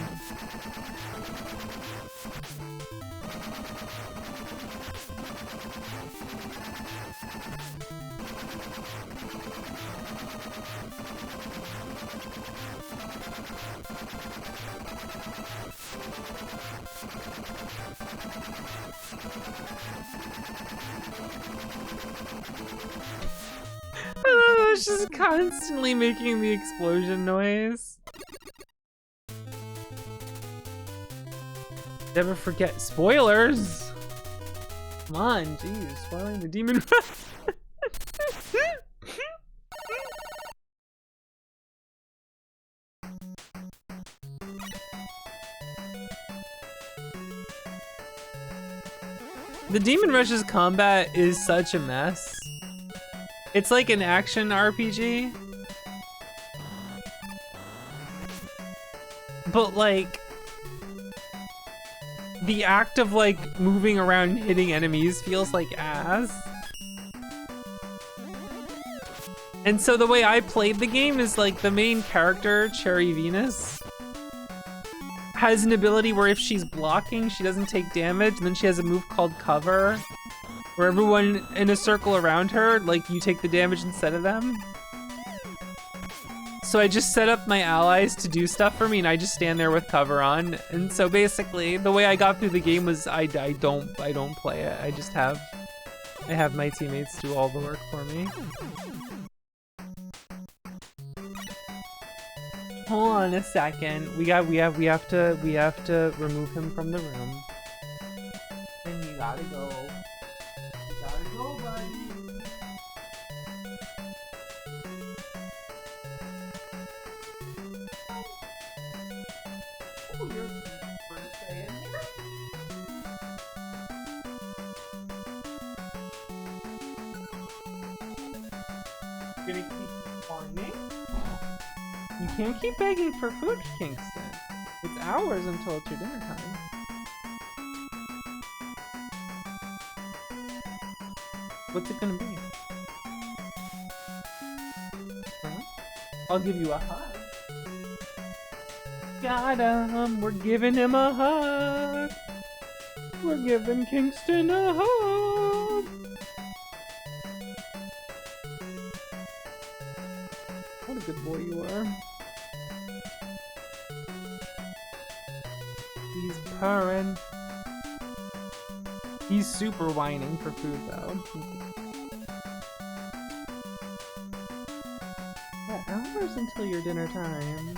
It's just constantly making the explosion noise. Never forget spoilers. Come on, jeez, spoiling the Demon Rush. The Demon Rush's combat is such a mess. It's like an action RPG. But like, the act of like moving around and hitting enemies feels like ass. And so the way I played the game is like the main character, Cherry Venus, has an ability where if she's blocking, she doesn't take damage, and then she has a move called Cover, where everyone in a circle around her, like, you take the damage instead of them. So I just set up my allies to do stuff for me, and I just stand there with cover on. And so basically, the way I got through the game was I don't play it. I just have my teammates do all the work for me. Hold on a second. We have to remove him from the room. And you gotta go. Gonna keep farming? You can't keep begging for food, Kingston. It's hours until it's your dinner time. What's it gonna be? Huh? I'll give you a hug. Got him. We're giving him a hug. We're giving Kingston a hug. What a good boy you are. He's purring. He's super whining for food though. Yeah, hours until your dinner time.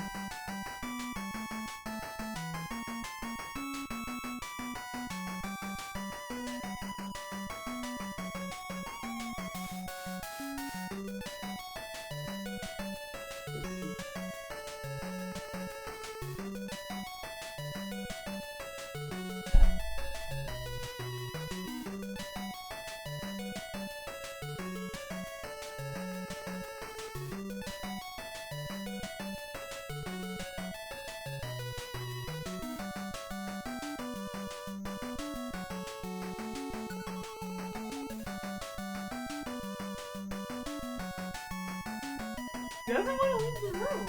Doesn't want to leave the room.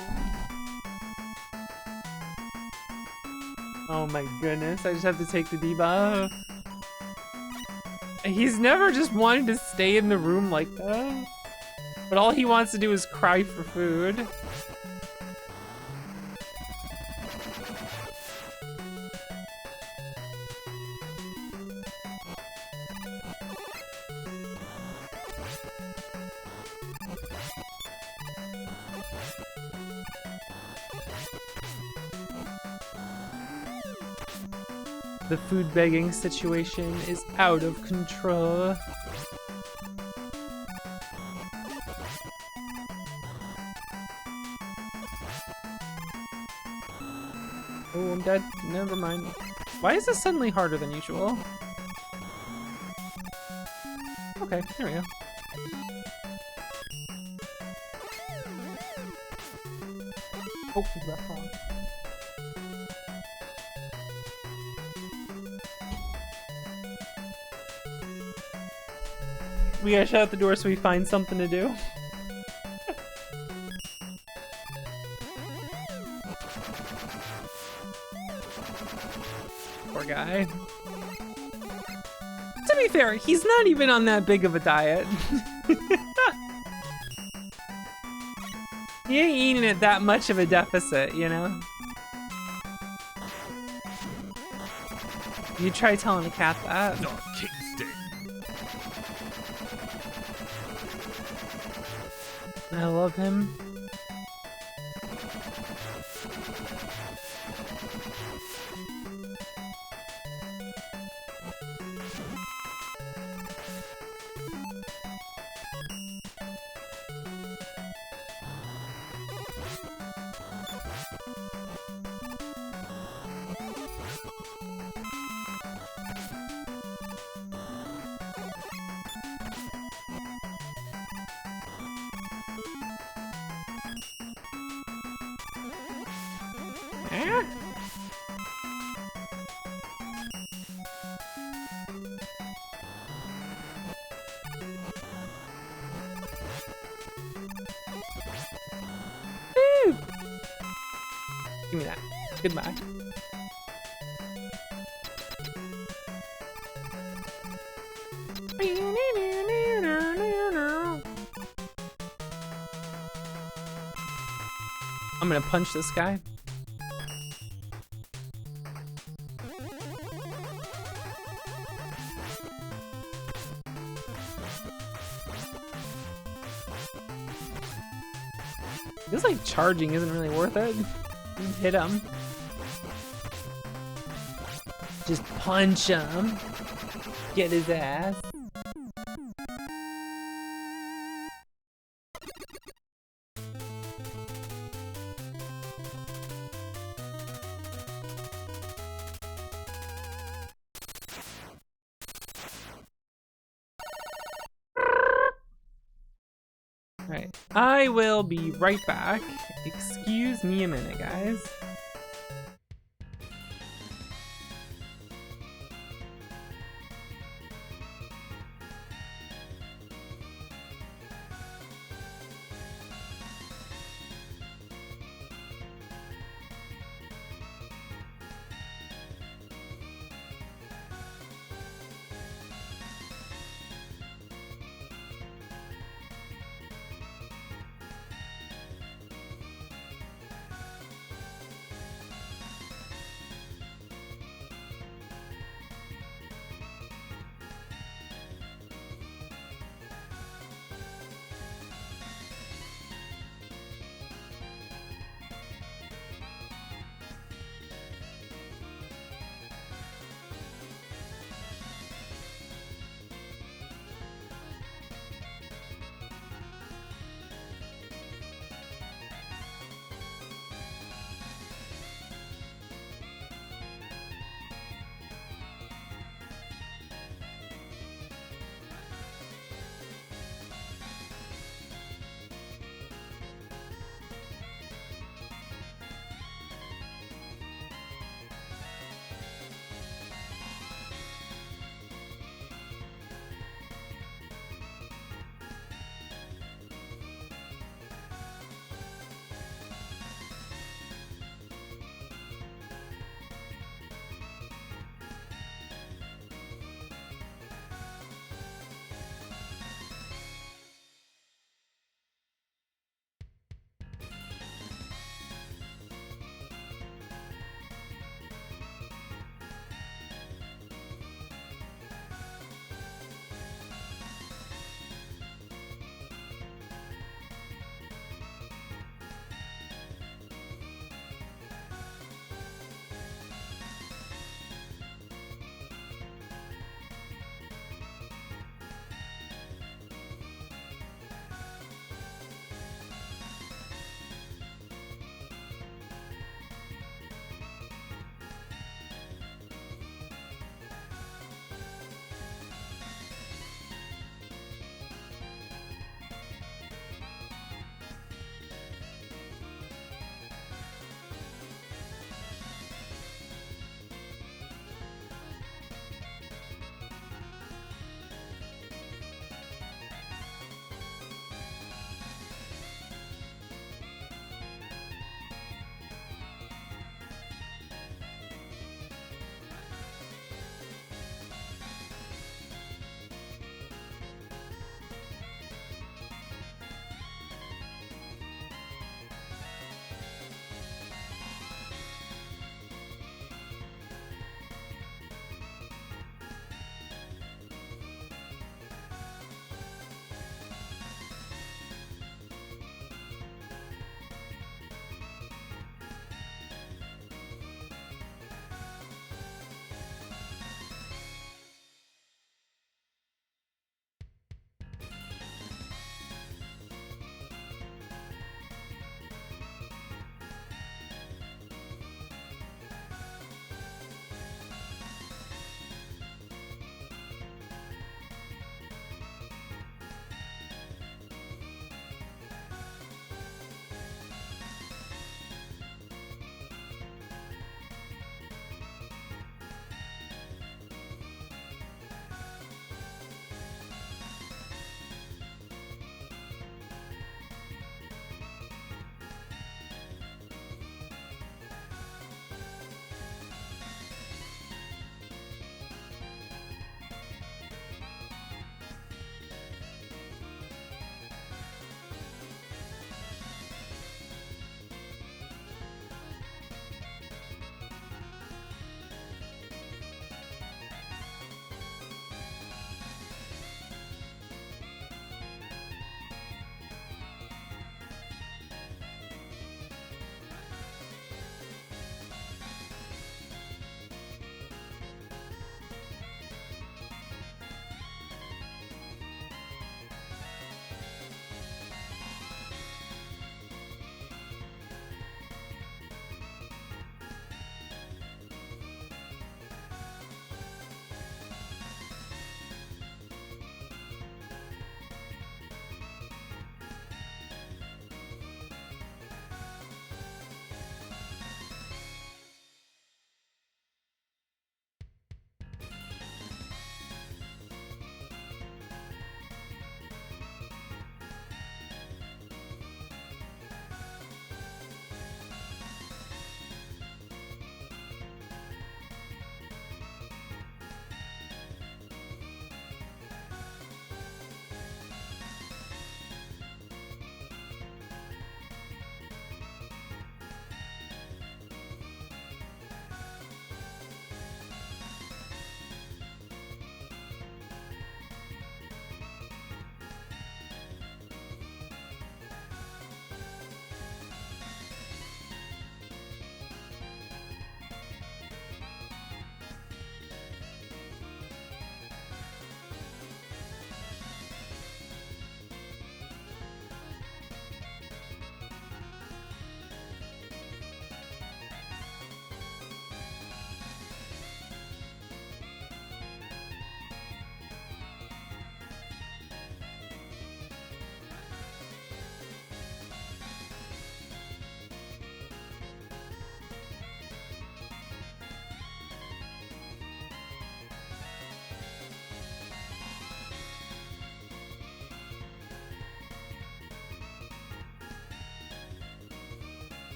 Oh my goodness, I just have to take the debuff. He's never just wanted to stay in the room like that. But all he wants to do is cry for food. The food begging situation is out of control. Oh, I'm dead. Never mind. Why is this suddenly harder than usual? Okay, there we go. Oh, he's left wrong. We gotta shut out the door so we find something to do. Poor guy. To be fair, he's not even on that big of a diet. He ain't eating at that much of a deficit, you know? You try telling a cat that. Not Kingston. I love him. Woo! Give me that. Goodbye. I'm gonna punch this guy. Feels like charging isn't really worth it. You hit him. Just punch him. Get his ass. Alright, I will be right back. Excuse me a minute, guys.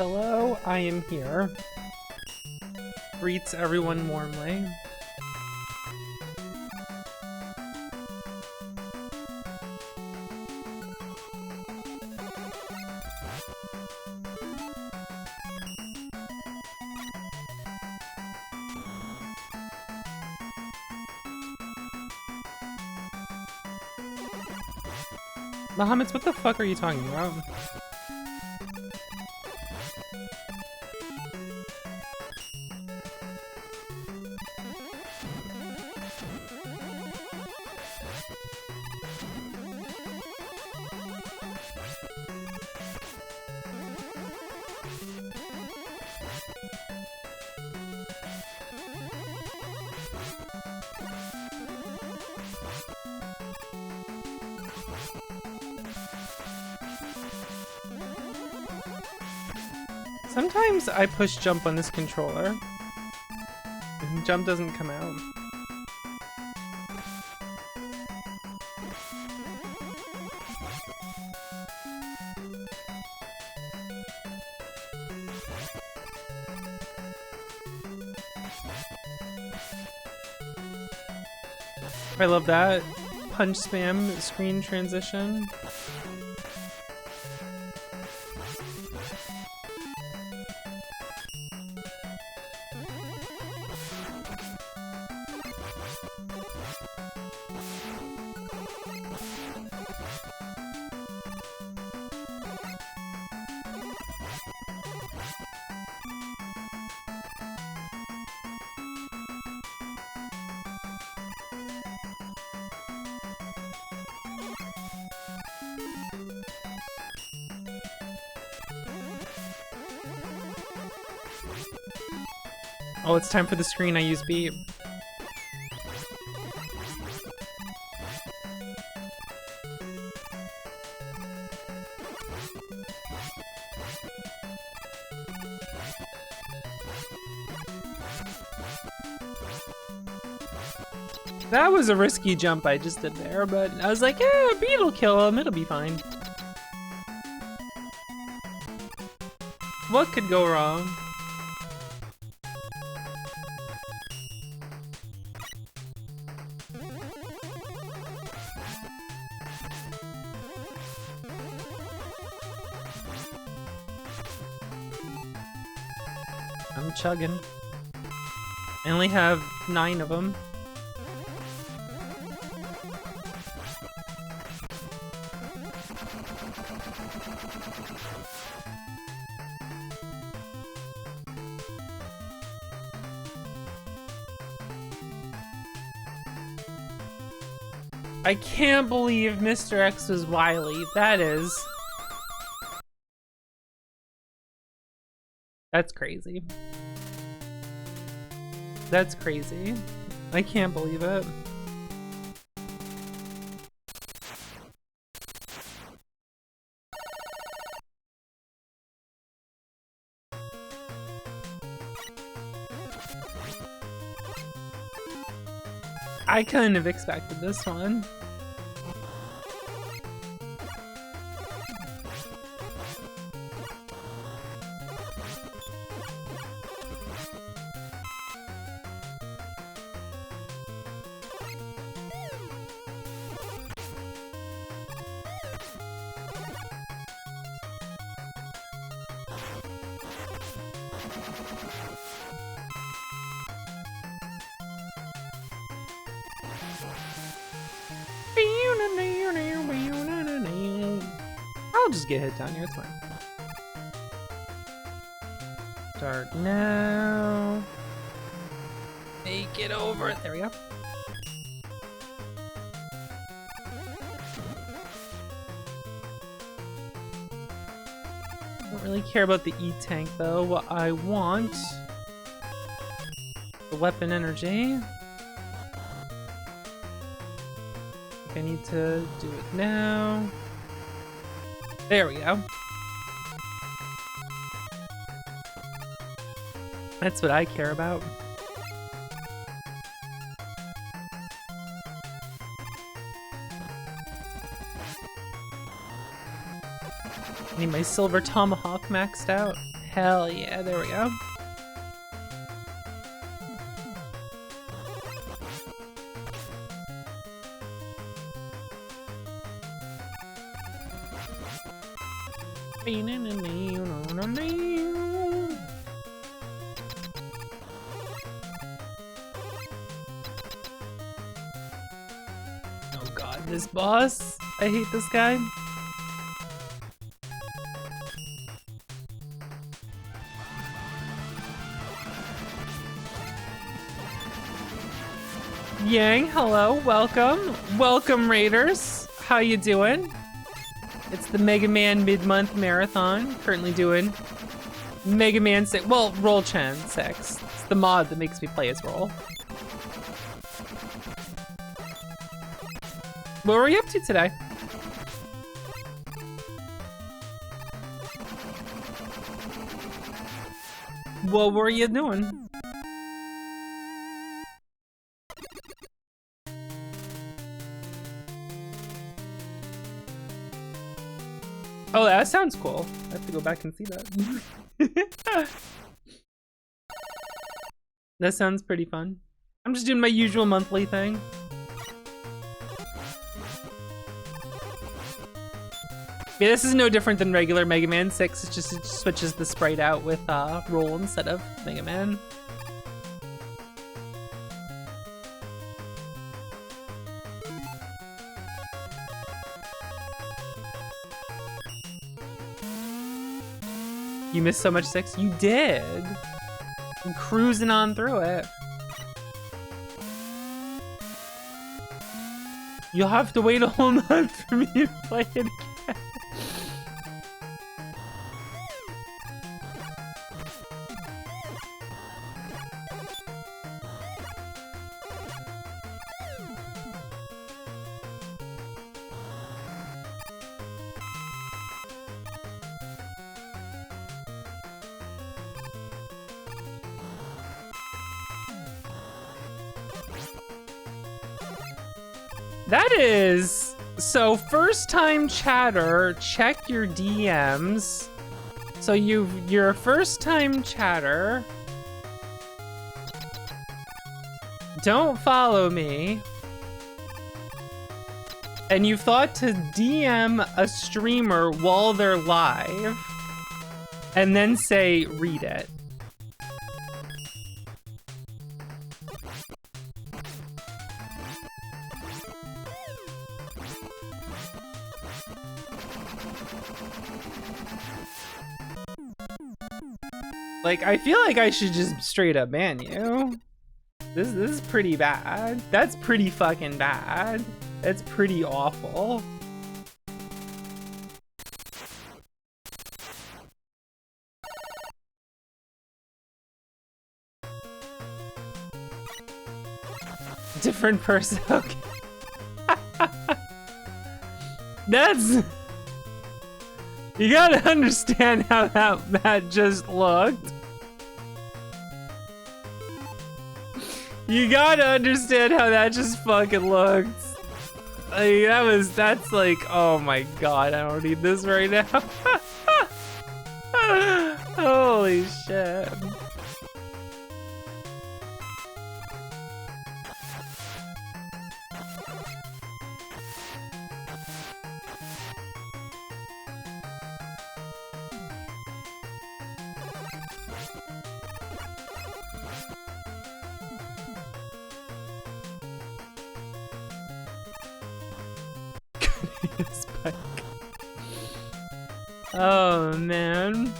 Hello, I am here. Greets everyone warmly. Bahamut, what the fuck are you talking about? Sometimes I push jump on this controller, and jump doesn't come out. I love that. Punch spam screen transition. Oh, it's time for the screen I use beat. That was a risky jump I just did there, but I was like, yeah, beat'll kill him, it'll be fine. What could go wrong? I'm chugging. I only have 9 of them. I can't believe Mr. X was Wily. That's crazy. That's crazy. I can't believe it. I couldn't have expected this one. I'll just get hit down here, it's fine. Start now. Make it over. There we go. Don't really care about the E-tank though. What I want, the weapon energy. I need to do it now. There we go. That's what I care about. I need my silver tomahawk maxed out. Hell yeah, there we go. Oh god, this boss. I hate this guy. Yang, hello, welcome. Welcome, Raiders. How you doing? It's the Mega Man mid-month marathon. Currently doing Mega Man 6. Well, Roll Chen 6. It's the mod that makes me play as Roll. What were you up to today? What were you doing? Oh, that sounds cool. I have to go back and see that. That sounds pretty fun. I'm just doing my usual monthly thing. Yeah, this is no different than regular Mega Man 6. It's just it switches the sprite out with Roll instead of Mega Man. You missed so much 6? You did! I'm cruising on through it. You'll have to wait a whole month for me to play it again. That is... So, first time chatter, check your DMs. So you're a first time chatter. Don't follow me. And you thought to DM a streamer while they're live. And then say, read it. Like, I feel like I should just straight up ban you. This is pretty bad. That's pretty fucking bad. That's pretty awful. Different person. Okay. That's... You gotta understand how that just looked. You gotta understand how that just fucking looked. Like, that's like, oh my god, I don't need this right now. Holy shit. Spike. Oh man.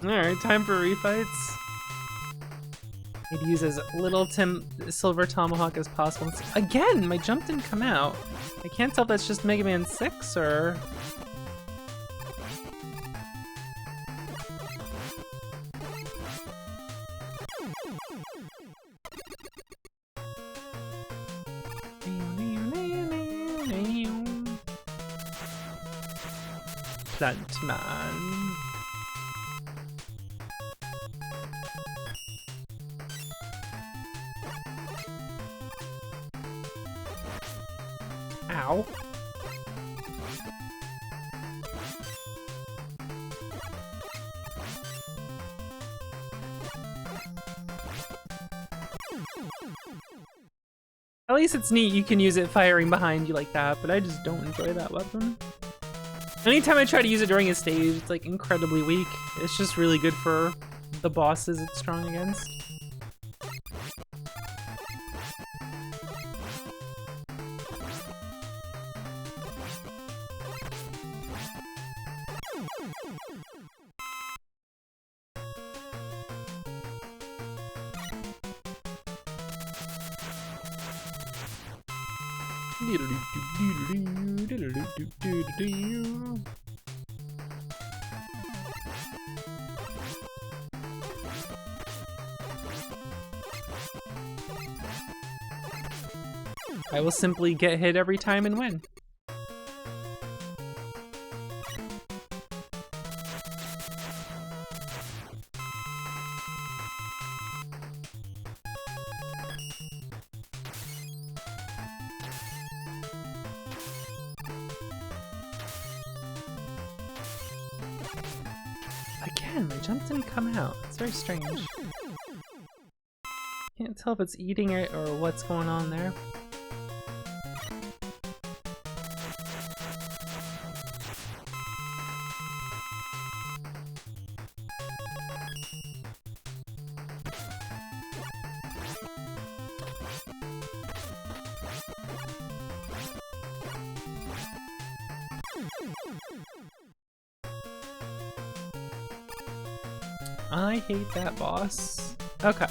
Alright, time for refights. Need to use as little Silver Tomahawk as possible. Again, my jump didn't come out. I can't tell if that's just Mega Man 6 or... Plant man. Ow. At least it's neat you can use it firing behind you like that, but I just don't enjoy that weapon. Anytime I try to use it during a stage, it's like incredibly weak. It's just really good for the bosses it's strong against. I will simply get hit every time and win. Again, my jump didn't come out. It's very strange. Can't tell if it's eating it or what's going on there. I hate that boss. Okay.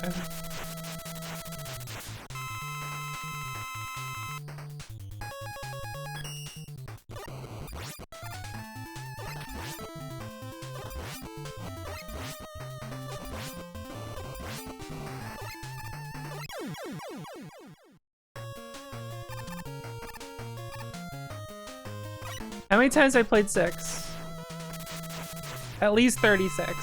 How many times have I played 6? At least 36.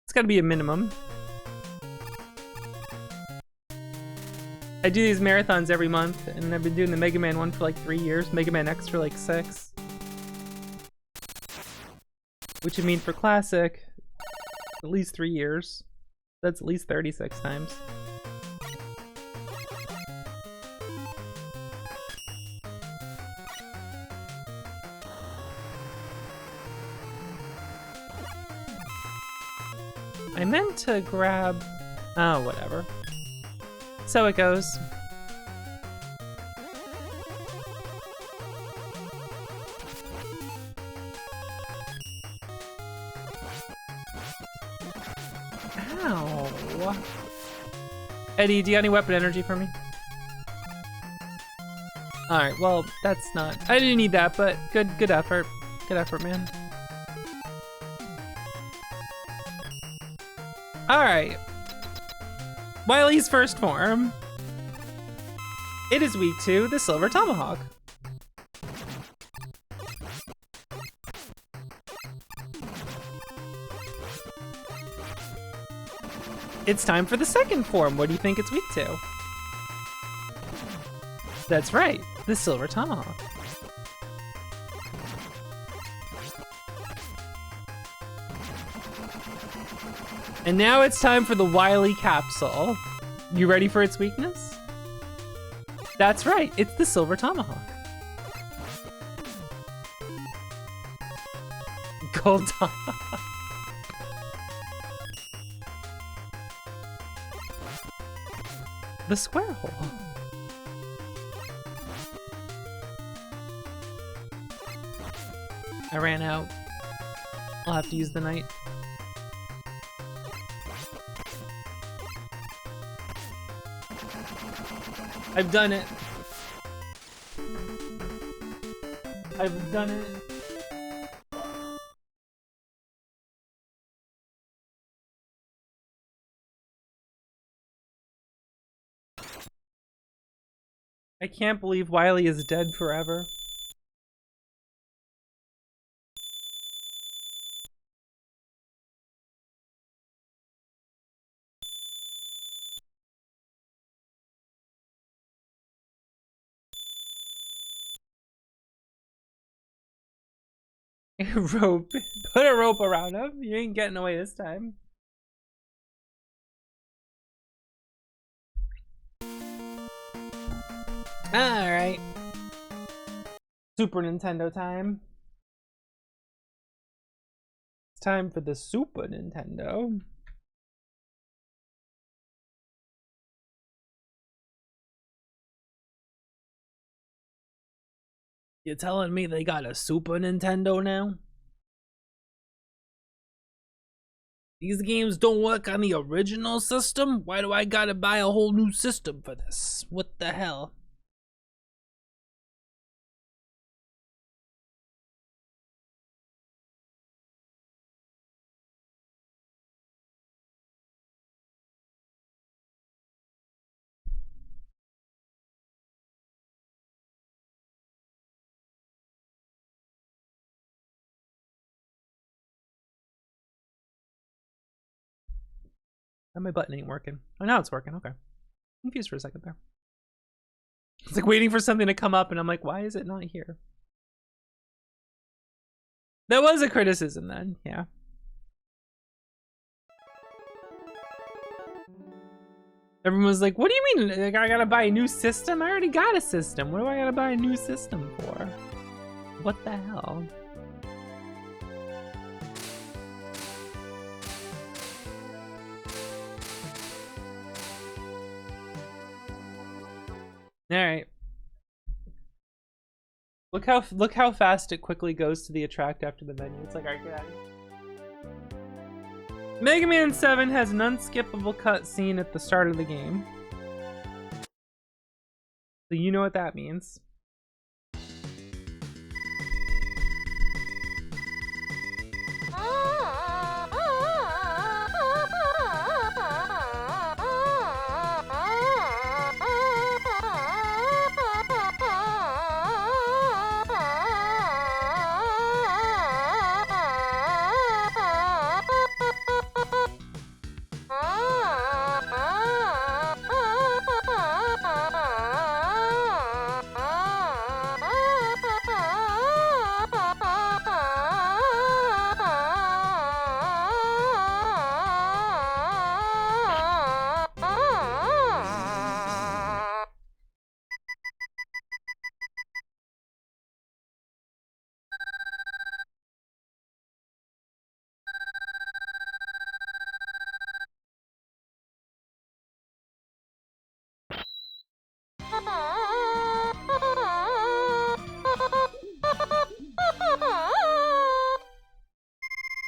It's gotta be a minimum. I do these marathons every month, and I've been doing the Mega Man one for like 3 years, Mega Man X for like 6. Which would mean for Classic, at least 3 years. That's at least 36 times. I meant to grab... oh, whatever. So it goes. Ow. Eddie, do you got any weapon energy for me? Alright, well, that's not... I didn't need that, but good effort. Good effort, man. Alright. Wily's first form. It is week 2, the Silver Tomahawk. It's time for the second form. What do you think it's week 2? That's right, the Silver Tomahawk. And now it's time for the Wily capsule. You ready for its weakness? That's right, it's the Silver Tomahawk. Gold Tomahawk. The square hole. I ran out. I'll have to use the knight. I've done it. I've done it. I can't believe Wily is dead forever. Rope. Put a rope around him. You ain't getting away this time. Alright. Super Nintendo time. It's time for the Super Nintendo. You telling me they got a Super Nintendo now? These games don't work on the original system? Why do I gotta buy a whole new system for this? What the hell? Oh, my button ain't working. Oh, now it's working. Okay. Confused for a second there. It's like waiting for something to come up, and I'm like, why is it not here? That was a criticism then, yeah. Everyone was like, what do you mean? Like, I gotta buy a new system? I already got a system. What do I gotta buy a new system for? What the hell? All right. Look how fast it quickly goes to the attract after the menu. It's like, alright, get out of here. Mega Man 7 has an unskippable cutscene at the start of the game. So you know what that means.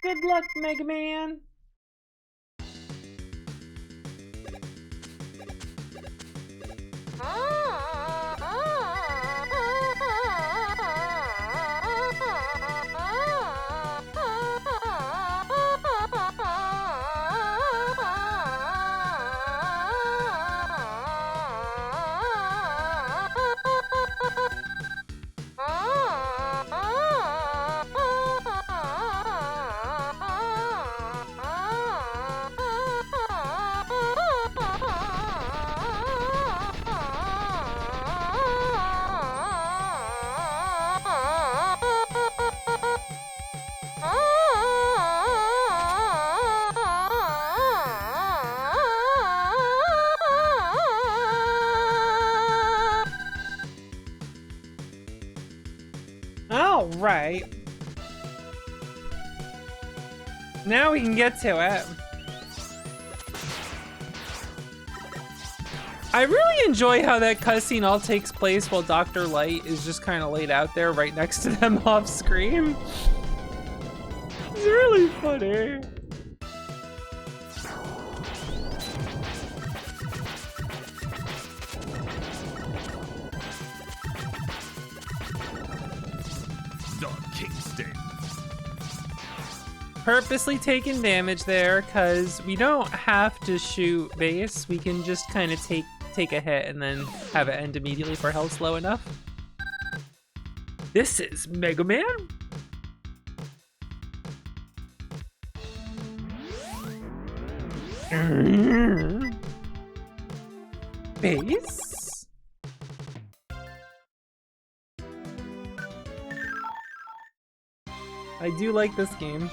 Good luck, Mega Man. Right. Now we can get to it. I really enjoy how that cutscene all takes place while Dr. Light is just kind of laid out there right next to them off screen. It's really funny. Purposely taking damage there because we don't have to shoot base. We can just kind of take a hit and then have it end immediately if our health's low enough. This is Mega Man. Base. I do like this game.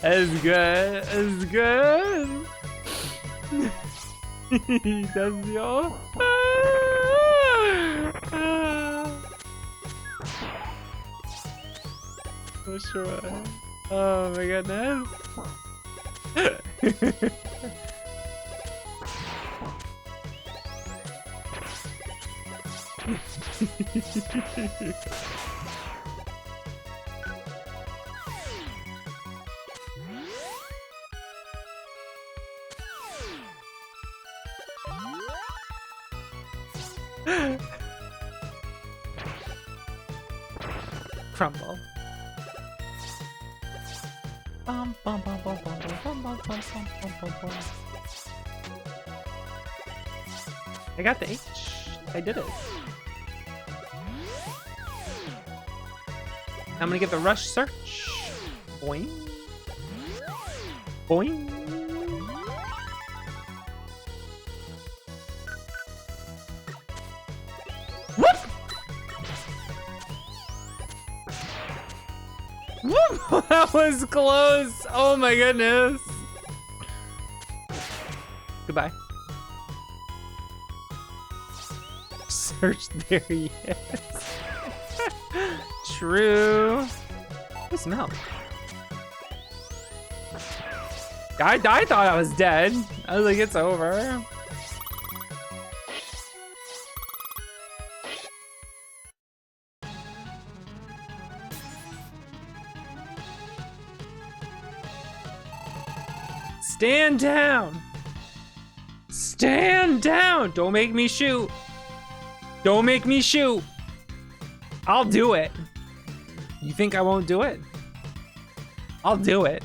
It's good. It's good. He does the all. So sure. Oh my goodness. Crumble. Bum, bum, bum, bum, bum, bum, bum, bum, bum, bum, bum, bum. I got the H. I did it. I'm gonna get the rush search. Boing. Boing. Whoop! Whoop! That was close. Oh my goodness. Goodbye. Search, there he is. True. What smell? I thought I was dead. I was like, it's over. Stand down. Stand down. Don't make me shoot. Don't make me shoot. I'll do it. You think I won't do it? I'll do it.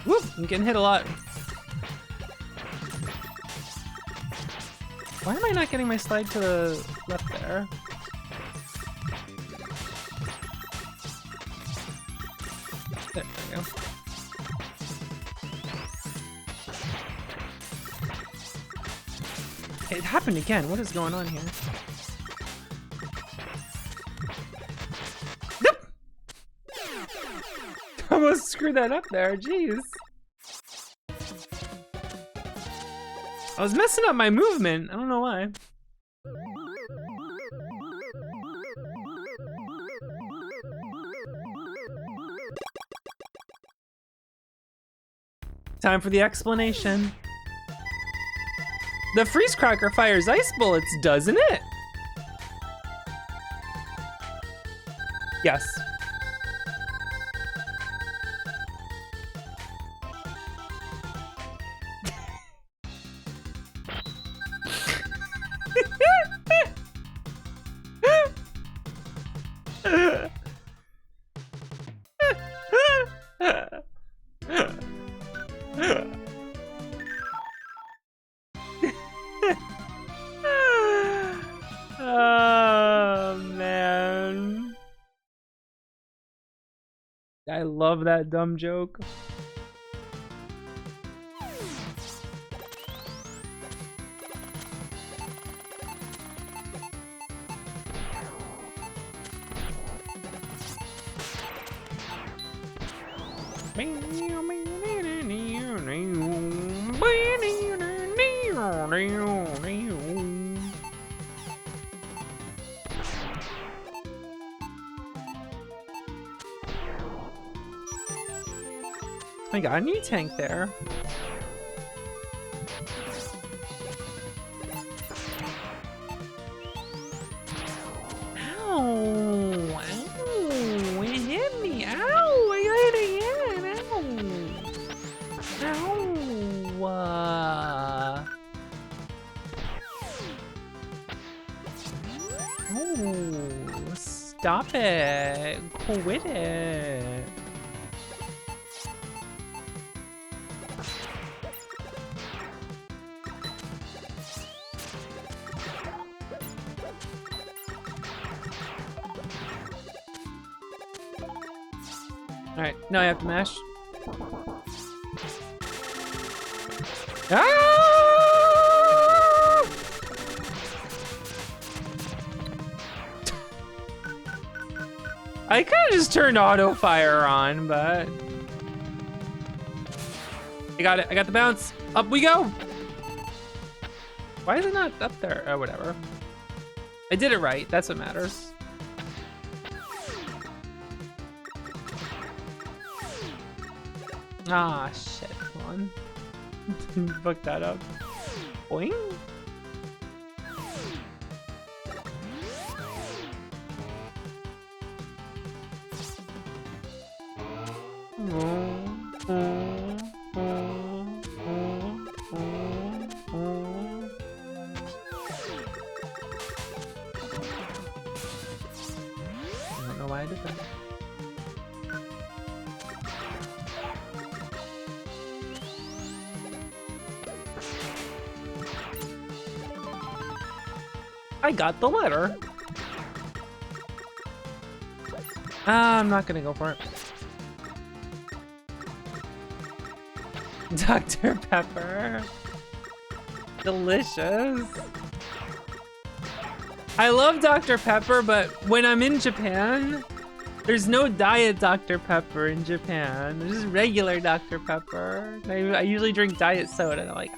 Whoop, I'm getting hit a lot. Why am I not getting my slide to the left there? There we go. It happened again. What is going on here? Nope. Almost screwed that up there. Jeez. I was messing up my movement. I don't know why. Time for the explanation. The freeze cracker fires ice bullets, doesn't it? Yes. Oh man, I love that dumb joke. I got a new tank there. Ow! Ow! Stop it. Quit it. Alright, now I have to mash. Ah! I kind of just turned auto fire on, but I got it. I got the bounce. Up we go. Why is it not up there? Oh, whatever. I did it right. That's what matters. Ah, shit. Come on. Fuck that up. Boing. I don't know why I did that. I got the letter. I'm not gonna go for it. Dr. Pepper. Delicious. I love Dr. Pepper, but when I'm in Japan, there's no diet Dr. Pepper in Japan. There's just regular Dr. Pepper. I usually drink diet soda, and I'm like,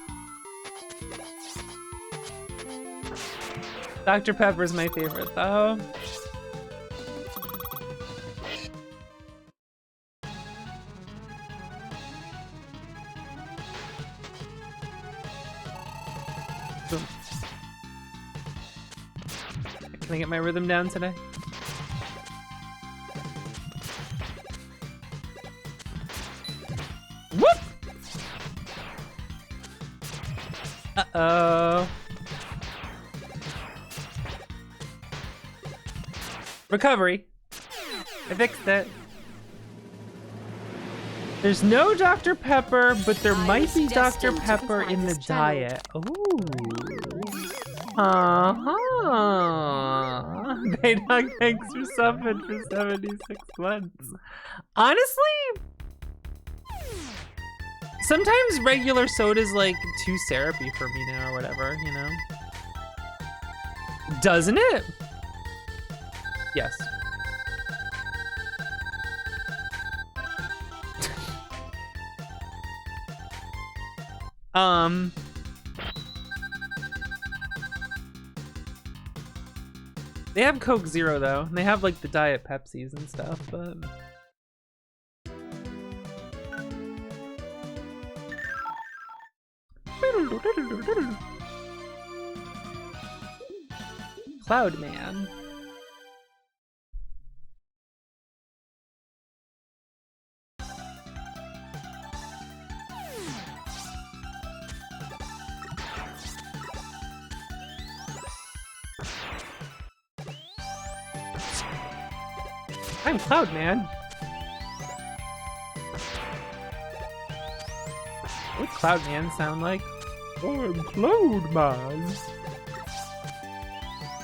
Dr. Pepper's my favorite, though. Boom. Can I get my rhythm down today? Whoop! Uh-oh. Recovery. I fixed it. There's no Dr. Pepper, but there might be Dr. Pepper in the diet. Ooh. Uh-huh. Baydog, thanks for subbing for 76 months. Honestly, sometimes regular soda's like too syrupy for me now or whatever, you know? Doesn't it? Yes. They have Coke Zero though, and they have like the Diet Pepsis and stuff, but Cloud Man. I'm Cloud Man. What does Cloud Man sound like? I'm Cloud Man.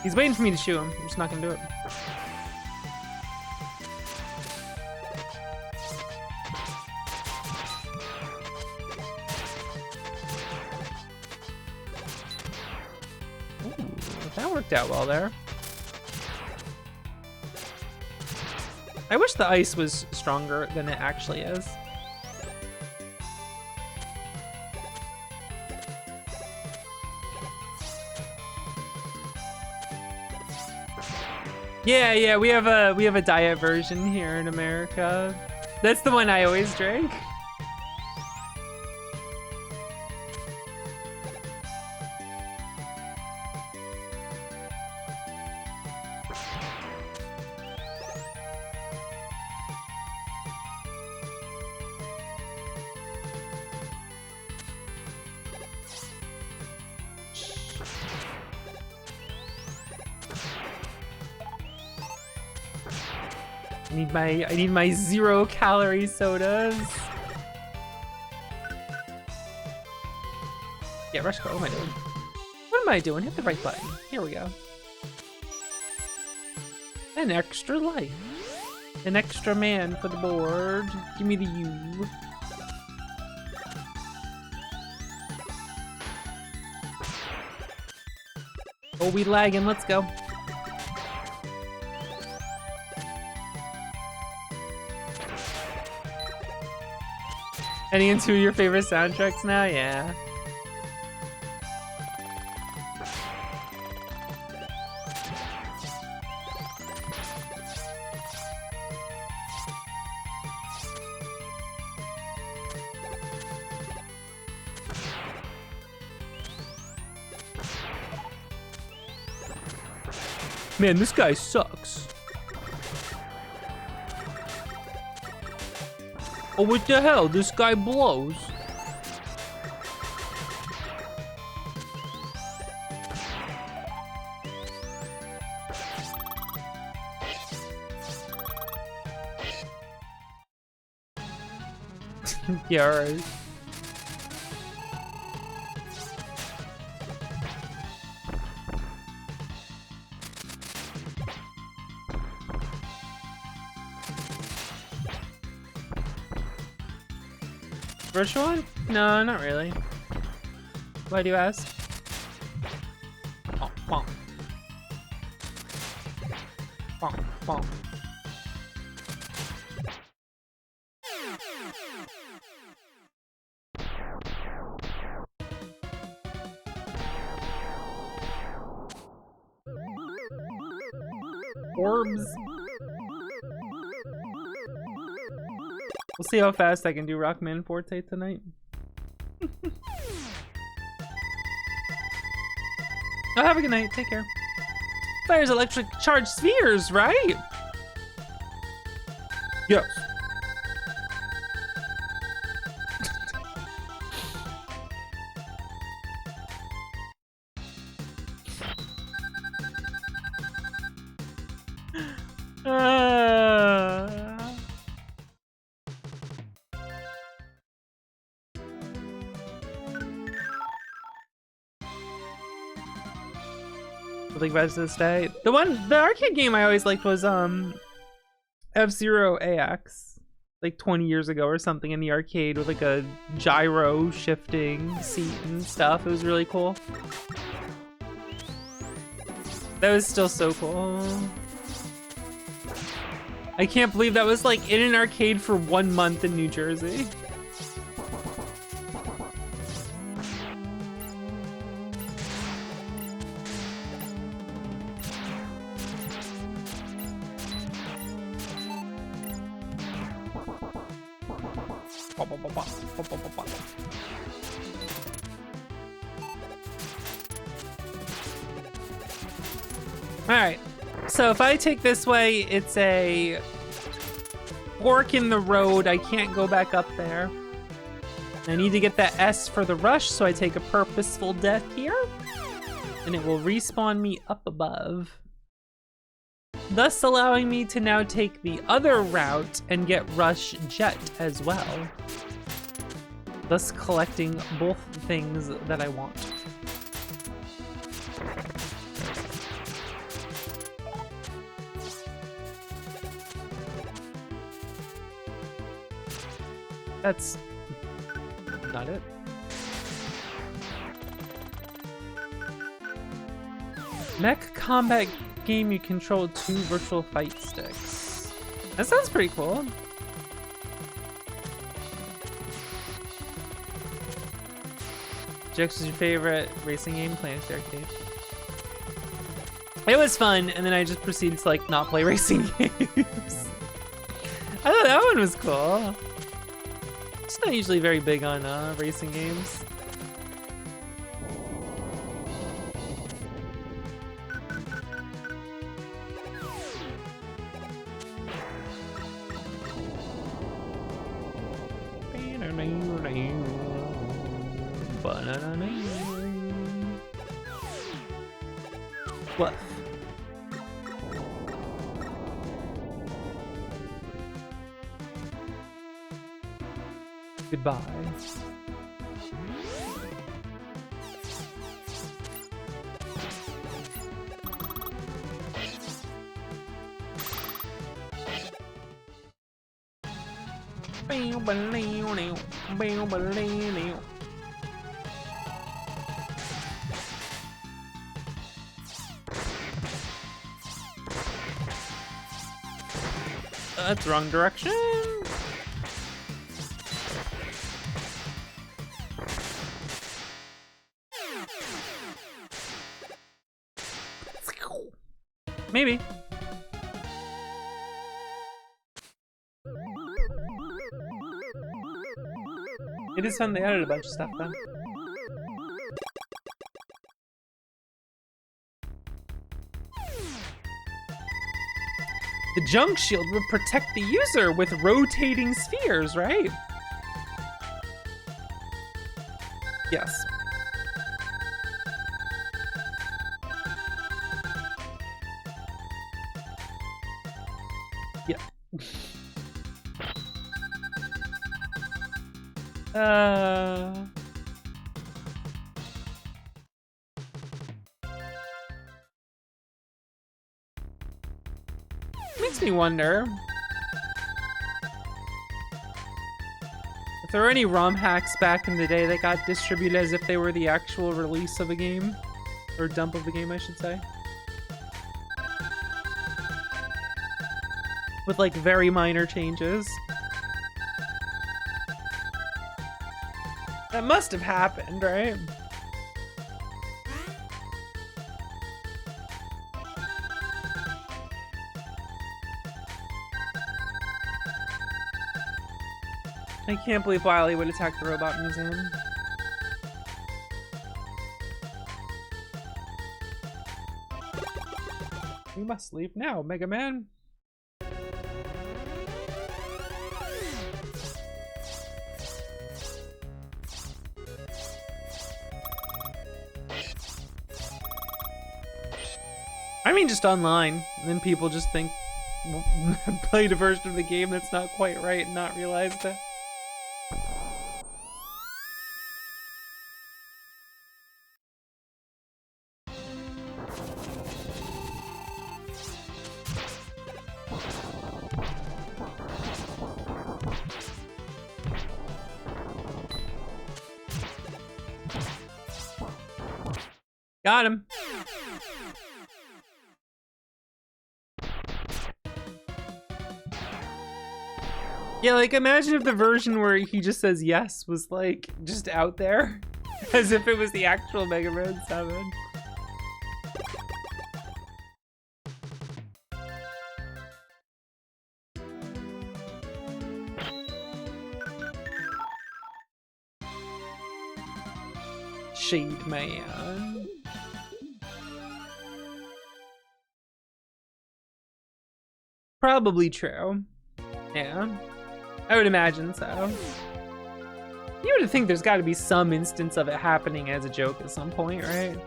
He's waiting for me to shoot him. I'm just not gonna do it. Ooh, that worked out well there. I wish the ice was stronger than it actually is. Yeah, we have a diet version here in America. That's the one I always drink. I need my 0-calorie sodas. Yeah, rush car. What am I doing? What am I doing? Hit the right button. Here we go. An extra life. An extra man for the board. Give me the U. Oh, we lagging. Let's go. Heading into your favorite soundtracks now? Yeah. Man, this guy sucks. Oh, what the hell? This guy blows. Yeah, alright. First one? No, not really. Why do you ask? Bonk, bonk. Bonk, bonk. Orbs. We'll see how fast I can do Rockman Forte tonight. Oh, have a good night. Take care. Fires electric charged spheres, right? Yes. Like best to this day. The arcade game I always liked was F-Zero AX, like 20 years ago or something in the arcade with like a gyro shifting seat and stuff. It was really cool. That was still so cool. I can't believe that was like in an arcade for 1 month in New Jersey. Alright, so if I take this way, it's a fork in the road. I can't go back up there. I need to get that S for the rush, so I take a purposeful death here, and it will respawn me up above, thus allowing me to now take the other route and get Rush Jet as well, thus collecting both things that I want. That's not it. Mech combat game, you control 2 virtual fight sticks. That sounds pretty cool. Jax was your favorite racing game? Planetary Arcade. It was fun, and then I just proceeded to like not play racing games. I thought that one was cool. It's not usually very big on racing games. What? Goodbye. That's wrong direction. Maybe. It is fun. They added a bunch of stuff though. The junk shield would protect the user with rotating spheres, right? Yes. Yeah. Makes me wonder if there were any ROM hacks back in the day that got distributed as if they were the actual release of a game, or dump of the game, I should say. With like very minor changes. That must have happened, right? I can't believe Wily would attack the Robot Museum. We must leave now, Mega Man. I mean, just online, and then people just think, played a version of the game that's not quite right and not realize that. Got him. Yeah, like imagine if the version where he just says yes was like just out there as if it was the actual Mega Man 7. Shade Man. Probably true. Yeah. I would imagine so. You would think there's got to be some instance of it happening as a joke at some point, right?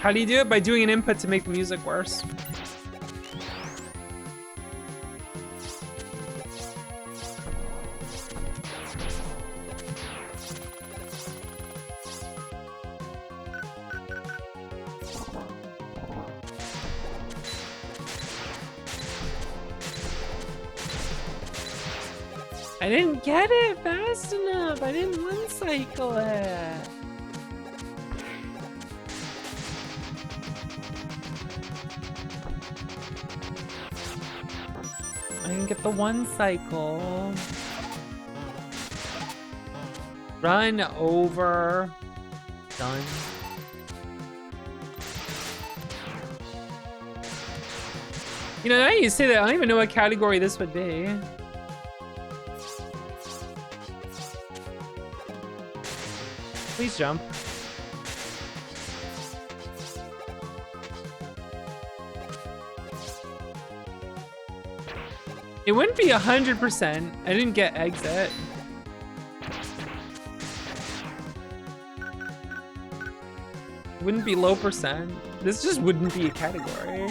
How do you do it? By doing an input to make the music worse. I didn't get it fast enough. I didn't one cycle it. I didn't get the one cycle. Run over. Done. You know, now you say that, I don't even know what category this would be. Please jump. It wouldn't be 100%. I didn't get exit. Wouldn't be low percent. This just wouldn't be a category.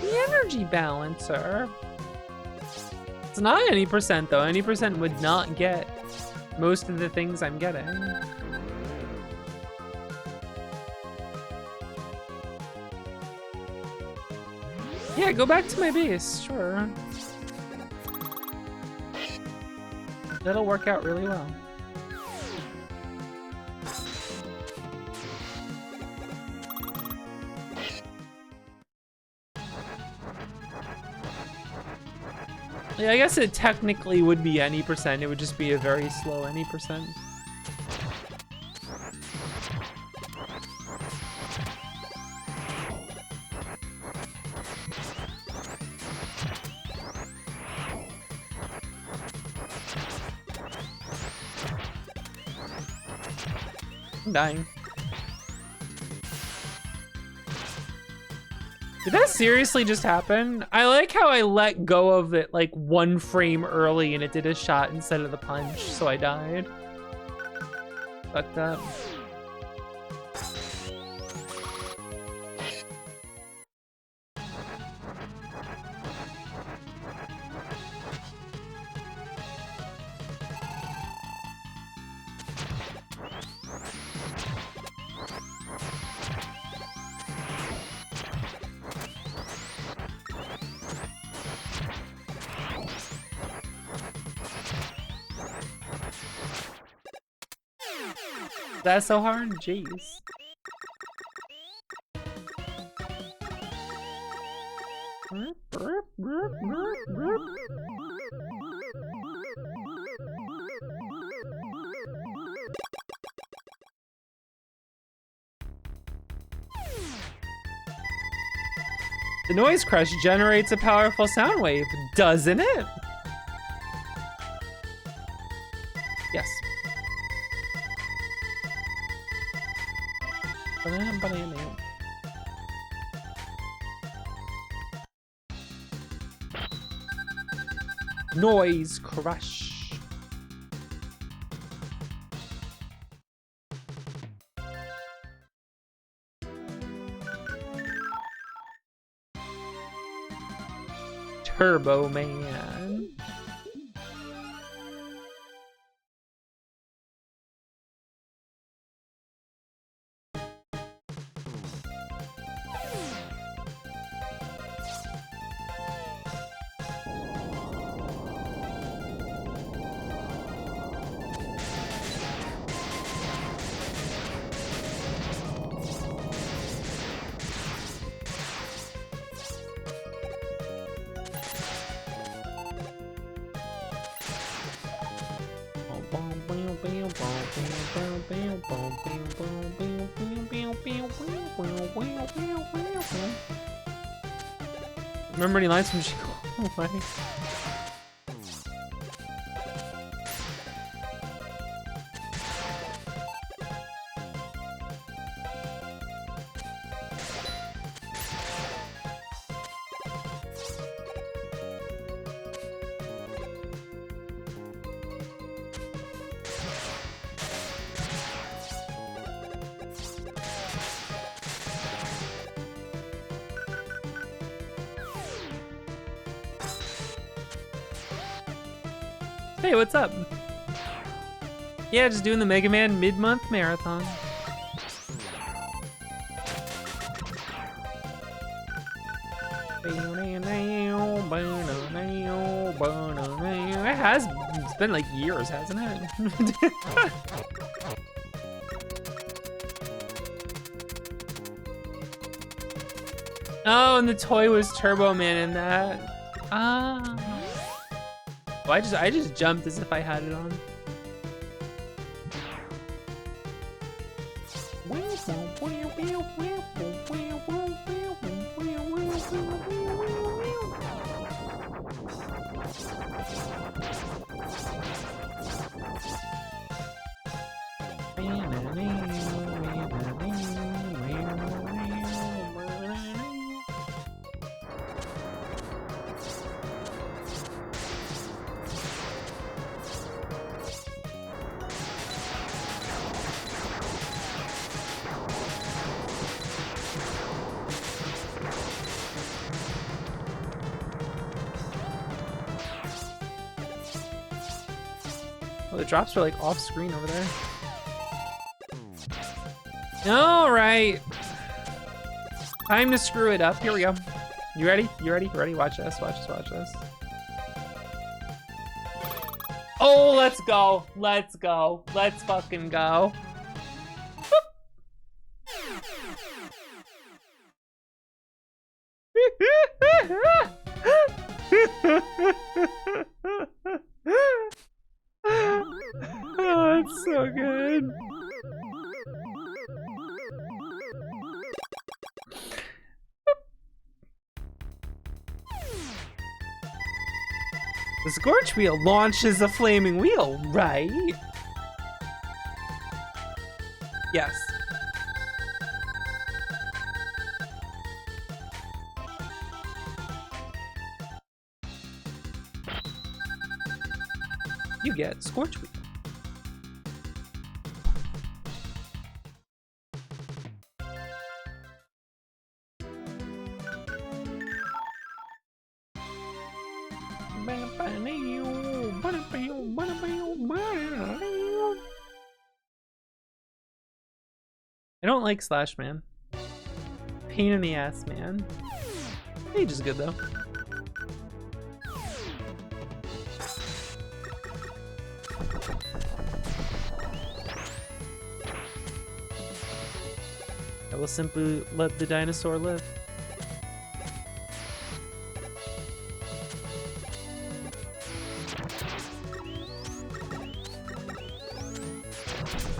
The energy balancer. It's not any percent though. Any percent would not get most of the things I'm getting. Yeah, go back to my base, sure. That'll work out really well. Yeah, I guess it technically would be any percent. It would just be a very slow any percent. I'm dying. Did that seriously just happen? I like how I let go of it like 1 frame early and it did a shot instead of the punch, so I died. Fucked up. That's so hard? Jeez. The noise crush generates a powerful sound wave, doesn't it? Yes. Noise crush. Turbo Man. Remember any lines from Chico? Away. Hey, what's up? Yeah, just doing the Mega Man mid-month marathon. It's been like years, hasn't it? Oh, and the toy was Turbo Man in that. Ah. Oh, I just jumped as if I had it on. Oh, the drops are like off screen over there. All right. Time to screw it up. Here we go. You ready? You ready? Ready? Watch this. Watch this. Watch this. Oh, let's go. Let's go. Let's fucking go. Oh, it's so good. The Scorch Wheel launches a flaming wheel, right? Yes. You get Scorch Wheel. I don't like Slash Man. Pain in the ass, man. Page is good though. I will simply let the dinosaur live.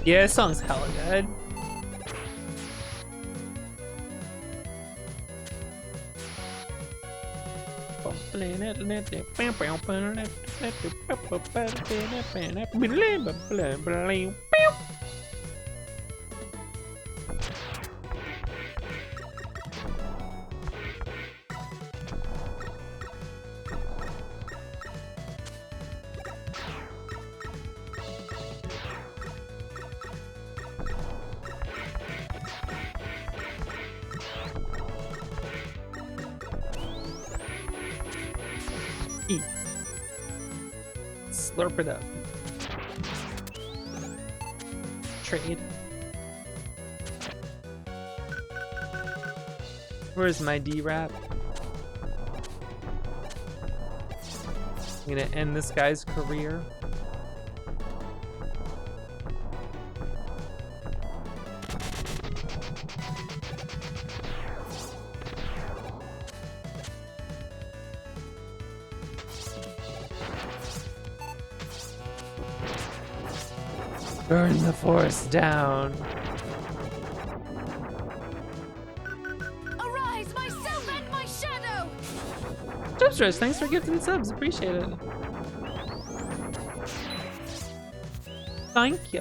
Yeah, this song's hella good. E. Slurp it up. Trade. Where's my D-Rap? I'm gonna end this guy's career. Burn the forest down. Arise, myself and my shadow! Jobstress, thanks for gifting subs. Appreciate it. Thank you.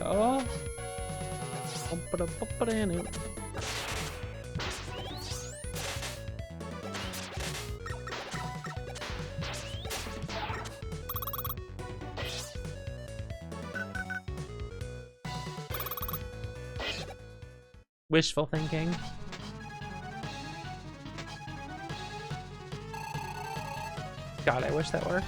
Wishful thinking. God, I wish that worked.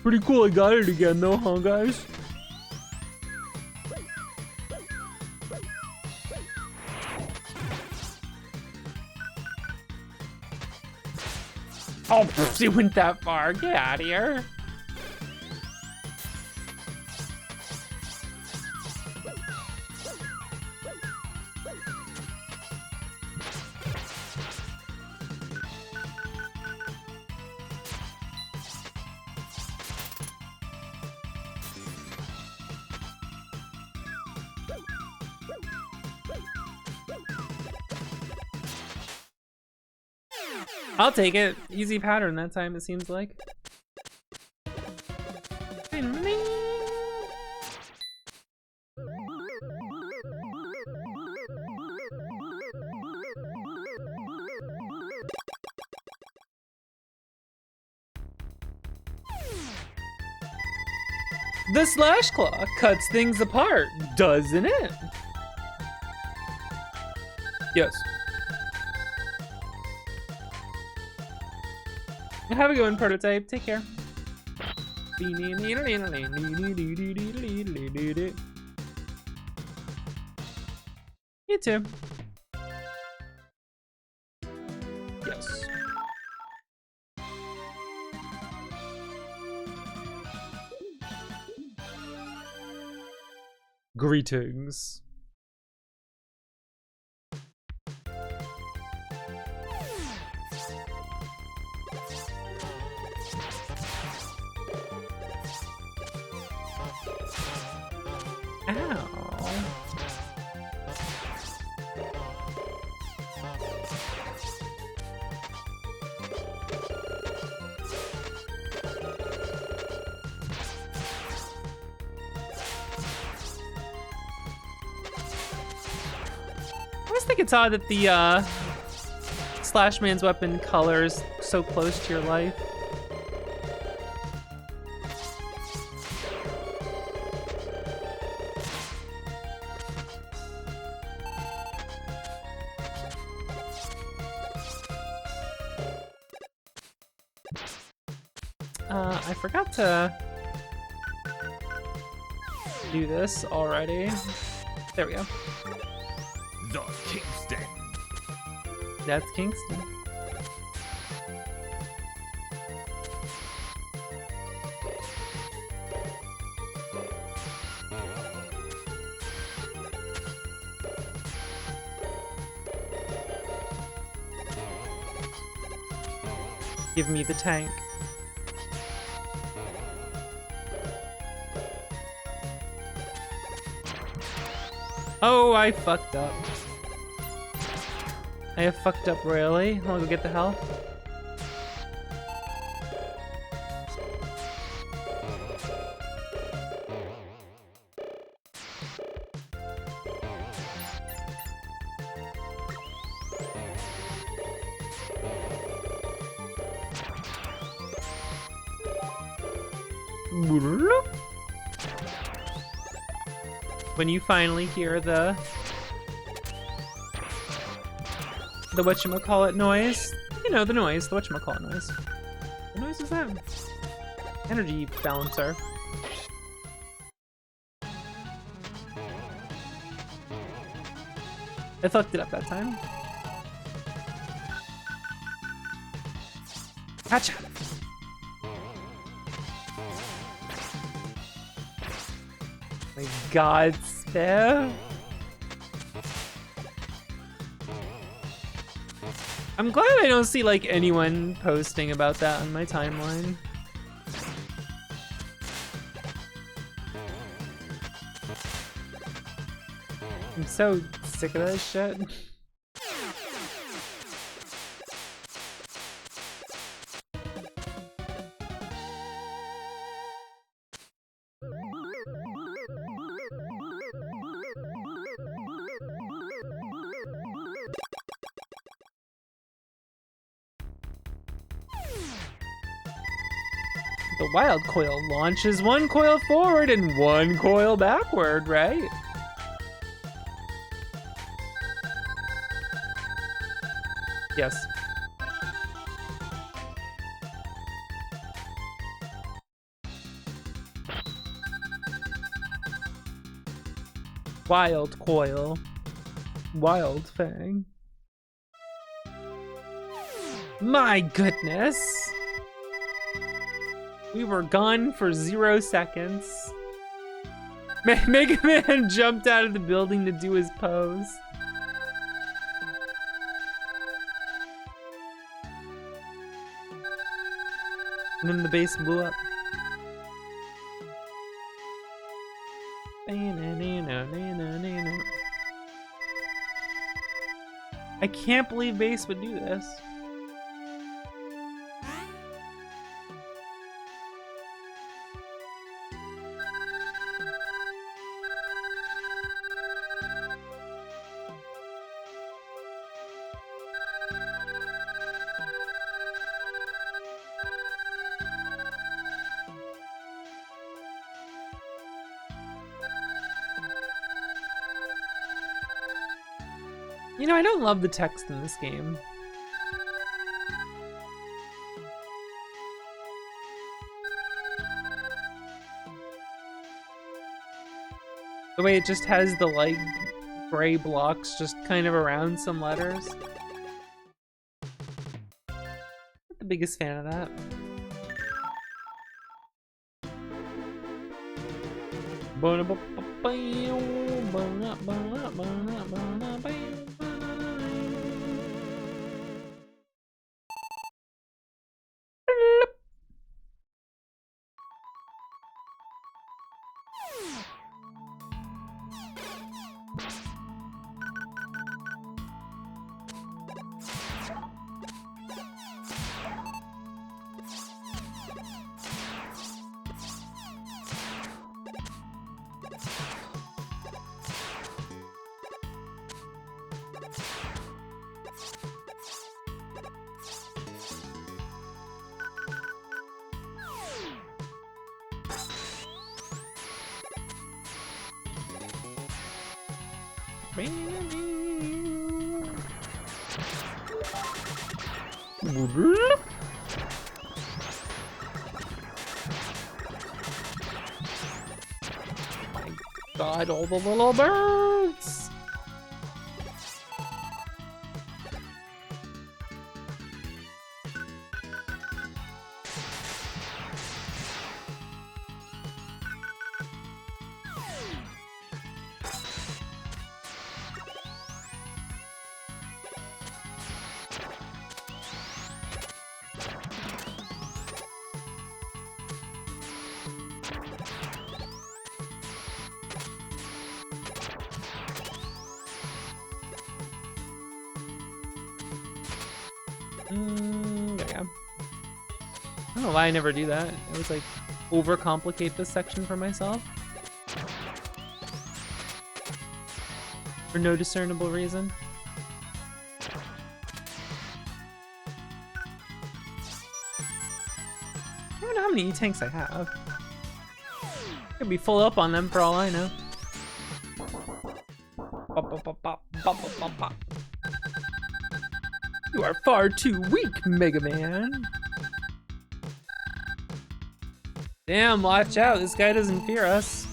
Pretty cool, I got it again though, huh guys? Oh, he went that far. Get out of here. I'll take it. Easy pattern that time, it seems like. The slash claw cuts things apart, doesn't it? Yes. Have a good one, prototype. Take care. You too. Yes. Greetings. Ow. I always think it's odd that the Slash Man's weapon colors so close to your life. I forgot to do this already. There we go. The Kingston. That's Kingston. Give me the tank. Oh, I fucked up. I have fucked up royally. I'll go get the health. When you finally hear the whatchamacallit noise, you know, the noise, the whatchamacallit noise. What noise is that? Energy balancer. I fucked it up that time. Gotcha. My God, Steph. I'm glad I don't see like anyone posting about that on my timeline. I'm so sick of that shit. The wild coil launches one coil forward and one coil backward, right? Yes. Wild coil. Wild fang. My goodness. We were gone for 0 seconds. Mega Man jumped out of the building to do his pose. And then the base blew up. I can't believe base would do this. You know, I don't love the text in this game. The way it just has the like gray blocks just kind of around some letters. Not the biggest fan of that. My God, all the little birds! There we go. I don't know why I never do that. I always like overcomplicate this section for myself. For no discernible reason. I don't know how many E-tanks I have. Could be full up on them for all I know. Bop, bop, bop, bop, bop, bop, bop, bop. You are far too weak, Mega Man. Damn, watch out. This guy doesn't fear us.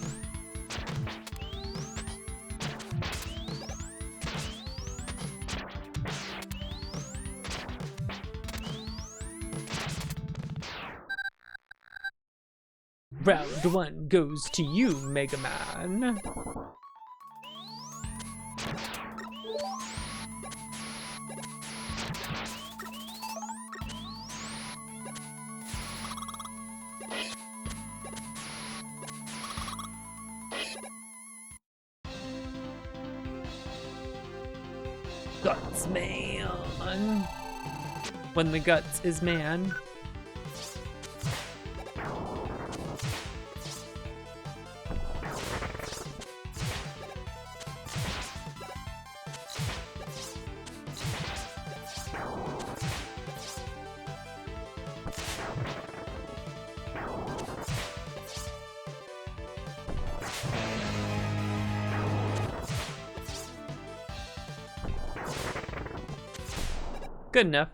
Round one goes to you, Mega Man. Guts man. When the guts is man. Good enough.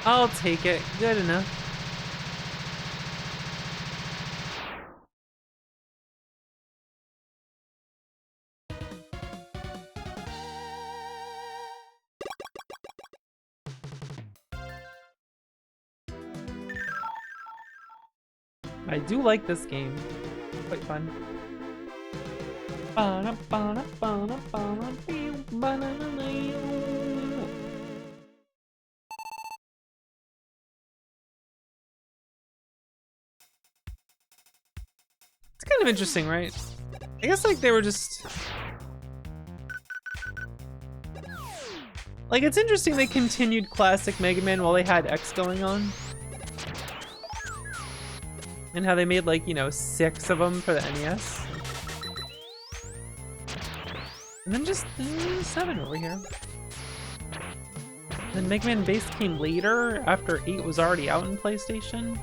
I'll take it. Good enough. I do like this game. Quite fun. It's kind of interesting, right? I guess like they were just like, it's interesting they continued classic Mega Man while they had X going on. And how they made like, you know, 6 of them for the NES. And then just 7 over here. Then Mega Man Base came later after 8 was already out in PlayStation.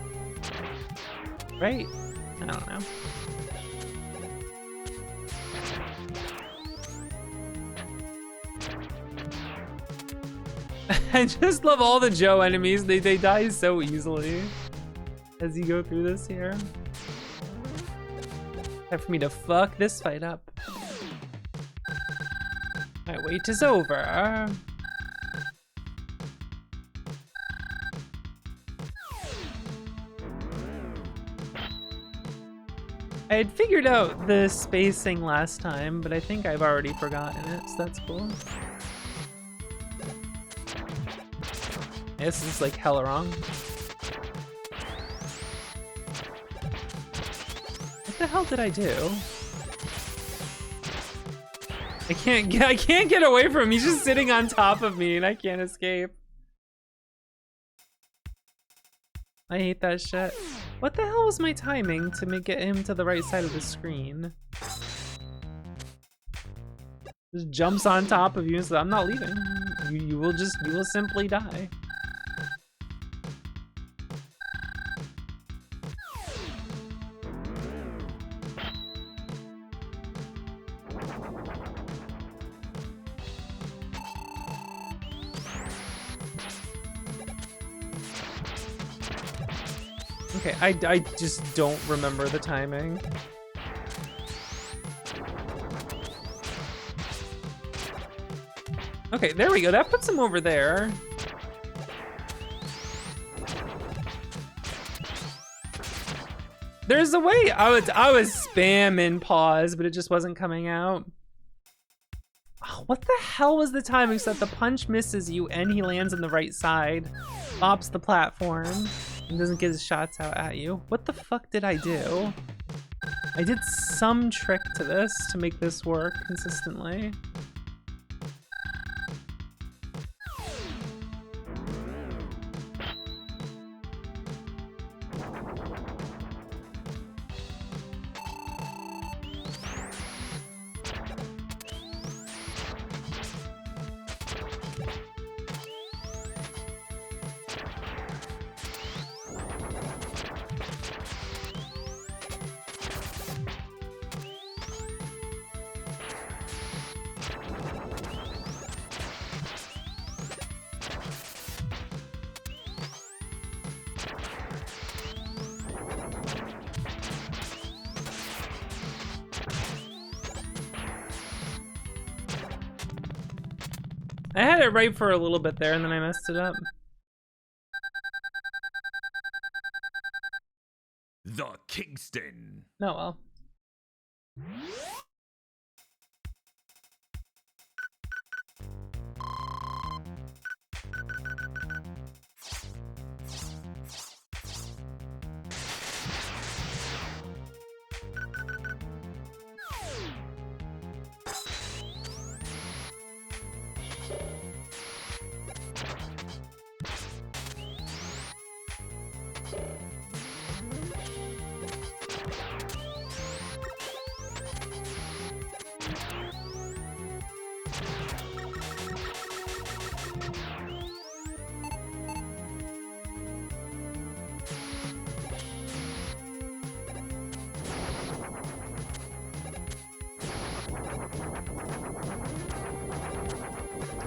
Right? I don't know. I just love all the Joe enemies. They die so easily as you go through this here. Time for me to fuck this fight up. My wait is over. I had figured out the spacing last time, but I think I've already forgotten it, so that's cool. This is like hella wrong. What the hell did I do? I can't get away from him. He's just sitting on top of me and I can't escape. I hate that shit. What the hell was my timing to get him to the right side of the screen? Just jumps on top of you and says, I'm not leaving. You will simply die. Okay, I just don't remember the timing. Okay, there we go. That puts him over there. There's a way. I was spamming pause, but it just wasn't coming out. Oh, what the hell was the timing so that the punch misses you and he lands on the right side, bops the platform, and doesn't get his shots out at you? What the fuck did I do? I did some trick to this to make this work consistently. I had it right for a little bit there and then I messed it up. The Kingston. Oh well.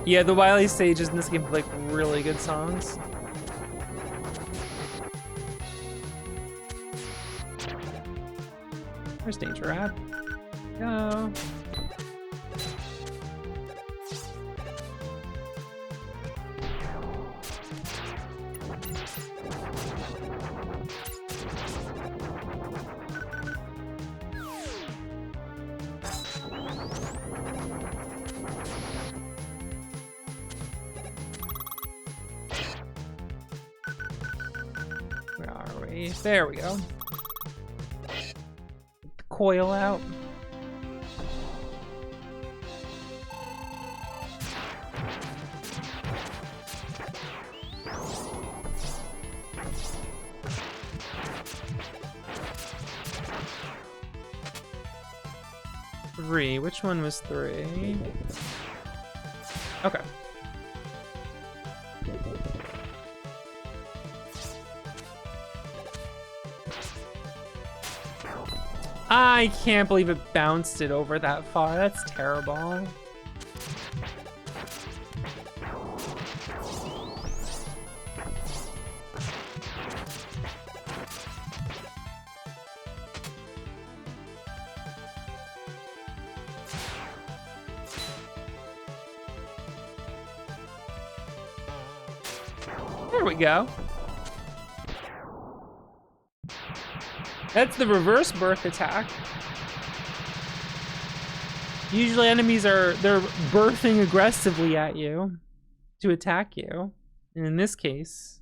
Yeah, the Wily stages in this game have like really good songs. Where's Danger at? Go. Where are we? There we go. Get the coil out. Three. Which one was three? Okay. I can't believe it bounced it over that far. That's terrible. There we go. That's the reverse birth attack. Usually enemies they're birthing aggressively at you to attack you. And in this case,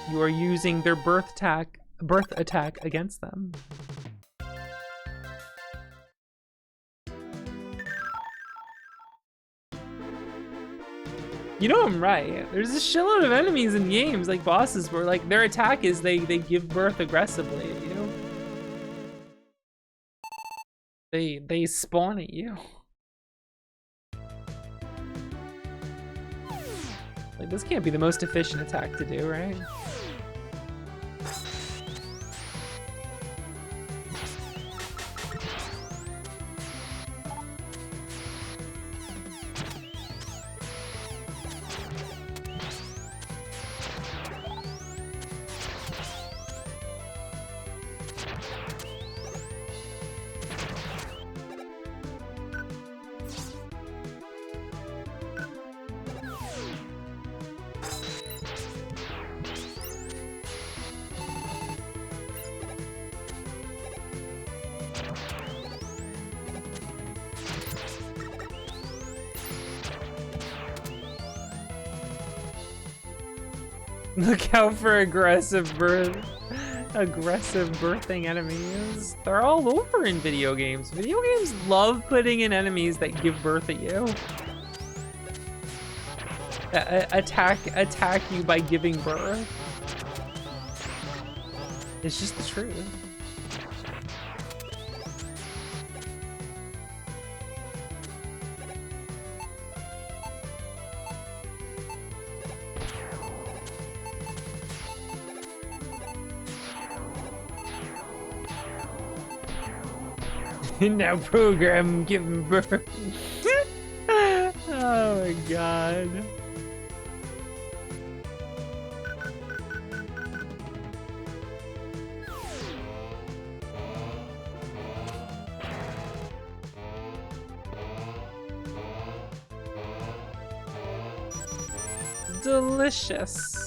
you are using their birth attack against them. You know I'm right. There's a shitload of enemies in games, like bosses, where like their attack is they give birth aggressively at you. They spawn at you. Like this can't be the most efficient attack to do, right? Look out for aggressive birthing enemies. They're all over in video games. Video games love putting in enemies that give birth at you. Attack you by giving birth. It's just the truth. Now program giving birth. Oh my god. Delicious.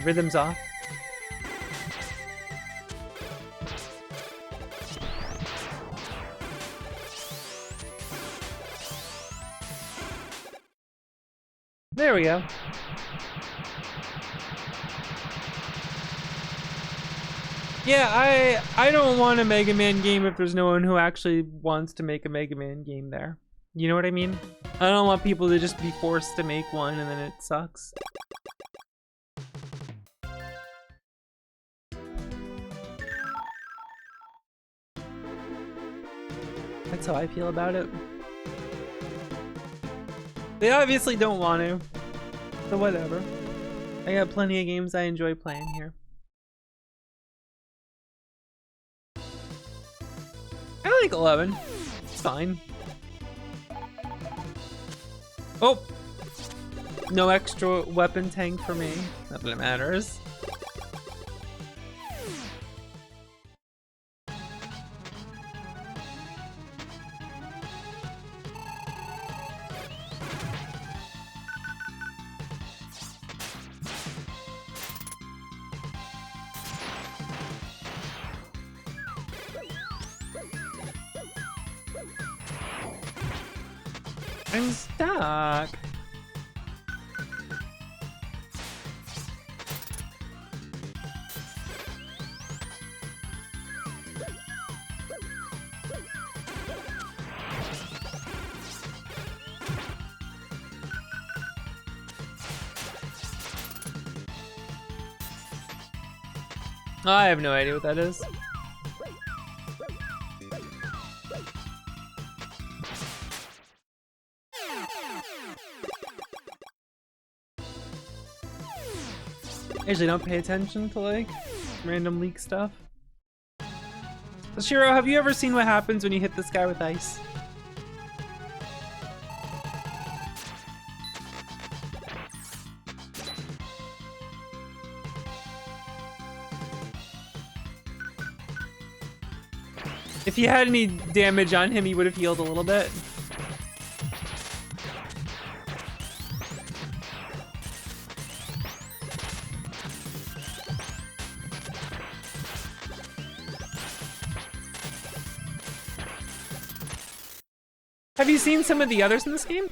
Rhythm's off. There we go. Yeah, I don't want a Mega Man game if there's no one who actually wants to make a Mega Man game there. You know what I mean? I don't want people to just be forced to make one and then it sucks. That's how I feel about it. They obviously don't want to, so whatever. I got plenty of games I enjoy playing here. I like 11. It's fine. Oh! No extra weapon tank for me. Not that it matters. I'm stuck. I have no idea what that is. I usually don't pay attention to like random leak stuff. Shiro, have you ever seen what happens when you hit this guy with ice? If he had any damage on him, he would have healed a little bit. Have you seen some of the others in this game?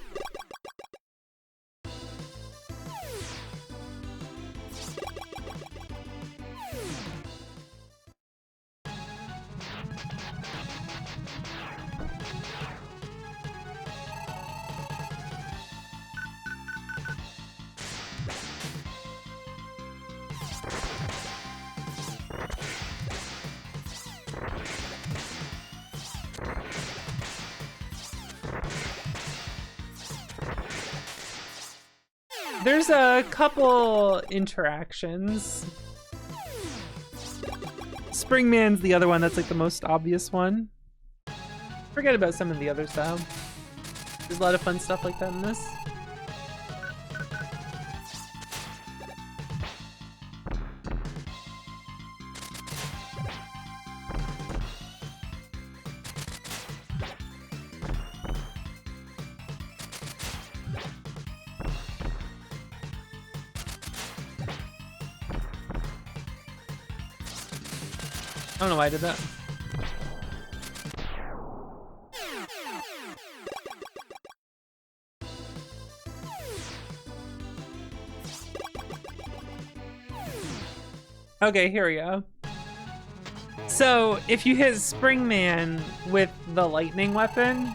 There's a couple interactions. Springman's the other one that's like the most obvious one. Forget about some of the others though. There's a lot of fun stuff like that in this. I don't know why I did that. Okay, here we go. So, if you hit Springman with the lightning weapon,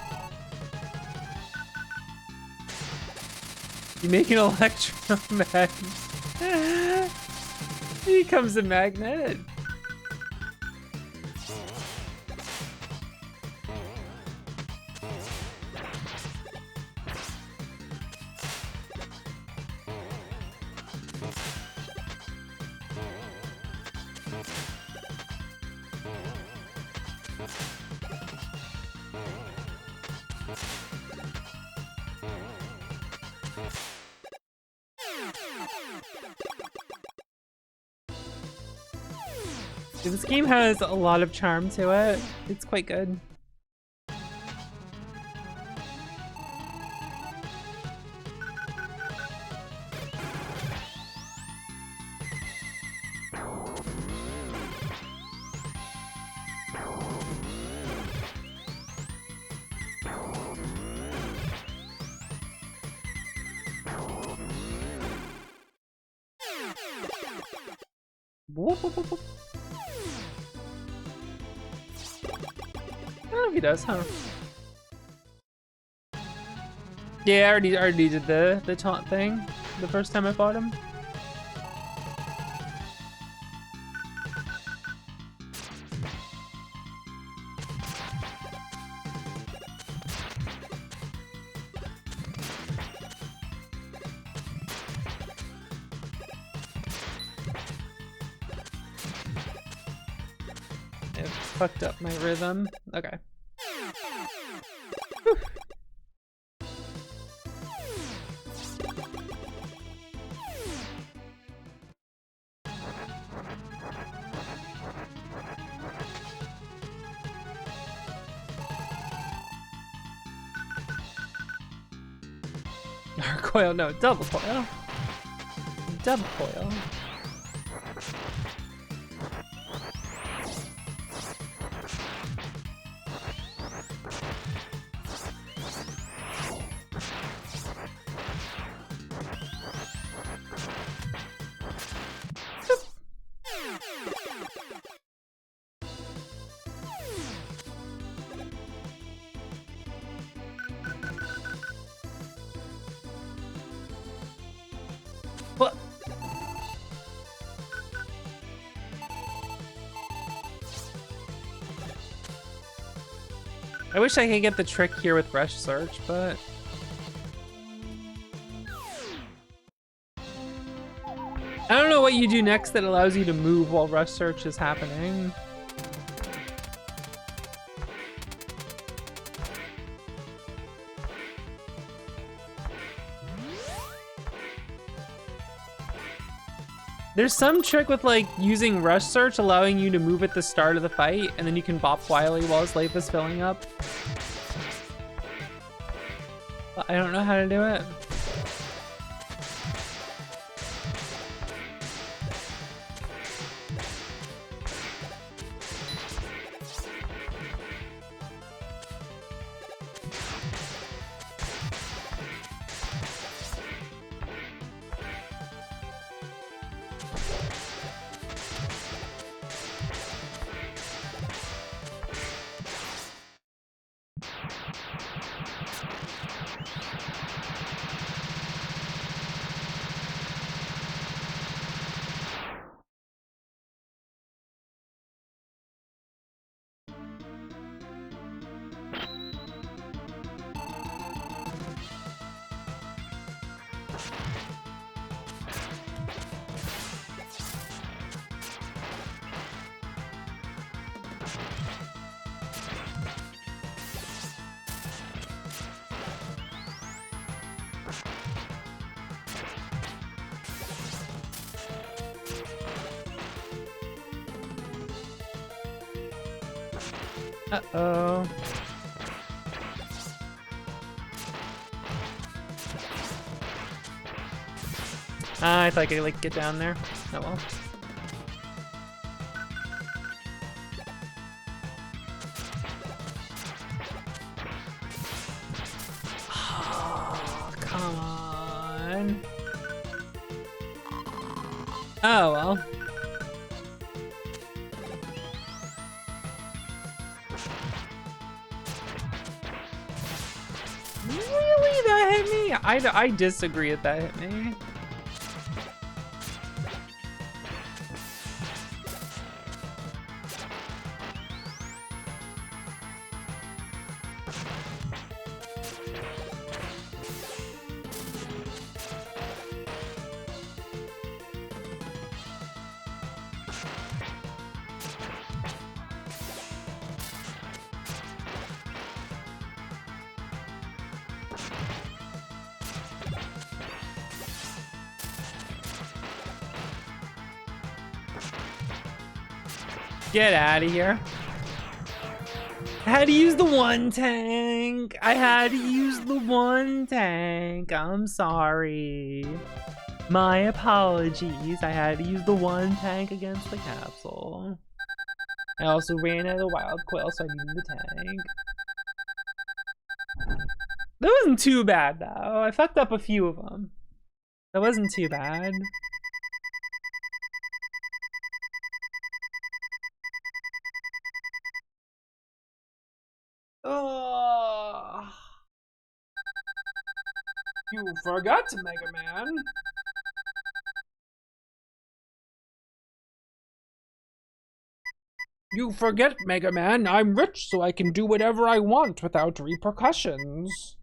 you make an electromagnet. He becomes a magnet. This game has a lot of charm to it. It's quite good. Whoop, whoop, whoop, whoop. I don't know if he does, huh? Yeah, I already did the taunt thing the first time I fought him. It fucked up my rhythm. Okay. Whew. Coil, no, double coil. Double coil. What? I wish I could get the trick here with Rush Search, but I don't know what you do next that allows you to move while rush search is happening? There's some trick with like using rush search allowing you to move at the start of the fight and then you can bop Wily while his life is filling up. But I don't know how to do it. Uh-oh. I thought I could like get down there. Oh well. Oh, come on. Oh well. Really? That hit me? I disagree that that hit me. Get out of here. I had to use the one tank. I had to use the one tank. I'm sorry. My apologies. I had to use the one tank against the capsule. I also ran out of wild quill, so I needed the tank. That wasn't too bad, though. I fucked up a few of them. That wasn't too bad. Oh, you forgot, Mega Man. You forget, Mega Man. I'm rich, so I can do whatever I want without repercussions.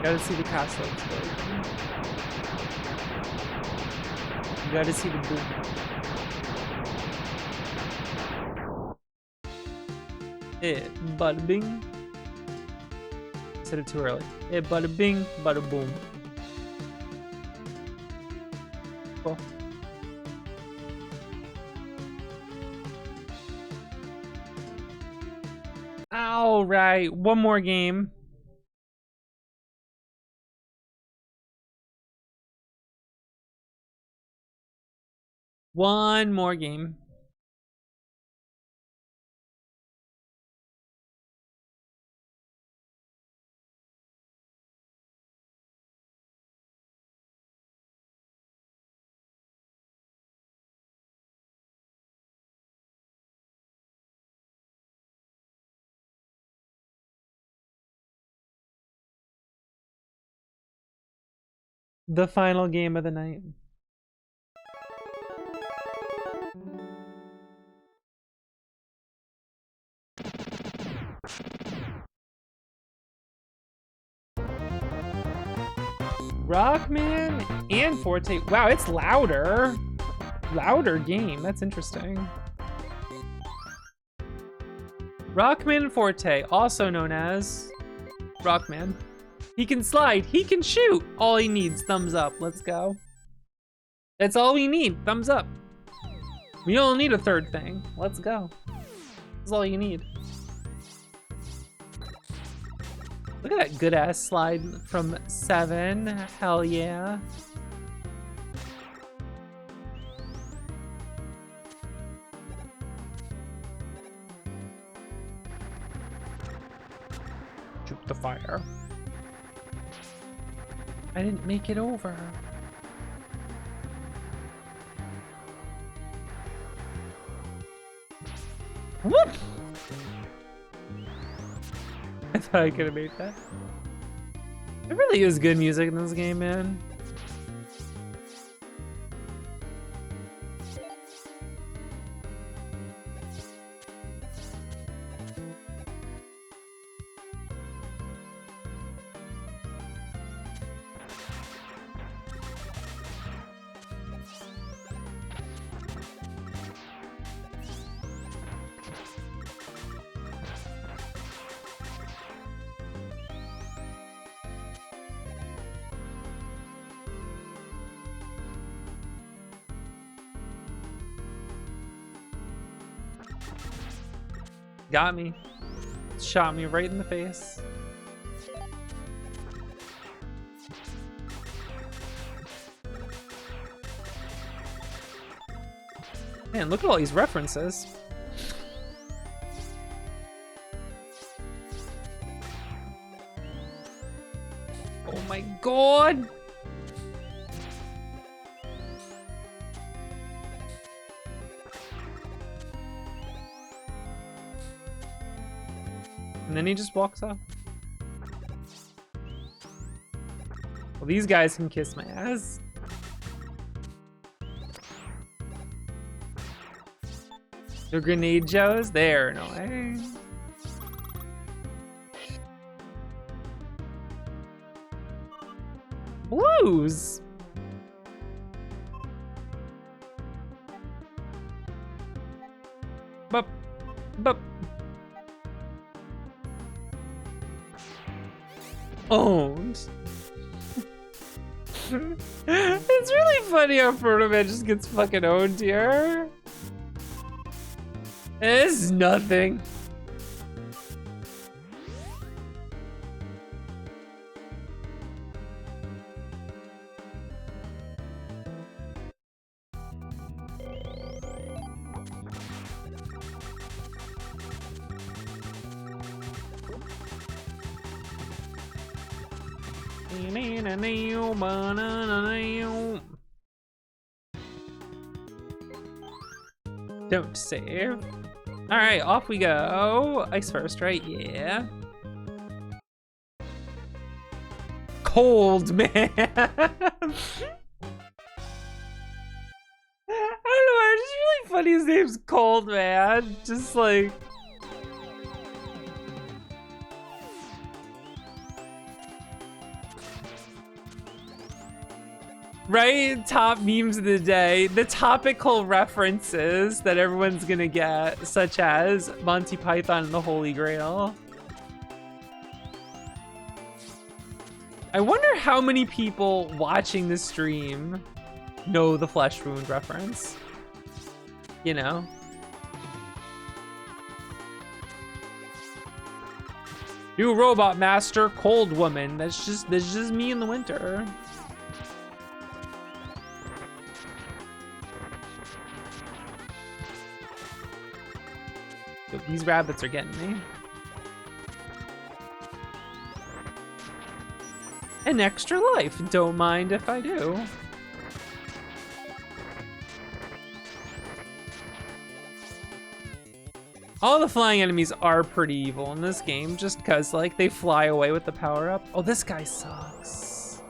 Gotta see the castle explosion. You gotta see the boom. Bada bing. I said it too early. Bada bing, bada boom. Cool. All right, one more game. One more game. The final game of the night. Rockman and Forte. Wow, it's louder. Louder game. That's interesting. Rockman and Forte, also known as Rockman. He can slide, he can shoot. All he needs, thumbs up. Let's go. That's all we need, thumbs up. We don't need a third thing. Let's go. That's all you need. Look at that good ass slide from 7. Hell yeah. Juke the fire. I didn't make it over. Whoop! I thought I could have made that. There really is good music in this game, man. Got me. Shot me right in the face. Man, look at all these references. Oh my god! And then he just walks off. Well, these guys can kiss my ass. The grenade joes, they're annoying. Blues! Bup, bup. Owned. It's really funny how Protoman just gets fucking owned here. It's nothing. Don't save. All right, off we go. Ice first, right? Yeah. Cold, man. I don't know. It's just really funny. His name's Cold, man. Just like. Right? Top memes of the day. The topical references that everyone's gonna get, such as Monty Python and the Holy Grail. I wonder how many people watching this stream know the Flesh Wound reference. You know? New Robot Master, Cold Woman. That's just me in the winter. Yo, these rabbits are getting me. An extra life. Don't mind if I do. All the flying enemies are pretty evil in this game, just because, like, they fly away with the power-up. Oh, this guy sucks.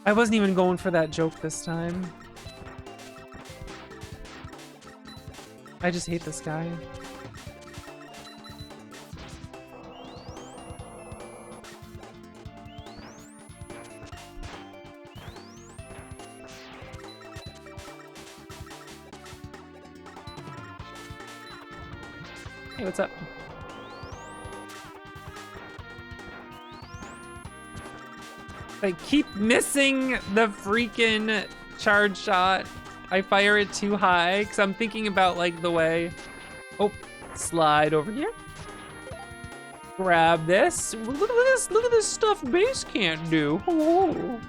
I wasn't even going for that joke this time. I just hate this guy. Hey, what's up? I keep missing the freaking charge shot. I fire it too high because I'm thinking about like the way. Oh, slide over here. Grab this. Look at this. Look at this stuff base can't do. Ooh.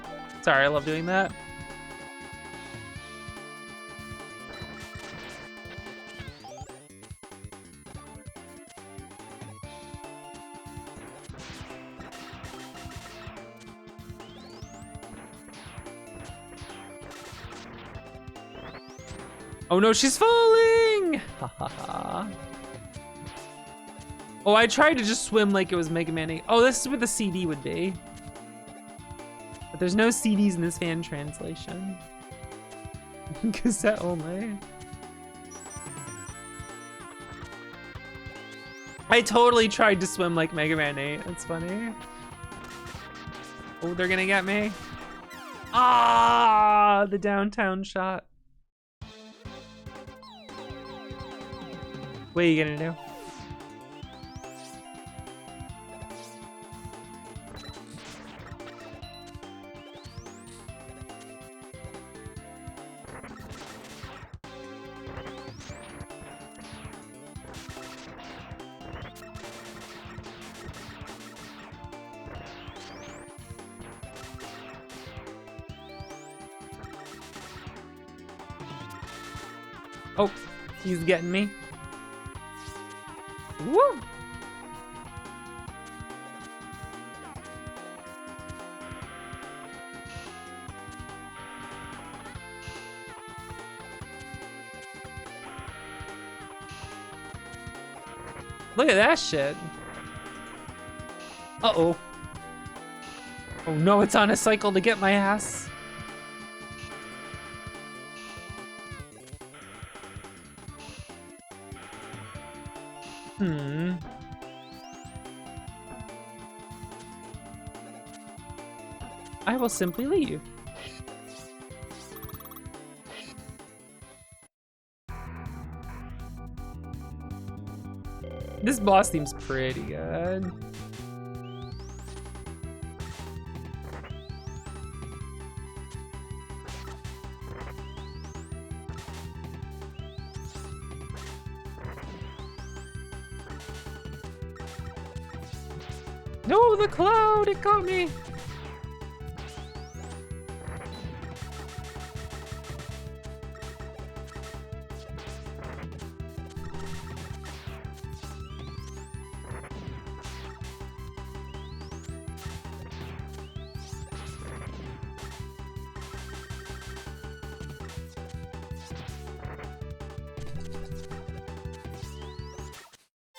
Sorry, I love doing that. Oh no, she's falling! Ha ha ha. Oh, I tried to just swim like it was Mega Man 8. Oh, this is where the CD would be. But there's no CDs in this fan translation. Cassette only. I totally tried to swim like Mega Man 8. That's funny. Oh, they're gonna get me. Ah, the downtown shot. What are you gonna do? Oh, he's getting me. Woo! Look at that shit. Uh-oh. Oh no, it's on a cycle to get my ass. I will simply leave. This boss seems pretty good. No, the cloud, it got me.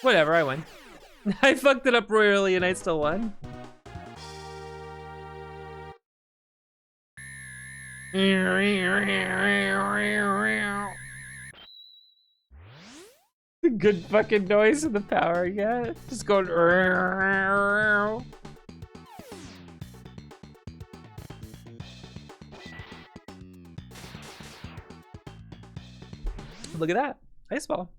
Whatever, I win. I fucked it up royally and I still won. The good fucking noise of the power, yeah. Just going. Look at that. Ice ball.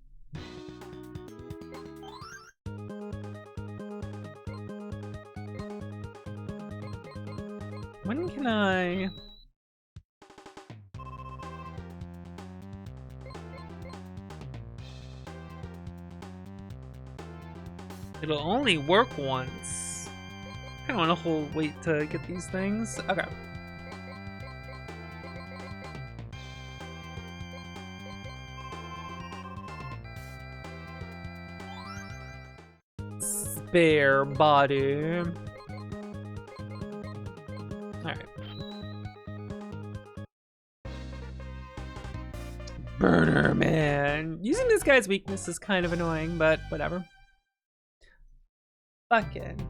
When can I? It'll only work once. I don't want to wait to get these things. Okay. bear body. Alright. Burner, man. Using this guy's weakness is kind of annoying, but whatever. Fucking.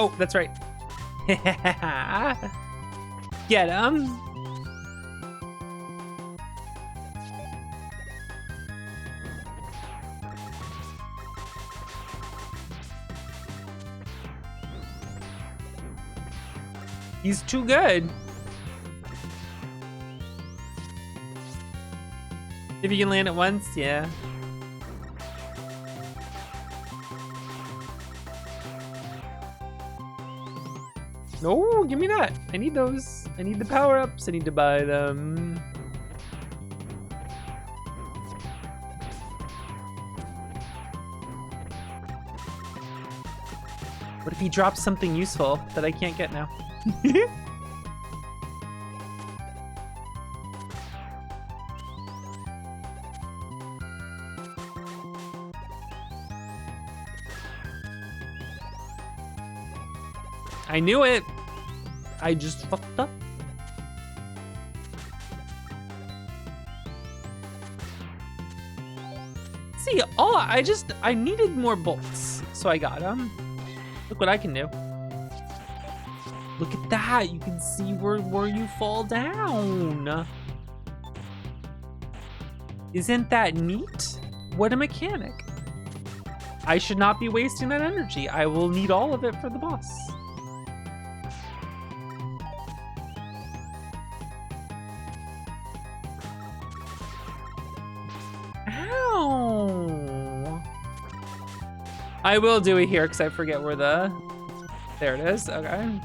Oh, that's right. Get him. He's too good. If you can land it once, yeah. No, give me that. I need those. I need the power-ups. I need to buy them. What if he drops something useful that I can't get now? I knew it. I just fucked up. See, I needed more bolts, so I got them. Look what I can do. Look at that. You can see where you fall down. Isn't that neat? What a mechanic. I should not be wasting that energy. I will need all of it for the boss. Ow. I will do it here because I forget where the... There it is. Okay.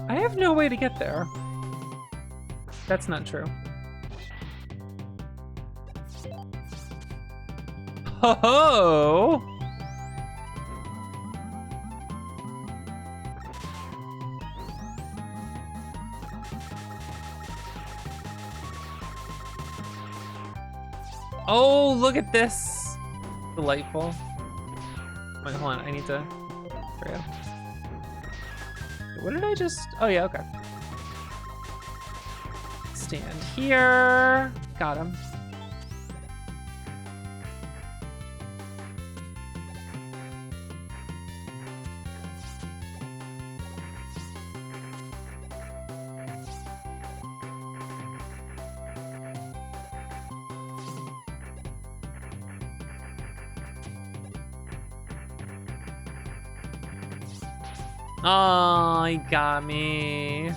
I have no way to get there. That's not true. Ho ho! Oh, look at this! Delightful. Wait, hold on, I need to... There we go. What did I just... Oh, yeah, okay. Stand here. Got him. Oh, he got me.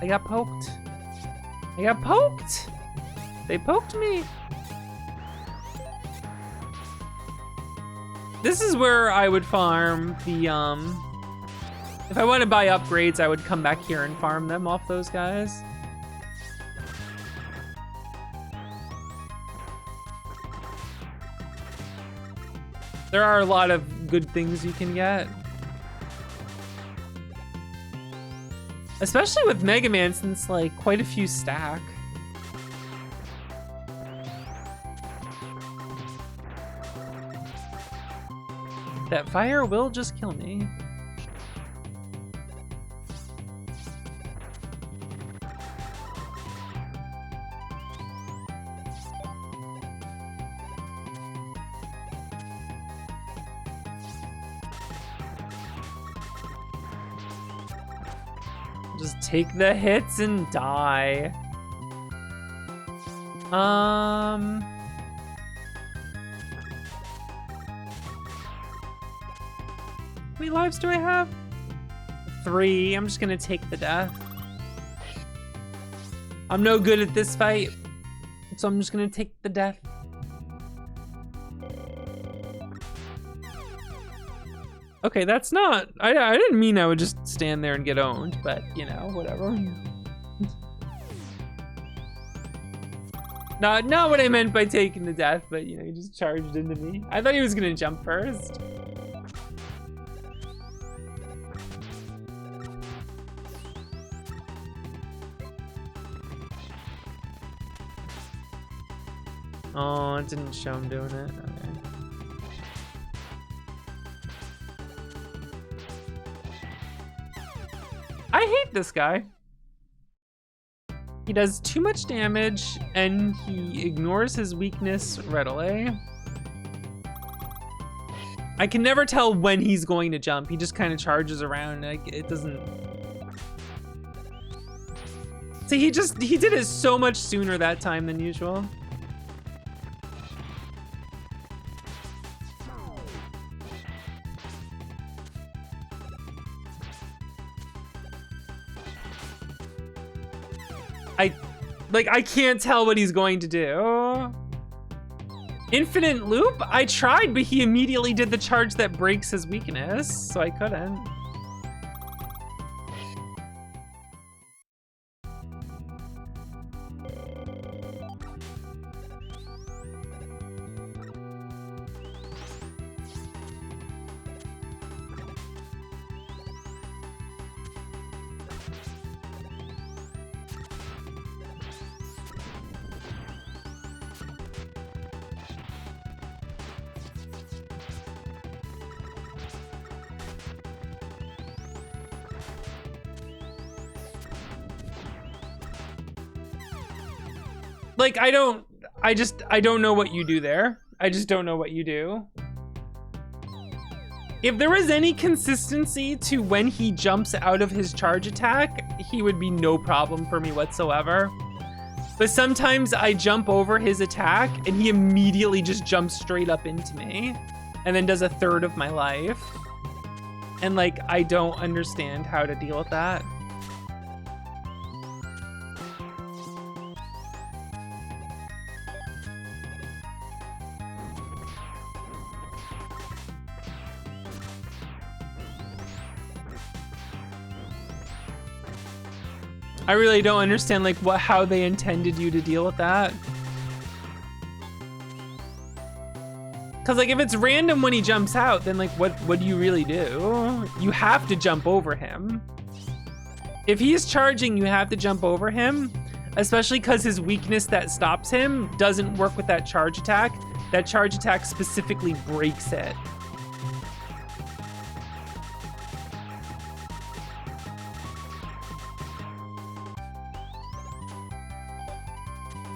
I got poked. I got poked. They poked me. This is where I would farm the, if I want to buy upgrades, I would come back here and farm them off those guys. There are a lot of good things you can get. Especially with Mega Man, since like quite a few stack. That fire will just kill me. Just take the hits and die. How many lives do I have? 3. I'm just gonna take the death. I'm no good at this fight. So I'm just gonna take the death. Okay, that's not... I didn't mean I would just stand there and get owned, but, you know, whatever. Not what I meant by taking the death, but, you know, he just charged into me. I thought he was gonna jump first. Oh, it didn't show him doing it. Okay. I hate this guy. He does too much damage and he ignores his weakness readily. I can never tell when he's going to jump. He just kind of charges around. Like, it doesn't... See, he did it so much sooner that time than usual. I can't tell what he's going to do. Infinite loop? I tried, but he immediately did the charge that breaks his weakness, so I couldn't. Like, I don't know what you do there. I just don't know what you do. If there was any consistency to when he jumps out of his charge attack, he would be no problem for me whatsoever. But sometimes I jump over his attack and he immediately just jumps straight up into me and then does a third of my life. And like, I don't understand how to deal with that. I really don't understand like how they intended you to deal with that. Cause like if it's random when he jumps out, then like what do you really do? You have to jump over him. If he's charging, you have to jump over him, especially cause his weakness that stops him doesn't work with that charge attack. That charge attack specifically breaks it.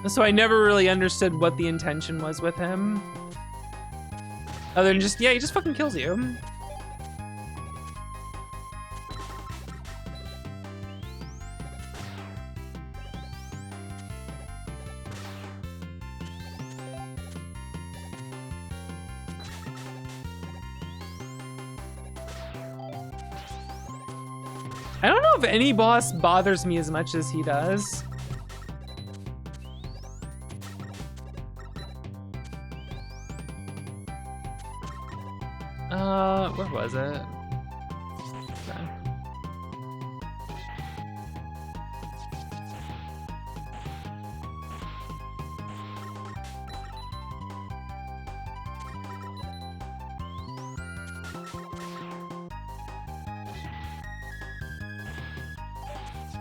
So I never really understood what the intention was with him. Other than just, yeah, he just fucking kills you. I don't know if any boss bothers me as much as he does. Where was it? Okay.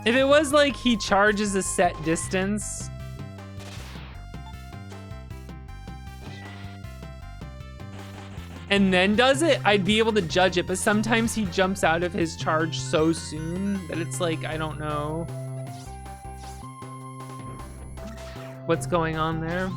If it was like he charges a set distance, and then does it, I'd be able to judge it, but sometimes he jumps out of his charge so soon that it's like, I don't know what's going on there.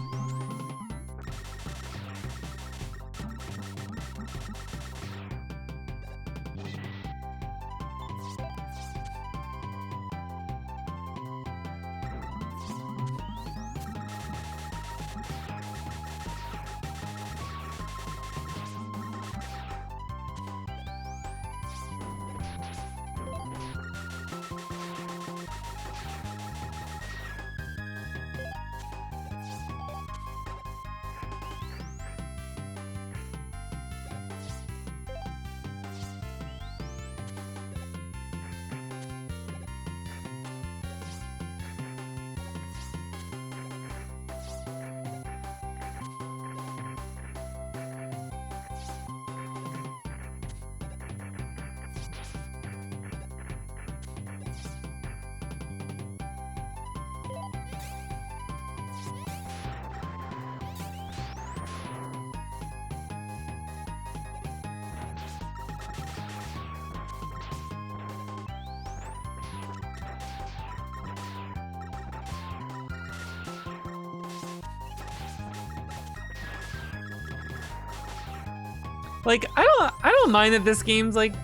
Like, I don't mind that this game's like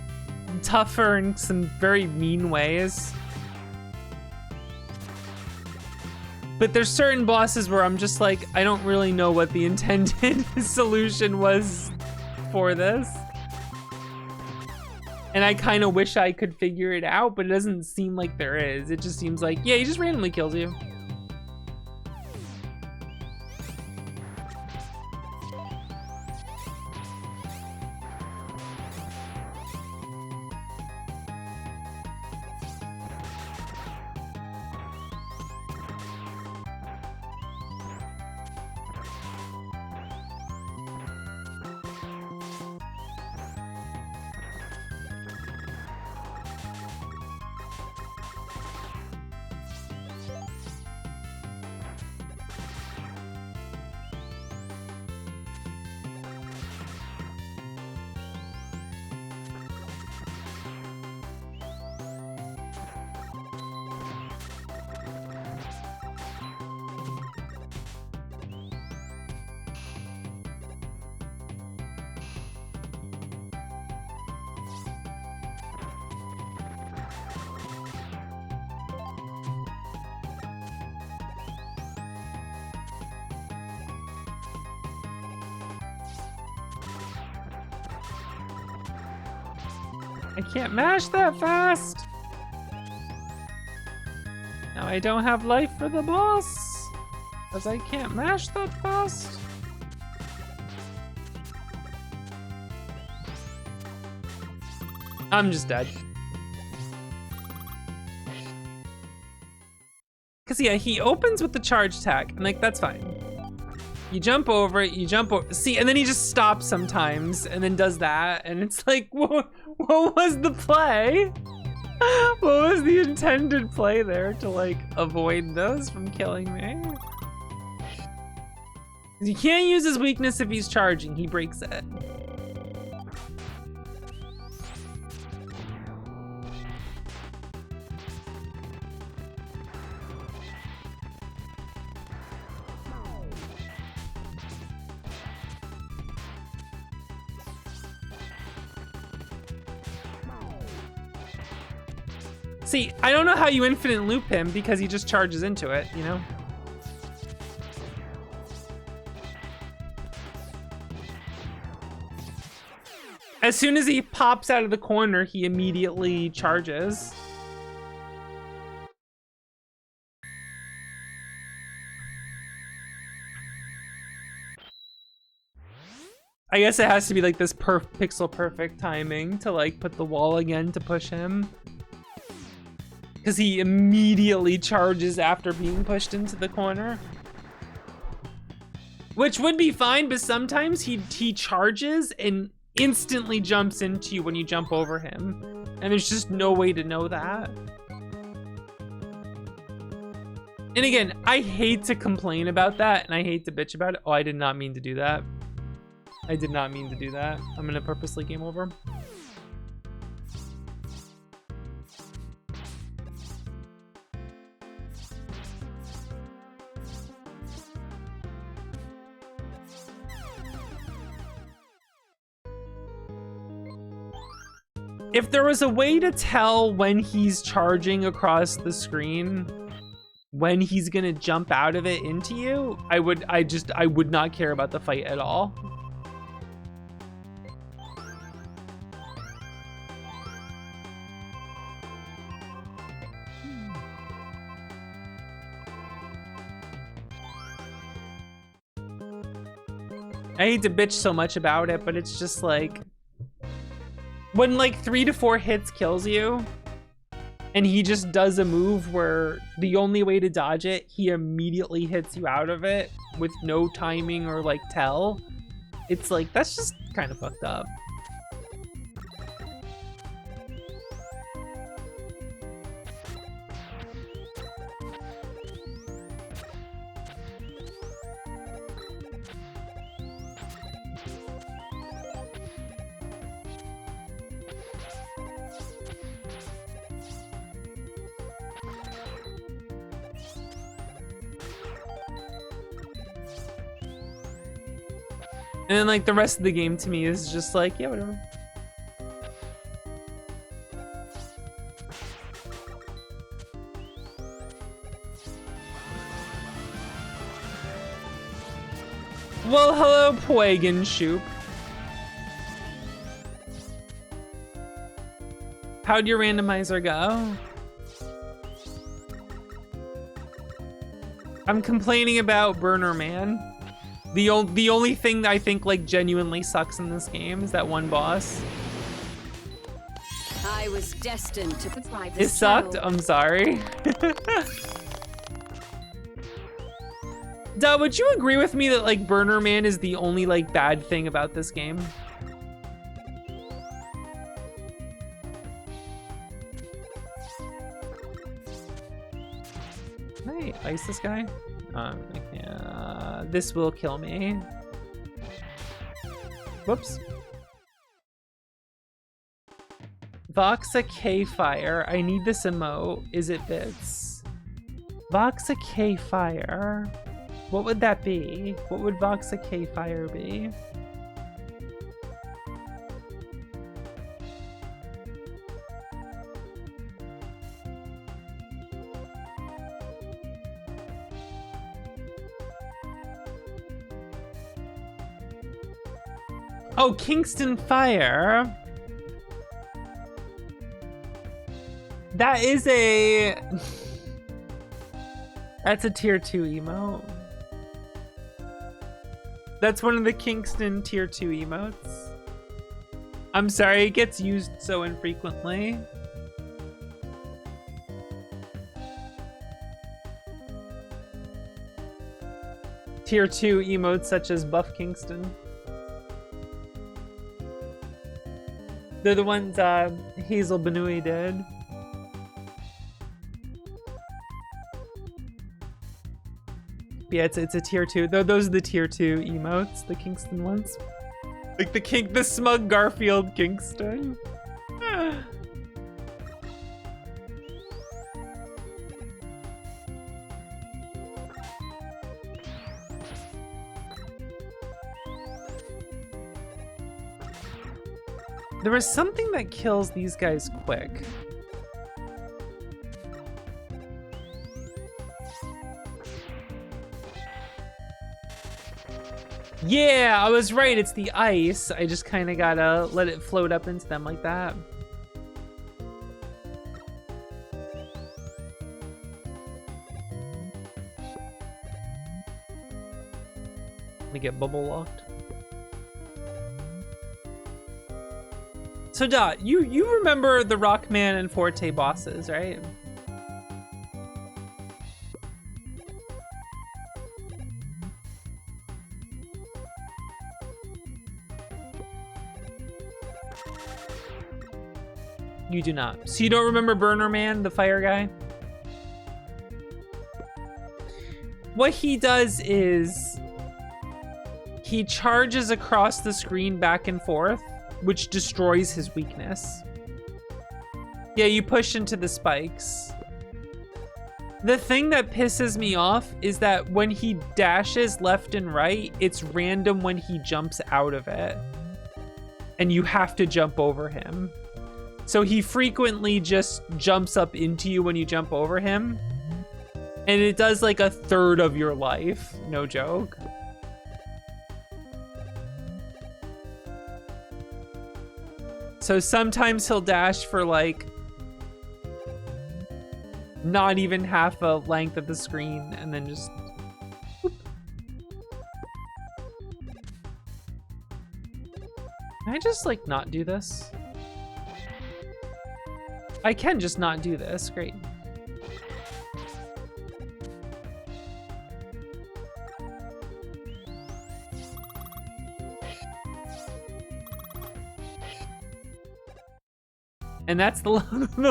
tougher in some very mean ways. But there's certain bosses where I'm just like, I don't really know what the intended solution was for this. And I kind of wish I could figure it out, but it doesn't seem like there is. It just seems like, yeah, he just randomly kills you. I can't mash that fast. Now I don't have life for the boss, because I can't mash that fast. I'm just dead. Cause yeah, he opens with the charge attack, and like, that's fine. You jump over it, you jump over, see, and then he just stops sometimes, and then does that, and it's like, what was the play? What was the intended play there to like avoid those from killing me? You can't use his weakness if he's charging, he breaks it. See, I don't know how you infinite loop him because he just charges into it, you know? As soon as he pops out of the corner, he immediately charges. I guess it has to be like this pixel perfect timing to like put the wall again to push him. Because he immediately charges after being pushed into the corner. Which would be fine, but sometimes he charges and instantly jumps into you when you jump over him. And there's just no way to know that. And again, I hate to complain about that and I hate to bitch about it. Oh, I did not mean to do that. I did not mean to do that. I'm gonna purposely game over. If there was a way to tell when he's charging across the screen, when he's gonna jump out of it into you, I would not care about the fight at all. I hate to bitch so much about it, but it's just like, when like 3 to 4 hits kills you, and he just does a move where the only way to dodge it, he immediately hits you out of it with no timing or like tell, it's like, that's just kind of fucked up. And then like the rest of the game to me is just like, yeah, whatever. Well, hello, Poigan Shoop. How'd your randomizer go? I'm complaining about Burner Man. The only thing that I think like genuinely sucks in this game is that one boss. I was destined to thrive. It sucked. I'm sorry. Duh, would you agree with me that like Burner Man is the only like bad thing about this game? Can I ice this guy? I can't. This will kill me. Whoops. Voxa K Fire. I need this emote. Is it bits? Voxa K Fire. What would that be? What would Voxa K Fire be? Oh, Kingston Fire. That is a... That's a tier 2 emote. That's one of the Kingston tier 2 emotes. I'm sorry, it gets used so infrequently. Tier 2 emotes such as Buff Kingston. They're the ones Hazel Benui did. Yeah, it's a tier 2. Those are the tier 2 emotes, the Kingston ones. Like the smug Garfield Kingston. There is something that kills these guys quick. Yeah, I was right. It's the ice. I just kind of gotta let it float up into them like that. Let me get bubble locked. So Dot, you remember the Rockman and Forte bosses, right? You do not. So you don't remember Burner Man, the fire guy? What he does is he charges across the screen back and forth, which destroys his weakness. Yeah, you push into the spikes. The thing that pisses me off is that when he dashes left and right, it's random when he jumps out of it. And you have to jump over him. So he frequently just jumps up into you when you jump over him. And it does like a third of your life. No joke. So sometimes he'll dash for like not even half a length of the screen and then just whoop. Can I just like not do this? I can just not do this. Great. And that's the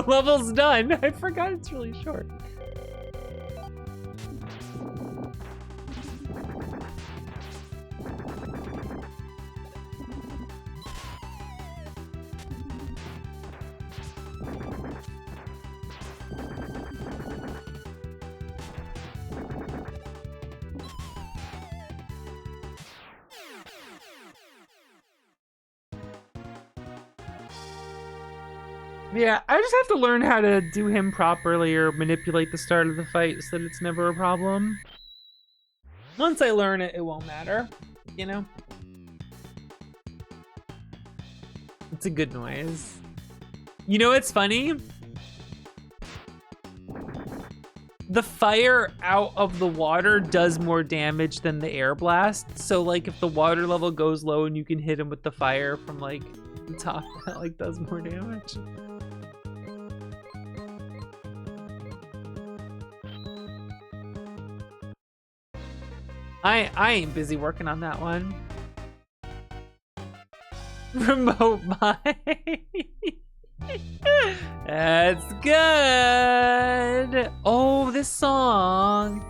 level's done. I forgot it's really short. Yeah, I just have to learn how to do him properly or manipulate the start of the fight so that it's never a problem. Once I learn it, it won't matter, you know? It's a good noise. You know what's funny? The fire out of the water does more damage than the air blast. So like if the water level goes low and you can hit him with the fire from like the top, that like does more damage. I ain't busy working on that one. Remote mine. That's good. Oh, this song.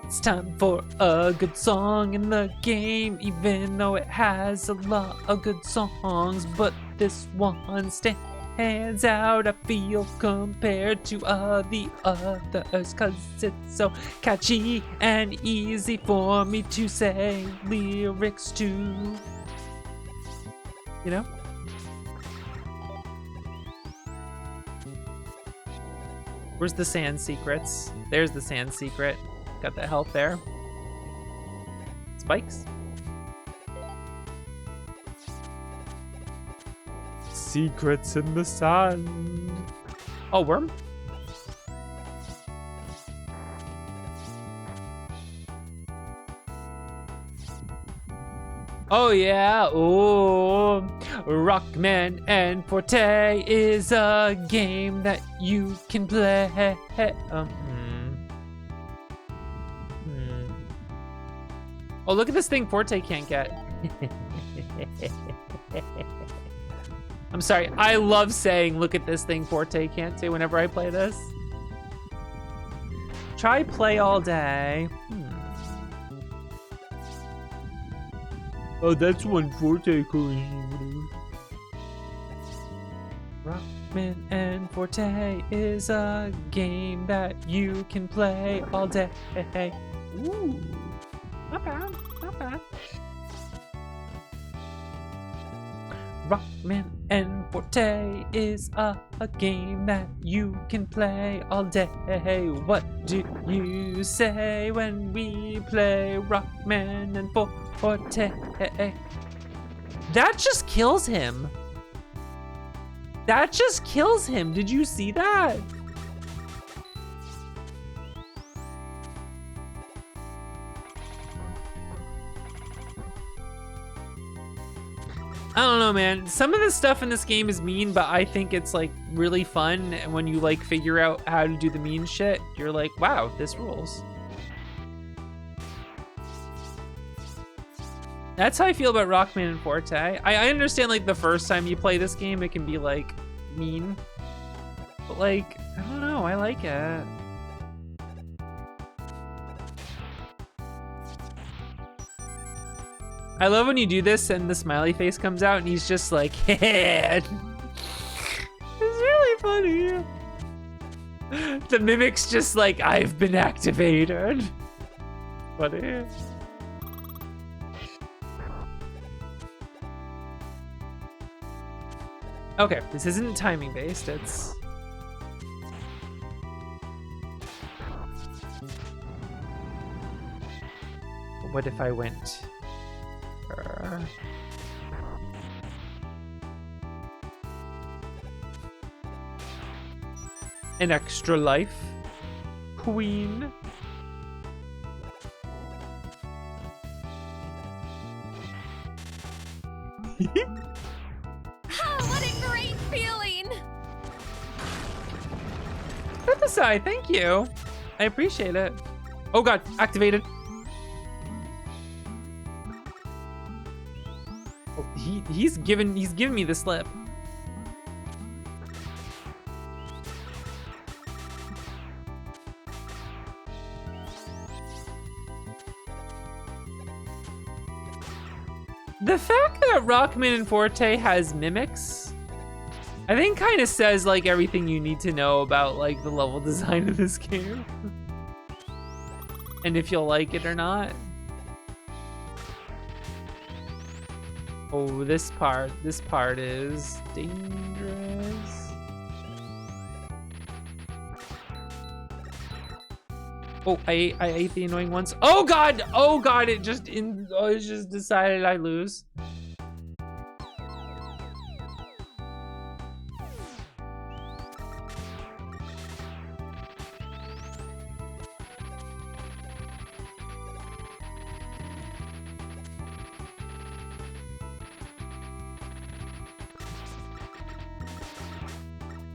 It's time for a good song in the game, even though it has a lot of good songs. But this one stands out, I feel, compared to the others, 'cause it's so catchy and easy for me to say lyrics to. You know? Where's the sand secrets? There's the sand secret. Got the health there. Spikes. Secrets in the sand. Oh, worm? Oh yeah, oh, Rockman and Forte is a game that you can play. Oh, look at this thing Forte can't get. I'm sorry, I love saying look at this thing Forte can't do whenever I play this. Try play all day. Oh, that's one Forte coin. Rockman and Forte is a game that you can play all day. Ooh, not bad, not bad. Rockman and Forte is a game that you can play all day. What do you say when we play Rockman and Forte? That just kills him. That just kills him. Did you see that? I don't know, man. Some of the stuff in this game is mean, but I think it's like really fun. And when you like figure out how to do the mean shit, you're like, wow, this rules. That's how I feel about Rockman and Forte. I understand like the first time you play this game, it can be like mean, but like, I don't know, I like it. I love when you do this and the smiley face comes out and he's just like, it's really funny. The mimic's just like, I've been activated. Funny. Okay, this isn't timing based, it's... What if I went... An extra life? Queen? What a great feeling! Prophesy, thank you. I appreciate it. Oh god, activated. Oh, he's giving me the slip. The fact that Rockman and Forte has mimics, I think kind of says like everything you need to know about like the level design of this game. And if you'll like it or not. Oh, this part is dangerous. Oh, I ate the annoying ones. Oh god! Oh god! It just decided I lose.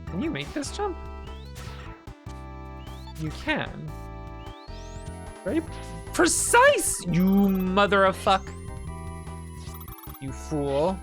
Can you make this jump? You can. Very precise, you mother of fuck. You fool.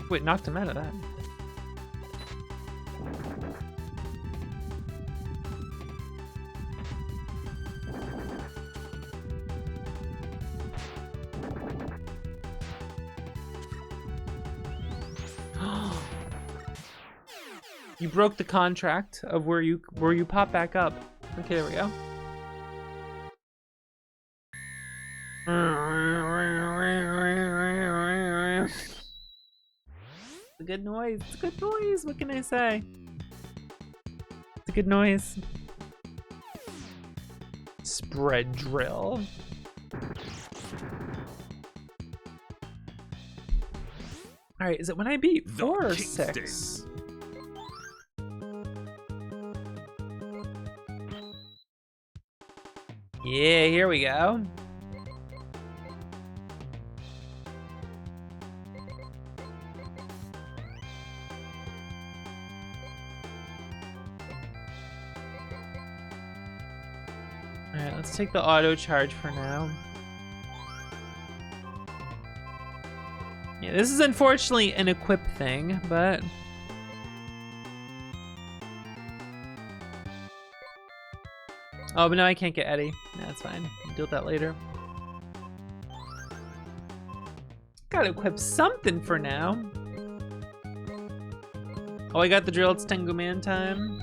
Wait, knocked him out of that. You broke the contract of where you pop back up. Okay, there we go. It's a good noise. It's a good noise. What can I say? It's a good noise. Spread drill. All right, is it when I beat 4 or 6? Yeah, here we go. Alright, let's take the auto charge for now. Yeah, this is unfortunately an equip thing, but... Oh, but no, I can't get Eddie. That's fine. We'll deal with that later. Gotta equip something for now. Oh, I got the drill. It's Tengu Man time.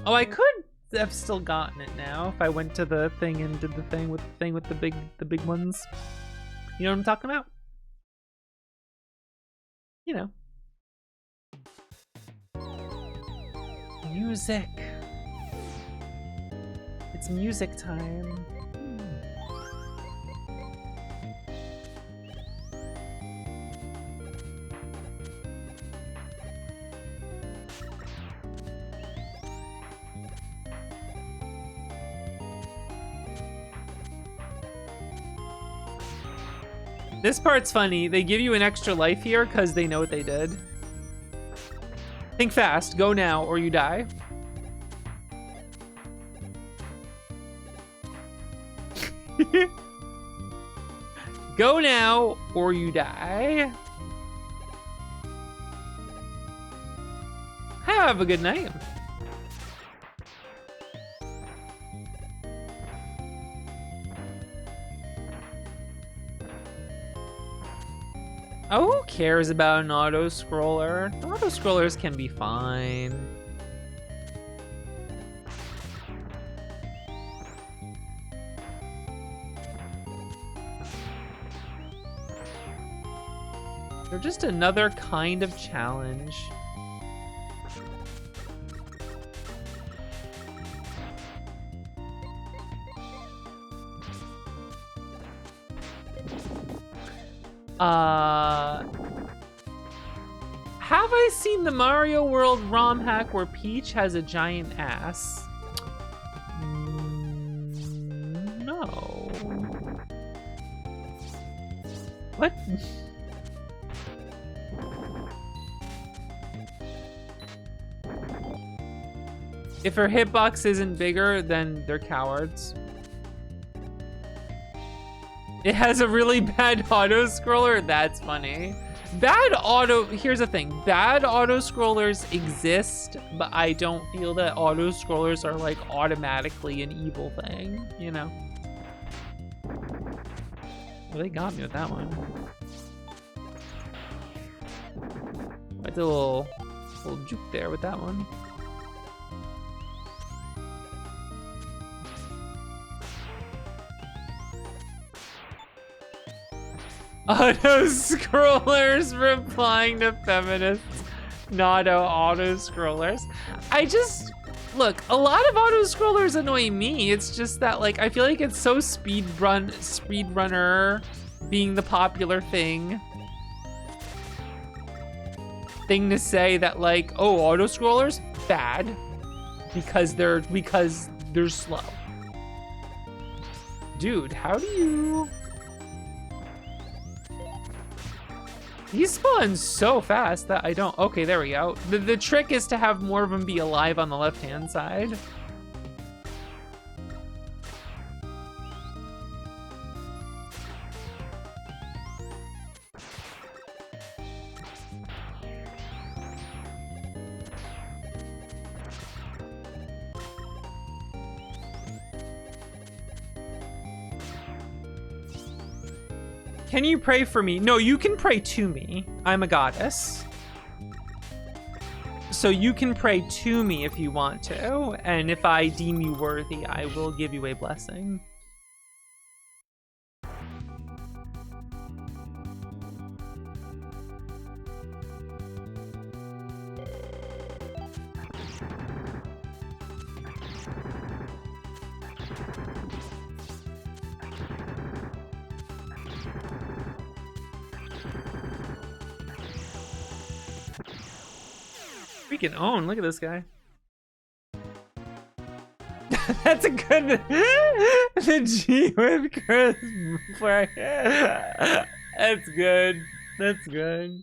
Oh, I could have still gotten it now if I went to the thing and did the thing with the big ones. You know what I'm talking about? You know. Music. It's music time. This part's funny. They give you an extra life here because they know what they did. Think fast. Go now or you die. Go now or you die. Have a good night. Oh, who cares about an auto-scroller? Auto-scrollers can be fine. They're just another kind of challenge. Have I seen the Mario World ROM hack where Peach has a giant ass? No. What? If her hitbox isn't bigger, then they're cowards. It has a really bad auto-scroller? That's funny. Here's the thing. Bad auto scrollers exist, but I don't feel that auto scrollers are like automatically an evil thing, you know? Well, they got me with that one. I did a little juke there with that one. Auto scrollers replying to feminists, not auto scrollers. Look, a lot of auto scrollers annoy me. It's just that like I feel like it's so speedrunner being the popular thing to say that like, oh, auto scrollers bad because they're slow. Dude, how do you? He spawns so fast that I don't. Okay, there we go. The trick is to have more of them be alive on the left-hand side. Can you pray for me? No, you can pray to me. I'm a goddess. So you can pray to me if you want to, and if I deem you worthy, I will give you a blessing. Freaking own, look at this guy. That's a good the G with Chris. That's good. That's good.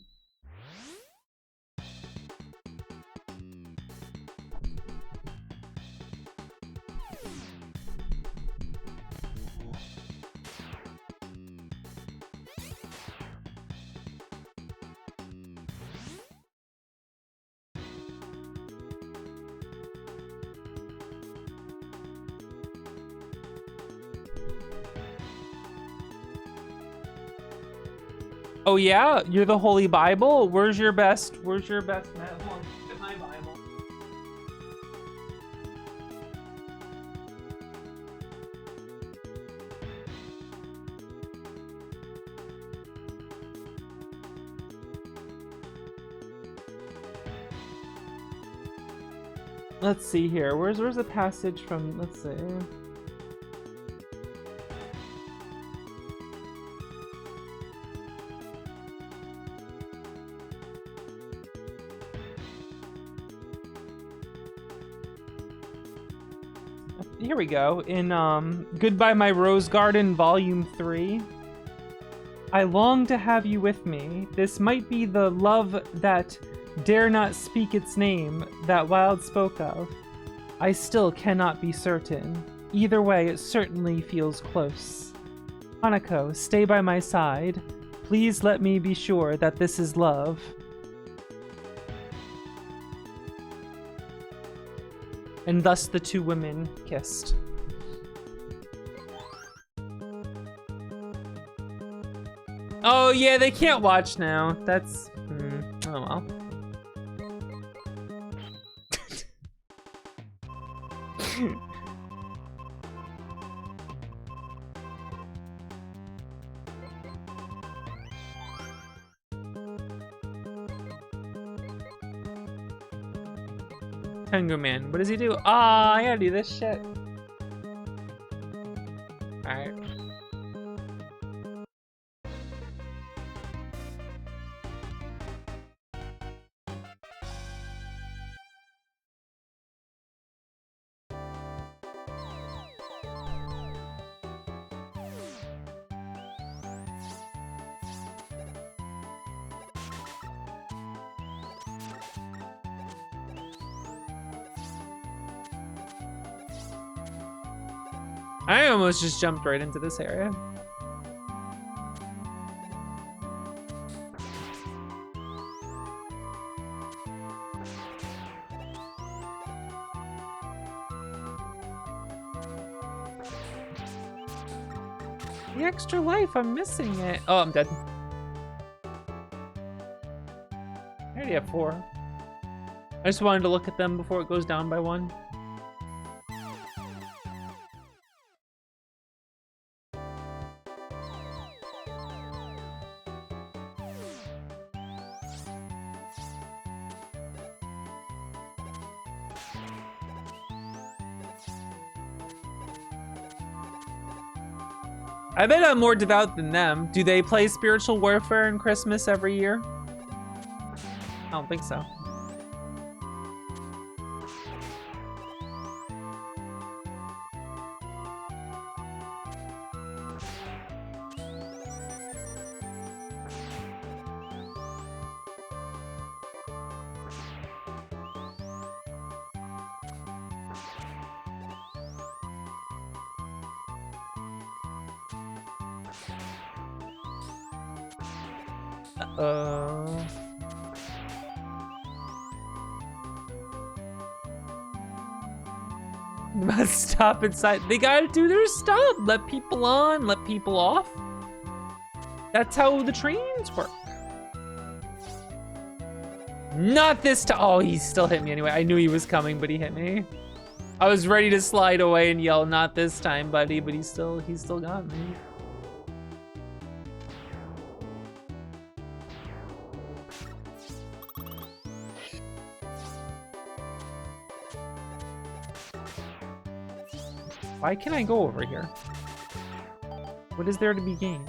Oh yeah, you're the Holy Bible. Where's your best? Hold on, look at my Bible. Let's see here. Where's the passage from? Let's see. Here we go, in Goodbye My Rose Garden Volume 3. I long to have you with me. This might be the love that dare not speak its name, that Wild spoke of. I still cannot be certain. Either way, it certainly feels close. Hanako, stay by my side. Please let me be sure that this is love. And thus the two women kissed. Oh yeah, they can't watch now. That's... oh well. Tengu Man, what does he do? Ah, I gotta do this shit. Alright. I almost just jumped right into this area. The extra life, I'm missing it. Oh, I'm dead. I already have 4. I just wanted to look at them before it goes down by 1. I bet I'm more devout than them. Do they play Spiritual Warfare and Christmas every year? I don't think so. Must stop inside. They gotta do their stuff. Let people on, let people off. That's how the trains work. Not this time. Oh, he still hit me anyway. I knew he was coming, but he hit me. I was ready to slide away and yell, "Not this time, buddy," but he still got me. Why can't I go over here? What is there to be gained?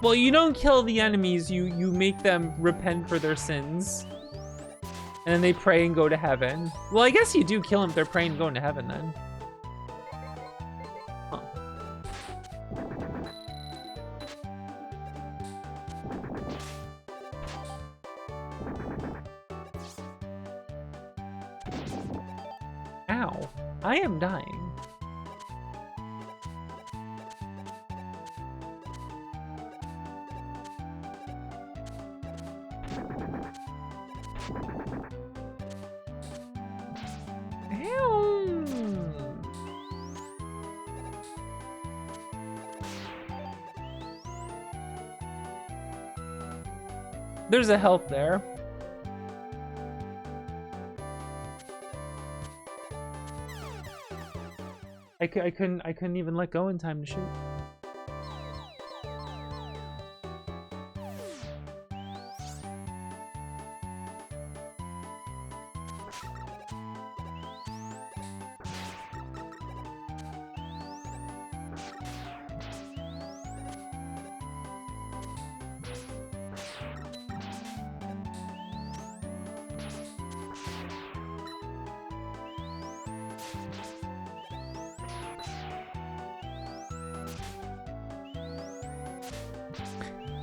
Well, you don't kill the enemies, you make them repent for their sins. And then they pray and go to heaven. Well, I guess you do kill them if they're praying and going to heaven then. Huh. Ow. I am dying. There's a health there. I couldn't even let go in time to shoot.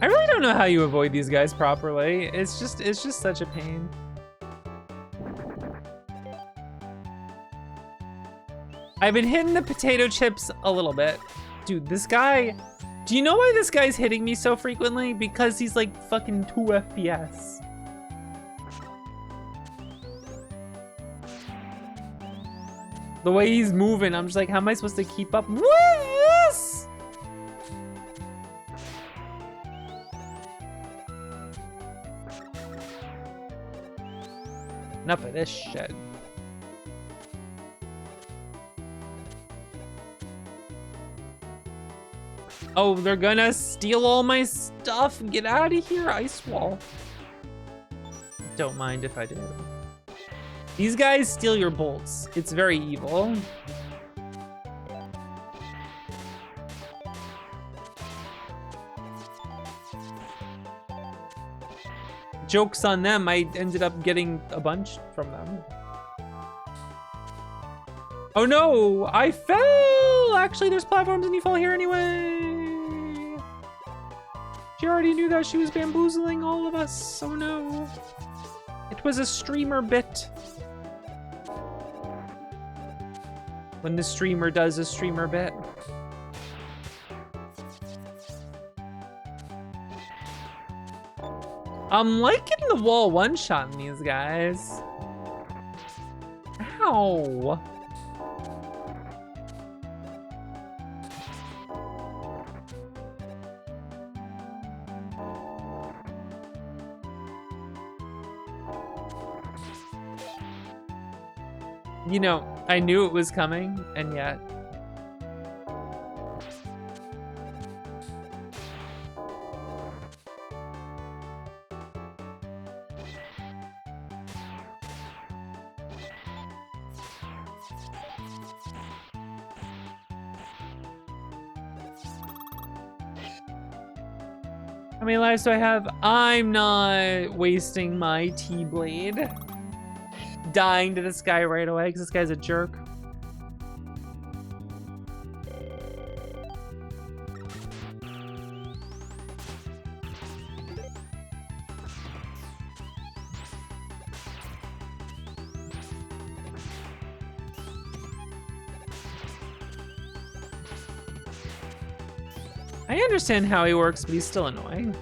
I really don't know how you avoid these guys properly. It's just such a pain. I've been hitting the potato chips a little bit. Dude, this guy, do you know why this guy's hitting me so frequently? Because he's like fucking 2 FPS. The way he's moving, I'm just like, how am I supposed to keep up with this? Enough of this shit. Oh, they're gonna steal all my stuff. Get out of here, Ice Wall. Don't mind if I do. These guys steal your bolts. It's very evil. Joke's on them, I ended up getting a bunch from them. Oh no, I fell! Actually, there's platforms and you fall here anyway. She already knew that she was bamboozling all of us. Oh no. It was a streamer bit. When the streamer does a streamer bit. I'm liking the wall one-shotting these guys. Ow. You know, I knew it was coming, and yet. How many lives do I have? I'm not wasting my T-blade. Dying to this guy right away because this guy's a jerk. I understand how he works, but he's still annoying.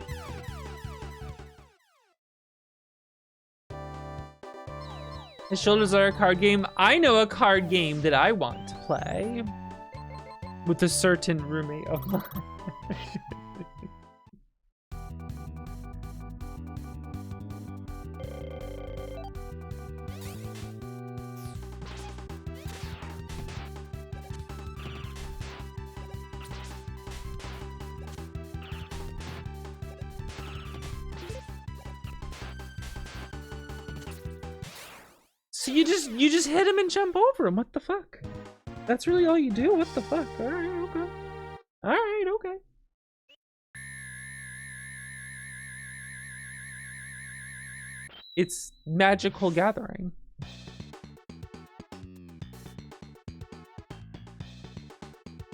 His shoulders are a card game. I know a card game that I want to play with a certain roommate of mine. So you just hit him and jump over him. What the fuck? That's really all you do? What the fuck? Alright, okay. Alright, okay. It's Magical Gathering.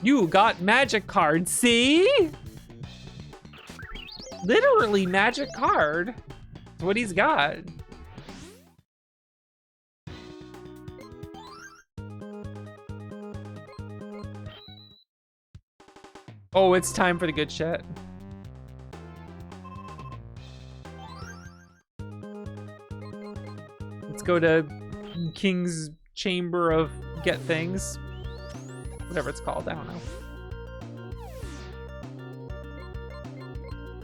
You got magic cards, see? Literally magic card. That's what he's got. Oh, it's time for the good shit. Let's go to King's Chamber of Get Things. Whatever it's called, I don't know.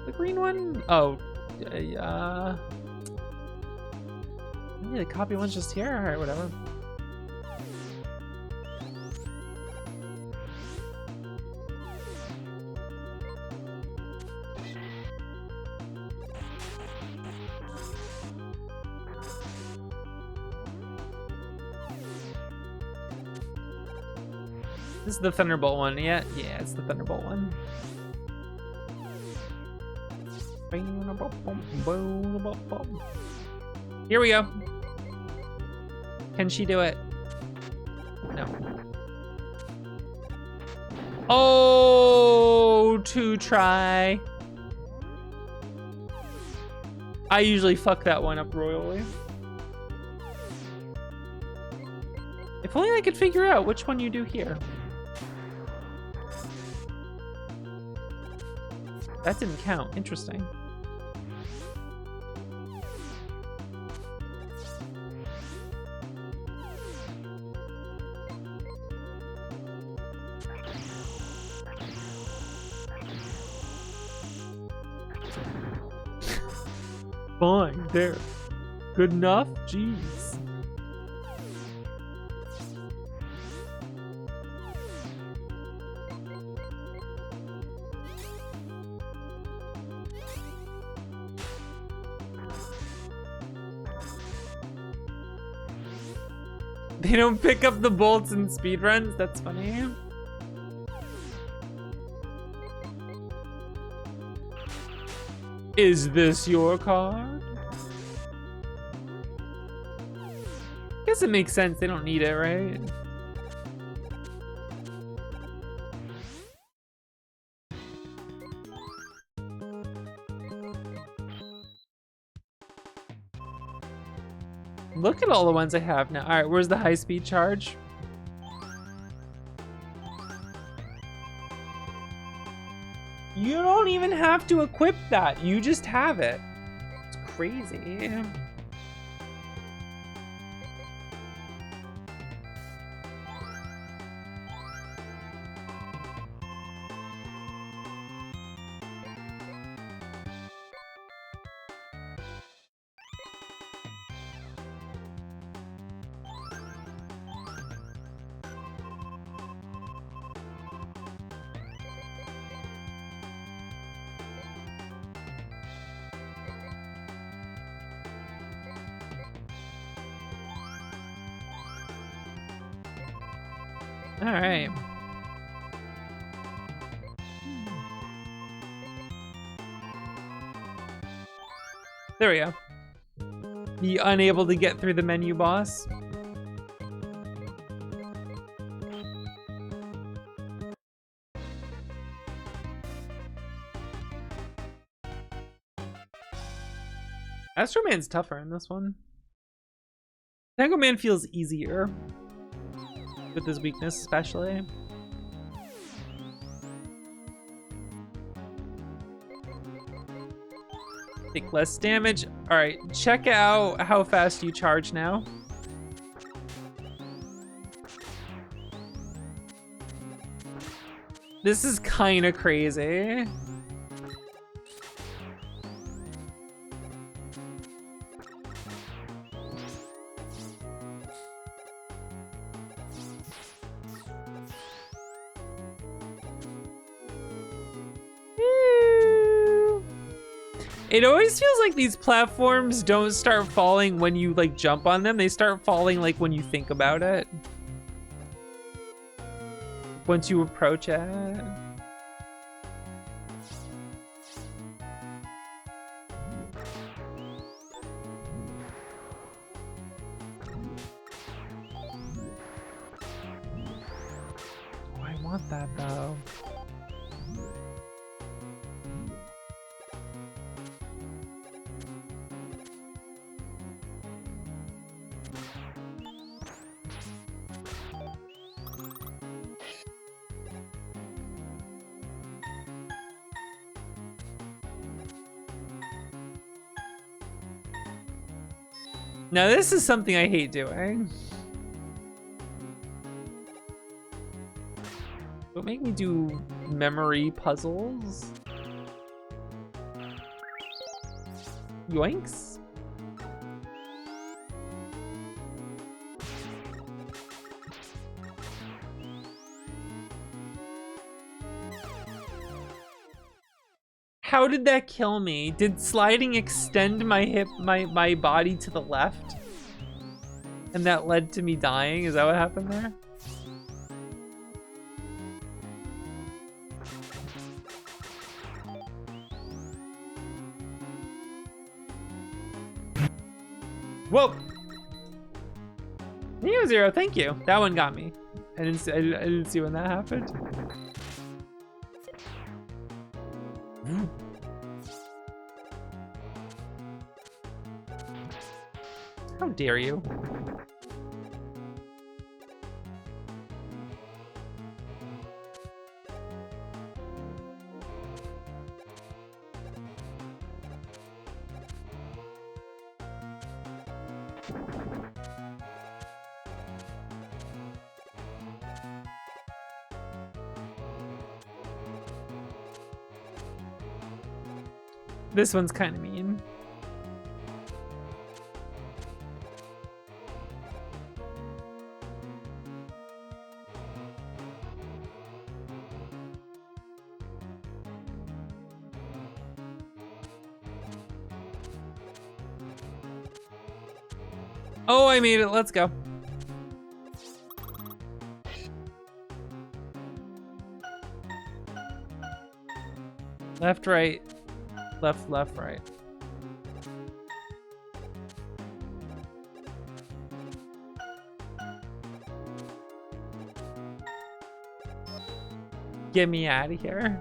The green one? Oh, yeah, the copy one's just here? Alright, whatever. This is the Thunderbolt one, yeah? Yeah, it's the Thunderbolt one. Here we go. Can she do it? No. Oh, to try. I usually fuck that one up royally. If only I could figure out which one you do here. That didn't count. Interesting. Fine, there. Good enough? Jeez. They don't pick up the bolts in speedruns? That's funny. Is this your card? Guess it makes sense. They don't need it, right? Look at all the ones I have now. All right, where's the high-speed charge? You don't even have to equip that. You just have it. It's crazy. All right. There we go. The unable to get through the menu boss. Astro Man's tougher in this one. Tango Man feels easier. With his weakness, especially. Take less damage. All right, check out how fast you charge now. This is kind of crazy. It always feels like these platforms don't start falling when you like jump on them. They start falling like when you think about it. Once you approach it. Oh, I want that though. Now this is something I hate doing. Don't make me do memory puzzles. Yoinks. How did that kill me? Did sliding extend my my body to the left? And that led to me dying? Is that what happened there? Whoa! Neo Zero, thank you. That one got me. I didn't see when that happened. How dare you? This one's kind of mean. Oh, I made it. Let's go. Left, right. Left, left, right. Get me out of here.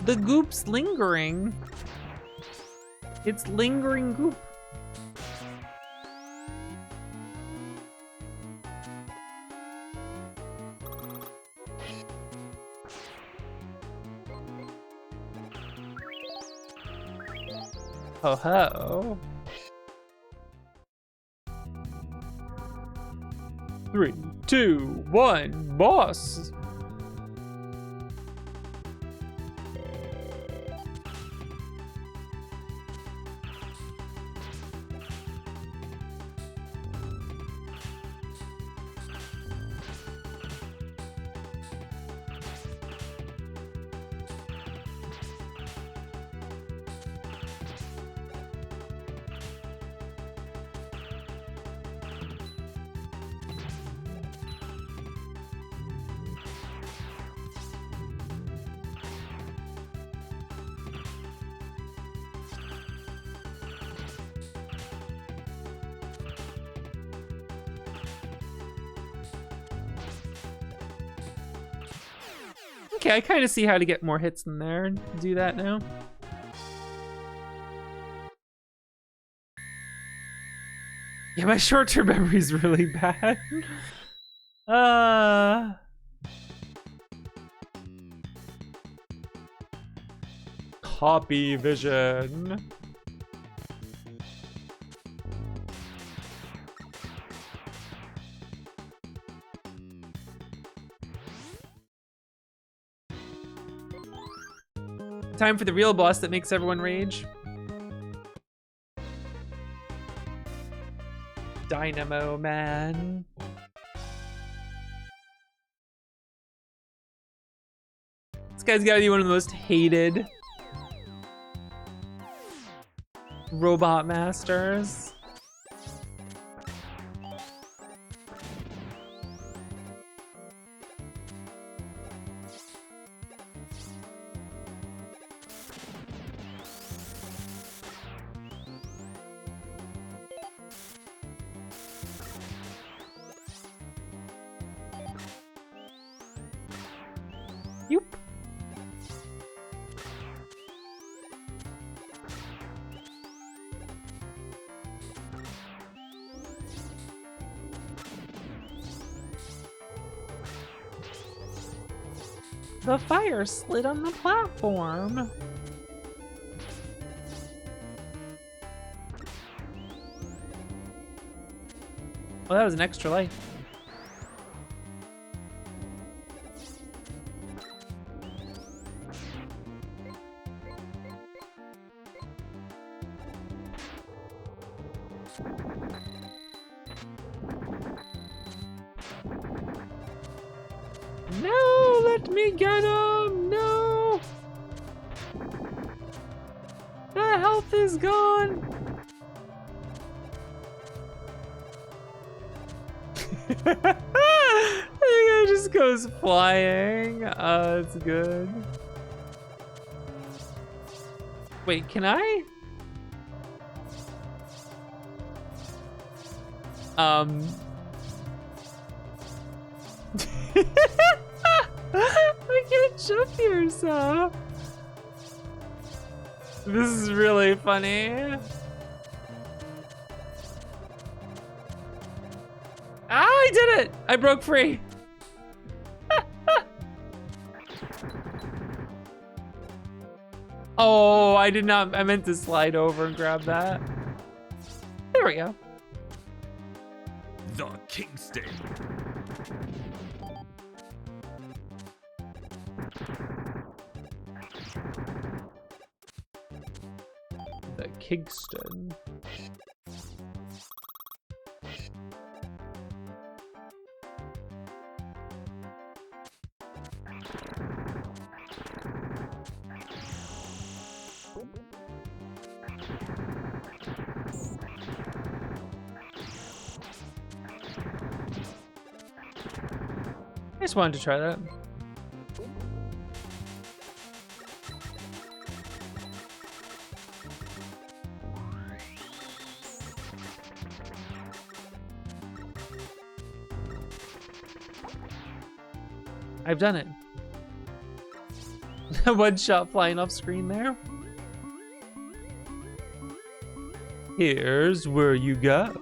The goop's lingering. It's lingering goop. Ho ho. 3, 2, 1, boss. Okay, I kind of see how to get more hits in there and do that now. Yeah, my short-term memory is really bad. Copy vision. Time for the real boss that makes everyone rage. Dynamo Man. This guy's gotta be one of the most hated robot masters. Yoop. The fire slid on the platform. Oh, that was an extra life. No, let me get him! No! The health is gone! I think it just goes flying. It's good. Wait, can I? I can't jump here, so. This is really funny. Ah, I did it! I broke free. Oh, I did not. I meant to slide over and grab that. There we go. The Kingston. The Kingston. I just wanted to try that. I've done it. One shot flying off screen there. Here's where you go.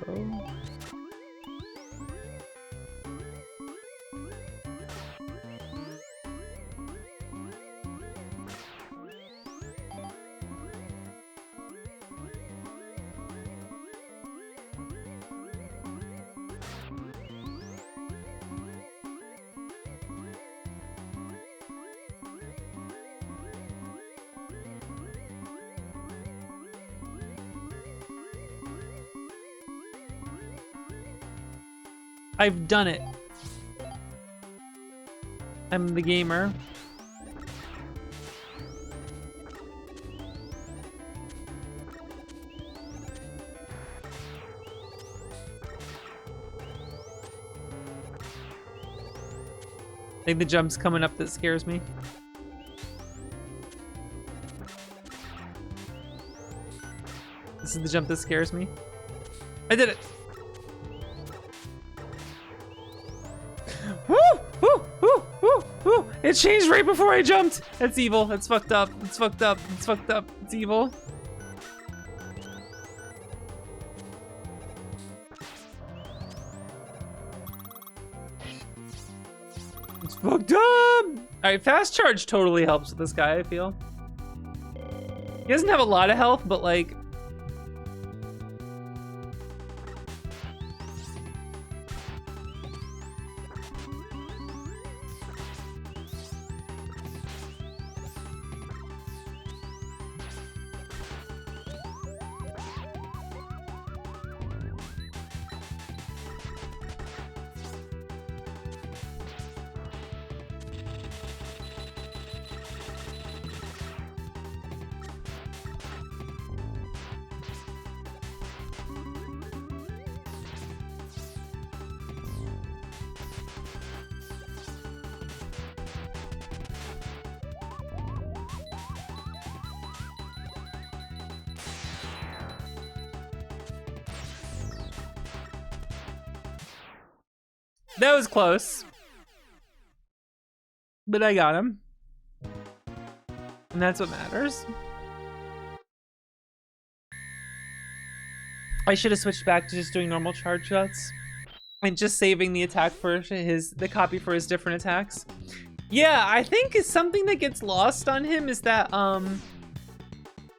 I've done it. I'm the gamer. I think the jump's coming up that scares me. This is the jump that scares me. I did it! Woo! Woo! Woo! Woo! Woo! It changed right before I jumped! That's evil. That's fucked up. It's fucked up. It's fucked up. It's evil. It's fucked up! Alright, fast charge totally helps with this guy, I feel. He doesn't have a lot of health, but like... That was close. But I got him. And that's what matters. I should have switched back to just doing normal charge shots and just saving the attack for the copy for his different attacks. Yeah, I think it's something that gets lost on him is that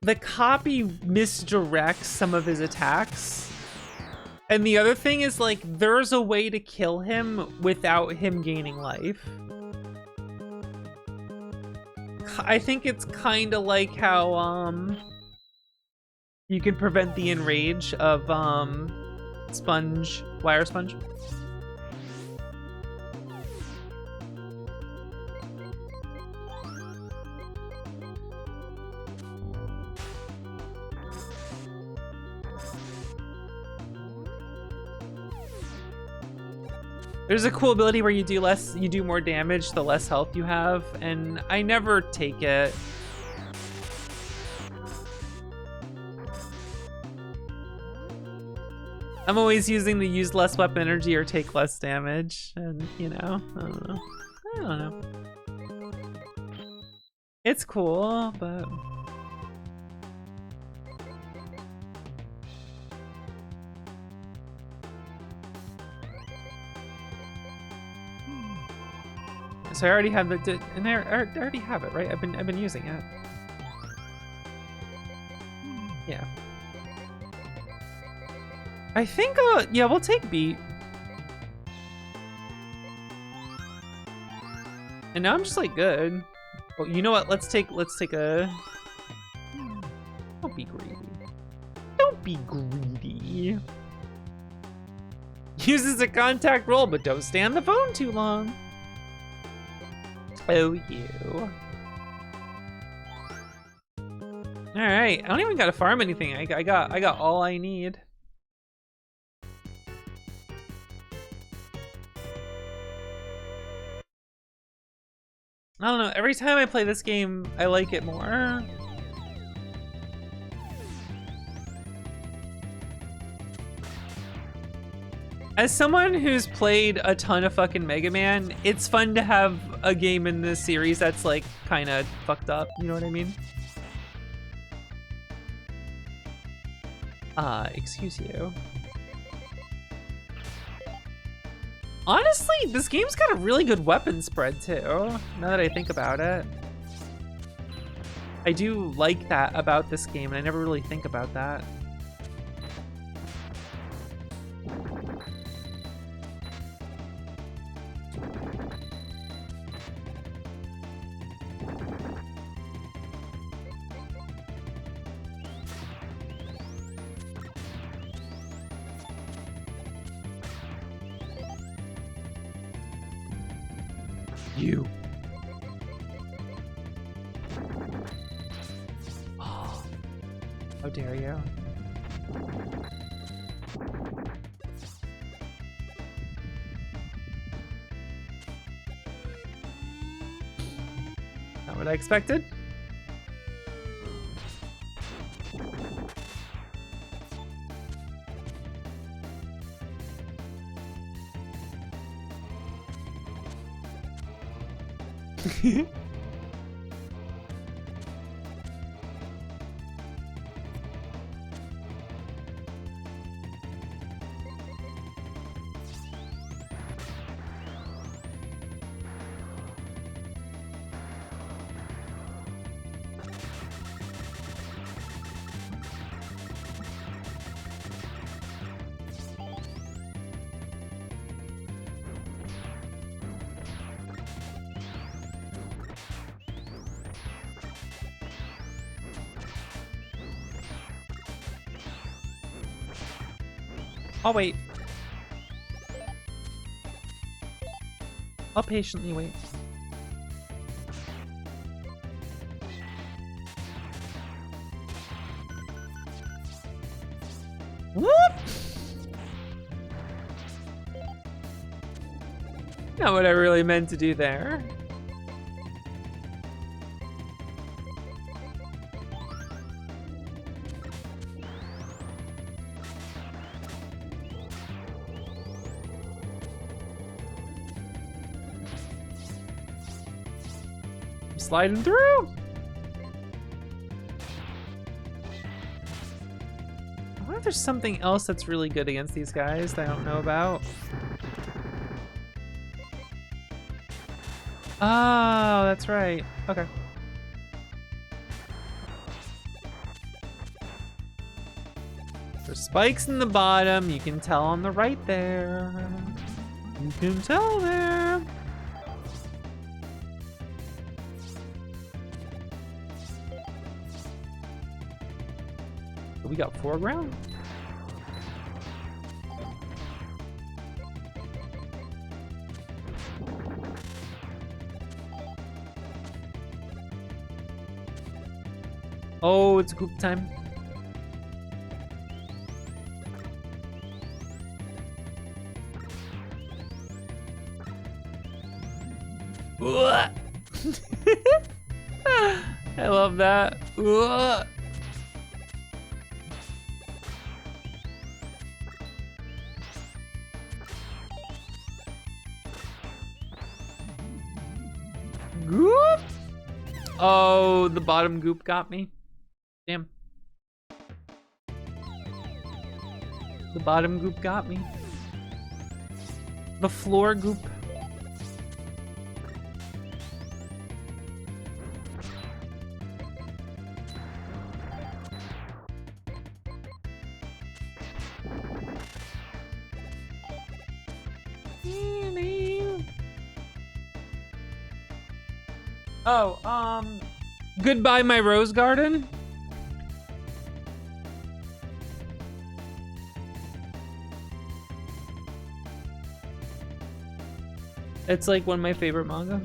the copy misdirects some of his attacks. And the other thing is, like, there's a way to kill him without him gaining life. I think it's kind of like how, you can prevent the enrage of, Wire Sponge. There's a cool ability where you do more damage the less health you have, and I never take it. I'm always using the use less weapon energy or take less damage, and you know, I don't know. It's cool, but... So I already have the, and I already have it, right? I've been using it. Yeah. I think, yeah, we'll take beat. And now I'm just like good. Well, you know what? Let's take a. Don't be greedy. Don't be greedy. Uses a contact roll, but don't stay on the phone too long. Oh, you. All right, I don't even gotta farm anything. I got all I need. I don't know. Every time I play this game, I like it more. As someone who's played a ton of fucking Mega Man, it's fun to have a game in this series that's like kind of fucked up. You know what I mean? Excuse you. Honestly, this game's got a really good weapon spread too, now that I think about it. I do like that about this game, and I never really think about that. You. Oh, how dare you? Not what I expected. I'll wait. I'll patiently wait. Whoop! Not what I really meant to do there. Sliding through. I wonder if there's something else that's really good against these guys that I don't know about. Oh, that's right. Okay. There's spikes in the bottom. You can tell on the right there. You can tell there. We got foreground. Oh, it's goop time. I love that. Goop! Oh, the bottom goop got me. Damn. The bottom goop got me. The floor goop. Oh, goodbye my rose garden. It's like one of my favorite manga.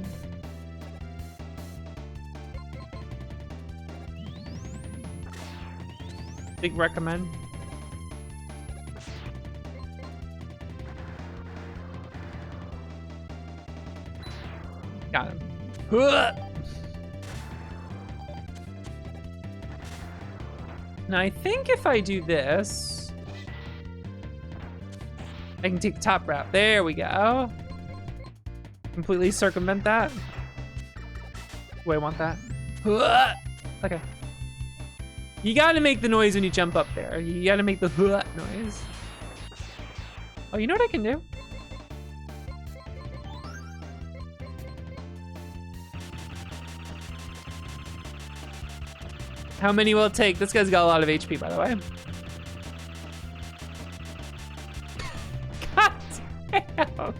Big recommend. Got him. Now I think if I do this, I can take the top wrap. There we go. Completely circumvent that. Do I want that? Okay. You gotta make the noise when you jump up there. You gotta make the noise. Oh, you know what I can do? How many will it take? This guy's got a lot of HP, by the way. God damn.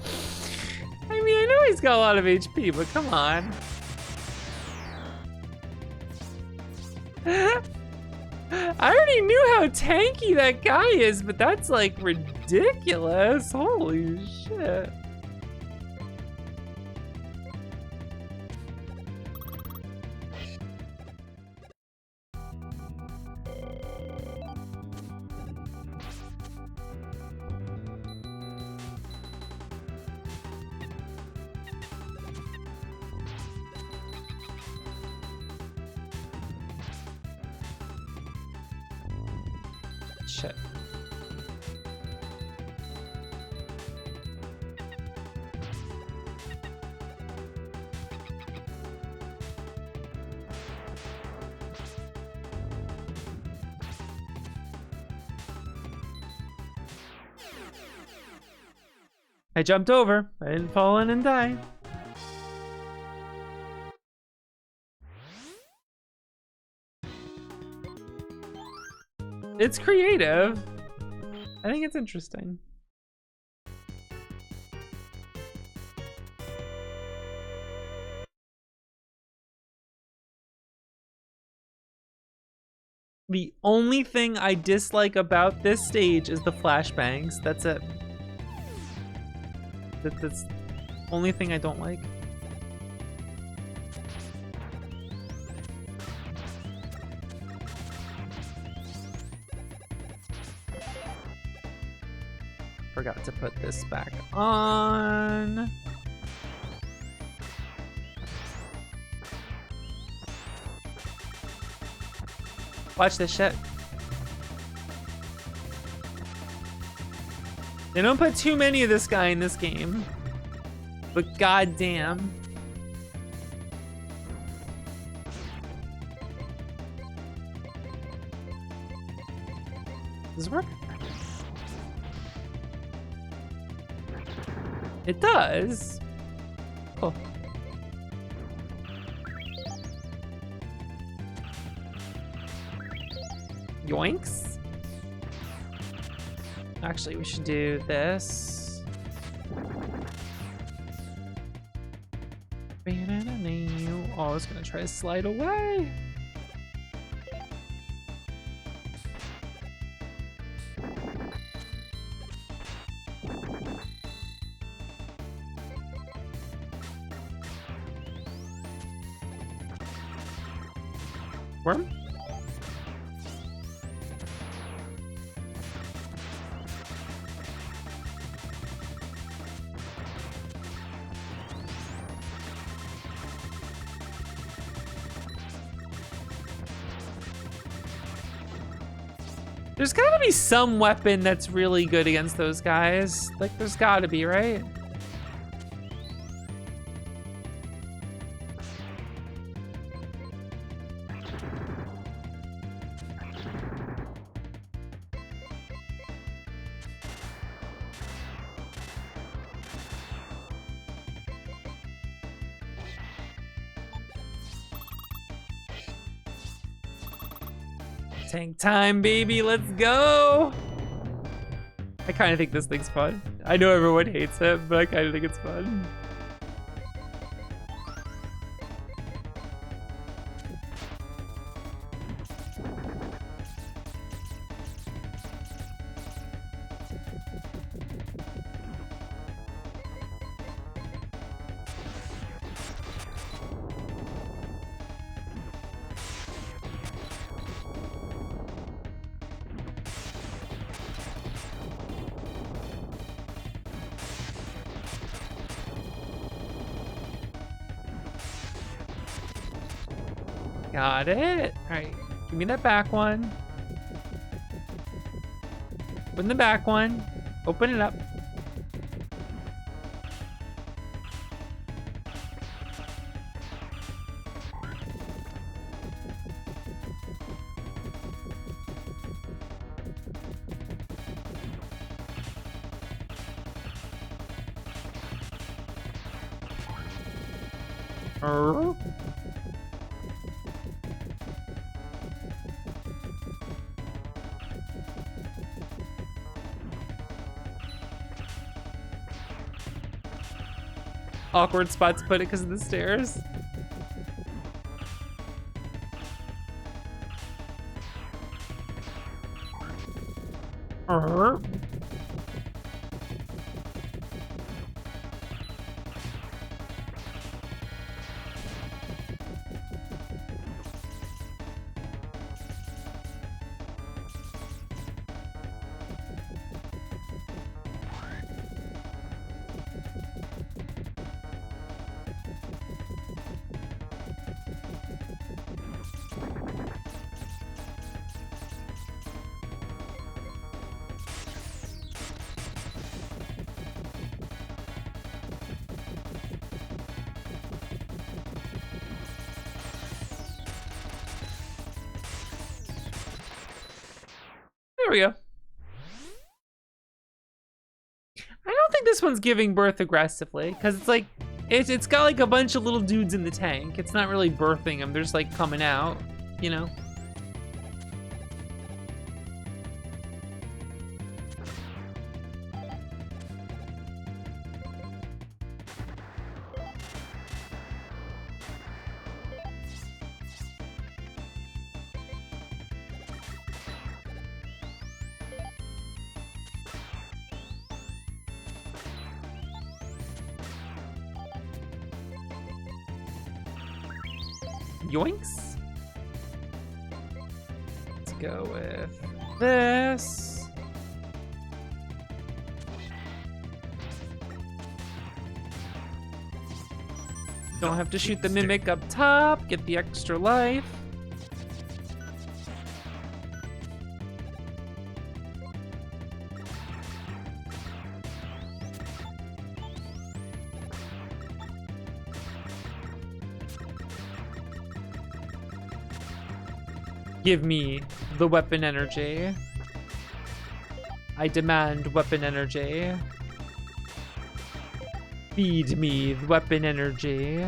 I mean, I know he's got a lot of HP, but come on. I already knew how tanky that guy is, but that's like ridiculous. Holy shit. Shit. I jumped over. I didn't fall in and die. It's creative. I think it's interesting. The only thing I dislike about this stage is the flashbangs. That's it. That's the only thing I don't like. Forgot to put this back on. Watch this shit. They don't put too many of this guy in this game, but goddamn. Does this work? It does. Cool. Yoinks. Actually, we should do this. Oh, I was gonna try to slide away. Worm? There's gotta be some weapon that's really good against those guys. Like, there's gotta be, right? Tank time, baby, let's go! I kind of think this thing's fun. I know everyone hates it, but I kind of think it's fun. Got it. All right, give me that back one. Open the back one. Open it up. Awkward spot to put it because of the stairs. we go. I don't think this one's giving birth aggressively, because it's like, it's got like a bunch of little dudes in the tank. It's not really birthing them, they're just like coming out, you know? Yoinks. Let's go with this. Don't have to shoot the mimic up top, get the extra life. Give me the weapon energy. I demand weapon energy. Feed me the weapon energy.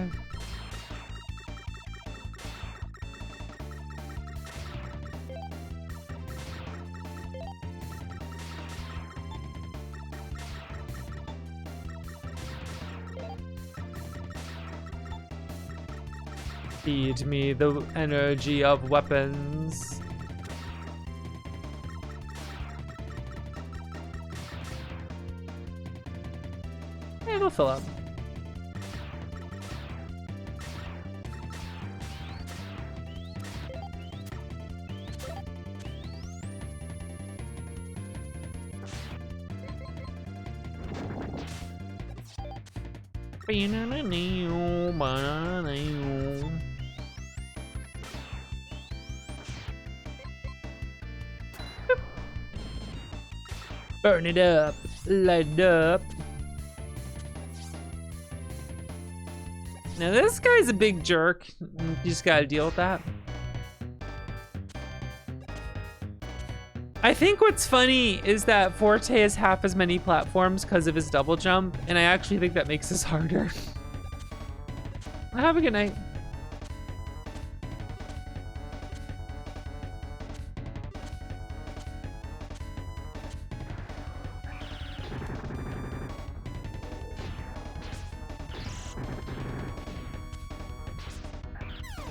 Feed me the energy of weapons. Yeah, it'll fill up. Burn it up, light it up. Now this guy's a big jerk. You just gotta deal with that. I think what's funny is that Forte has half as many platforms because of his double jump, and I actually think that makes this harder. Have a good night.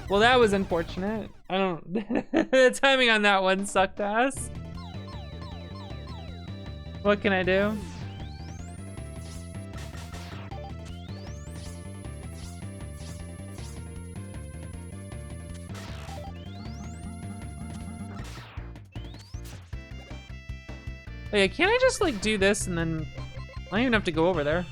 Well, that was unfortunate. I don't... the timing on that one sucked ass. What can I do? Oh yeah, can't I just like do this and then... I don't even have to go over there.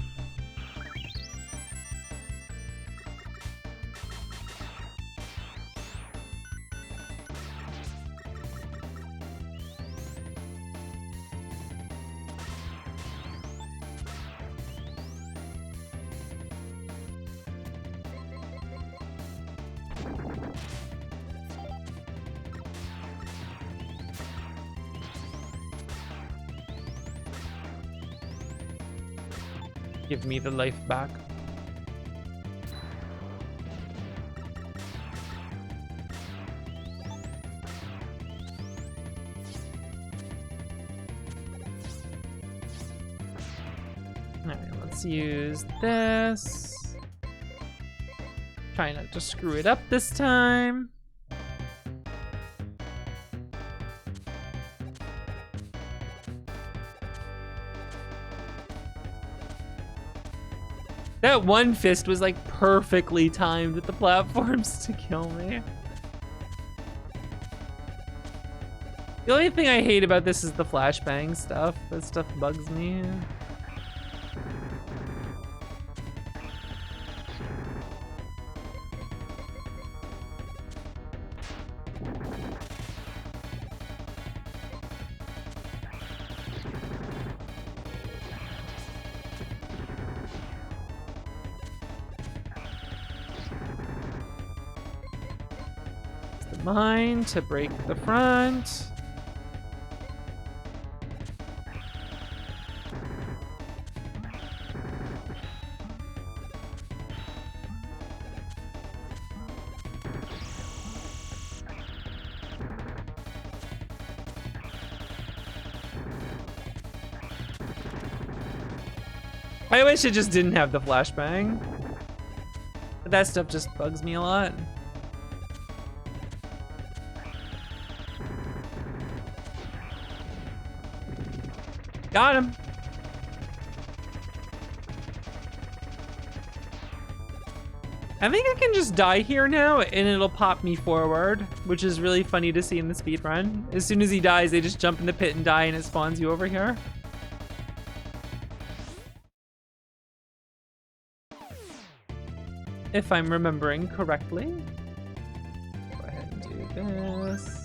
Give me the life back. Alright, let's use this. Try not to screw it up this time. That one fist was like perfectly timed with the platforms to kill me. The only thing I hate about this is the flashbang stuff. That stuff bugs me. Mine to break the front. I wish it just didn't have the flashbang. But that stuff just bugs me a lot. Got him. I think I can just die here now and it'll pop me forward, which is really funny to see in the speedrun. As soon as he dies, they just jump in the pit and die and it spawns you over here. If I'm remembering correctly. Go ahead and do this.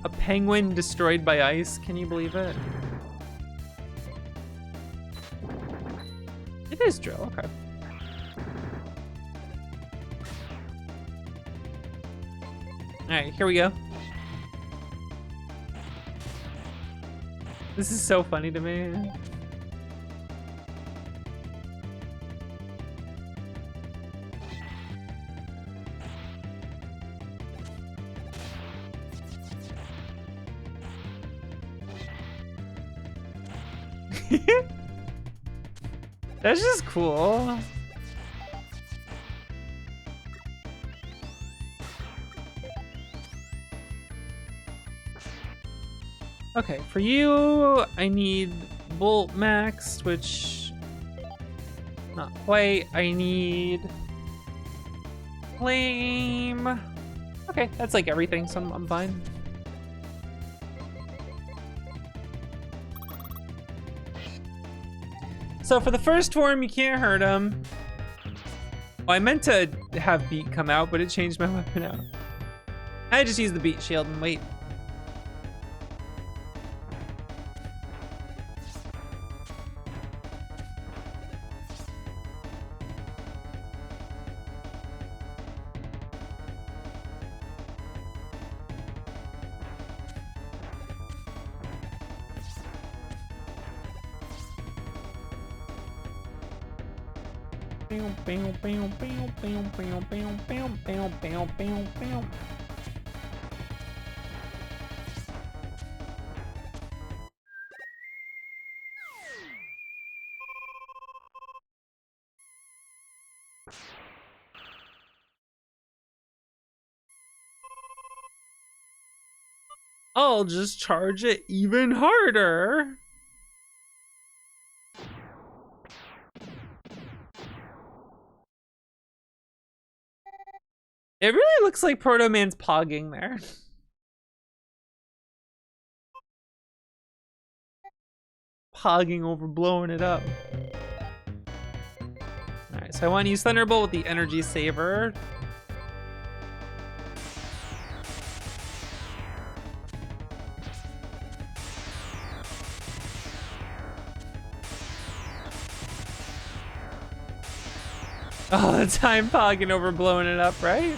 A penguin destroyed by ice. Can you believe it? It is true. Okay. All right, here we go. This is so funny to me. That's just cool. Okay, for you, I need Bolt maxed, which not quite. I need Flame. Okay, that's like everything, so I'm fine. So for the first form, you can't hurt him. Well, I meant to have Beat come out, but it changed my weapon out. I just use the Beat shield and wait. I'll just charge it even harder. It really looks like Proto Man's pogging there. Pogging over blowing it up. Alright, so I want to use Thunderbolt with the Energy Saver. Oh, the time pogging over blowing it up, right?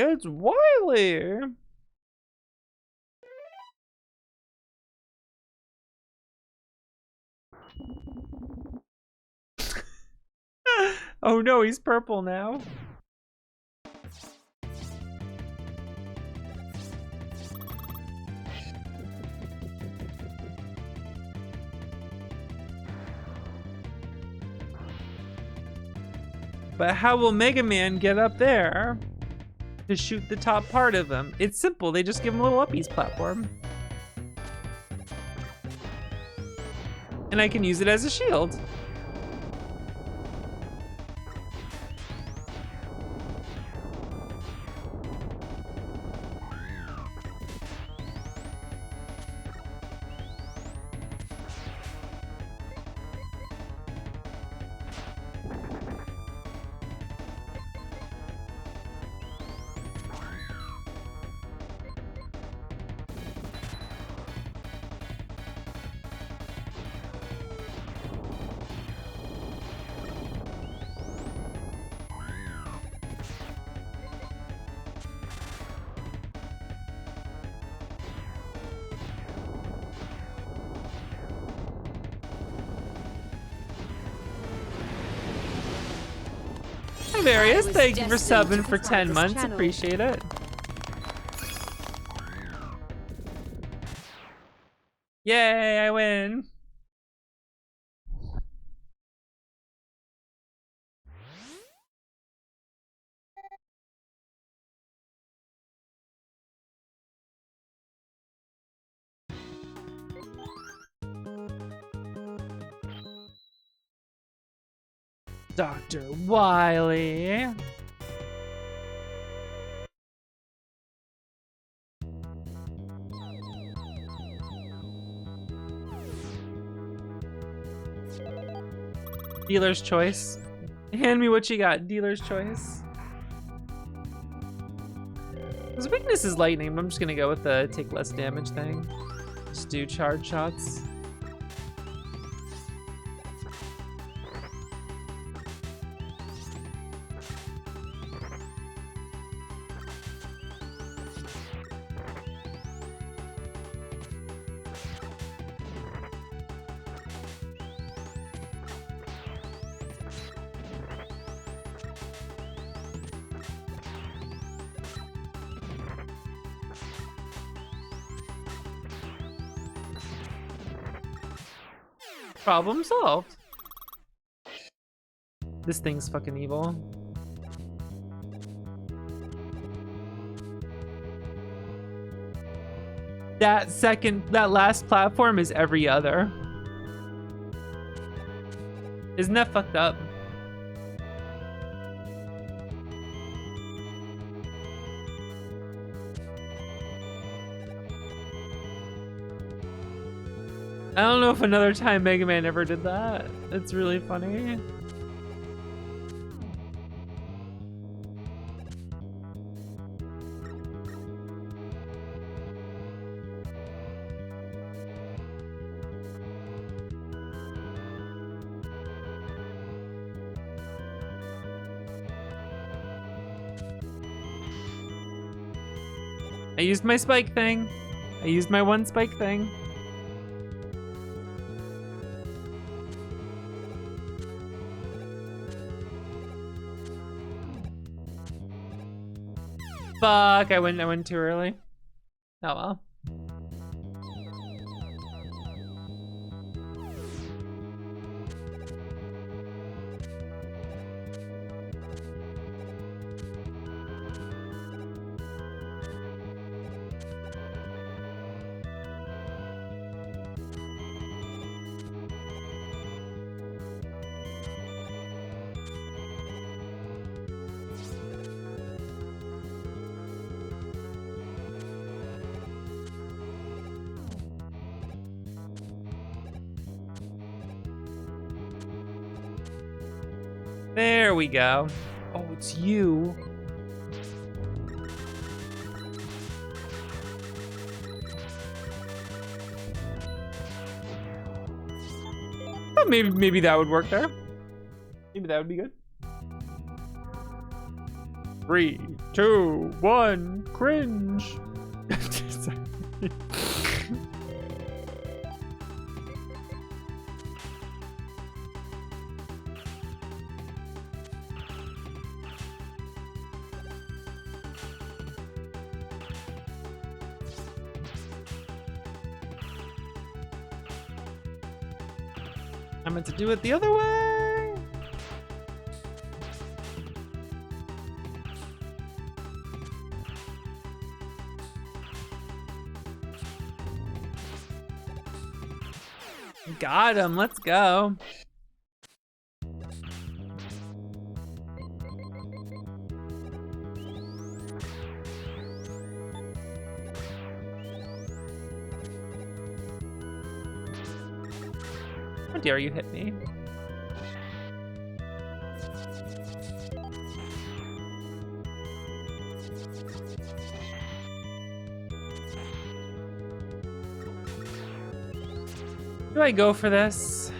It's Wily. Oh no, he's purple now. But how will Mega Man get up there to shoot the top part of him? It's simple, they just give him a little uppies platform. And I can use it as a shield. Hi, Various. was Thank you for destined subbing to for fly 10 this months. channel. Appreciate it. Yay, I win. Dr. Wily. Dealer's choice. Hand me what you got, dealer's choice. His weakness is lightning, but I'm just gonna go with the take less damage thing. Just do charge shots. Problem solved. This thing's fucking evil. That last platform is every other. Isn't that fucked up? I don't know if another time Mega Man ever did that. It's really funny. I used my spike thing. I used my one spike thing. Fuck, I went too early. Oh well. There we go. Oh, it's you. Oh, maybe that would work there. Maybe that would be good. 3, 2, 1, cringe. I meant to do it the other way. Got him. Let's go. How dare you hit me? Do I go for this?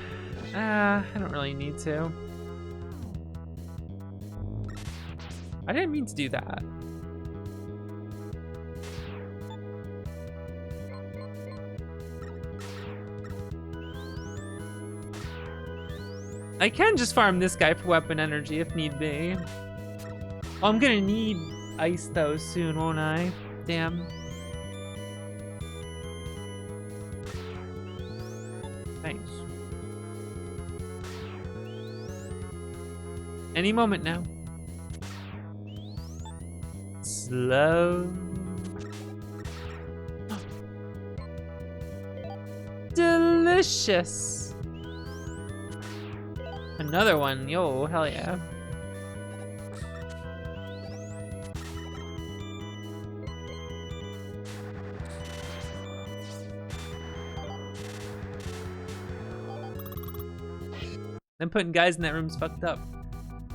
I don't really need to. I didn't mean to do that. I can just farm this guy for weapon energy if need be. Oh, I'm gonna need ice though soon, won't I? Damn. Thanks. Any moment now. Slow. Delicious. Another one. Yo, hell yeah. Them putting guys in that room's fucked up.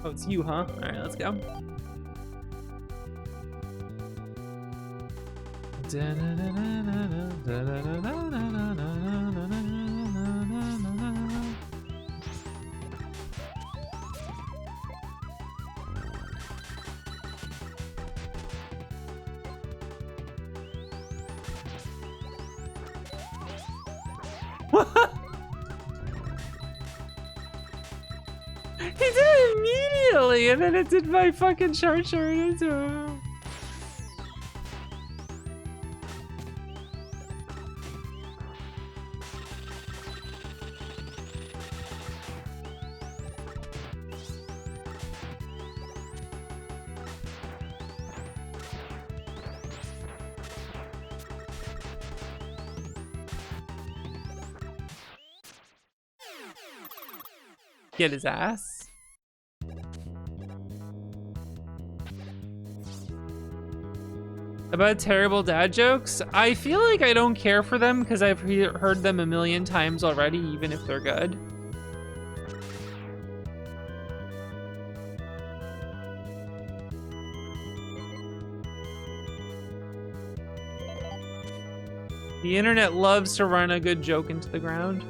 Oh, it's you, huh? Alright, let's go. He did it immediately, and then it did my fucking short into him. Get his ass. About terrible dad jokes? I feel like I don't care for them because I've heard them a million times already, even if they're good. The internet loves to run a good joke into the ground.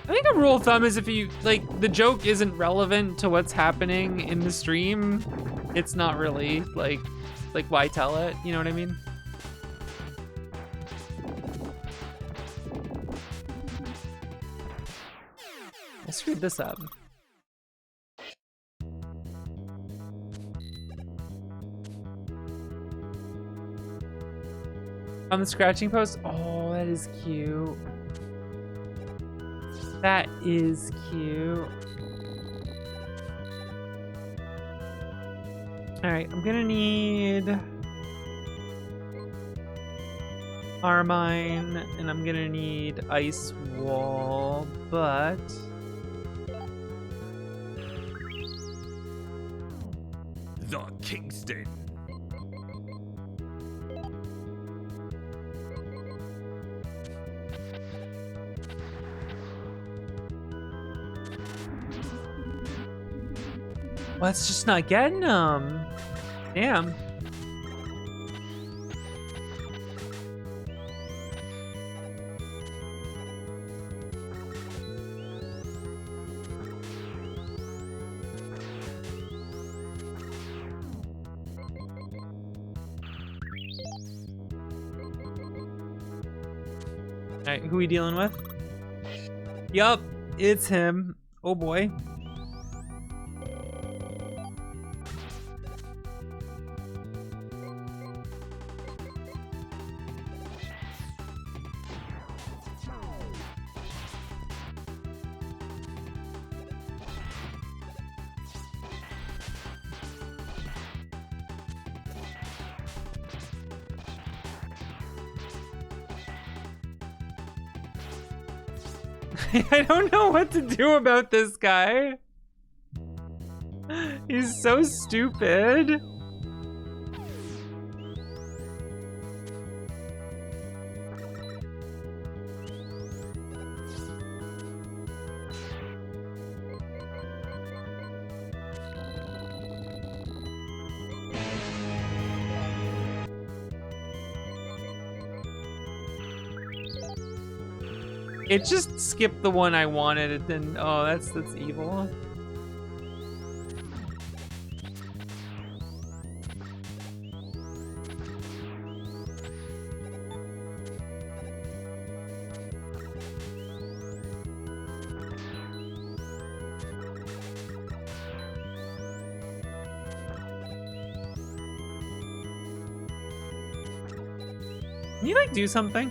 I think a rule of thumb is if you, like, the joke isn't relevant to what's happening in the stream, it's not really, like why tell it? You know what I mean? I screwed this up. On the scratching post? Oh, that is cute. That is cute. All right, I'm gonna need Armine, and I'm gonna need Ice Wall, but The Kingston. well, it's just not getting them. Damn. Alright, who we dealing with? Yup, it's him. Oh boy. I don't know what to do about this guy. He's so stupid. It just skipped the one I wanted. It didn't. Oh, that's evil. Can you like do something?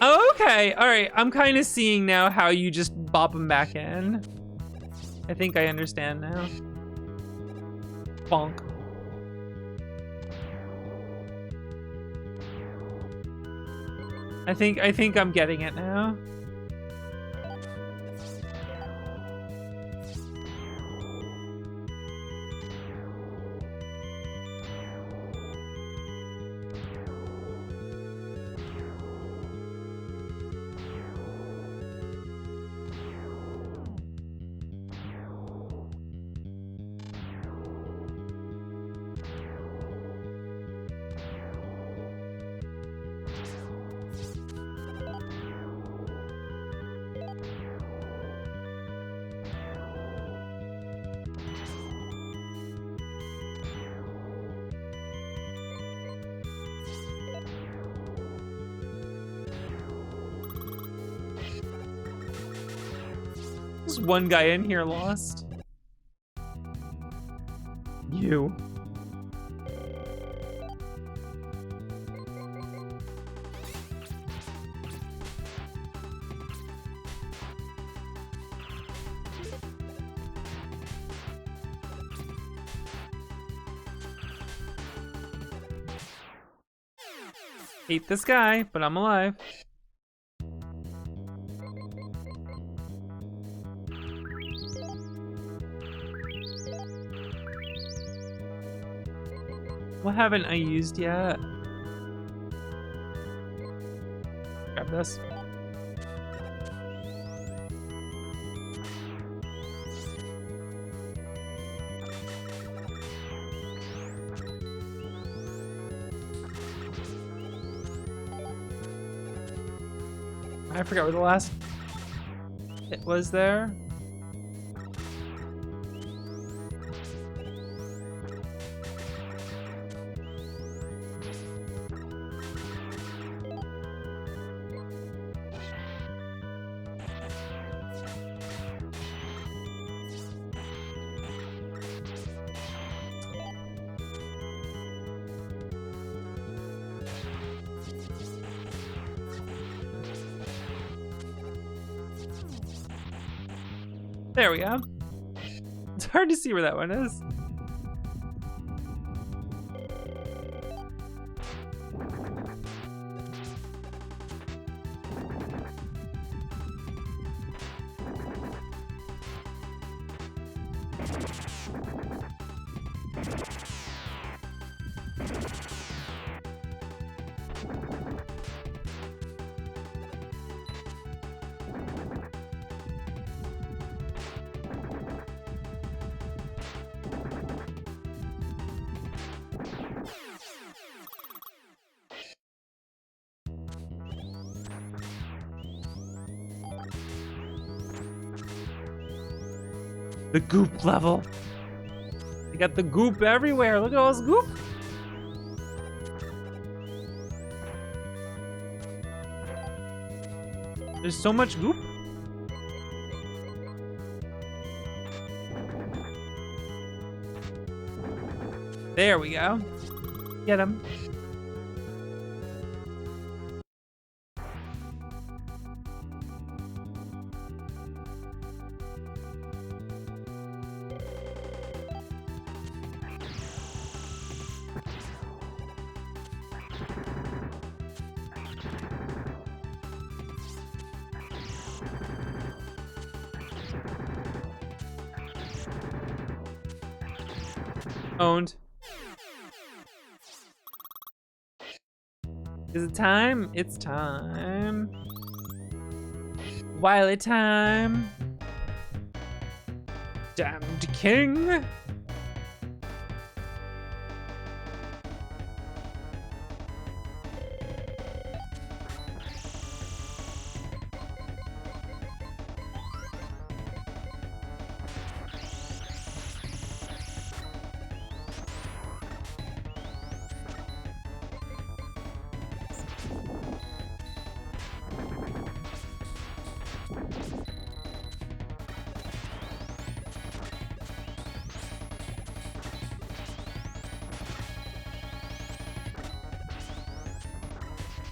Okay, all right. I'm kind of seeing now how you just bop them back in. I think I understand now. Bonk. I think I'm getting it now. There's one guy in here lost. You. Hate this guy, but I'm alive. What haven't I used yet? Grab this. I forgot where the last hit was there. There we go. It's hard to see where that one is. The goop level. You got the goop everywhere. Look at all this goop. There's so much goop. There we go. Get him. Owned. Is it time? It's time. Wily time. Damned king.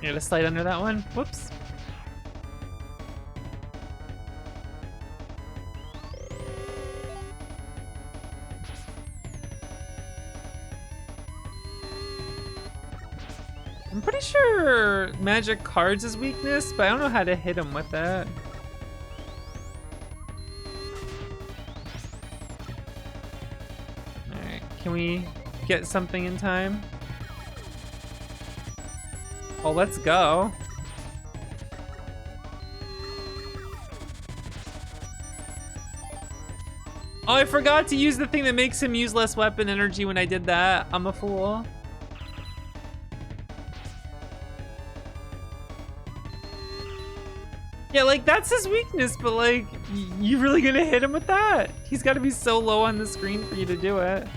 I gotta slide under that one. Whoops. I'm pretty sure magic cards is weakness, but I don't know how to hit him with it. Alright, can we get something in time? Oh, let's go. Oh, I forgot to use the thing that makes him use less weapon energy when I did that. I'm a fool. Yeah, like, that's his weakness, but, like, you really gonna hit him with that? He's gotta be so low on the screen for you to do it.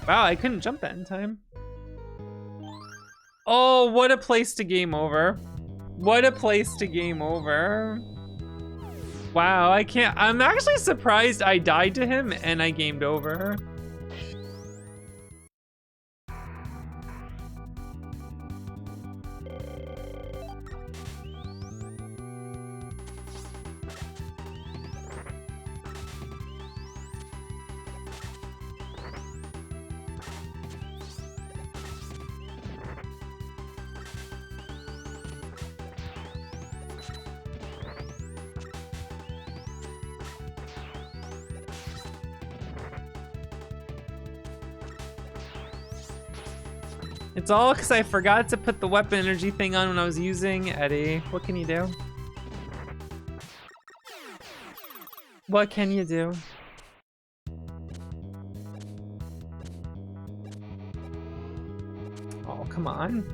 Wow, I couldn't jump that in time. Oh, what a place to game over. What a place to game over. Wow, I can't. I'm actually surprised I died to him and I gamed over. It's all because I forgot to put the weapon energy thing on when I was using Eddie. What can you do? What can you do? Oh, come on.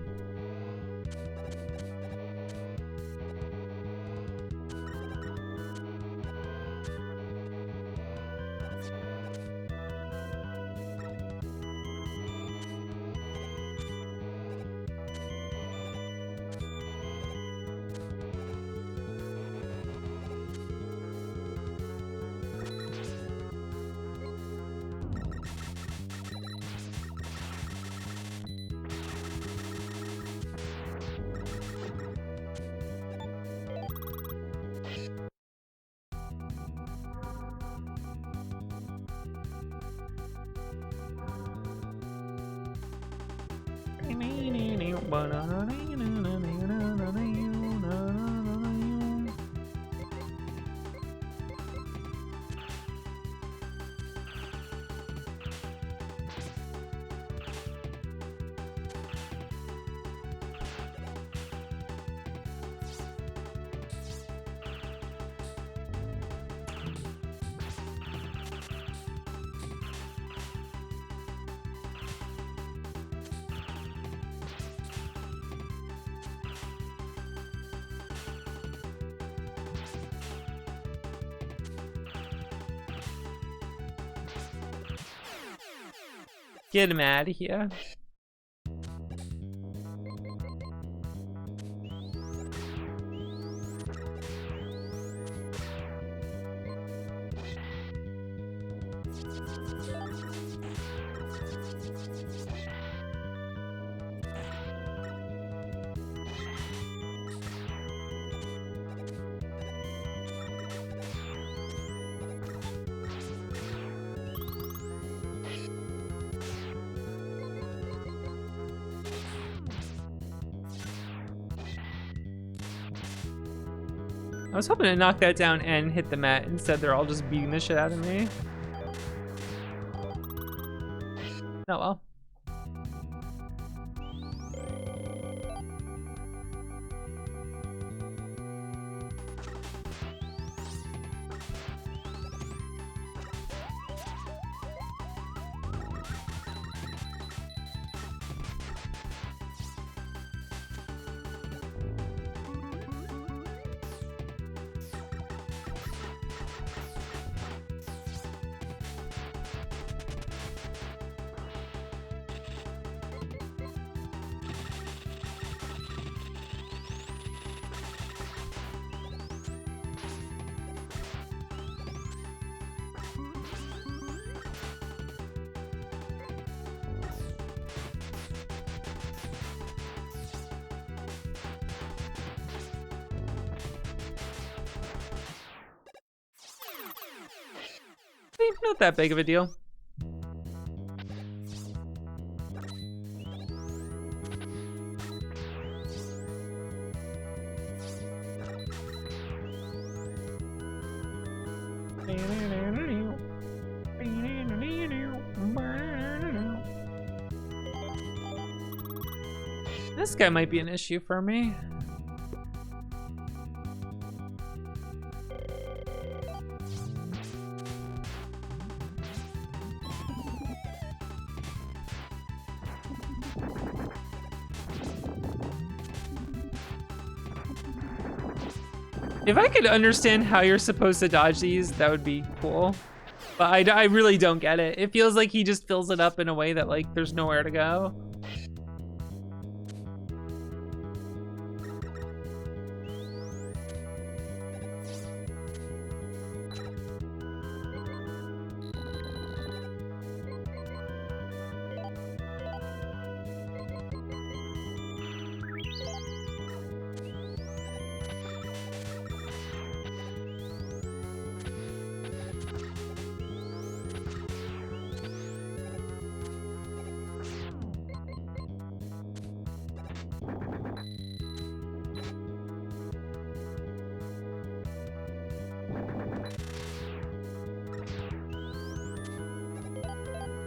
Get him out of here. I was hoping to knock that down and hit the mat. Instead, they're all just beating the shit out of me. Oh well. Honestly, not that big of a deal. This guy might be an issue for me. If I could understand how you're supposed to dodge these, that would be cool. But I really don't get it. It feels like he just fills it up in a way that like there's nowhere to go.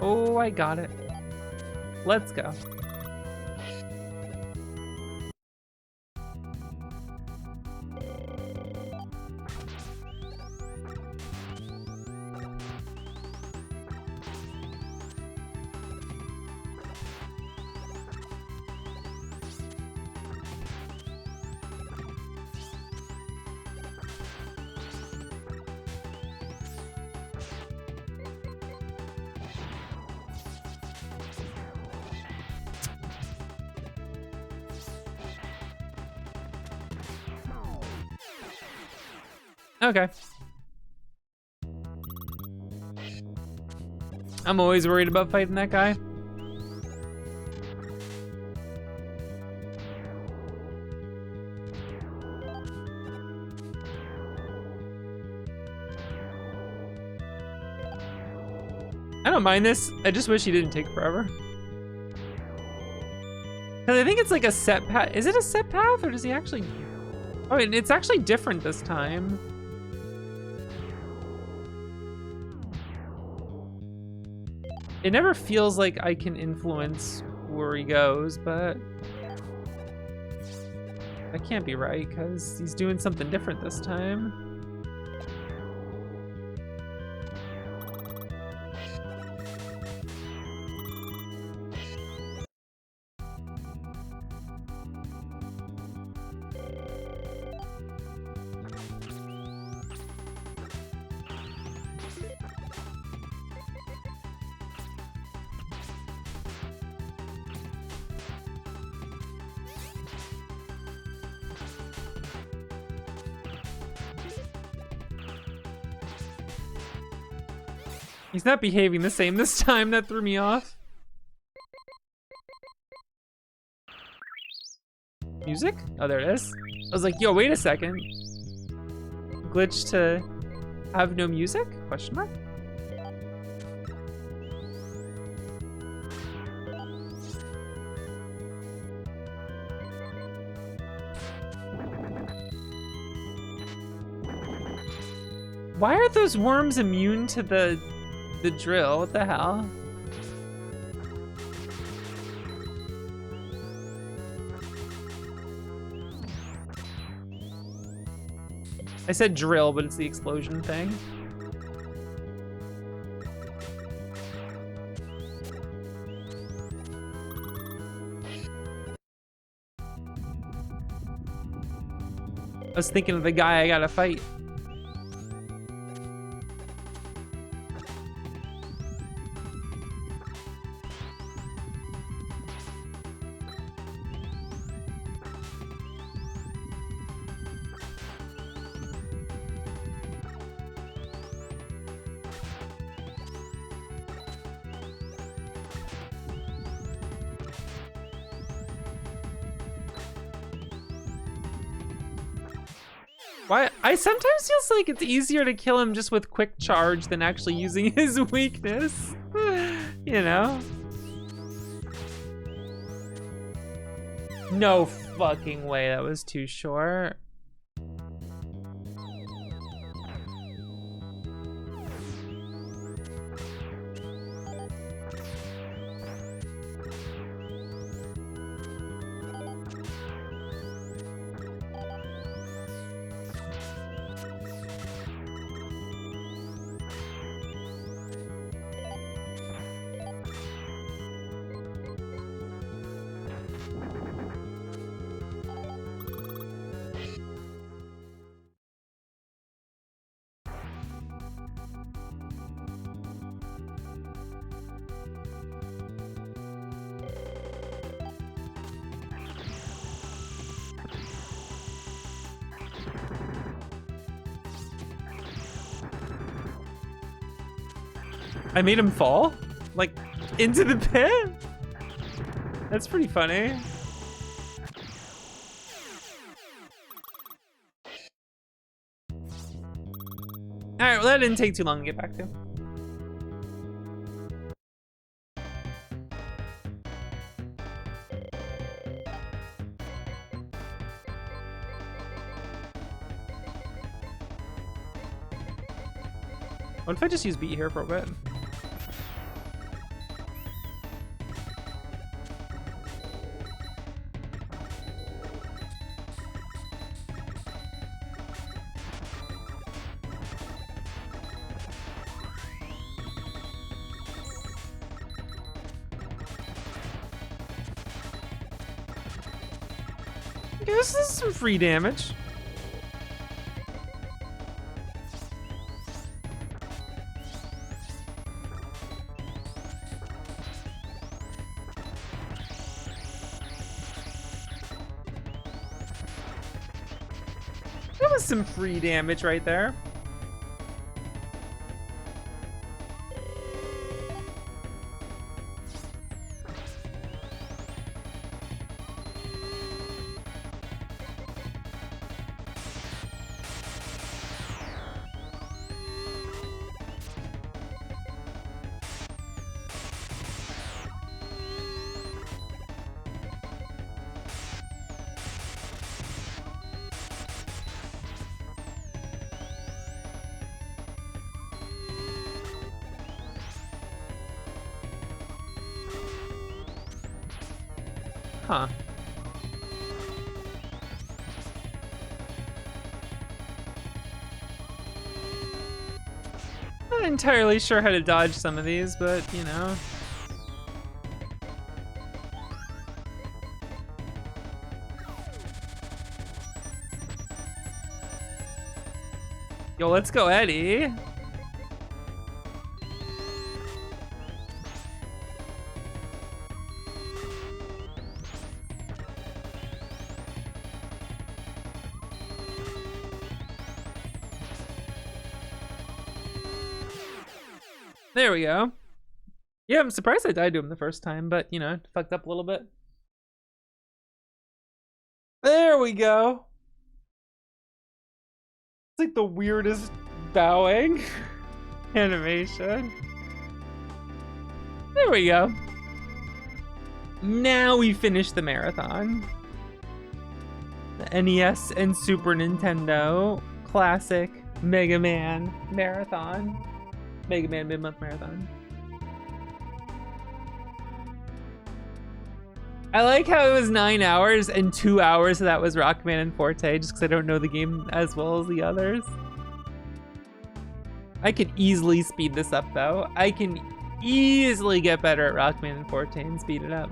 Oh, I got it. Let's go. Okay. I'm always worried about fighting that guy. I don't mind this. I just wish he didn't take forever. Cause I think it's like a set path. Is it a set path or does he actually? Oh, and it's actually different this time. It never feels like I can influence where he goes, but that can't be right because he's doing something different this time. He's not behaving the same this time. That threw me off. Music? Oh, there it is. I was like, yo, wait a second. Glitch to have no music? Question mark? Why are those worms immune to the drill? What the hell? I said drill, but it's the explosion thing. I was thinking of the guy I gotta fight. Why? I sometimes feels like it's easier to kill him just with quick charge than actually using his weakness. You know? No fucking way, that was too short. I made him fall? Like, into the pit? That's pretty funny. Alright, well that didn't take too long to get back to. What if I just use beat here for a bit? Okay, this is some free damage. That was some free damage right there. Huh. Not entirely sure how to dodge some of these, but you know. Yo, let's go, Eddie. There we go. Yeah, I'm surprised I died to him the first time, but you know, fucked up a little bit. There we go. It's like the weirdest bowing animation. There we go. Now we finish the marathon. The NES and Super Nintendo classic Mega Man marathon. Mega Man mid-month marathon. I like how it was 9 hours and 2 hours of that was Rockman and Forte, just because I don't know the game as well as the others. I could easily speed this up though. I can easily get better at Rockman and Forte and speed it up.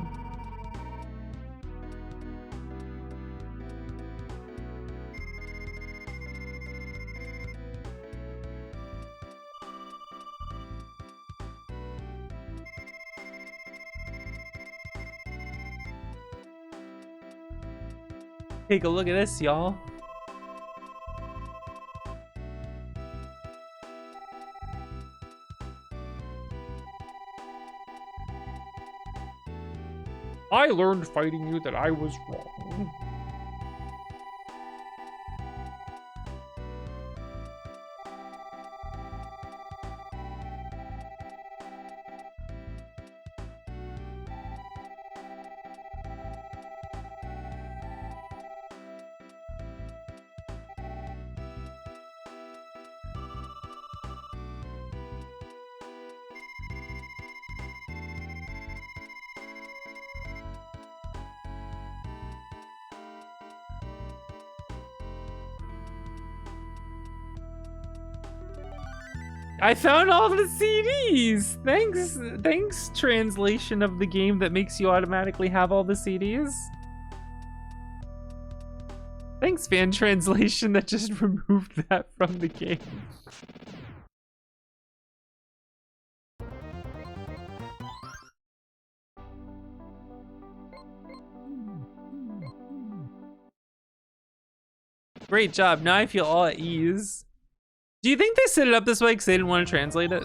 Take a look at this, y'all. I learned fighting you that I was wrong. I found all the CDs. Thanks, translation of the game that makes you automatically have all the CDs. Thanks, fan translation that just removed that from the game. Great job. Now I feel all at ease. Do you think they set it up this way because they didn't want to translate it?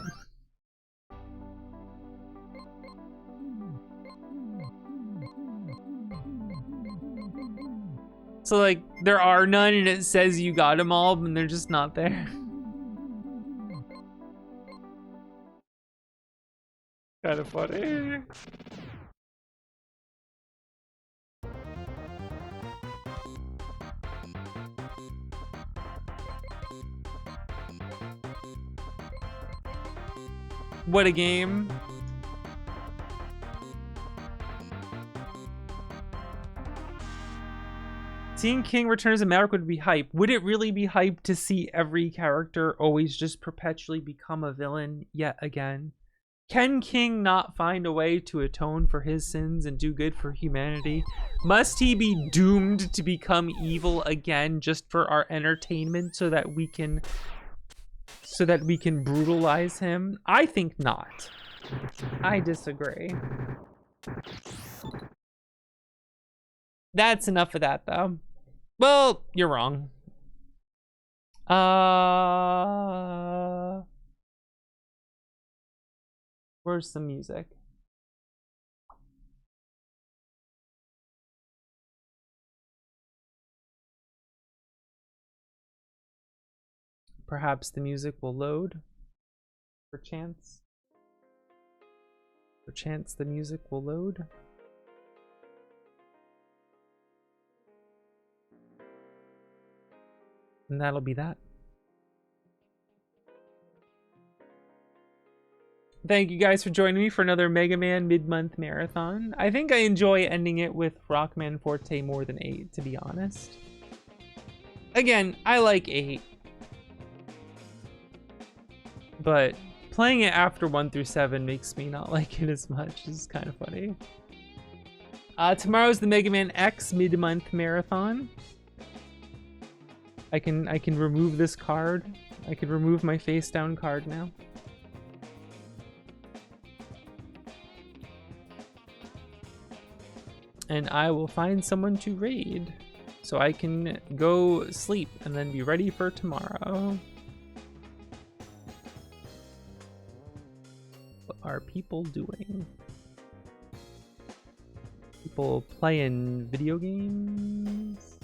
So like, there are none and it says you got them all, and they're just not there. Kind of funny. What a game. Seeing King return as a Maverick would be hype. Would it really be hype to see every character always just perpetually become a villain yet again? Can King not find a way to atone for his sins and do good for humanity? Must he be doomed to become evil again just for our entertainment so that we can brutalize him? I think not. I disagree. That's enough of that, though. Well, you're wrong. Where's some music? Perhaps the music will load. Perchance. Perchance the music will load. And that'll be that. Thank you guys for joining me for another Mega Man mid-month marathon. I think I enjoy ending it with Rockman Forte more than 8, to be honest. Again, I like 8. But playing it after 1 through 7 makes me not like it as much. It's kind of funny. Tomorrow's the Mega Man X mid-month marathon. I can remove this card. I can remove my face down card now. And I will find someone to raid so I can go sleep and then be ready for tomorrow. What are people doing? People playing video games?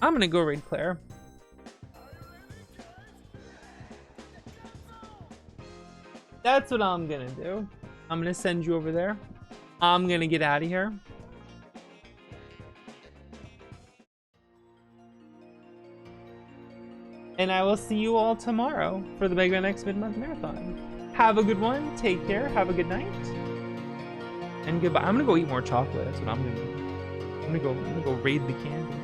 I'm gonna go raid Claire. That's what I'm gonna do. I'm gonna send you over there. I'm gonna get out of here. And I will see you all tomorrow for the Mega Man X mid-month marathon. Have a good one. Take care. Have a good night. And goodbye. I'm gonna go eat more chocolate. That's what I'm gonna do. I'm gonna go raid the candy.